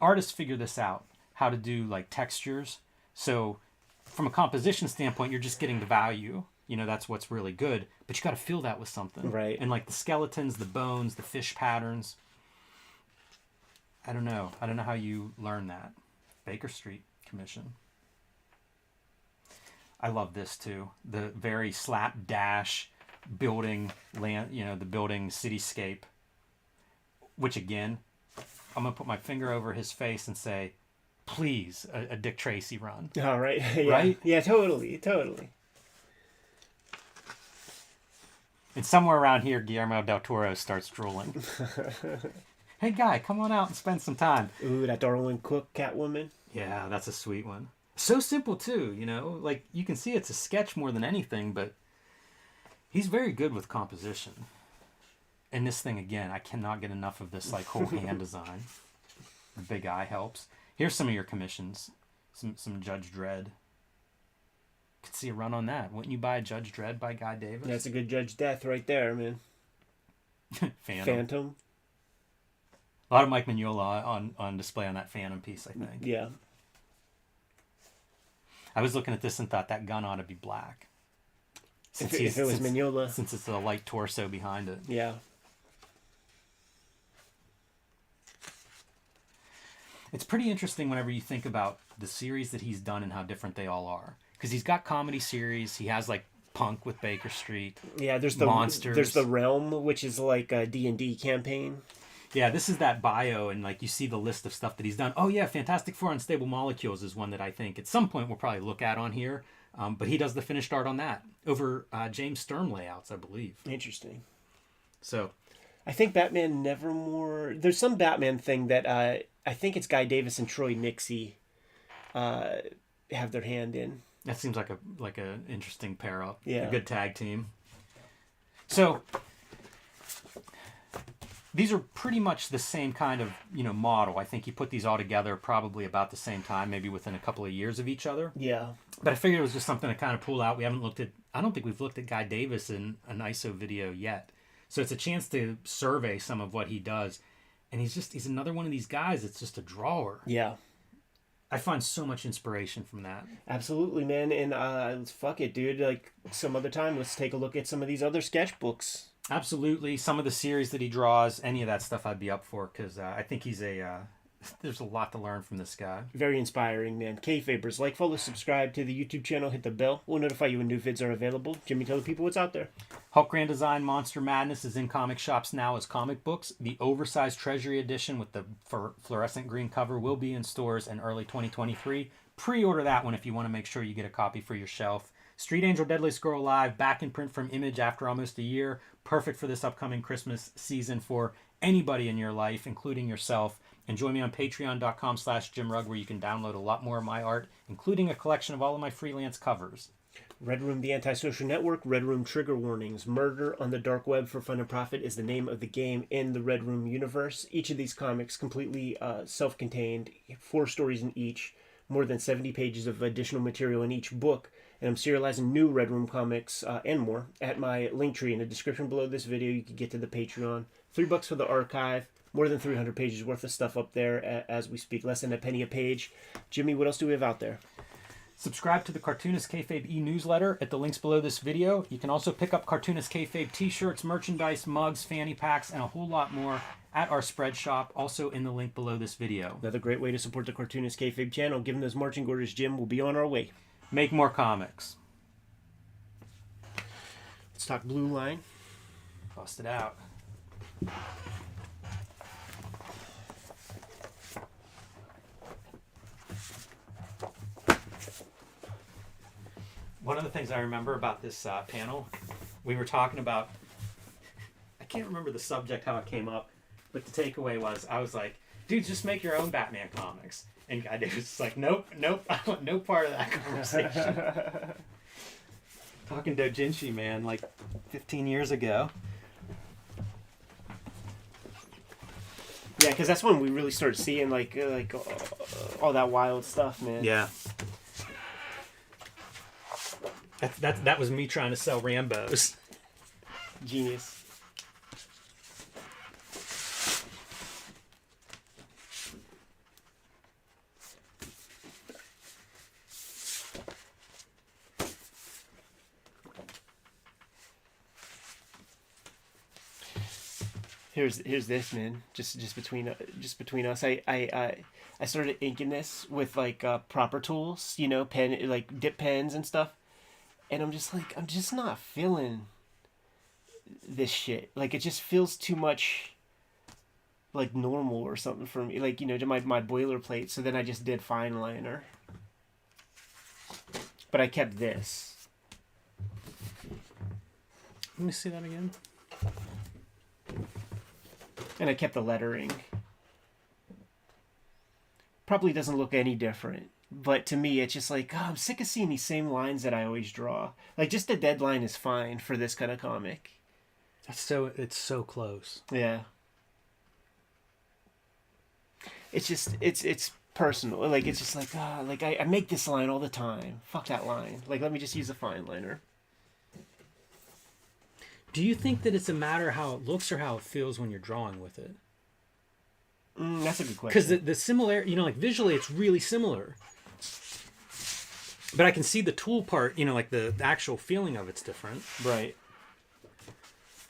artists figure this out, how to do like textures. So from a composition standpoint, you're just getting the value. That's what's really good. But you got to fill that with something. Right. And like the skeletons, the bones, the fish patterns. I don't know how you learn that. Baker Street commission. I love this too. The very slapdash building land, the building cityscape. Which again, I'm going to put my finger over his face and say, please, a Dick Tracy run. All right. Yeah. Right? Yeah, totally. And somewhere around here, Guillermo del Toro starts drooling. Hey, guy, come on out and spend some time. Ooh, that Darwin Cook Catwoman. Yeah, that's a sweet one. So simple, too, Like, you can see it's a sketch more than anything, but he's very good with composition. And this thing, again, I cannot get enough of this, whole hand design. The big eye helps. Here's some of your commissions. Some Judge Dredd. Could see a run on that. Wouldn't you buy Judge Dredd by Guy Davis? That's a good Judge Death right there, man. Phantom. A lot of Mike Mignola on display on that Phantom piece, I think. Yeah. I was looking at this and thought that gun ought to be black. If it was Mignola. Since it's a light torso behind it. Yeah. It's pretty interesting whenever you think about the series that he's done and how different they all are. Because he's got comedy series. He has Punk with Baker Street. Yeah, there's the Monsters. There's the Realm, which is like a D&D campaign. Yeah, this is that bio, and you see the list of stuff that he's done. Oh yeah, Fantastic Four Unstable Molecules is one that I think at some point we'll probably look at on here. But he does the finished art on that over James Sturm layouts, I believe. Interesting. So, I think Batman Nevermore. There's some Batman thing that I think it's Guy Davis and Troy Nixie have their hand in. that seems like a interesting pair up. Yeah. A good tag team. So these are pretty much the same kind of, model. I think he put these all together probably about the same time, maybe within a couple of years of each other. Yeah. But I figured it was just something to kind of pull out. I don't think we've looked at Guy Davis in an ISO video yet. So it's a chance to survey some of what he does. And he's another one of these guys that's just a drawer. Yeah. I find so much inspiration from that. Absolutely, man. And fuck it, dude. Like, some other time, let's take a look at some of these other sketchbooks. Absolutely. Some of the series that he draws, any of that stuff I'd be up for, because I think he's there's a lot to learn from this guy. Very inspiring, man. Kayfabers, like, follow, subscribe to the YouTube channel, hit the bell. We'll notify you when new vids are available. Jimmy, tell the people what's out there. Hulk Grand Design Monster Madness is in comic shops now as comic books. The oversized Treasury Edition with the fluorescent green cover will be in stores in early 2023. Pre-order that one if you want to make sure you get a copy for your shelf. Street Angel Deadliest Girl Alive, back in print from Image after almost a year. Perfect for this upcoming Christmas season for anybody in your life, including yourself. And join me on patreon.com/JimRugg, where you can download a lot more of my art, including a collection of all of my freelance covers. Red Room, the Antisocial Network. Red Room Trigger Warnings. Murder on the Dark Web for Fun and Profit is the name of the game in the Red Room universe. Each of these comics completely self-contained, 4 stories in each, more than 70 pages of additional material in each book. And I'm serializing new Red Room comics and more at my link tree in the description below this video. You can get to the Patreon. $3 for the archive. More than 300 pages worth of stuff up there as we speak. Less than a penny a page. Jimmy, what else do we have out there? Subscribe to the Cartoonist Kayfabe e-newsletter at the links below this video. You can also pick up Cartoonist Kayfabe t-shirts, merchandise, mugs, fanny packs, and a whole lot more at our spread shop, also in the link below this video. Another great way to support the Cartoonist Kayfabe channel. Given those marching orders, Jim, we'll be on our way. Make more comics. Let's talk Blue Line. Bust it out. One of the things I remember about this panel, we were talking about, I can't remember the subject, how it came up, but the takeaway was, I was like, dude, just make your own Batman comics. And Guy Davis was like, nope, I want no part of that conversation. Talking doujinshi, man, like 15 years ago. Yeah, because that's when we really started seeing like all that wild stuff, man. Yeah. That was me trying to sell Rambos. Genius. Here's this, man. Just between us, I started inking this with like proper tools, pen, like dip pens and stuff, and I'm just not feeling this shit. Like, it just feels too much like normal or something for me. Like, my boilerplate. So then I just did fine liner, but I kept this. Let me see that again. And I kept the lettering. Probably doesn't look any different. But to me, it's just like, I'm sick of seeing these same lines that I always draw. Like, just the deadline is fine for this kind of comic. It's so close. Yeah. It's just, it's personal. Like, it's just like, I make this line all the time. Fuck that line. Like, let me just use a fine liner. Do you think that it's a matter how it looks or how it feels when you're drawing with it? That's a good question. Because the similarity, like visually, it's really similar. But I can see the tool part, like the actual feeling of it's different. Right.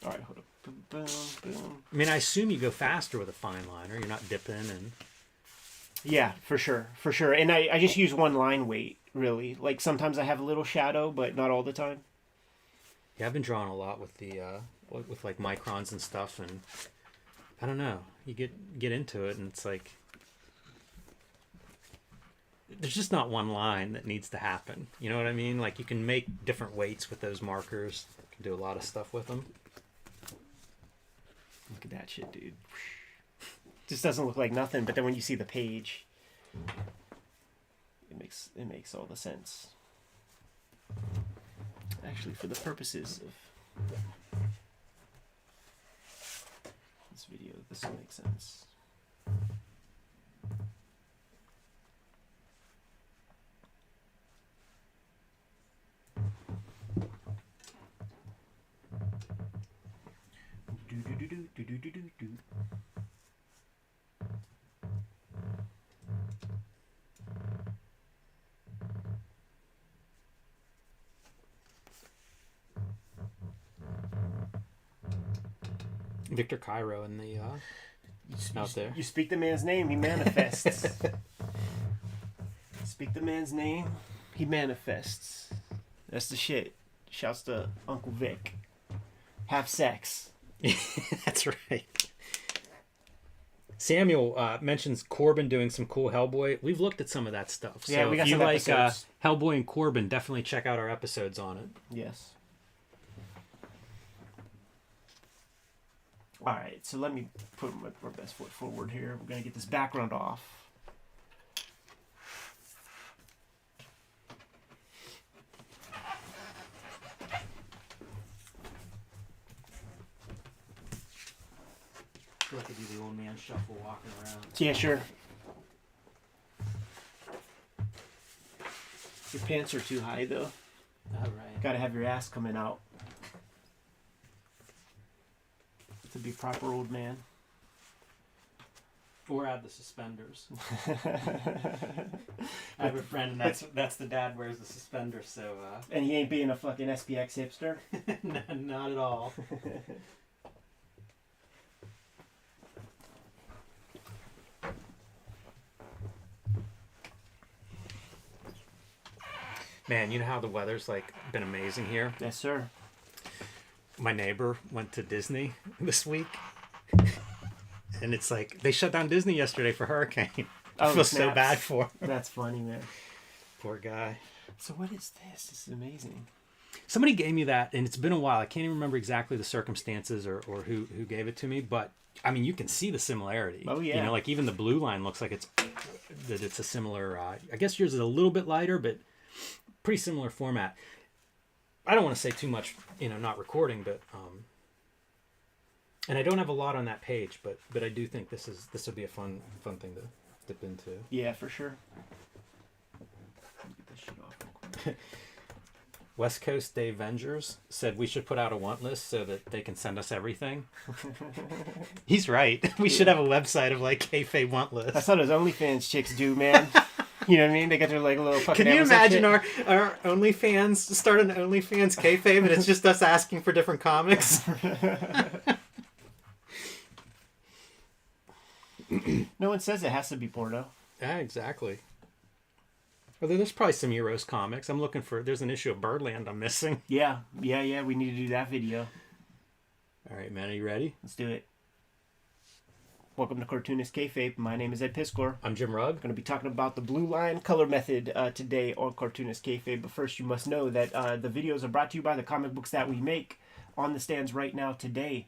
All right, hold up. Boom, boom, boom. I mean, I assume you go faster with a fine liner. You're not dipping and... Yeah, for sure. And I just use one line weight, really. Like, sometimes I have a little shadow, but not all the time. Yeah, I've been drawing a lot with the with like microns and stuff, and I don't know. You get into it, and it's like there's just not one line that needs to happen. You know what I mean? Like, you can make different weights with those markers. You can do a lot of stuff with them. Look at that shit, dude. Just doesn't look like nothing, but then when you see the page, it makes all the sense. Actually, for the purposes of This will make sense. Do. Victor Cairo in the out there. You speak the man's name, he manifests. Speak the man's name, he manifests. That's the shit. Shouts to Uncle Vic. Have sex. That's right. Samuel mentions Corben doing some cool Hellboy. We've looked at some of that stuff. So Yeah, we got if you some like episodes. Hellboy and Corben, definitely check out our episodes on it. Yes. All right, so let me put my best foot forward here. We're going to get this background off. I feel like I do the old man shuffle walking around. Yeah, sure. Your pants are too high, though. All right. Got to have your ass coming out. To be proper old man. Or add the suspenders. I have a friend, and that's the dad wears the suspenders, so... And he ain't being a fucking SPX hipster? Not at all. Man, you know how the weather's like been amazing here? Yes, sir. My neighbor went to Disney this week. And it's like, they shut down Disney yesterday for hurricane. I feel so snaps. bad for him. That's funny, man. Poor guy. So what is this? This is amazing. Somebody gave me that, and it's been a while. I can't even remember exactly the circumstances or who gave it to me, but I mean, you can see the similarity. Oh, yeah. You know, like even the blue line looks like it's a similar, I guess yours is a little bit lighter, but pretty similar format. I don't want to say too much, not recording, but and I don't have a lot on that page, but I do think this would be a fun thing to dip into. Yeah, for sure. Let me get this shit off real quick. West Coast Day Vengers said we should put out a want list so that they can send us everything. He's right. We should have a website of like Kayfabe want list. That's how those OnlyFans chicks do, man. You know what I mean? They got their like little fucking. Can you Amazon imagine shit. our OnlyFans, start an OnlyFans Kayfabe, and it's just us asking for different comics? No one says it has to be porno. Yeah, exactly. Although there's probably some Euros comics. I'm looking for. There's an issue of Birdland I'm missing. Yeah. We need to do that video. All right, man. Are you ready? Let's do it. Welcome to Cartoonist Kayfabe. My name is Ed Piskor. I'm Jim Rugg. Going to be talking about the blue line color method today on Cartoonist Kayfabe. But first, you must know that the videos are brought to you by the comic books that we make on the stands right now today.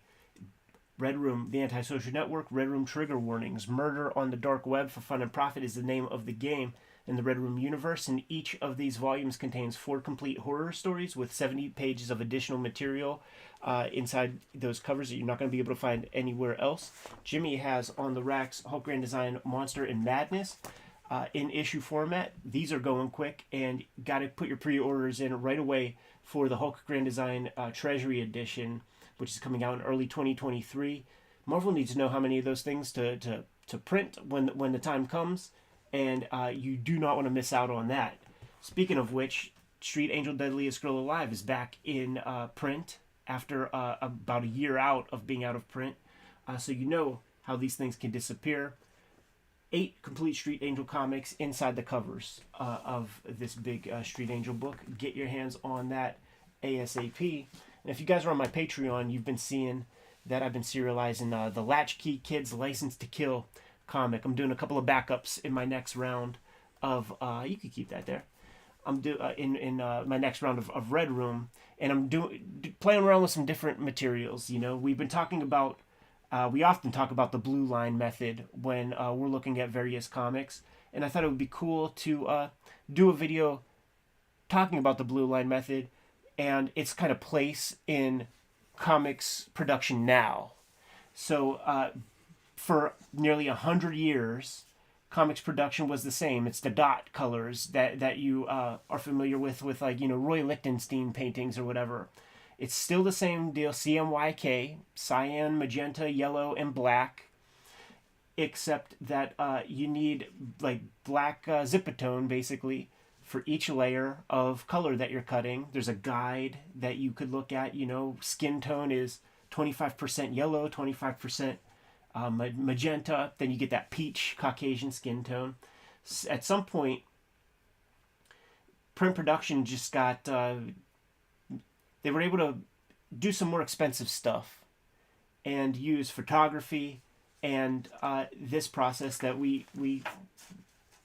Red Room, The Antisocial Network, Red Room Trigger Warnings, Murder on the Dark Web for Fun and Profit is the name of the game in the Red Room universe, and each of these volumes contains 4 complete horror stories with 70 pages of additional material inside those covers that you're not going to be able to find anywhere else. Jimmy has on the racks Hulk Grand Design Monster and Madness in issue format. These are going quick, and got to put your pre-orders in right away for the Hulk Grand Design Treasury Edition, which is coming out in early 2023. Marvel needs to know how many of those things to print when the time comes, and you do not want to miss out on that. Speaking of which, Street Angel Deadliest Girl Alive is back in print after about a year out of being out of print. So you know how these things can disappear. 8 complete Street Angel comics inside the covers of this big Street Angel book. Get your hands on that ASAP. And if you guys are on my Patreon, you've been seeing that I've been serializing the Latchkey Kids License to Kill comic. I'm doing a couple of backups in my next round of you could keep that there. I'm in my next round of Red Room, and I'm playing around with some different materials. We've been talking about we often talk about the blue line method when we're looking at various comics, and I thought it would be cool to do a video talking about the blue line method and its kind of place in comics production now. So for nearly 100 years, comics production was the same. It's the dot colors that you are familiar with like, Roy Lichtenstein paintings or whatever. It's still the same deal. CMYK, cyan, magenta, yellow, and black. Except that you need like black zipatone basically for each layer of color that you're cutting. There's a guide that you could look at. Skin tone is 25% yellow, 25% magenta. Then you get that peach Caucasian skin tone. At some point, print production just got... they were able to do some more expensive stuff and use photography and this process that we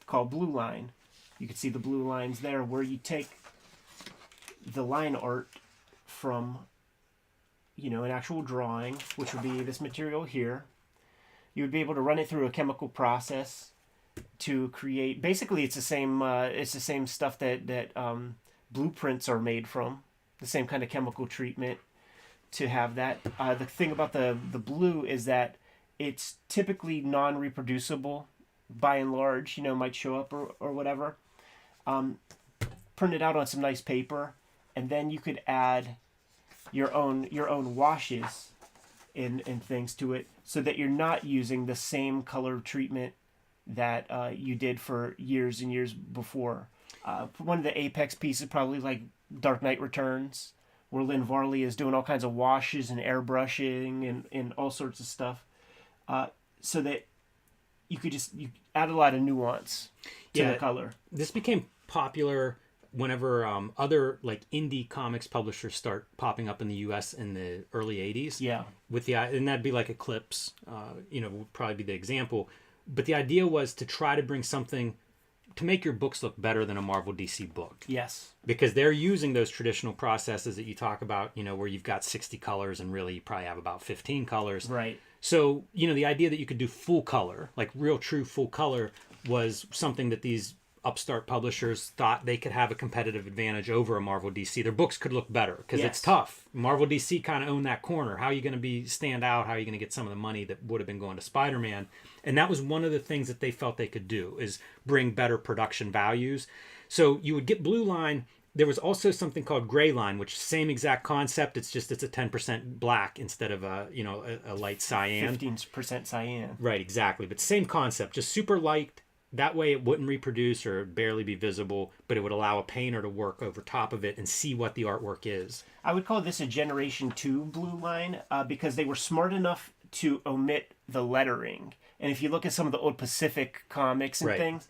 call blue line. You can see the blue lines there, where you take the line art from, an actual drawing, which would be this material here. You would be able to run it through a chemical process to create. Basically, it's the same stuff that blueprints are made from. The same kind of chemical treatment to have that. The thing about the blue is that it's typically non-reproducible by and large, might show up or whatever. Print it out on some nice paper, and then you could add your own washes and things to it, so that you're not using the same color treatment that you did for years and years before. One of the apex pieces, probably like Dark Knight Returns, where Lynn Varley is doing all kinds of washes and airbrushing and all sorts of stuff, so that you add a lot of nuance to the color. This became popular whenever other like indie comics publishers start popping up in the U.S. in the early 80s. Yeah. And that'd be like Eclipse, would probably be the example. But the idea was to try to bring something to make your books look better than a Marvel DC book. Yes. Because they're using those traditional processes that you talk about, where you've got 60 colors and really you probably have about 15 colors. Right. So, the idea that you could do full color, like real true full color, was something that these upstart publishers thought they could have a competitive advantage over a Marvel DC. Their books could look better because it's tough. Marvel DC kind of owned that corner. How are you going to stand out? How are you going to get some of the money that would have been going to Spider-Man? And that was one of the things that they felt they could do, is bring better production values. So you would get blue line. There was also something called gray line, which same exact concept. It's just it's a 10% black instead of a light cyan. 15% cyan. Right, exactly. But same concept, just super light. That way it wouldn't reproduce or barely be visible, but it would allow a painter to work over top of it and see what the artwork is. I would call this a Generation 2 blue line because they were smart enough to omit the lettering. And if you look at some of the old Pacific comics and things,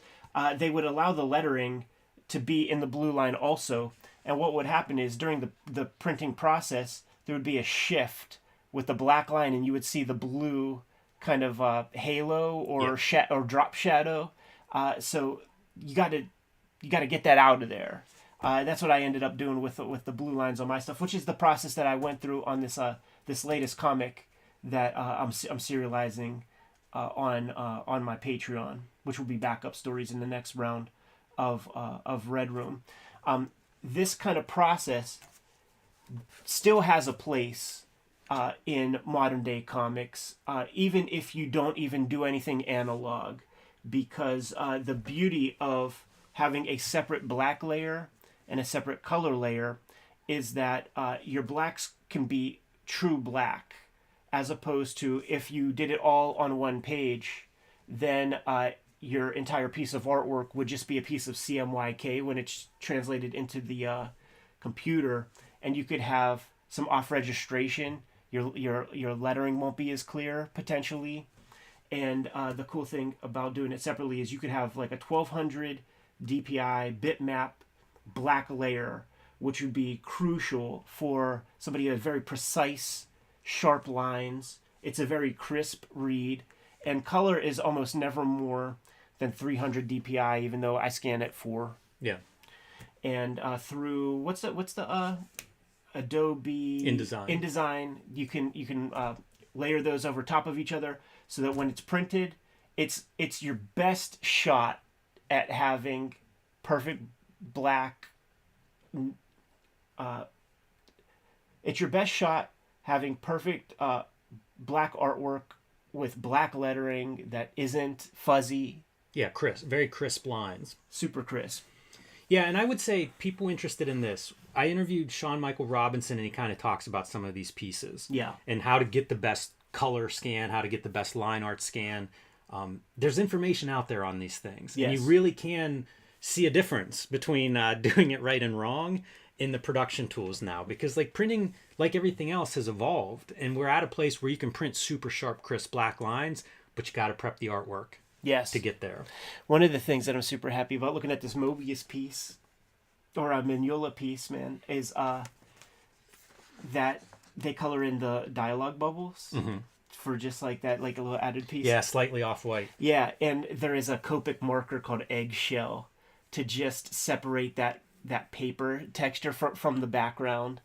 they would allow the lettering to be in the blue line also. And what would happen is during the printing process, there would be a shift with the black line, and you would see the blue kind of halo or or drop shadow. So you got to get that out of there. That's what I ended up doing with the blue lines on my stuff, which is the process that I went through on this latest comic that I'm serializing on my Patreon, which will be backup stories in the next round of Red Room. This kind of process still has a place in modern day comics, even if you don't even do anything analog, because the beauty of having a separate black layer and a separate color layer is that your blacks can be true black, as opposed to if you did it all on one page, then your entire piece of artwork would just be a piece of CMYK when it's translated into the computer, and you could have some off registration. Your lettering won't be as clear potentially, and the cool thing about doing it separately is you could have like a 1200 DPI bitmap black layer, which would be crucial for somebody who has very precise, sharp lines. It's a very crisp read, and color is almost never more than 300 DPI, even though I scan at 4. Yeah. And through what's the Adobe InDesign, you can layer those over top of each other so that when it's printed, it's your best shot at having perfect black. It's your best shot having perfect black artwork with black lettering that isn't fuzzy, Yeah, crisp, very crisp lines. super crisp. Yeah, and I would say people interested in this. I interviewed Sean Michael Robinson, and he kind of talks about some of these pieces. Yeah. And how to get the best color scan, how to get the best line art scan. There's information out there on these things. Yes. And you really can see a difference between doing it right and wrong in the production tools now. Because like printing, like everything else, has evolved. And we're at a place where you can print super sharp, crisp black lines, but you got to prep the artwork. Yes. To get there. One of the things that I'm super happy about looking at this Mobius piece, or a Mignola piece, man, is that they color in the dialogue bubbles for just like that, like a little added piece. Yeah, slightly off-white. Yeah, and there is a Copic marker called Eggshell to just separate that paper texture from the background.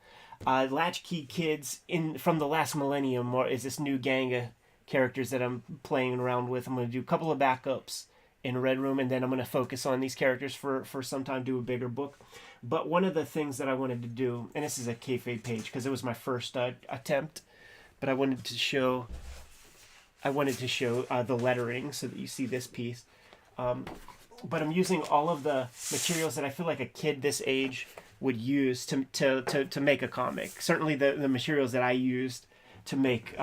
Latchkey Kids from the last millennium is this new gang of characters that I'm playing around with. I'm going to do a couple of backups in Red Room, and then I'm going to focus on these characters for some time, do a bigger book. But one of the things that I wanted to do, and this is a Kayfabe page because it was my first attempt, but I wanted to show the lettering so that you see this piece. But I'm using all of the materials that I feel like a kid this age would use to make a comic. Certainly the materials that I used to make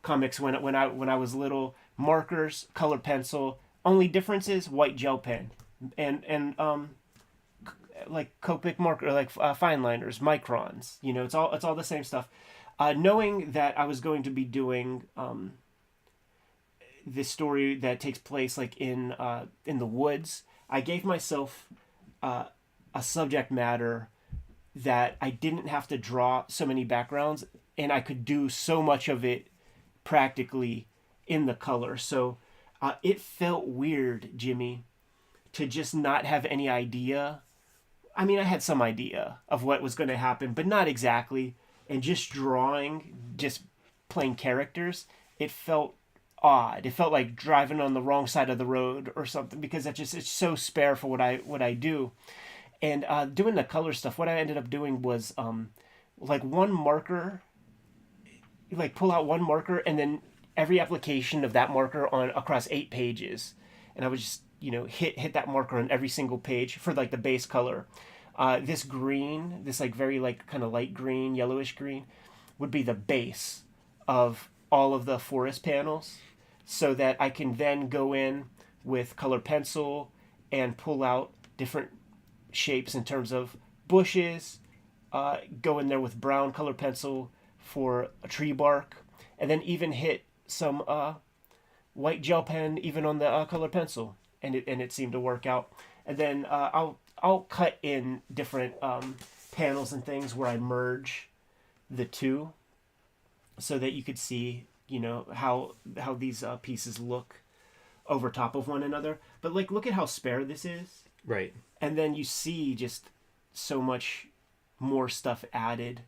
comics when I was little: markers, color pencil. Only difference is white gel pen, and like Copic marker, like fine liners, microns. You know, it's all the same stuff. Knowing that I was going to be doing this story that takes place like in the woods, I gave myself a subject matter that I didn't have to draw so many backgrounds, and I could do so much of it practically in the color. So it felt weird, Jimmy, to just not have any idea. I mean, I had some idea of what was going to happen, but not exactly. And just drawing, just plain characters, it felt odd. It felt like driving on the wrong side of the road or something, because it's so spare for what I do. And doing the color stuff, what I ended up doing was like one marker, like pull out one marker, and then every application of that marker on across 8 pages, and I would just hit that marker on every single page for like the base color. This green, this like very like kind of light green, yellowish green, would be the base of all of the forest panels, so that I can then go in with color pencil and pull out different shapes in terms of bushes, go in there with brown color pencil for a tree bark, and then even hit some white gel pen even on the color pencil, and it seemed to work out. And then I'll cut in different panels and things where I merge the two, so that you could see how these pieces look over top of one another. But like, look at how spare this is, Right. and then you see just so much more stuff added.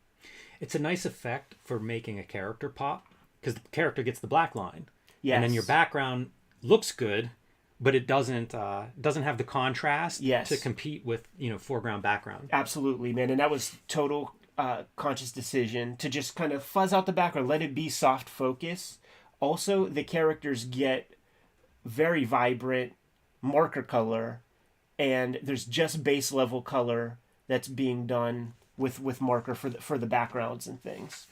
It's a nice effect for making a character pop, because the character gets the black line. Yes. And then your background looks good, but it doesn't have the contrast Yes. to compete with foreground background. Absolutely, man. And that was total conscious decision to just kind of fuzz out the background, let it be soft focus. Also, the characters get very vibrant marker color, and there's just base level color that's being done with marker for the backgrounds and things.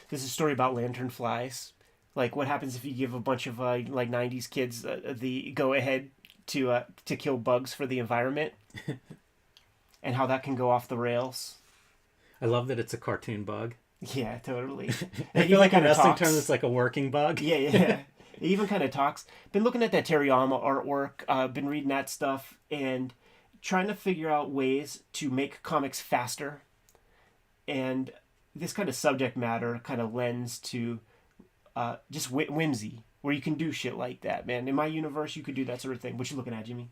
This is a story about lanternflies. Like, what happens if you give a bunch of like 90s kids the go ahead to kill bugs for the environment, and how that can go off the rails. I love that it's a cartoon bug. Yeah, totally. I feel like in wrestling terms, it's like a working bug. Yeah. It even kind of talks. Been looking at that Teriyama artwork. Been reading that stuff and trying to figure out ways to make comics faster. And this kind of subject matter kind of lends to just whimsy, where you can do shit like that, man. In my universe, you could do that sort of thing. What you looking at, Jimmy?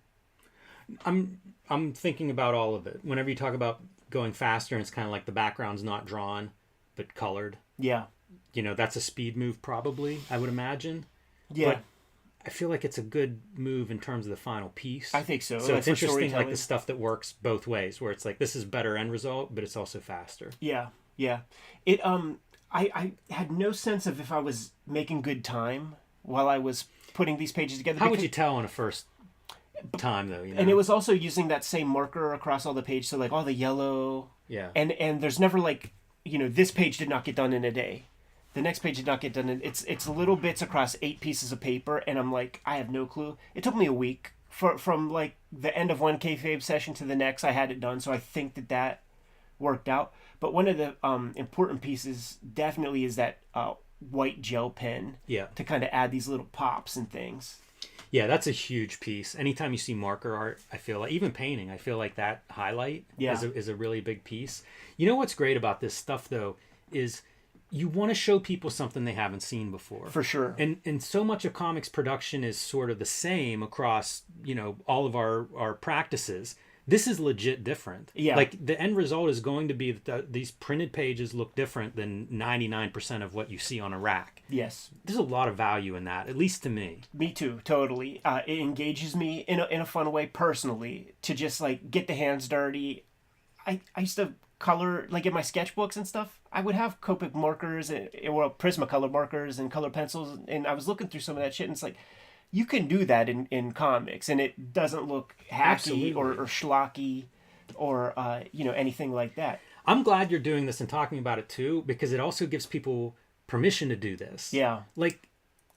I'm thinking about all of it. Whenever you talk about going faster, and it's kind of like the background's not drawn but colored. Yeah. That's a speed move, probably, I would imagine. Yeah. But I feel like it's a good move in terms of the final piece. I think so. So it's for interesting, like storytelling. the stuff that works both ways, where it's like, this is better end result, but it's also faster. Yeah. It I had no sense of if I was making good time while I was putting these pages together. How would you tell on a first time, though? You know? And it was also using that same marker across all the pages, so like all the yellow. Yeah. And there's never like, this page did not get done in a day. The next page did not get done in... It's little bits across 8 pieces of paper, and I'm like, I have no clue. It took me a week. From like the end of one Kayfabe session to the next, I had it done, so I think that worked out. But one of the important pieces definitely is that white gel pen to kind of add these little pops and things. Yeah, that's a huge piece. Anytime you see marker art, I feel like, even painting, I feel like that highlight is a really big piece. You know what's great about this stuff, though, is you want to show people something they haven't seen before. For sure. And so much of comics production is sort of the same across, all of our practices. This is legit different. Yeah. Like, the end result is going to be that these printed pages look different than 99% of what you see on a rack. Yes. There's a lot of value in that, at least to me. Me too, totally. It engages me in a fun way personally to just, like, get the hands dirty. I used to color, like, in my sketchbooks and stuff, I would have Copic markers or Prismacolor markers and color pencils, and I was looking through some of that shit, and it's like, you can do that in comics, and it doesn't look hacky or schlocky or anything like that. I'm glad you're doing this and talking about it too, because it also gives people permission to do this. Yeah. Like,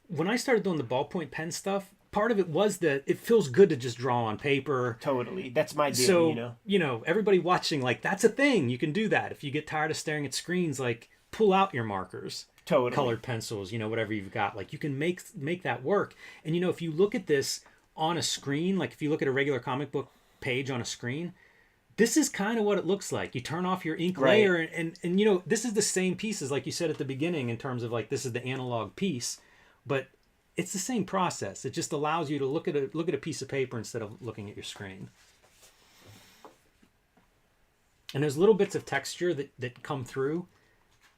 when I started doing the ballpoint pen stuff, part of it was that it feels good to just draw on paper. Totally. That's my deal, So, everybody watching, like, that's a thing. You can do that. If you get tired of staring at screens, like, pull out your markers. Totally. Colored pencils, whatever you've got. Like, you can make that work. And, if you look at this on a screen, like if you look at a regular comic book page on a screen, this is kind of what it looks like. You turn off your ink layer and this is the same pieces, like you said at the beginning, in terms of like, this is the analog piece, but it's the same process. It just allows you to look at a piece of paper instead of looking at your screen. And there's little bits of texture that come through.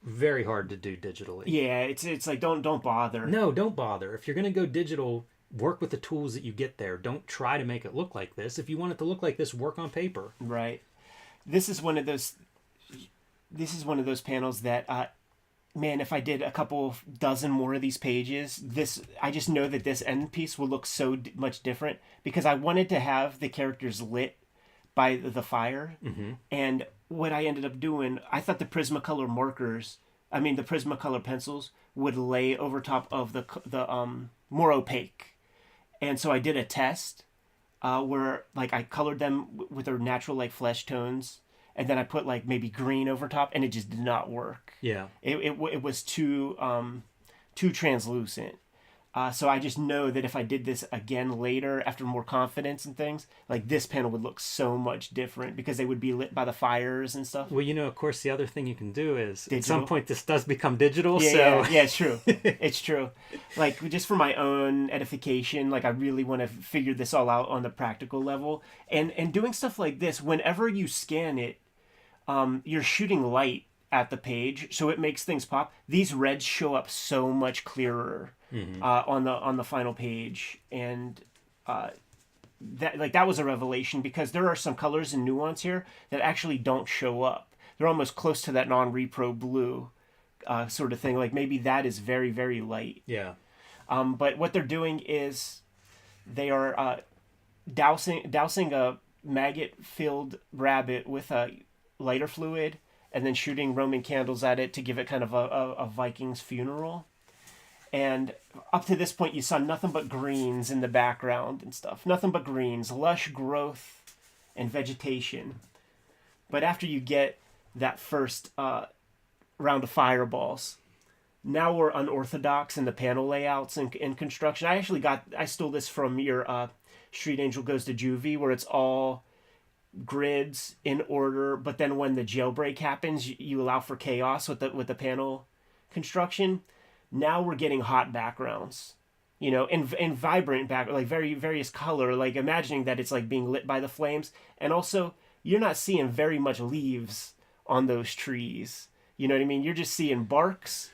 Very hard to do digitally. Yeah, it's like don't bother. No, don't bother. If you're going to go digital, work with the tools that you get there. Don't try to make it look like this. If you want it to look like this, work on paper. Right. This is one of those panels that man, if I did a couple dozen more of these pages, I just know that this end piece will look so much different, because I wanted to have the characters lit by the fire. Mm-hmm. And what I ended up doing, I thought the Prismacolor pencils would lay over top of the more opaque. And so I did a test where like I colored them with their natural like flesh tones, and then I put like maybe green over top, and it just did not work. Yeah. It was too translucent. So I just know that if I did this again later, after more confidence and things, like this panel would look so much different because they would be lit by the fires and stuff. Well, of course, the other thing you can do is digital. At some point this does become digital. Yeah, it's true. It's true. Like, just for my own edification, like I really want to figure this all out on the practical level. And doing stuff like this, whenever you scan it, you're shooting light at the page, so it makes things pop. These reds show up so much clearer. Mm-hmm. On the final page, and that was a revelation, because there are some colors and nuance here that actually don't show up. They're almost close to that non-repro blue sort of thing. Like maybe that is very, very light. Yeah. But what they're doing is they are dousing a maggot-filled rabbit with a lighter fluid, and then shooting Roman candles at it to give it kind of a Viking's funeral. And up to this point, you saw nothing but greens in the background and stuff. Nothing but greens, lush growth and vegetation. But after you get that first round of fireballs, now we're unorthodox in the panel layouts and construction. I stole this from your Street Angel Goes to Juvie, where it's all grids in order. But then when the jailbreak happens, you allow for chaos with the panel construction. Now we're getting hot backgrounds, and vibrant background, like very various color, like imagining that it's like being lit by the flames. And also, you're not seeing very much leaves on those trees. You know what I mean? You're just seeing barks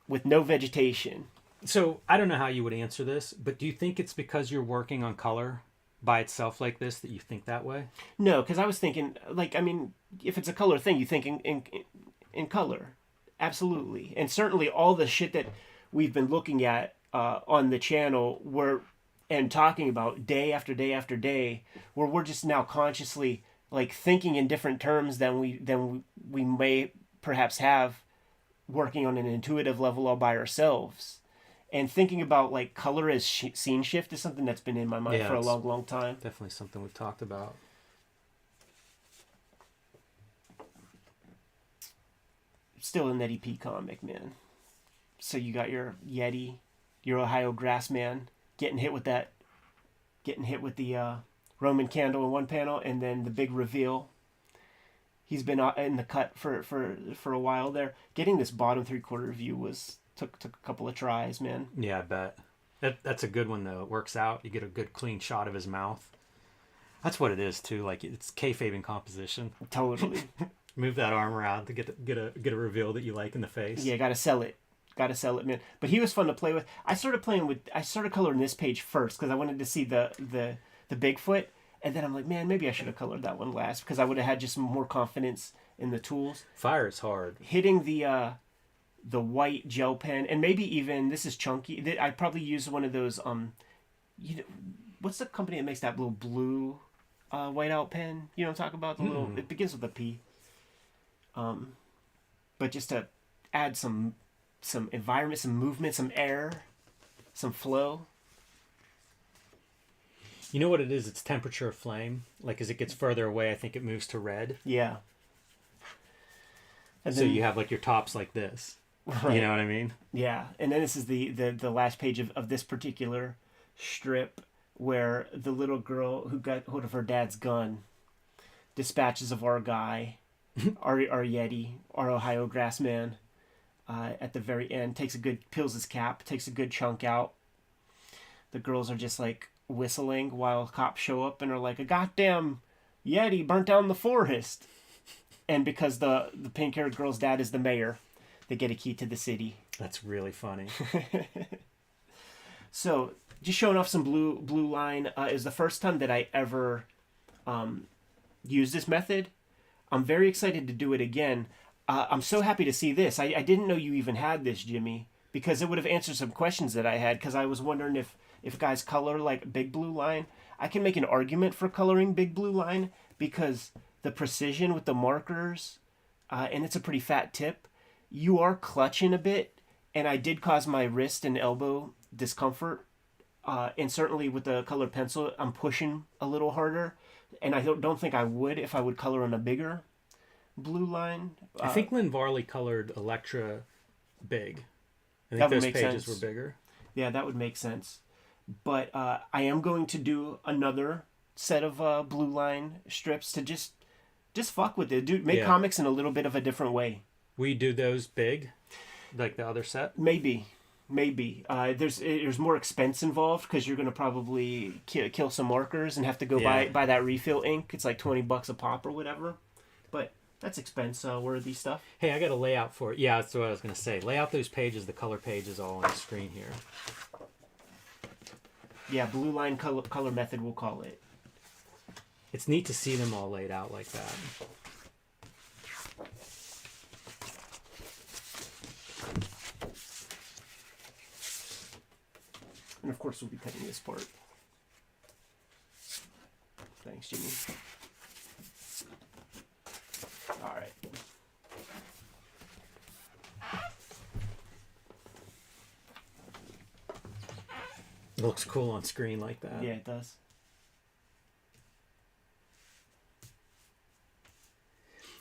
with no vegetation. So I don't know how you would answer this, but do you think it's because you're working on color by itself like this that you think that way? No, because I was thinking, if it's a color thing, you think in color. Absolutely. And certainly all the shit that we've been looking at on the channel and talking about day after day after day, where we're just now consciously like thinking in different terms than we may perhaps have working on an intuitive level all by ourselves. And thinking about like color as scene shift is something that's been in my mind for a long, long time. Definitely something we've talked about. Still an Eddie P comic, man. So you got your Yeti, your Ohio Grassman getting hit with the Roman candle in one panel, and then the big reveal. He's been in the cut for a while there. Getting this bottom 3/4 view took a couple of tries, man. Yeah, I bet. That's a good one though. It works out. You get a good clean shot of his mouth. That's what it is too. Like it's kayfabe in composition. Totally. Move that arm around to get a reveal that you like in the face. Yeah, gotta sell it, man. But he was fun to play with. I started coloring this page first because I wanted to see the Bigfoot, and then I'm like, man, maybe I should have colored that one last because I would have had just more confidence in the tools. Fire is hard. Hitting the white gel pen, and maybe even this is chunky. I probably use one of those what's the company that makes that little blue whiteout pen? You know what I'm talking about? The little, it begins with a P. But just to add some environment, some movement, some air, some flow. You know what it is? It's temperature of flame. Like as it gets further away, I think it moves to red. Yeah. And so then, you have like your tops like this. right. You know what I mean? Yeah. And then this is the last page of this particular strip where the little girl who got hold of her dad's gun dispatches of our guy, our Yeti, our Ohio Grassman, at the very end, peels his cap, takes a good chunk out. The girls are just like whistling while cops show up and are like, a goddamn Yeti burnt down the forest. And because the pink-haired girl's dad is the mayor, they get a key to the city. That's really funny. So just showing off some blue line is the first time that I ever used this method. I'm very excited to do it again. I'm so happy to see this. I didn't know you even had this, Jimmy, because it would have answered some questions that I had, because I was wondering if guys color like big blue line. I can make an argument for coloring big blue line because the precision with the markers, and it's a pretty fat tip, you are clutching a bit, and I did cause my wrist and elbow discomfort. And certainly with the colored pencil, I'm pushing a little harder. And I don't think I would if I would color on a bigger blue line. I think Lynn Varley colored Electra big. I think That would those make pages sense. were bigger. Yeah, that would make sense. But I am going to do another set of blue line strips to just fuck with it. Make comics in a little bit of a different way. Will you do those big, like the other set? Maybe. There's more expense involved because you're going to probably kill some markers and have to go buy that refill ink. It's like $20 a pop or whatever. But that's expense worthy stuff. Hey, I got a layout for it. Yeah, that's what I was going to say. Lay out those pages, the color pages all on the screen here. Yeah, blue line color method, we'll call it. It's neat to see them all laid out like that. And of course, we'll be cutting this part. Thanks, Jimmy. All right. It looks cool on screen like that. Yeah, it does.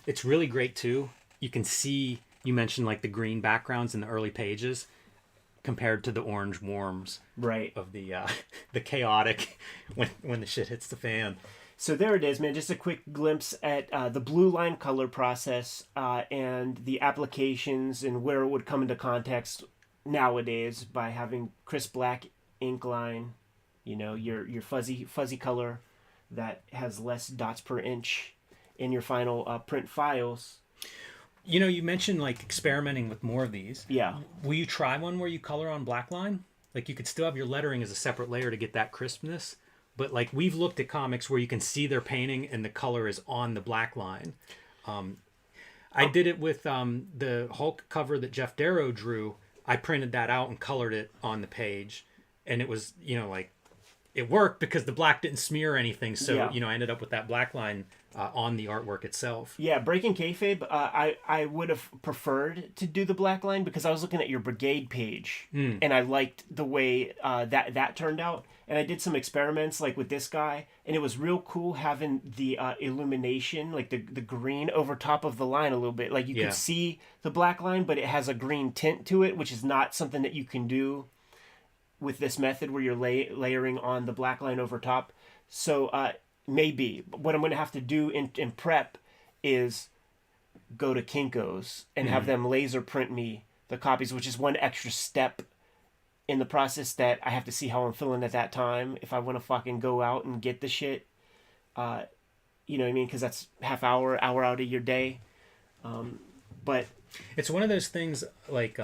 It's really great too. You can see, you mentioned like the green backgrounds in the early pages compared to the orange warms Right. of the chaotic when the shit hits the fan. So there it is, man. Just a quick glimpse at the blue line color process and the applications and where it would come into context nowadays by having crisp black ink line, you know, your fuzzy color that has less dots per inch in your final print files. You know, you mentioned like experimenting with more of these. Yeah. Will you try one where you color on black line? Like you could still have your lettering as a separate layer to get that crispness. But like we've looked at comics where you can see their painting and the color is on the black line. I did it with the Hulk cover that Jeff Darrow drew. I printed that out and colored it on the page, and it was, like, it worked because the black didn't smear or anything. So, Yeah. I ended up with that black line on the artwork itself. Yeah, breaking kayfabe, I would have preferred to do the black line because I was looking at your brigade page and I liked the way that turned out. And I did some experiments like with this guy, and it was real cool having the illumination, like the green over top of the line a little bit. Like you Yeah. could see the black line, but it has a green tint to it, which is not something that you can do with this method where you're layering on the black line over top. So maybe what I'm going to have to do in prep is go to Kinko's and have them laser print me the copies, which is one extra step in the process that I have to see how I'm feeling at that time if I want to fucking go out and get the shit. You know what I mean? Because that's hour out of your day. But It's one of those things, like,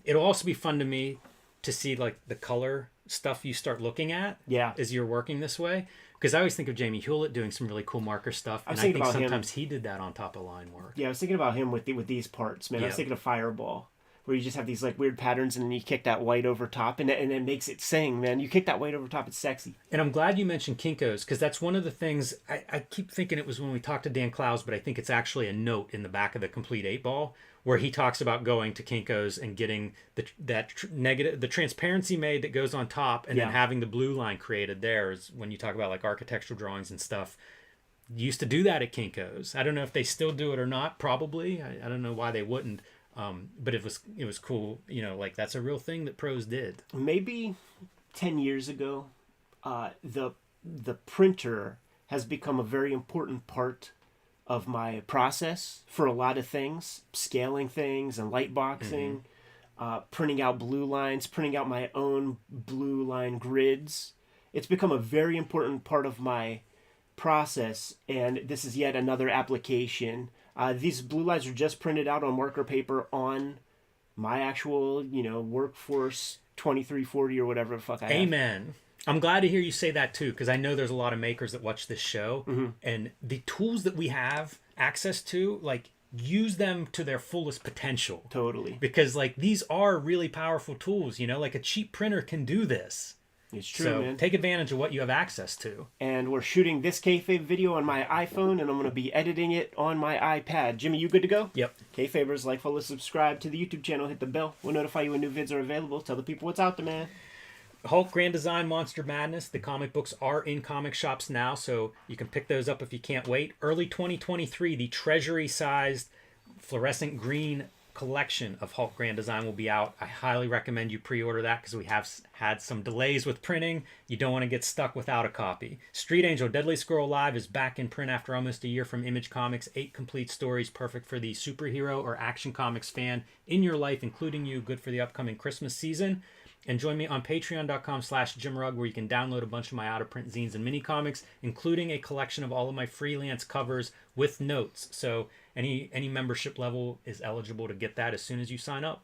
it'll also be fun to me to see, like, the color stuff you start looking at yeah, as you're working this way. Because I always think of Jamie Hewlett doing some really cool marker stuff. I was And I thinking think about him. sometimes he did that on top of line work. yeah, I was thinking about him with these parts, man. I was Yeah. thinking of Fireball, where you just have these like weird patterns and then you kick that white over top and it makes it sing, man. You kick that white over top, it's sexy. And I'm glad you mentioned Kinko's, because that's one of the things, I keep thinking it was when we talked to Dan Clowes, but I think it's actually a note in the back of the Complete 8-Ball, where he talks about going to Kinko's and getting the transparency made that goes on top, and then Yeah. having the blue line created there is when you talk about like architectural drawings and stuff. You used to do that at Kinko's. I don't know if they still do it or not, probably. I don't know why they wouldn't. But it was cool, like that's a real thing that pros did. Maybe 10 years ago, the printer has become a very important part of my process for a lot of things, scaling things and light boxing, printing out blue lines, printing out my own blue line grids. It's become a very important part of my process, and this is yet another application. These blue lines are just printed out on marker paper on my actual, Workforce 2340 or whatever the fuck I have. Amen. I'm glad to hear you say that too, because I know there's a lot of makers that watch this show, and the tools that we have access to, like, use them to their fullest potential. Totally. Because, like, these are really powerful tools, like a cheap printer can do this. It's true, So man. take advantage of what you have access to. And we're shooting this Kayfabe video on my iPhone, and I'm going to be editing it on my iPad. Jimmy, you good to go? Yep. Kayfabers, like, follow, subscribe to the YouTube channel, hit the bell. We'll notify you when new vids are available. Tell the people what's out there, man. Hulk Grand Design Monster Madness. The comic books are in comic shops now, so you can pick those up if you can't wait. Early 2023, the treasury-sized fluorescent green collection of Hulk Grand Design will be out. I highly recommend you pre-order that because we have had some delays with printing. You don't want to get stuck without a copy. Street Angel Deadly Squirrel Live is back in print after almost a year from Image Comics. 8 complete stories, perfect for the superhero or action comics fan in your life, including you, good for the upcoming Christmas season. And join me on patreon.com/JimRugg, where you can download a bunch of my out-of-print zines and mini comics, including a collection of all of my freelance covers with notes. So any membership level is eligible to get that as soon as you sign up.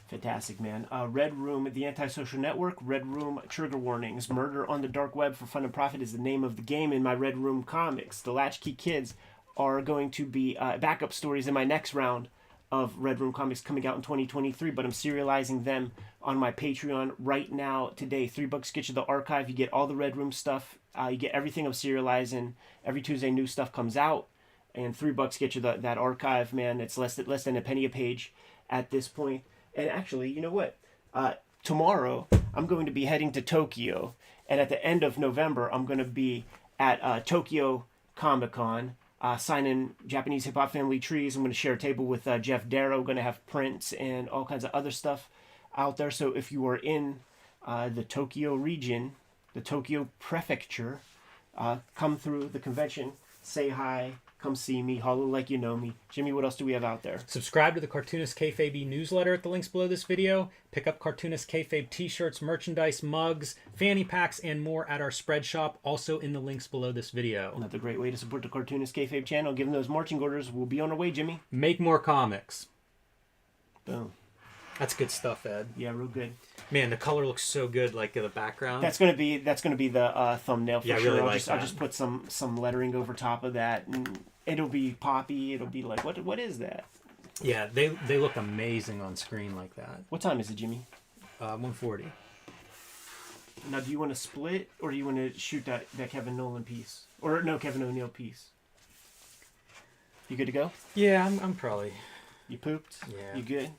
Fantastic, man. Red Room, the Antisocial Network. Red Room, Trigger Warnings. Murder on the Dark Web for Fun and Profit is the name of the game in my Red Room comics. The Latchkey Kids are going to be backup stories in my next round of Red Room comics coming out in 2023, but I'm serializing them on my Patreon right now today. $3 gets you the archive. You get all the Red Room stuff. You get everything I'm serializing. Every Tuesday, new stuff comes out, and $3 gets you that archive, man. It's less than a penny a page at this point. And actually, you know what? Tomorrow, I'm going to be heading to Tokyo, and at the end of November, I'm going to be at Tokyo Comic-Con. Signing Japanese hip-hop family trees. I'm going to share a table with Jeff Darrow. Going to have prints and all kinds of other stuff out there. So if you are in the Tokyo region, the Tokyo prefecture, come through the convention, say hi, come see me, holler like you know me. Jimmy, what else do we have out there? Subscribe to the Cartoonist Kayfabe newsletter at the links below this video. Pick up Cartoonist Kayfabe t-shirts, merchandise, mugs, fanny packs, and more at our spread shop, also in the links below this video. Another great way to support the Cartoonist Kayfabe channel. Give them those marching orders. We'll be on our way, Jimmy. Make more comics. Boom. That's good stuff, Ed. Yeah, real good. Man, the color looks so good, like in the background. That's gonna be the thumbnail for Yeah, I sure. really I'll like I'll that. just put some lettering over top of that, and it'll be poppy. It'll be like, what is that? Yeah, they look amazing on screen like that. What time is it, Jimmy? 140. Now, do you want to split, or do you want to shoot that Kevin Nolan piece? Or, no, Kevin O'Neill piece? You good to go? Yeah, I'm probably... You pooped? Yeah. You good?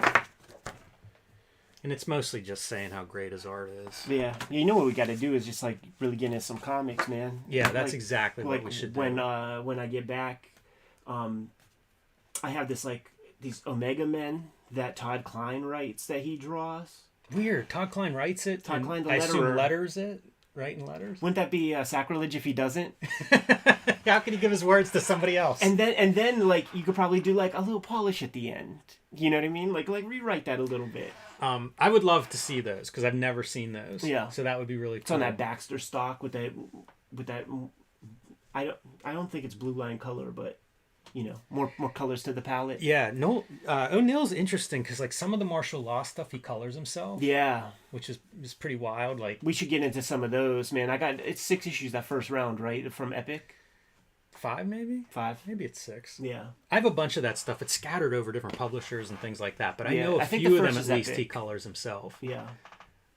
And it's mostly just saying how great his art is. Yeah. You know what we got to do is just, like, really get into some comics, man. Yeah, that's like, exactly what we should do. When I get back, I have this, like, these Omega Men that Todd Klein writes that he draws. Weird. Todd Klein writes it. Todd Klein, the I assume letterer. letters it. Writing letters. Wouldn't that be sacrilege if he doesn't? How could he give his words to somebody else? And then like you could probably do like a little polish at the end. You know what I mean? Like rewrite that a little bit. I would love to see those because I've never seen those. Yeah. So that would be really cool. It's on that Baxter stock with that. I don't think it's blue line color, but you know, more colors to the palette. Yeah. No. O'Neill's interesting because like some of the martial law stuff he colors himself. Yeah. Which is pretty wild. Like we should get into some of those, man. It's 6 issues that first round, right? From Epic. 5 maybe? 5. Maybe it's 6. Yeah. I have a bunch of that stuff. It's scattered over different publishers and things like that. But I Yeah, know I a think few the of them first at is least Epic. he colors himself. Yeah.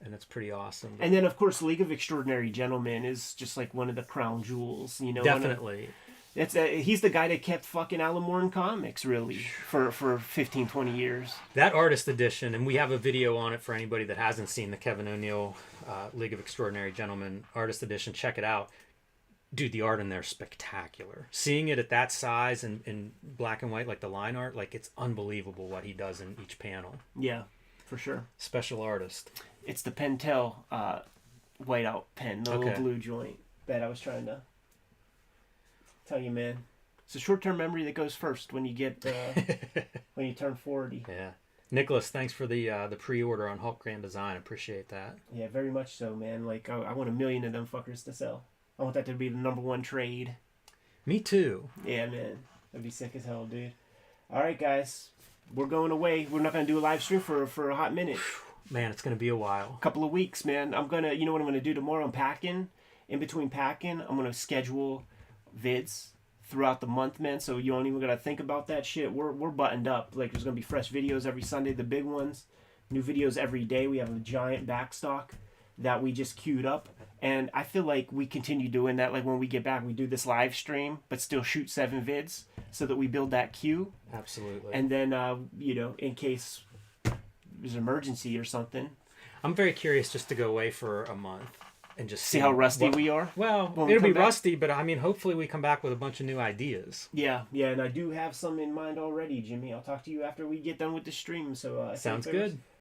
And it's pretty awesome. And then of course League of Extraordinary Gentlemen is just like one of the crown jewels, you know. Definitely. He's the guy that kept fucking Alan Moore in comics, really, for 15, 20 years. That artist edition, and we have a video on it for anybody that hasn't seen the Kevin O'Neill League of Extraordinary Gentlemen artist edition. Check it out. Dude, the art in there is spectacular. Seeing it at that size and in black and white, like the line art, like it's unbelievable what he does in each panel. Yeah, for sure. Special artist. It's the Pentel whiteout pen, the little Okay. blue joint that I was trying to tell you, man. It's a short-term memory that goes first when you get when you turn 40. Yeah. Nicholas, thanks for the pre-order on Hulk Grand Design. Appreciate that. Yeah, very much so, man. Like I want 1 million of them fuckers to sell. I want that to be the #1 trade. Me too. Yeah, man. That'd be sick as hell, dude. All right, guys. We're going away. We're not going to do a live stream for a hot minute. Man, it's going to be a while. Couple of weeks, man. You know what I'm going to do tomorrow? I'm packing. In between packing, I'm going to schedule vids throughout the month, man. So you don't even got to think about that shit. We're buttoned up. Like, there's going to be fresh videos every Sunday, the big ones. New videos every day. We have a giant backstock that we just queued up. And I feel like we continue doing that. Like, when we get back, we do this live stream, but still shoot 7 vids so that we build that queue. Absolutely. And then, in case there's an emergency or something. I'm very curious just to go away for a month and just See how rusty we are? Well, when we it'll be come back? rusty, but I mean, hopefully we come back with a bunch of new ideas. Yeah, and I do have some in mind already, Jimmy. I'll talk to you after we get done with the stream. So Sounds if there's good.